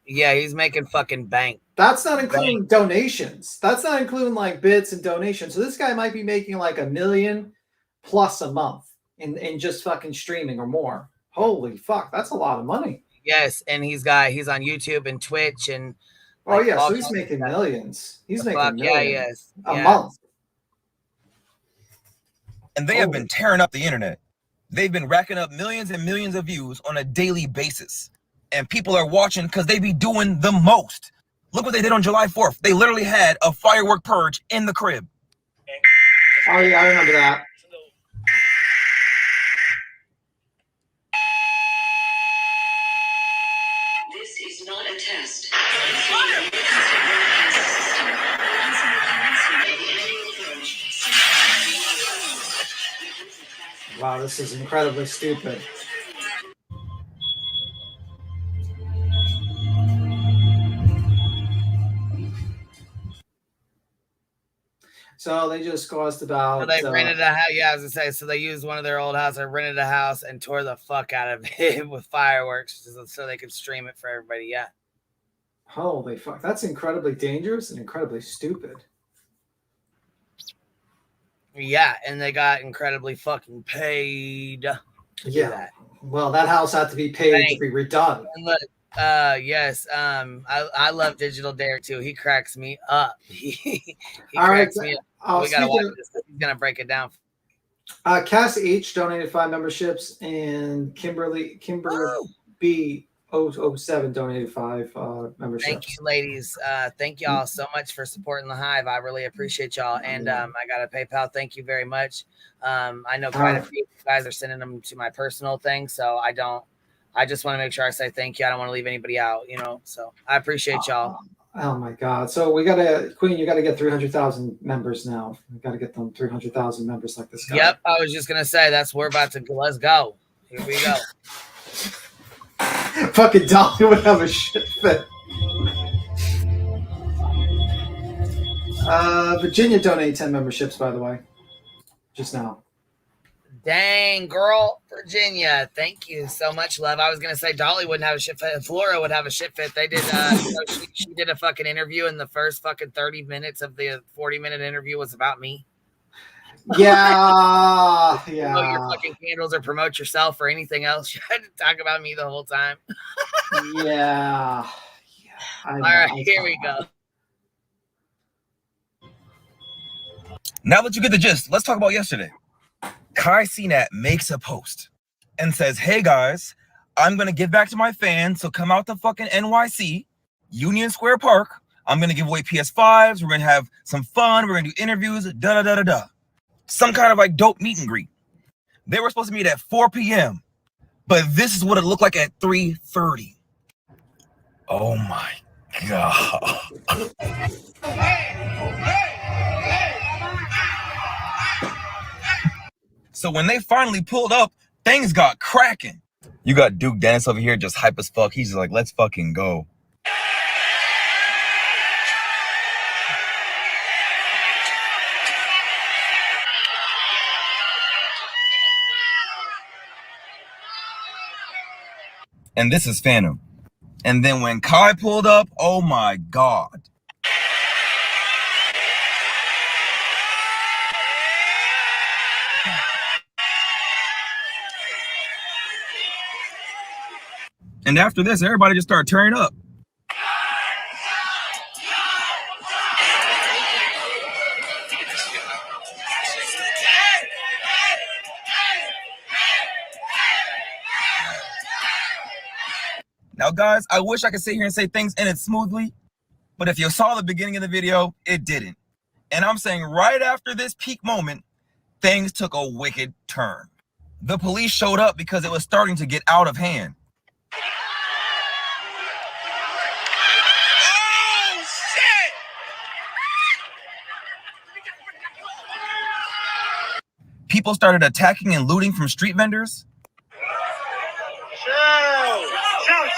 Yeah, he's making fucking bank. That's not including donations. That's not including like bits and donations. So this guy might be making like $1 million plus a month in just fucking streaming or more. Holy fuck, that's a lot of money. Yes, and he's on YouTube and Twitch and oh yeah, so he's making millions. He's making millions a month. And they have been tearing up the internet. They've been racking up millions and millions of views on a daily basis. And people are watching because they be doing the most. Look what they did on July 4th. They literally had a firework purge in the crib. Oh yeah, I remember that. This is not a test. Wow, this is incredibly stupid. So they just caused about. So they rented a house. Yeah, I was gonna say. So they used one of their old houses, rented a house, and tore the fuck out of it with fireworks, so they could stream it for everybody. Yeah. Holy fuck! That's incredibly dangerous and incredibly stupid. Yeah, and they got incredibly fucking paid. Yeah. Well, that house had to be paid to be redone. And look, yes. I love Digital Derek too. He cracks me up. He cracks me up. We gotta watch this. He's gonna break it down. Cass H donated 5 memberships, and Kimber B LOLSuits 07 donated 5 memberships. Thank you, ladies. Thank y'all so much for supporting the Hive. I really appreciate y'all. And I got a PayPal. Thank you very much. I know quite a few of you guys are sending them to my personal thing, so I just want to make sure I say thank you. I don't want to leave anybody out, you know. So I appreciate y'all. Oh my God! So we gotta, Queen. You gotta get 300,000 members now. We gotta get them 300,000 members like this guy. Yep, I was just gonna say we're about to go. Let's go. Here we go. Fucking Dolly would have a shit fit. Virginia donated 10 memberships, by the way, just now. Dang, girl, Virginia. Thank you so much, love. I was gonna say Dolly wouldn't have a shit fit. Flora would have a shit fit. They did. She did a fucking interview, and the first fucking 30 minutes of the 40-minute interview was about me. Yeah, yeah. Promote your fucking candles or promote yourself or anything else. You had to talk about me the whole time. Yeah. All right, here we go. Now that you get the gist, let's talk about yesterday. Kai Cenat makes a post and says, hey guys, I'm going to give back to my fans. So come out to fucking NYC, Union Square Park. I'm going to give away PS5s. We're going to have some fun. We're going to do interviews, da-da-da-da-da. Some kind of like dope meet and greet. They were supposed to meet at 4 p.m. But this is what it looked like at 3:30. Oh my God. So when they finally pulled up, things got cracking. You got Duke Dennis over here just hype as fuck. He's just like, let's fucking go. And this is Phantom. And then when Kai pulled up, oh my God. And after this, everybody just started turning up. Now, guys, I wish I could sit here and say things ended smoothly, but if you saw the beginning of the video, it didn't. And I'm saying right after this peak moment, things took a wicked turn. The police showed up because it was starting to get out of hand. Oh, shit! People started attacking and looting from street vendors.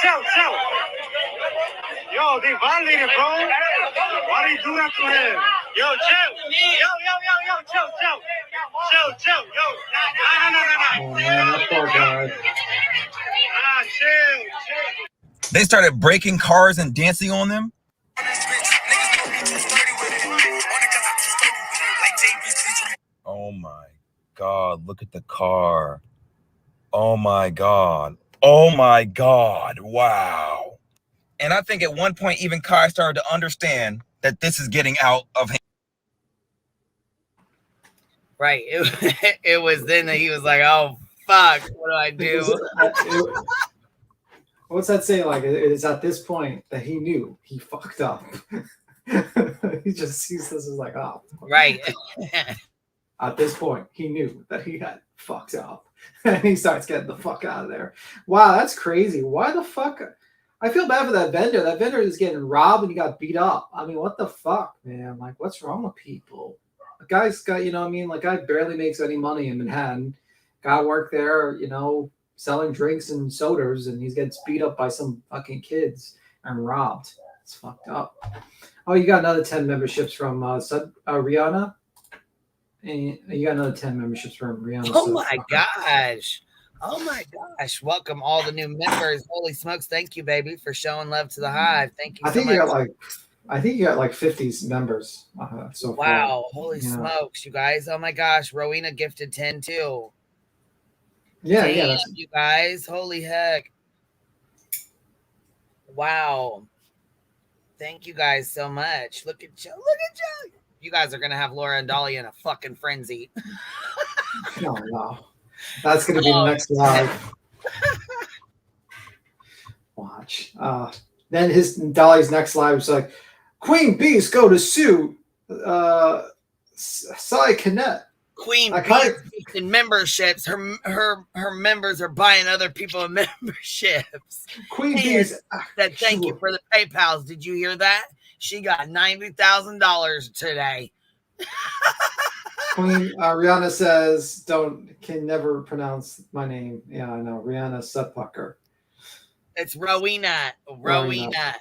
Chill. Yo, they violated, bro. Why do you do that to him? Yo, chill. Chill. Yo. No. Oh man, that poor guy. Chill. They started breaking cars and dancing on them. Oh my God, look at the car. Oh my God. Oh my God, wow. And I think at one point even Kai started to understand that this is getting out of hand. Right. It was then that he was like, oh, fuck, what do I do? What's that saying? Like, it's at this point that he knew he fucked up. He says it's like, oh. Right. At this point, he knew that he had fucked up. And he starts getting the fuck out of there. Wow, that's crazy. Why the fuck? I feel bad for that vendor. That vendor is getting robbed and he got beat up. I mean, what the fuck, man? Like, what's wrong with people? The guy's got, you know what I mean? Like, guy barely makes any money in Manhattan. Guy worked there, you know, selling drinks and sodas, and he gets beat up by some fucking kids and robbed. It's fucked up. Oh, you got another 10 memberships from Rihanna? And you got another 10 memberships from Rihanna. Oh my gosh. Welcome all the new members. Holy smokes. Thank you, baby, for showing love to the Hive. Thank you so much. I think you got like 50 members so far. Wow. Holy smokes, you guys. Oh my gosh. Rowena gifted 10 too. Yeah, damn, yeah. You guys. Holy heck. Wow. Thank you guys so much. Look at you. You guys are going to have Laura and Dolly in a fucking frenzy. No. That's going to be the next live. Watch. Then Dolly's next live was like, Queen Bees go to sue Sai Kinnett. Queen Bee's gifting memberships. Her members are buying other people's memberships. Queen And Bee's said thank you for the PayPals. Did you hear that? She got $90,000 today. Queen Rihanna says can never pronounce my name. Yeah, I know. Rihanna Sudpucker. It's Rowena. Rowena.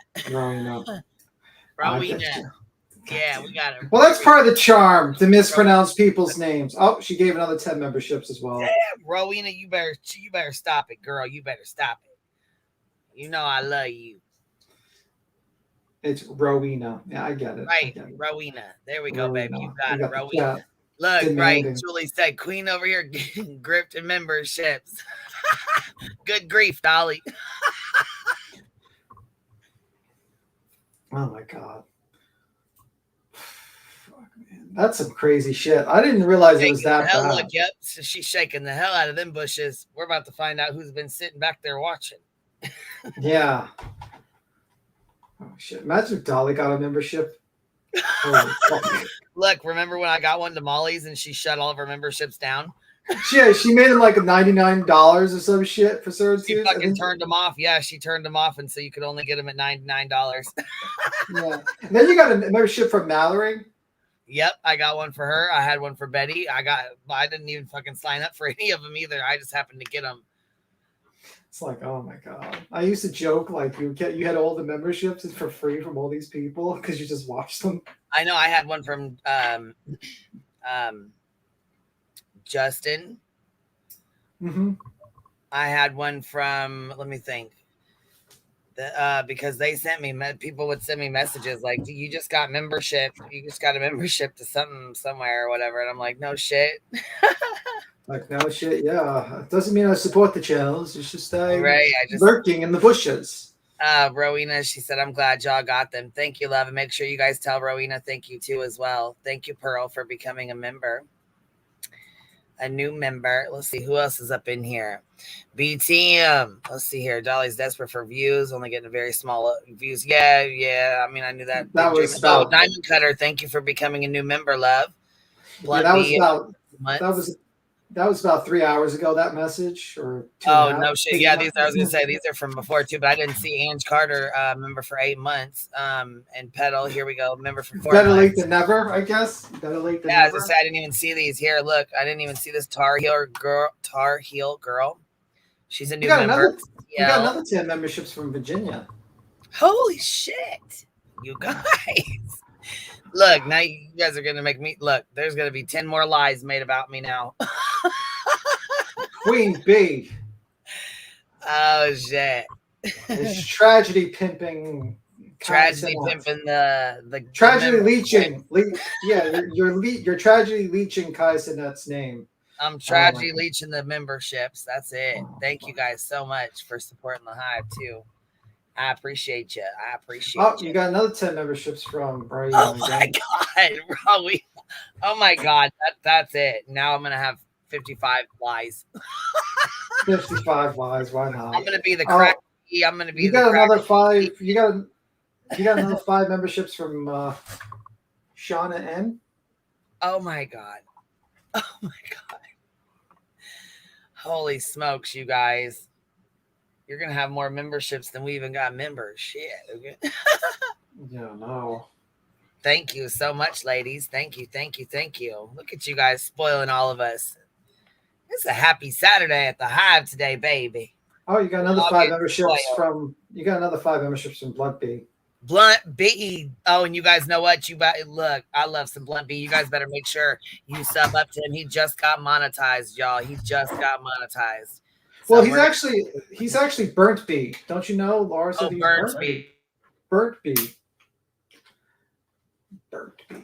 Yeah, we got it. Well, that's part of the charm, to mispronounce people's names. Oh, she gave another 10 memberships as well. Yeah, Rowena, you better stop it, girl. You better stop it. You know I love you. It's Rowena. Yeah, I get it. Right, Rowena. There we go, baby. You got it, Rowena. Yeah. Look, Demanding. right. Julie said, Queen over here getting grifting memberships. Good grief, Dolly. Oh my God. Fuck, man. That's some crazy shit. I didn't realize it was that bad. Look, yep. So she's shaking the hell out of them bushes. We're about to find out who's been sitting back there watching. Yeah. Oh shit. Imagine if Dolly got a membership. Holy fuck. Look, remember when I got one to Molly's and she shut all of her memberships down? Yeah, she made him like $99 or some shit for certain. She fucking turned them off. Yeah, she turned them off, and so you could only get them at $99. Yeah. And then you got a membership from Mallory. Yep, I got one for her. I had one for Betty. I didn't even fucking sign up for any of them either. I just happened to get them. It's like, oh my God. I used to joke like you had all the memberships for free from all these people because you just watched them. I know. I had one from Justin. Mm-hmm. I had one from, let me think. Because they sent me, people would send me messages like, you just got membership. You just got a membership to something somewhere or whatever. And I'm like, no shit. Like, no shit, yeah. It doesn't mean I support the channels. It's just right, lurking in the bushes. Rowena, she said, I'm glad y'all got them. Thank you, love. And make sure you guys tell Rowena thank you too as well. Thank you, Pearl, for becoming a member. A new member. Let's see who else is up in here. BTM. Let's see here. Dolly's desperate for views, only getting very small views. Yeah. I mean, I knew that. That was about Diamond Cutter. Thank you for becoming a new member, love. Yeah, that was about 3 hours ago. That message or no shit. Yeah, I was gonna say these are from before too, but I didn't see Ange Carter member for 8 months. And Petal, here we go, member for 4 Better months. late than never, I guess. Better late than never. never. As I said, I didn't even see these. Here, look, I didn't even see this Tar Heel girl. She's a new member. You got another 10 memberships from Virginia. Holy shit, you guys. Look, now you guys are going to make me look. There's going to be 10 more lies made about me now. Queen B. Oh, shit. It's tragedy pimping. Tragedy pimping the tragedy leeching. You're tragedy leeching Kai Sinet's name. I'm tragedy leeching the memberships. That's it. Thank you guys so much for supporting the Hive, too. I appreciate you. You got another 10 memberships from Brady. Oh my God, bro. Oh my God. That's it. Now I'm gonna have 55 lies. 55 lies. Why not? I'm gonna be the crack. I'm gonna be. You got another 5. You got another 5 memberships from Shauna N. Oh my God. Oh my God. Holy smokes, you guys. You're going to have more memberships than we even got members. Shit. Okay. Yeah, no. Thank you so much, ladies. Thank you. Look at you guys spoiling all of us. It's a happy Saturday at the Hive today, baby. Oh, you got another 5 memberships from Blunt B. Blunt B. Oh, and you guys know what? Look, I love some Blunt B. You guys better make sure you sub up to him. He just got monetized, y'all. He just got monetized. Well, he's actually Burnt B. Don't you know? Laura said he's Burnt B. Burnt B. Burnt B.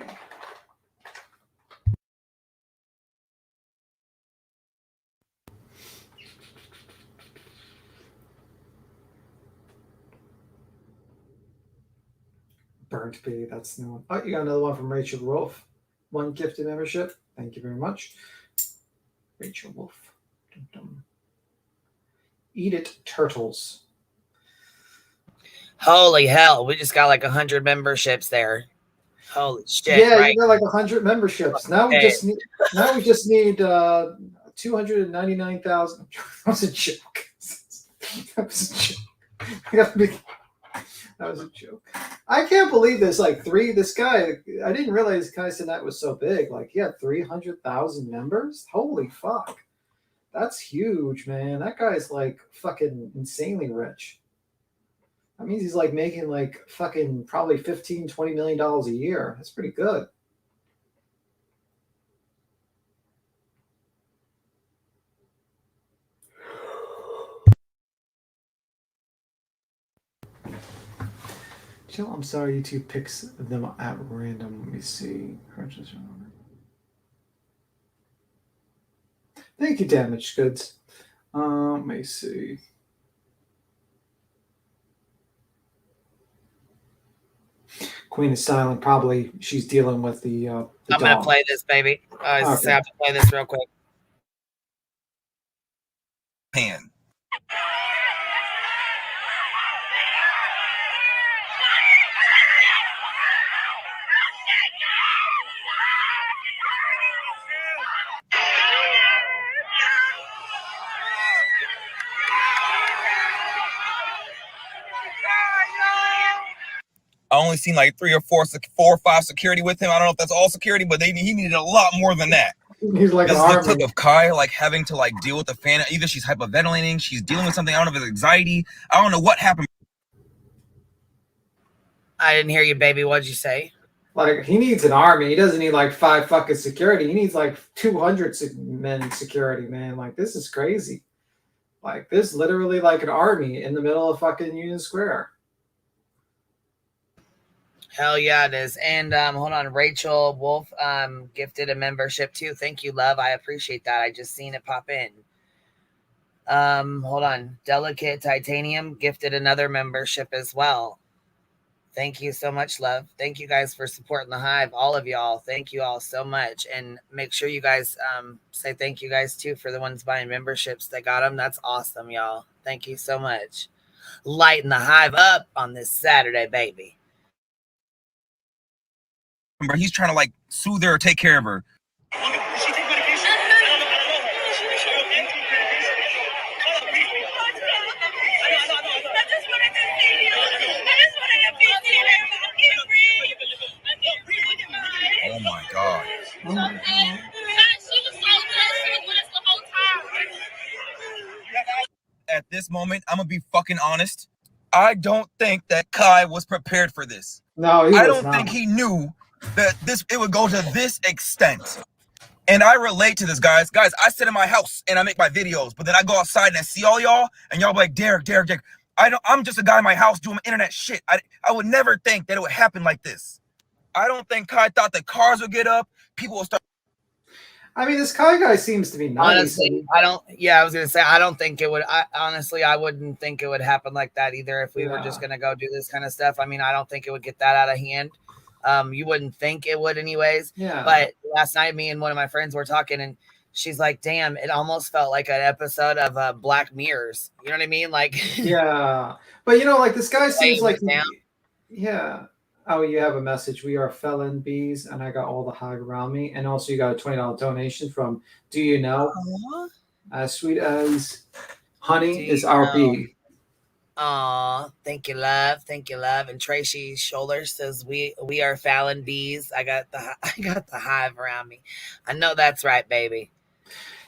Burnt B. That's the new one. Oh, you got another one from Rachel Wolf. 1 gifted membership. Thank you very much, Rachel Wolf. Dum-dum. Eat it, turtles. Holy hell, we just got like 100 memberships there. Holy shit! Yeah, right? you got like 100 memberships. Now we just need 299,000. That was a joke. That was a joke. That was a joke. I can't believe this. Like this guy. I didn't realize Kai Cenat was so big. Like he had 300,000 members. Holy fuck, that's huge, man. That guy's like fucking insanely rich. That means he's like making like fucking probably $15-20 million a year. That's pretty good. Jill, I'm sorry, YouTube picks them at random. Let me see. Thank you, Damaged Goods. Let me see. Queen is silent. Probably she's dealing with the I'm gonna play this, baby. I have to play this real quick. Pan. I only seen like 4 or 5 security with him. I don't know if that's all security, but he needed a lot more than that. He's like this is the clip of Kai like having to like deal with the fan. Either she's hyperventilating, she's dealing with something. I don't know if it's anxiety. I don't know what happened. I didn't hear you, baby. What'd you say? Like he needs an army. He doesn't need like 5 fucking security. He needs like 200 men security, man. Like this is crazy. Like this literally like an army in the middle of fucking Union Square. Hell yeah, it is. And hold on, Rachel Wolf gifted a membership too. Thank you, love. I appreciate that. I just seen it pop in. Hold on. Delicate Titanium gifted another membership as well. Thank you so much, love. Thank you guys for supporting the Hive. All of y'all. Thank you all so much. And make sure you guys say thank you guys too for the ones buying memberships that got them. That's awesome, y'all. Thank you so much. Lighting the Hive up on this Saturday, baby. He's trying to like soothe her or take care of her. Oh my god. At this moment, I'm gonna be fucking honest. I don't think that Kai was prepared for this. No, I don't think he knew that it would go to this extent. And I relate to this, guys. Guys, I sit in my house and I make my videos, but then I go outside and I see all y'all, and y'all be like, Derek. I'm just a guy in my house doing my internet shit. I would never think that it would happen like this. I don't think Kai thought the cars would get up. People will start. I mean, this Kai guy seems to be nice. Honestly, I was gonna say I don't think it would. I wouldn't think it would happen like that either. If we were just gonna go do this kind of stuff, I mean, I don't think it would get that out of hand. You wouldn't think it would, anyways. Yeah. But last night, me and one of my friends were talking, and she's like, "Damn, it almost felt like an episode of Black Mirrors." You know what I mean? Like, yeah. But you know, like this guy seems like, down. Yeah. Oh, you have a message. We are felon bees, and I got all the Hive around me. And also, you got a $20 donation from Do You Know? As sweet as honey is our bee. Aw, thank you, love. Thank you, love. And Tracy Scholler says we are Fallon bees. I got the Hive around me. I know that's right, baby.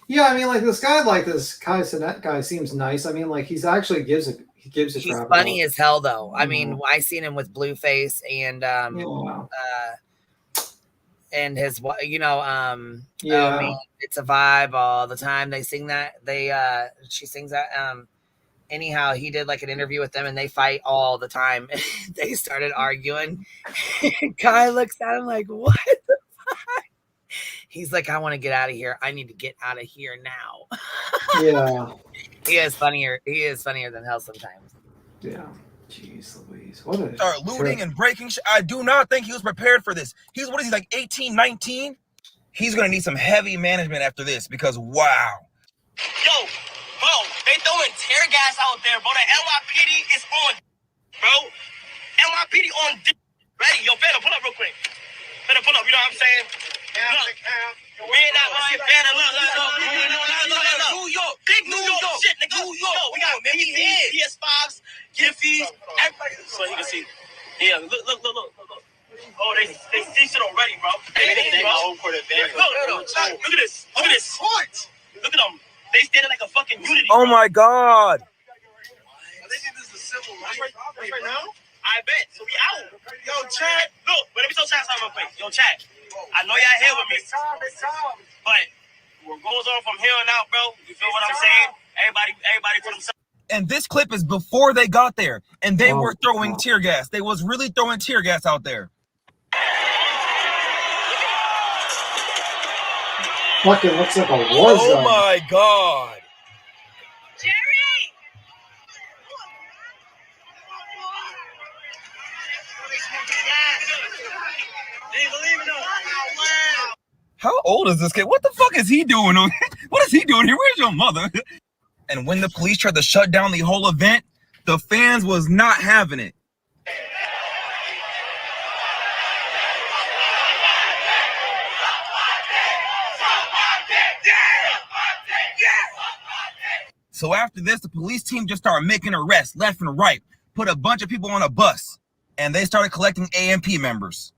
Yeah, I mean, like this guy, like this Kai Cenat guy, seems nice. I mean, like he's actually gives a He's funny as hell, though. I mean, I seen him with Blueface and and his, you know, oh man, it's a vibe all the time. They sing that. She sings that. Anyhow, he did like an interview with them, and they fight all the time. They started arguing. Kai looks at him like, "What the fuck?" He's like, "I want to get out of here. I need to get out of here now." Yeah. He is funnier. He is funnier than hell sometimes. Yeah. Jeez Louise. What a start looting and breaking shit. I do not think he was prepared for this. What is he, like 18, 19? He's going to need some heavy management after this because, wow. Yo, bro, they throwing tear gas out there, bro. The LOVEEEEE is on. bro. NYPD on ready. Yo, Phantom, pull up real quick. Phantom, pull up. You know what I'm saying? Look, we ain't not gonna see Phantom. Look. New York, big New York shit, nigga. New York. We got PCs, PS5s, Giphies, everybody. So you can see. Yeah, look. Oh, they see shit already, bro. They got home court advantage. Look at this. Look at them. They standing like a fucking unity. Oh my God. They think this is a civil rights right now? I bet. So we out. Yo, chat. Look, but let me tell chat something real quick. Yo, chat. I know y'all here with me. But what goes on from here on out, bro, you feel what I'm saying? Everybody for themselves. And this clip is before they got there, and they were throwing tear gas. They was really throwing tear gas out there. Fucking looks like a war zone. Oh my God. How old is this kid? What the fuck is he doing? What is he doing here? Where's your mother? And when the police tried to shut down the whole event, the fans was not having it. So after this, the police team just started making arrests left and right, put a bunch of people on a bus, and they started collecting AMP members.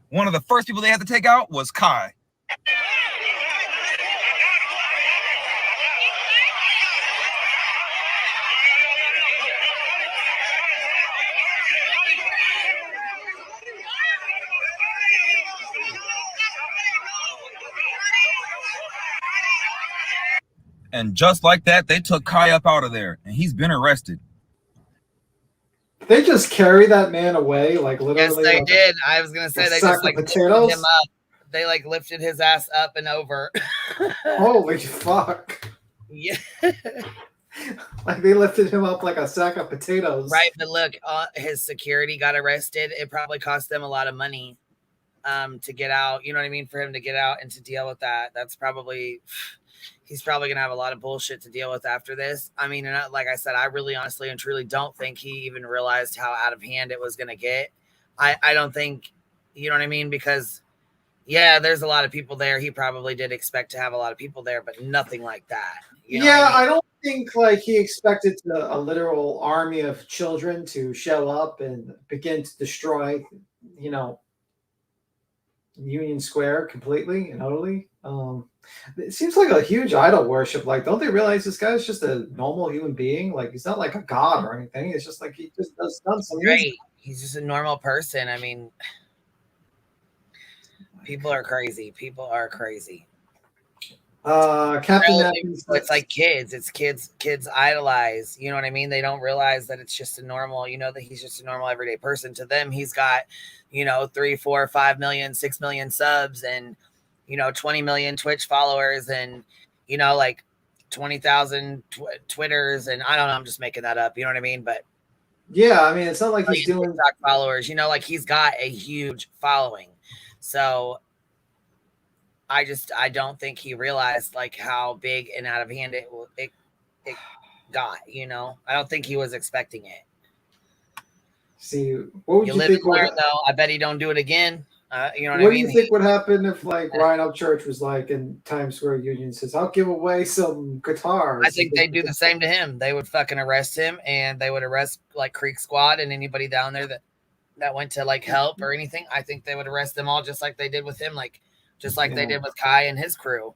One of the first people they had to take out was Kai. And just like that, they took Kai up out of there, and he's been arrested. They just carry that man away, like literally. Yes, they like did. I was gonna say they just like lifted him up. They like lifted his ass up and over. Holy fuck! Yeah. Like they lifted him up like a sack of potatoes. Right, but look, his security got arrested. It probably cost them a lot of money to get out. You know what I mean? For him to get out and to deal with that. That's probably. He's probably going to have a lot of bullshit to deal with after this. I mean, and like I said, I really honestly and truly don't think he even realized how out of hand it was going to get. I don't think, you know what I mean? Because, yeah, there's a lot of people there. He probably did expect to have a lot of people there, but nothing like that. You know Yeah, what I mean? I don't think like he expected a literal army of children to show up and begin to destroy, you know, Union Square completely and utterly. It seems like a huge idol worship. Like, don't they realize this guy's just a normal human being? Like, he's not like a god or anything. It's just like he just does something. Right. He's just a normal person. I mean, people are crazy. People are crazy. Captain It's like kids. It's kids idolize. You know what I mean? They don't realize that it's just a normal, you know, that he's just a normal everyday person. To them, he's got, you know, 3, 4, 5 million, 6 million subs and, you know, 20 million Twitch followers and, you know, like 20,000 Twitters. And I don't know, I'm just making that up. You know what I mean? But yeah, I mean, it's not like he's doing TikTok followers, you know, like he's got a huge following. So I don't think he realized like how big and out of hand it got, you know. I don't think he was expecting it. See, what would you live think? And learn, though. I bet he don't do it again. You know what I mean? What do you think would happen if like Ryan Upchurch was like in Times Square Union says, "I'll give away some guitars"? I think they'd do the same to him. They would fucking arrest him, and they would arrest like Creek Squad and anybody down there that went to like help or anything. I think they would arrest them all just like they did with him, like just like they did with Kai and his crew.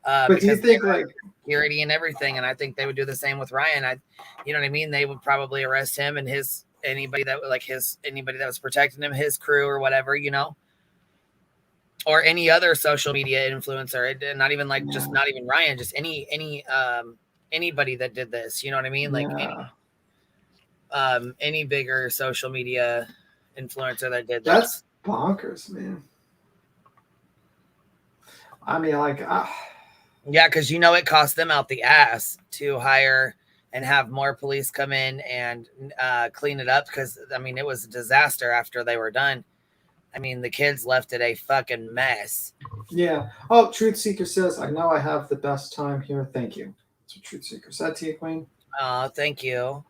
But do you think like security and everything? And I think they would do the same with Ryan. You know what I mean? They would probably arrest him and anybody that was protecting him, his crew or whatever, you know. Or any other social media influencer, not even like just not even Ryan, just anybody that did this, you know what I mean? Like any bigger social media influencer that did this. That's bonkers, man. I mean, like, yeah, because you know it cost them out the ass to hire and have more police come in and clean it up. Because I mean, it was a disaster after they were done. I mean, the kids left it a fucking mess. Yeah. Oh, Truth Seeker says, "I know I have the best time here. Thank you." That's what Truth Seeker said to you, Queen. Oh, thank you.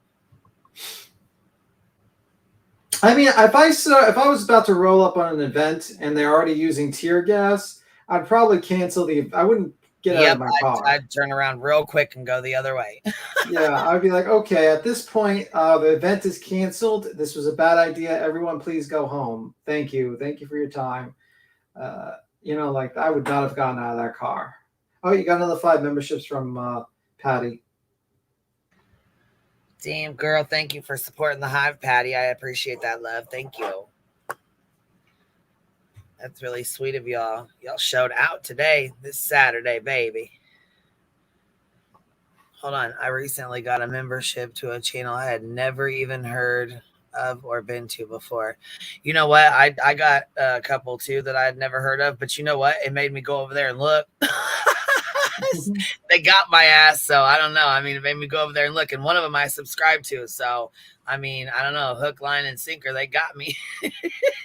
I mean, if I was about to roll up on an event and they're already using tear gas, I'd probably cancel I wouldn't get out of my car. I'd turn around real quick and go the other way. Yeah, I'd be like, okay, at this point, the event is canceled. This was a bad idea. Everyone, please go home. Thank you. Thank you for your time. You know, like I would not have gotten out of that car. Oh, you got another 5 memberships from Patty. Damn, girl, thank you for supporting the Hive, Patty. I appreciate that, love. Thank you. That's really sweet of y'all. Y'all showed out today, this Saturday, baby. Hold on. I recently got a membership to a channel I had never even heard of or been to before. You know what? I got a couple too that I had never heard of, but you know what? It made me go over there and look. They got my ass, so I don't know. I mean, it made me go over there and look, and one of them I subscribed to. So, I mean, I don't know, hook, line, and sinker. They got me.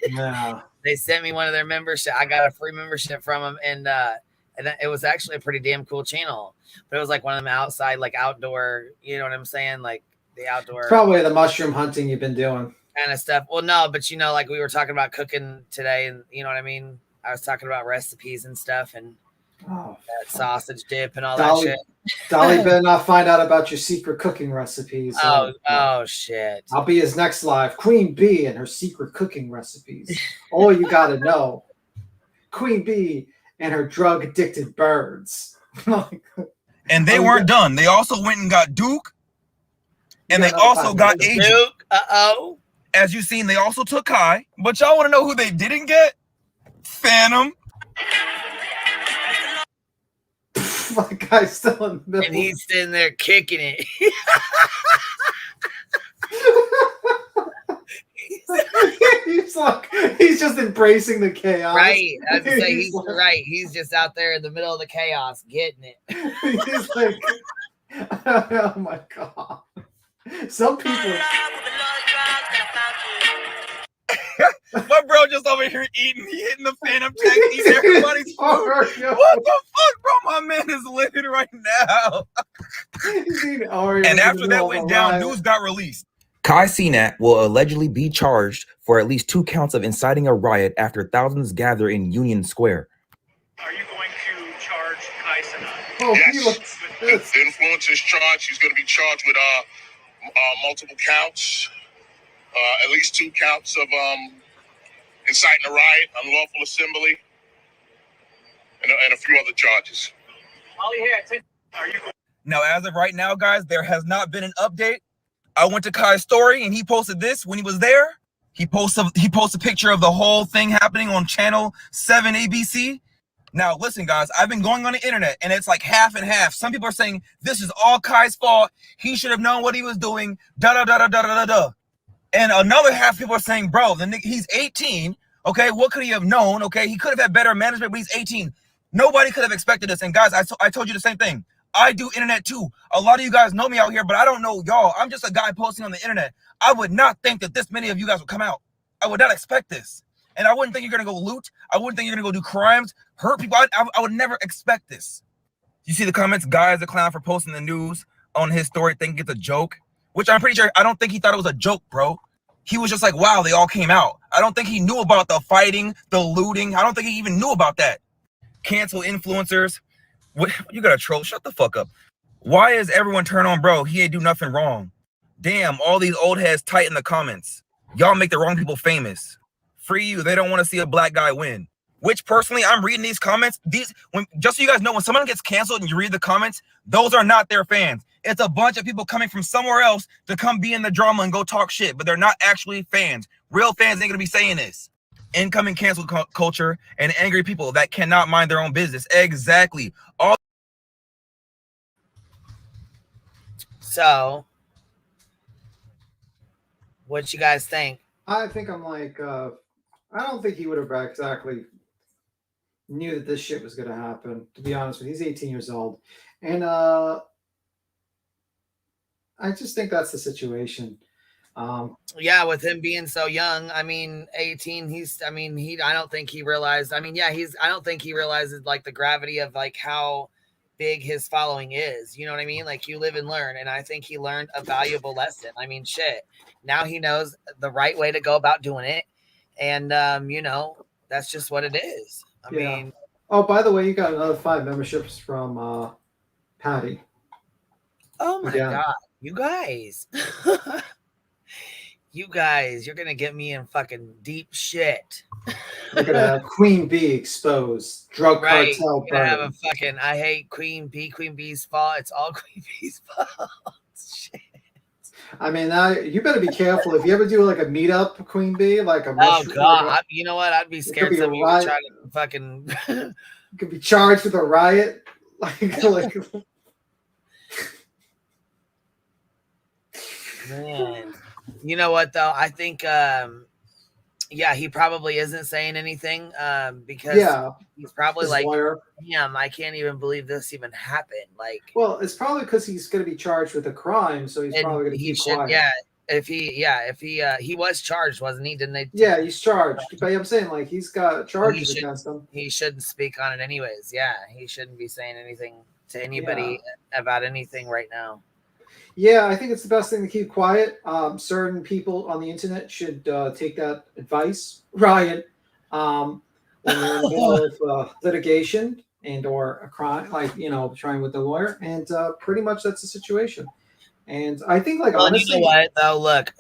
Yeah. They sent me one of their membership. I got a free membership from them, and it was actually a pretty damn cool channel. But it was like one of them outside, like outdoor. You know what I'm saying? Like the outdoor. It's probably the mushroom hunting you've been doing. Kind of stuff. Well, no, but you know, like we were talking about cooking today, and you know what I mean. I was talking about recipes and stuff, and that sausage dip and all that shit. Dolly better not find out about your secret cooking recipes. Oh shit! I'll be his next live. Queen Bee and her secret cooking recipes. All you gotta know. Queen Bee and her drug-addicted birds. And they weren't done. They also went and got Duke. And they also got Agent. Duke. As you've seen, they also took Kai. But y'all want to know who they didn't get? Phantom. My guy's still in the middle. And he's sitting there kicking it. he's just embracing the chaos. Right. I was gonna say he's right. He's just out there in the middle of the chaos getting it. He's like, oh my god. Some people. My bro just over here eating. He hitting the Phantom tank, eating everybody's food. What the fuck, bro? My man is living right now. And after that went down, news got released. Kai Cenat will allegedly be charged for at least 2 counts of inciting a riot after thousands gather in Union Square. Are you going to charge Kai Cenat? Oh, yes. The influencer's charged. He's going to be charged with multiple counts, at least 2 counts of inciting a riot, unlawful assembly, and a few other charges. Now, as of right now, guys, there has not been an update. I went to Kai's story and he posted this when he was there. He posted a picture of the whole thing happening on channel 7 ABC. Now, listen, guys, I've been going on the internet and it's like half and half. Some people are saying this is all Kai's fault. He should have known what he was doing. Da-da-da-da-da-da-da. And another half people are saying, bro, he's 18. Okay, what could he have known? Okay, he could have had better management, but he's 18. Nobody could have expected this. And guys, I told you the same thing. I do internet too. A lot of you guys know me out here, but I don't know y'all. I'm just a guy posting on the internet. I would not think that this many of you guys would come out. I would not expect this. And I wouldn't think you're going to go loot. I wouldn't think you're going to go do crimes, hurt people. I would never expect this. You see the comments? Guy's a clown for posting the news on his story, thinking it's a joke, which I'm pretty sure, I don't think he thought it was a joke, bro. He was just like, wow, they all came out. I don't think he knew about the fighting, the looting. I don't think he even knew about that. Cancel influencers. What, you got to troll? Shut the fuck up. Why is everyone turn on, bro? He ain't do nothing wrong. Damn, all these old heads tight in the comments. Y'all make the wrong people famous. Free you. They don't want to see a black guy win. Which personally, I'm reading these comments. Just so you guys know, when someone gets canceled and you read the comments, those are not their fans. It's a bunch of people coming from somewhere else to come be in the drama and go talk shit, but they're not actually fans. Real fans ain't gonna be saying this. Incoming cancel culture and angry people that cannot mind their own business. Exactly. So, what you guys think? I think I'm like, I don't think he would have exactly knew that this shit was going to happen, to be honest with you. He's 18 years old. And I just think that's the situation. Yeah, with him being so young, I mean, 18, I don't think he realized, I don't think he realizes like the gravity of like how big his following is. You know what I mean? Like, you live and learn. And I think he learned a valuable lesson. I mean, shit. Now he knows the right way to go about doing it. And, you know, that's just what it is. I mean, oh, by the way, you got another 5 memberships from Patty. oh my God, you guys. You guys, you're going to get me in fucking deep shit. You're going to have Queen Bee exposed. Drug cartel You're gonna have burning. a fucking, I hate Queen Bee. Queen Bee's fault. It's all Queen Bee's fault. Shit. I mean, you better be careful. If you ever do like a meetup, Queen Bee, like a Oh mushroom, God, like you know what? I'd be scared be a some of you would riot. try to fucking. you could be charged with a riot. like Man, you know what though? I think, yeah, he probably isn't saying anything because he's probably his like, lawyer. damn, I can't even believe this even happened. Like, Well, it's probably because he's going to be charged with a crime, so he's and probably going to he keep should, quiet. if he was charged, wasn't he? Didn't they? Yeah, he's charged. But I'm saying, like, he's got charges against him. He shouldn't speak on it anyways. Yeah, he shouldn't be saying anything to anybody about anything right now. Yeah, I think it's the best thing to keep quiet. Certain people on the internet should take that advice, Ryan, when they're in the middle of litigation and or a crime, like, you know, trying with the lawyer. And pretty much that's the situation. And I think, like, Well, honestly, you know what though? Look,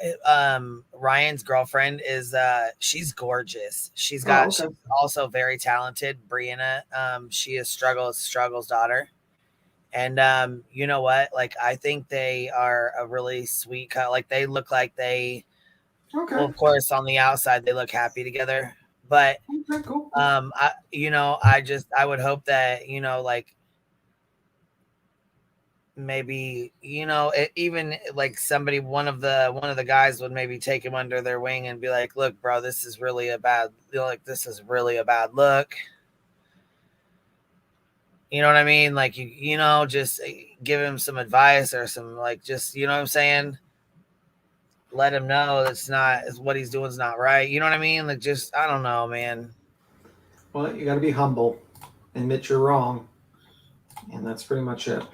Ryan's girlfriend is she's gorgeous. She's she's also very talented. Brianna, she is Struggle's daughter. And you know what? Like, I think they are a really sweet couple. Like, they look like they, well, of course, on the outside they look happy together. But I would hope that, you know, like, maybe, you know, even like one of the guys would maybe take him under their wing and be like, look, bro, this is really a bad look. You know what I mean? Like, you know, just give him some advice or some, like, just, you know what I'm saying? Let him know what he's doing is not right. You know what I mean? Like, just, I don't know, man. well, you got to be humble, admit you're wrong, and that's pretty much it. Let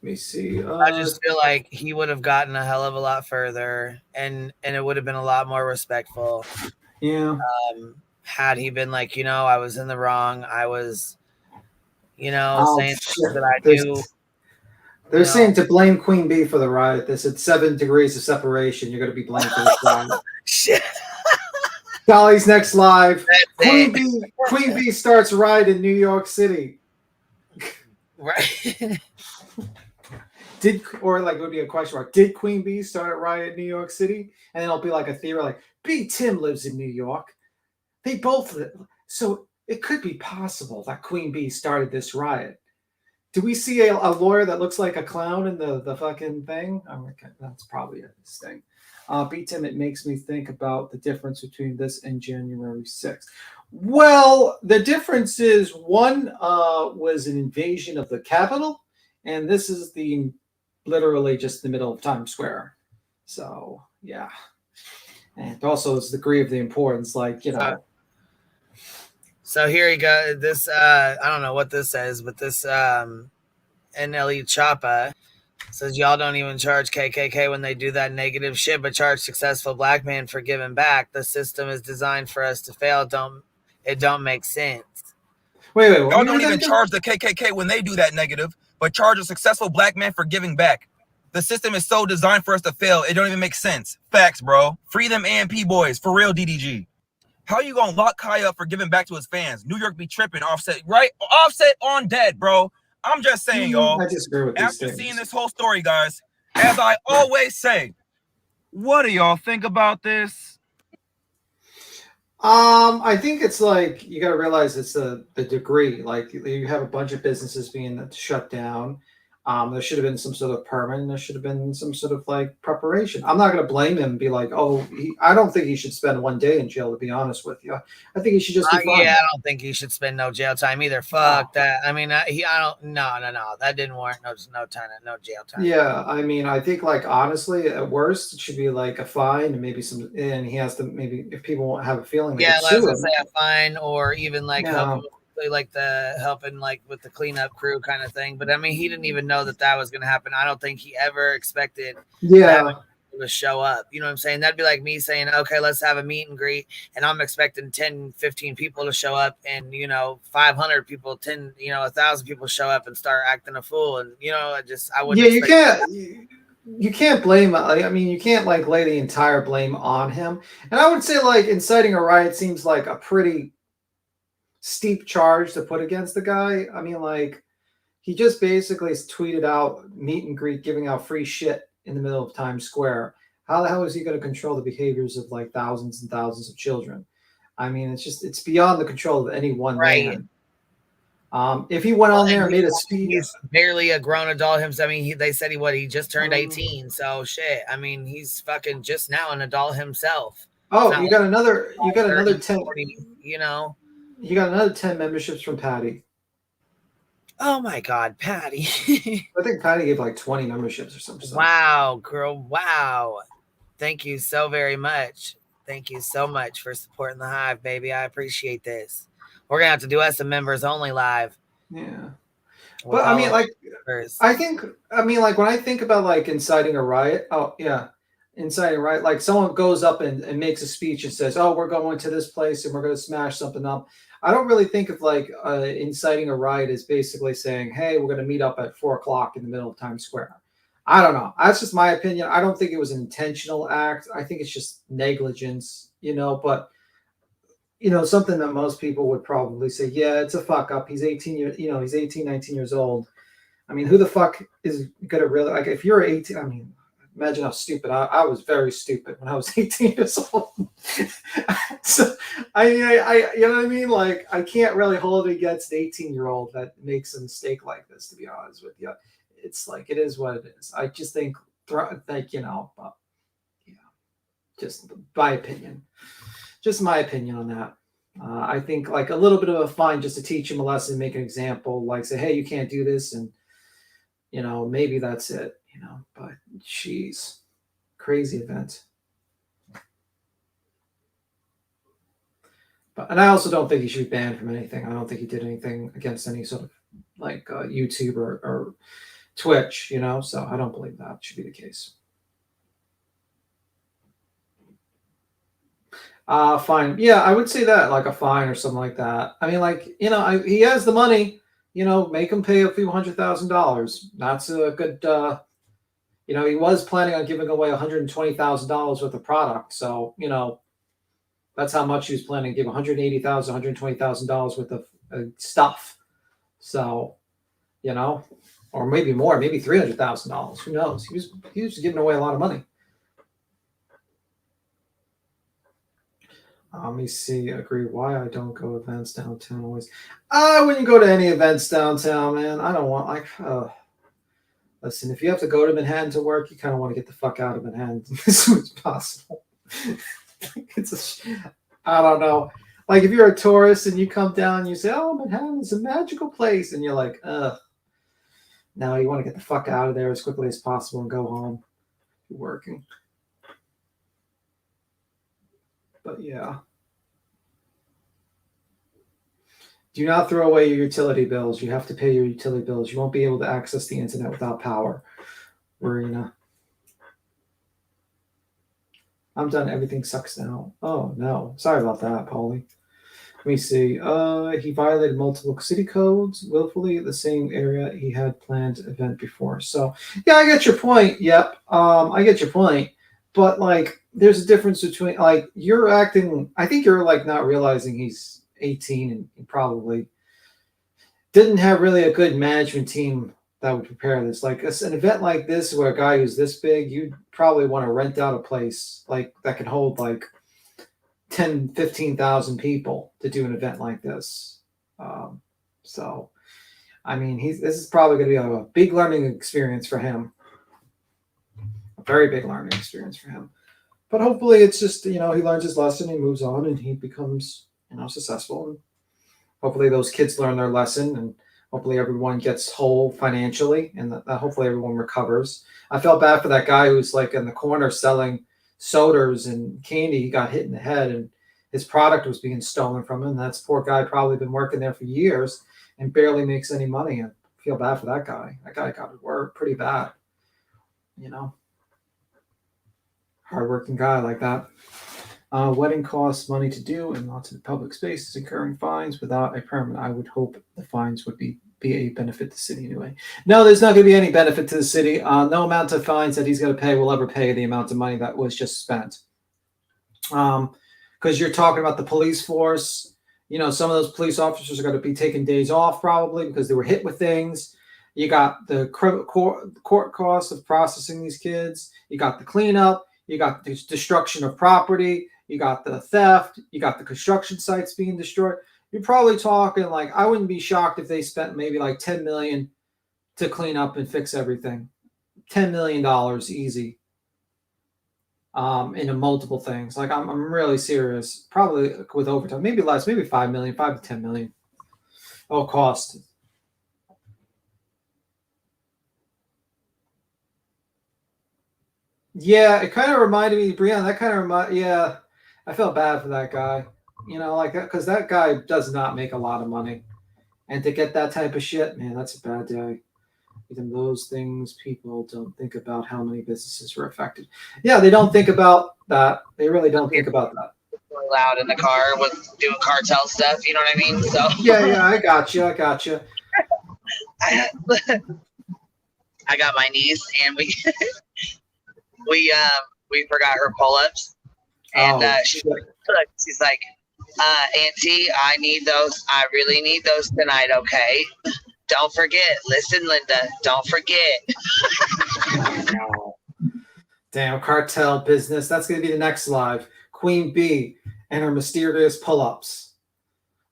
me see. I just feel like he would have gotten a hell of a lot further, and it would have been a lot more respectful. Yeah. Had he been like, you know, I was in the wrong. I was, you know, saying things that I do. They're saying to blame Queen Bee for the riot. They said 7 degrees of separation. You're going to be blamed for this riot. Shit. Dolly's next live. Queen Bee starts riot in New York City. Right. It would be a question mark. Did Queen Bee start a riot in New York City? And then it'll be like a theory, like, B. Tim lives in New York. They both live. So it could be possible that Queen Bee started this riot. Do we see a lawyer that looks like a clown in the fucking thing? Oh, okay, that's probably this thing. B. Tim, it makes me think about the difference between this and January 6th. Well, the difference is one was an invasion of the Capitol, and this is literally just the middle of Times Square. So, yeah. And also it's the degree of the importance, like, you know. So here you go. This, I don't know what this says, but this NLE Choppa says, y'all don't even charge KKK when they do that negative shit, but charge successful black men for giving back. The system is designed for us to fail. It don't make sense. Wait. Y'all don't even charge the KKK when they do that negative, but charge a successful black man for giving back. The system is so designed for us to fail. It don't even make sense. Facts, bro. Free them AMP boys. For real, DDG. How you gonna lock Kai up for giving back to his fans? New York be tripping. Offset, right? Offset on dead, bro. I'm just saying, y'all. I disagree with After seeing this whole story, guys, as I always say, what do y'all think about this? I think it's like, you got to realize it's the degree. Like, you have a bunch of businesses being shut down. There should have been some sort of permit. There should have been some sort of like preparation. I'm not going to blame him and be like, I don't think he should spend 1 day in jail, to be honest with you. I think he should just be fine. Yeah, I don't think he should spend no jail time either. Fuck that. I mean, no. That didn't warrant no time, no jail time. Yeah, I mean, I think, like, honestly, at worst, it should be like a fine and maybe and he has to, maybe, if people won't have a feeling, yeah, let's say a fine, or even like help him like the helping like with the cleanup crew kind of thing. But I mean, he didn't even know that was going to happen. I don't think he ever expected to have to show up. You know what I'm saying? That'd be like me saying, okay, let's have a meet and greet. And I'm expecting 10, 15 people to show up and, 500 people, 10, 1,000 people show up and start acting a fool. And, I wouldn't. Yeah, you can't blame. I mean, you can't like lay the entire blame on him. And I would say like inciting a riot seems like a pretty steep charge to put against the guy. I mean, like he just basically tweeted out meet and greet, giving out free shit in the middle of Times Square. How the hell is he going to control the behaviors of like thousands and thousands of children? I mean, it's beyond the control of any one man. If he went on there and made a speech, he's barely a grown adult himself. I mean, they said he just turned 18. So shit. I mean, he's fucking just now an adult himself. Oh, you got another 10. 40, You got another 10 memberships from Patty. Oh my God, Patty. I think Patty gave like 20 memberships or something. Wow, girl. Wow. Thank you so very much. Thank you so much for supporting the Hive, baby. I appreciate this. We're going to have to do us a members only live. Yeah. But I mean, like, when I think about like inciting a riot, inciting a riot, like someone goes up and makes a speech and says, oh, we're going to this place and we're going to smash something up. I don't really think of like inciting a riot as basically saying, hey, we're going to meet up at 4:00 in the middle of Times Square. I don't know. That's just my opinion. I don't think it was an intentional act. I think it's just negligence, but something that most people would probably say, yeah, it's a fuck up. He's 18 he's 18, 19 years old. I mean, who the fuck is going to really, like, if you're 18, I mean, imagine how stupid. I was very stupid when I was 18 years old. So, I you know what I mean? Like, I can't really hold it against an 18-year-old that makes a mistake like this, to be honest with you. It's like, it is what it is. I just think, just my opinion. Just my opinion on that. I think like a little bit of a fine just to teach him a lesson, make an example, like say, hey, you can't do this. And, maybe that's it, but jeez, crazy event. And I also don't think he should be banned from anything. I don't think he did anything against any sort of like YouTube or Twitch, so I don't believe that should be the case. Fine. Yeah, I would say that, like a fine or something like that. I mean, like, he has the money, make him pay a few $100,000. That's a good, he was planning on giving away $120,000 worth of product. So, that's how much he was planning to give, $180,000, $120,000 worth of stuff. So, or maybe more, maybe $300,000. Who knows? He was giving away a lot of money. Let me see. Agree. Why I don't go events downtown always. I wouldn't go to any events downtown, man. I don't want listen, if you have to go to Manhattan to work, you kind of want to get the fuck out of Manhattan as soon as possible. I don't know. Like if you're a tourist and you come down and you say, oh, Manhattan is a magical place. And you're like, no, you want to get the fuck out of there as quickly as possible and go home. You're working. But yeah. Do not throw away your utility bills. You have to pay your utility bills. You won't be able to access the internet without power. Marina. I'm done. Everything sucks now. Oh, no. Sorry about that, Paulie. Let me see. He violated multiple city codes willfully the same area he had planned event before. So, yeah, I get your point. Yep. I get your point. But, like, there's a difference between, like, you're acting, I think you're, like, not realizing he's 18 and he probably didn't have really a good management team that would prepare this. Like, an event like this where a guy who's this big, you'd probably want to rent out a place, like, that can hold, like, 10, 15,000 people to do an event like this. So, I mean, this is probably going to be a big learning experience for him. A very big learning experience for him. But hopefully it's just, he learns his lesson, he moves on, and he becomes, successful. And hopefully those kids learn their lesson, and hopefully everyone gets whole financially, and that hopefully everyone recovers. I felt bad for that guy who's like in the corner selling sodas and candy. He got hit in the head, and his product was being stolen from him. That's poor guy probably been working there for years and barely makes any money. I feel bad for that guy. That guy got to work pretty bad, you know. Hardworking guy like that. Wedding costs money to do and lots of public spaces incurring fines without a permit. I would hope the fines would be a benefit to the city anyway. No, there's not going to be any benefit to the city. No amount of fines that he's going to pay will ever pay the amount of money that was just spent. Because you're talking about the police force. You know, some of those police officers are going to be taking days off probably because they were hit with things. You got the court costs of processing these kids. You got the cleanup. You got the destruction of property. You got the theft. You got the construction sites being destroyed. You're probably talking like, I wouldn't be shocked if they spent maybe like $10 million to clean up and fix everything. $10 million easy. Into multiple things. Like I'm really serious. Probably with overtime, maybe less, maybe 5 million, 5 to 10 million. Oh, cost. Yeah, it kind of reminded me, Brianna. That kind of yeah. I felt bad for that guy. You know, like because that guy does not make a lot of money, and to get that type of shit, man, that's a bad day. Even those things, people don't think about how many businesses were affected. Yeah, they don't think about that. They really don't think about that. Really loud in the car with doing cartel stuff. You know what I mean? So yeah, I got you. I got my niece, and we forgot her pull-ups, and she's like, Auntie, I need those. I really need those tonight. Okay. Don't forget. Listen, Linda. Don't forget. Damn, cartel business. That's going to be the next live. Queen Bee and her mysterious pull-ups.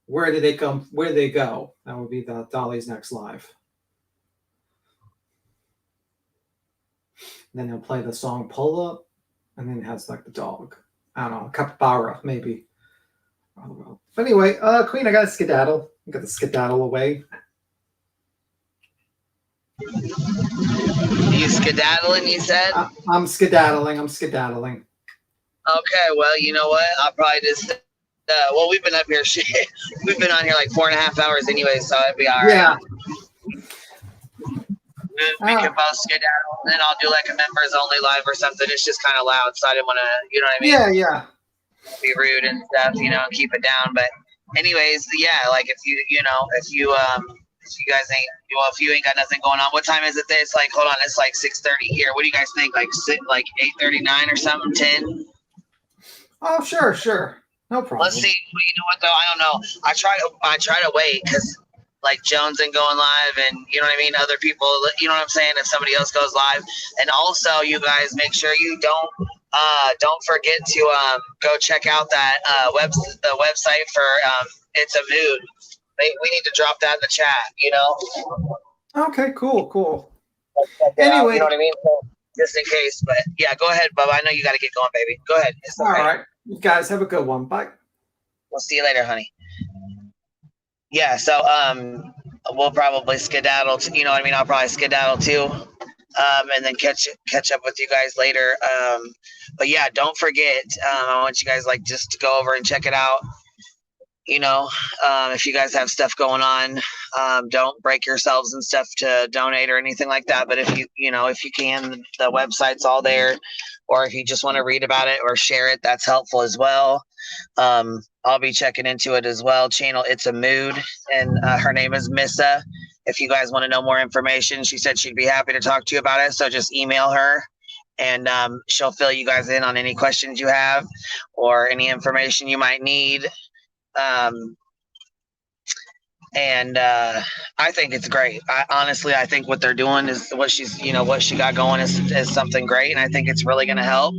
Where did they come? Where did they go? That would be the Dolly's next live. And then they'll play the song Pull Up. And then it has like the dog. I don't know. Capybara, maybe. I don't know. But anyway, Queen, I got to skedaddle. I got to skedaddle away. You skedaddling, you said? I'm skedaddling. Okay, well, you know what? I'll probably just, well, we've been up here, we've been on here like 4.5 hours anyway, so it'd be all right. Yeah. We can both skedaddle, and then I'll do like a members only live or something. It's just kind of loud, so I didn't want to, you know what I mean? Yeah. Be rude and stuff, you know, and keep it down. But anyways, yeah, like if you guys ain't, well, if you ain't got nothing going on, what time is it there? It's like, hold on, it's like 6:30 here. What do you guys think? Like 8:39 or something, 10? Oh, sure. No problem. Let's see. You know what though? I don't know. I try to wait because like Jones ain't going live, and you know what I mean. Other people, you know what I'm saying. If somebody else goes live, and also you guys make sure you don't forget to go check out that the website for It's a Mood. We need to drop that in the chat, you know. Okay, cool. Anyway, you know what I mean? So, just in case, but yeah, go ahead, Bubba. I know you got to get going, baby. Go ahead. It's okay. All right. You guys have a good one. Bye. We'll see you later, honey. Yeah, so we'll probably skedaddle. You know what I mean? I'll probably skedaddle too, and then catch up with you guys later. But yeah, don't forget. I want you guys like just to go over and check it out. You know, if you guys have stuff going on, don't break yourselves and stuff to donate or anything like that. But if you can, the website's all there. Or if you just want to read about it or share it, that's helpful as well. I'll be checking into it as well. Channel It's a Mood, and her name is Missa. If you guys want to know more information, she said she'd be happy to talk to you about it. So just email her, and she'll fill you guys in on any questions you have or any information you might need. And I think it's great. I think what they're doing is what she got going is something great, and I think it's really going to help.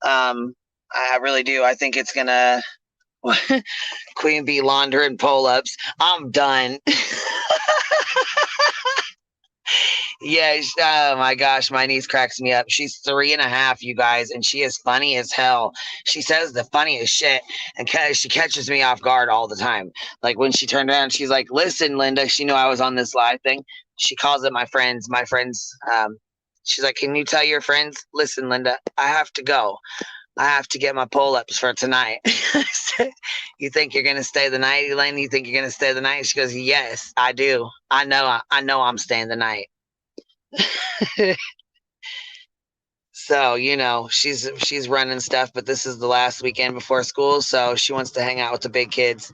I really do. I think it's gonna Queen Bee laundering pull-ups. I'm done. Yeah. Oh my gosh, my niece cracks me up. She's 3.5, you guys, and she is funny as hell. She says the funniest shit, and she catches me off guard all the time. Like when she turned around, she's like, "Listen, Linda." She knew I was on this live thing. She calls it my friends. She's like, "Can you tell your friends? Listen, Linda, I have to go. I have to get my pull-ups for tonight. You think you're gonna stay the night, Elaine? You think you're gonna stay the night? She goes, yes, I do. I know I'm staying the night. So, you know, she's running stuff, but this is the last weekend before school, so she wants to hang out with the big kids.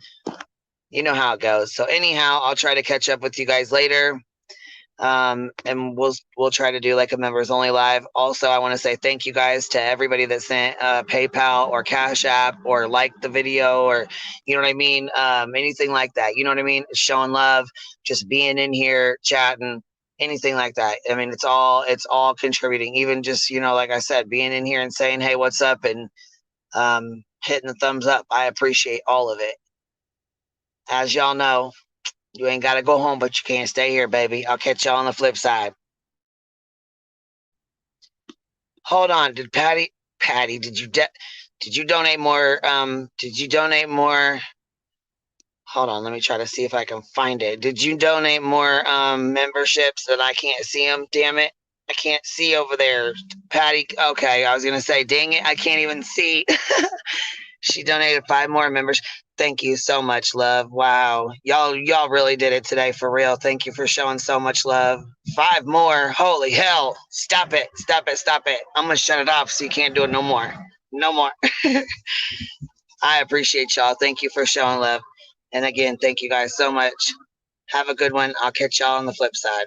You know how it goes. So anyhow, I'll try to catch up with you guys later. And we'll try to do like a members only live. Also, I want to say thank you guys to everybody that sent PayPal or Cash App or liked the video, or you know what I mean, anything like that. You know what I mean? Showing love, just being in here chatting, anything like that. I mean, it's all contributing. Even just, you know, like I said, being in here and saying, hey, what's up, and hitting the thumbs up. I appreciate all of it. As y'all know, you ain't got to go home, but you can't stay here, baby. I'll catch y'all on the flip side. Hold on. Did Patty, did you donate more? Did you donate more? Hold on. Let me try to see if I can find it. Did you donate more memberships that I can't see them? Damn it. I can't see over there. Patty. Okay. I was going to say, dang it. I can't even see. She donated 5 more members. Thank you so much, love. Wow. Y'all really did it today, for real. Thank you for showing so much love. 5 more. Holy hell. Stop it. Stop it. Stop it. I'm going to shut it off so you can't do it no more. No more. I appreciate y'all. Thank you for showing love. And again, thank you guys so much. Have a good one. I'll catch y'all on the flip side.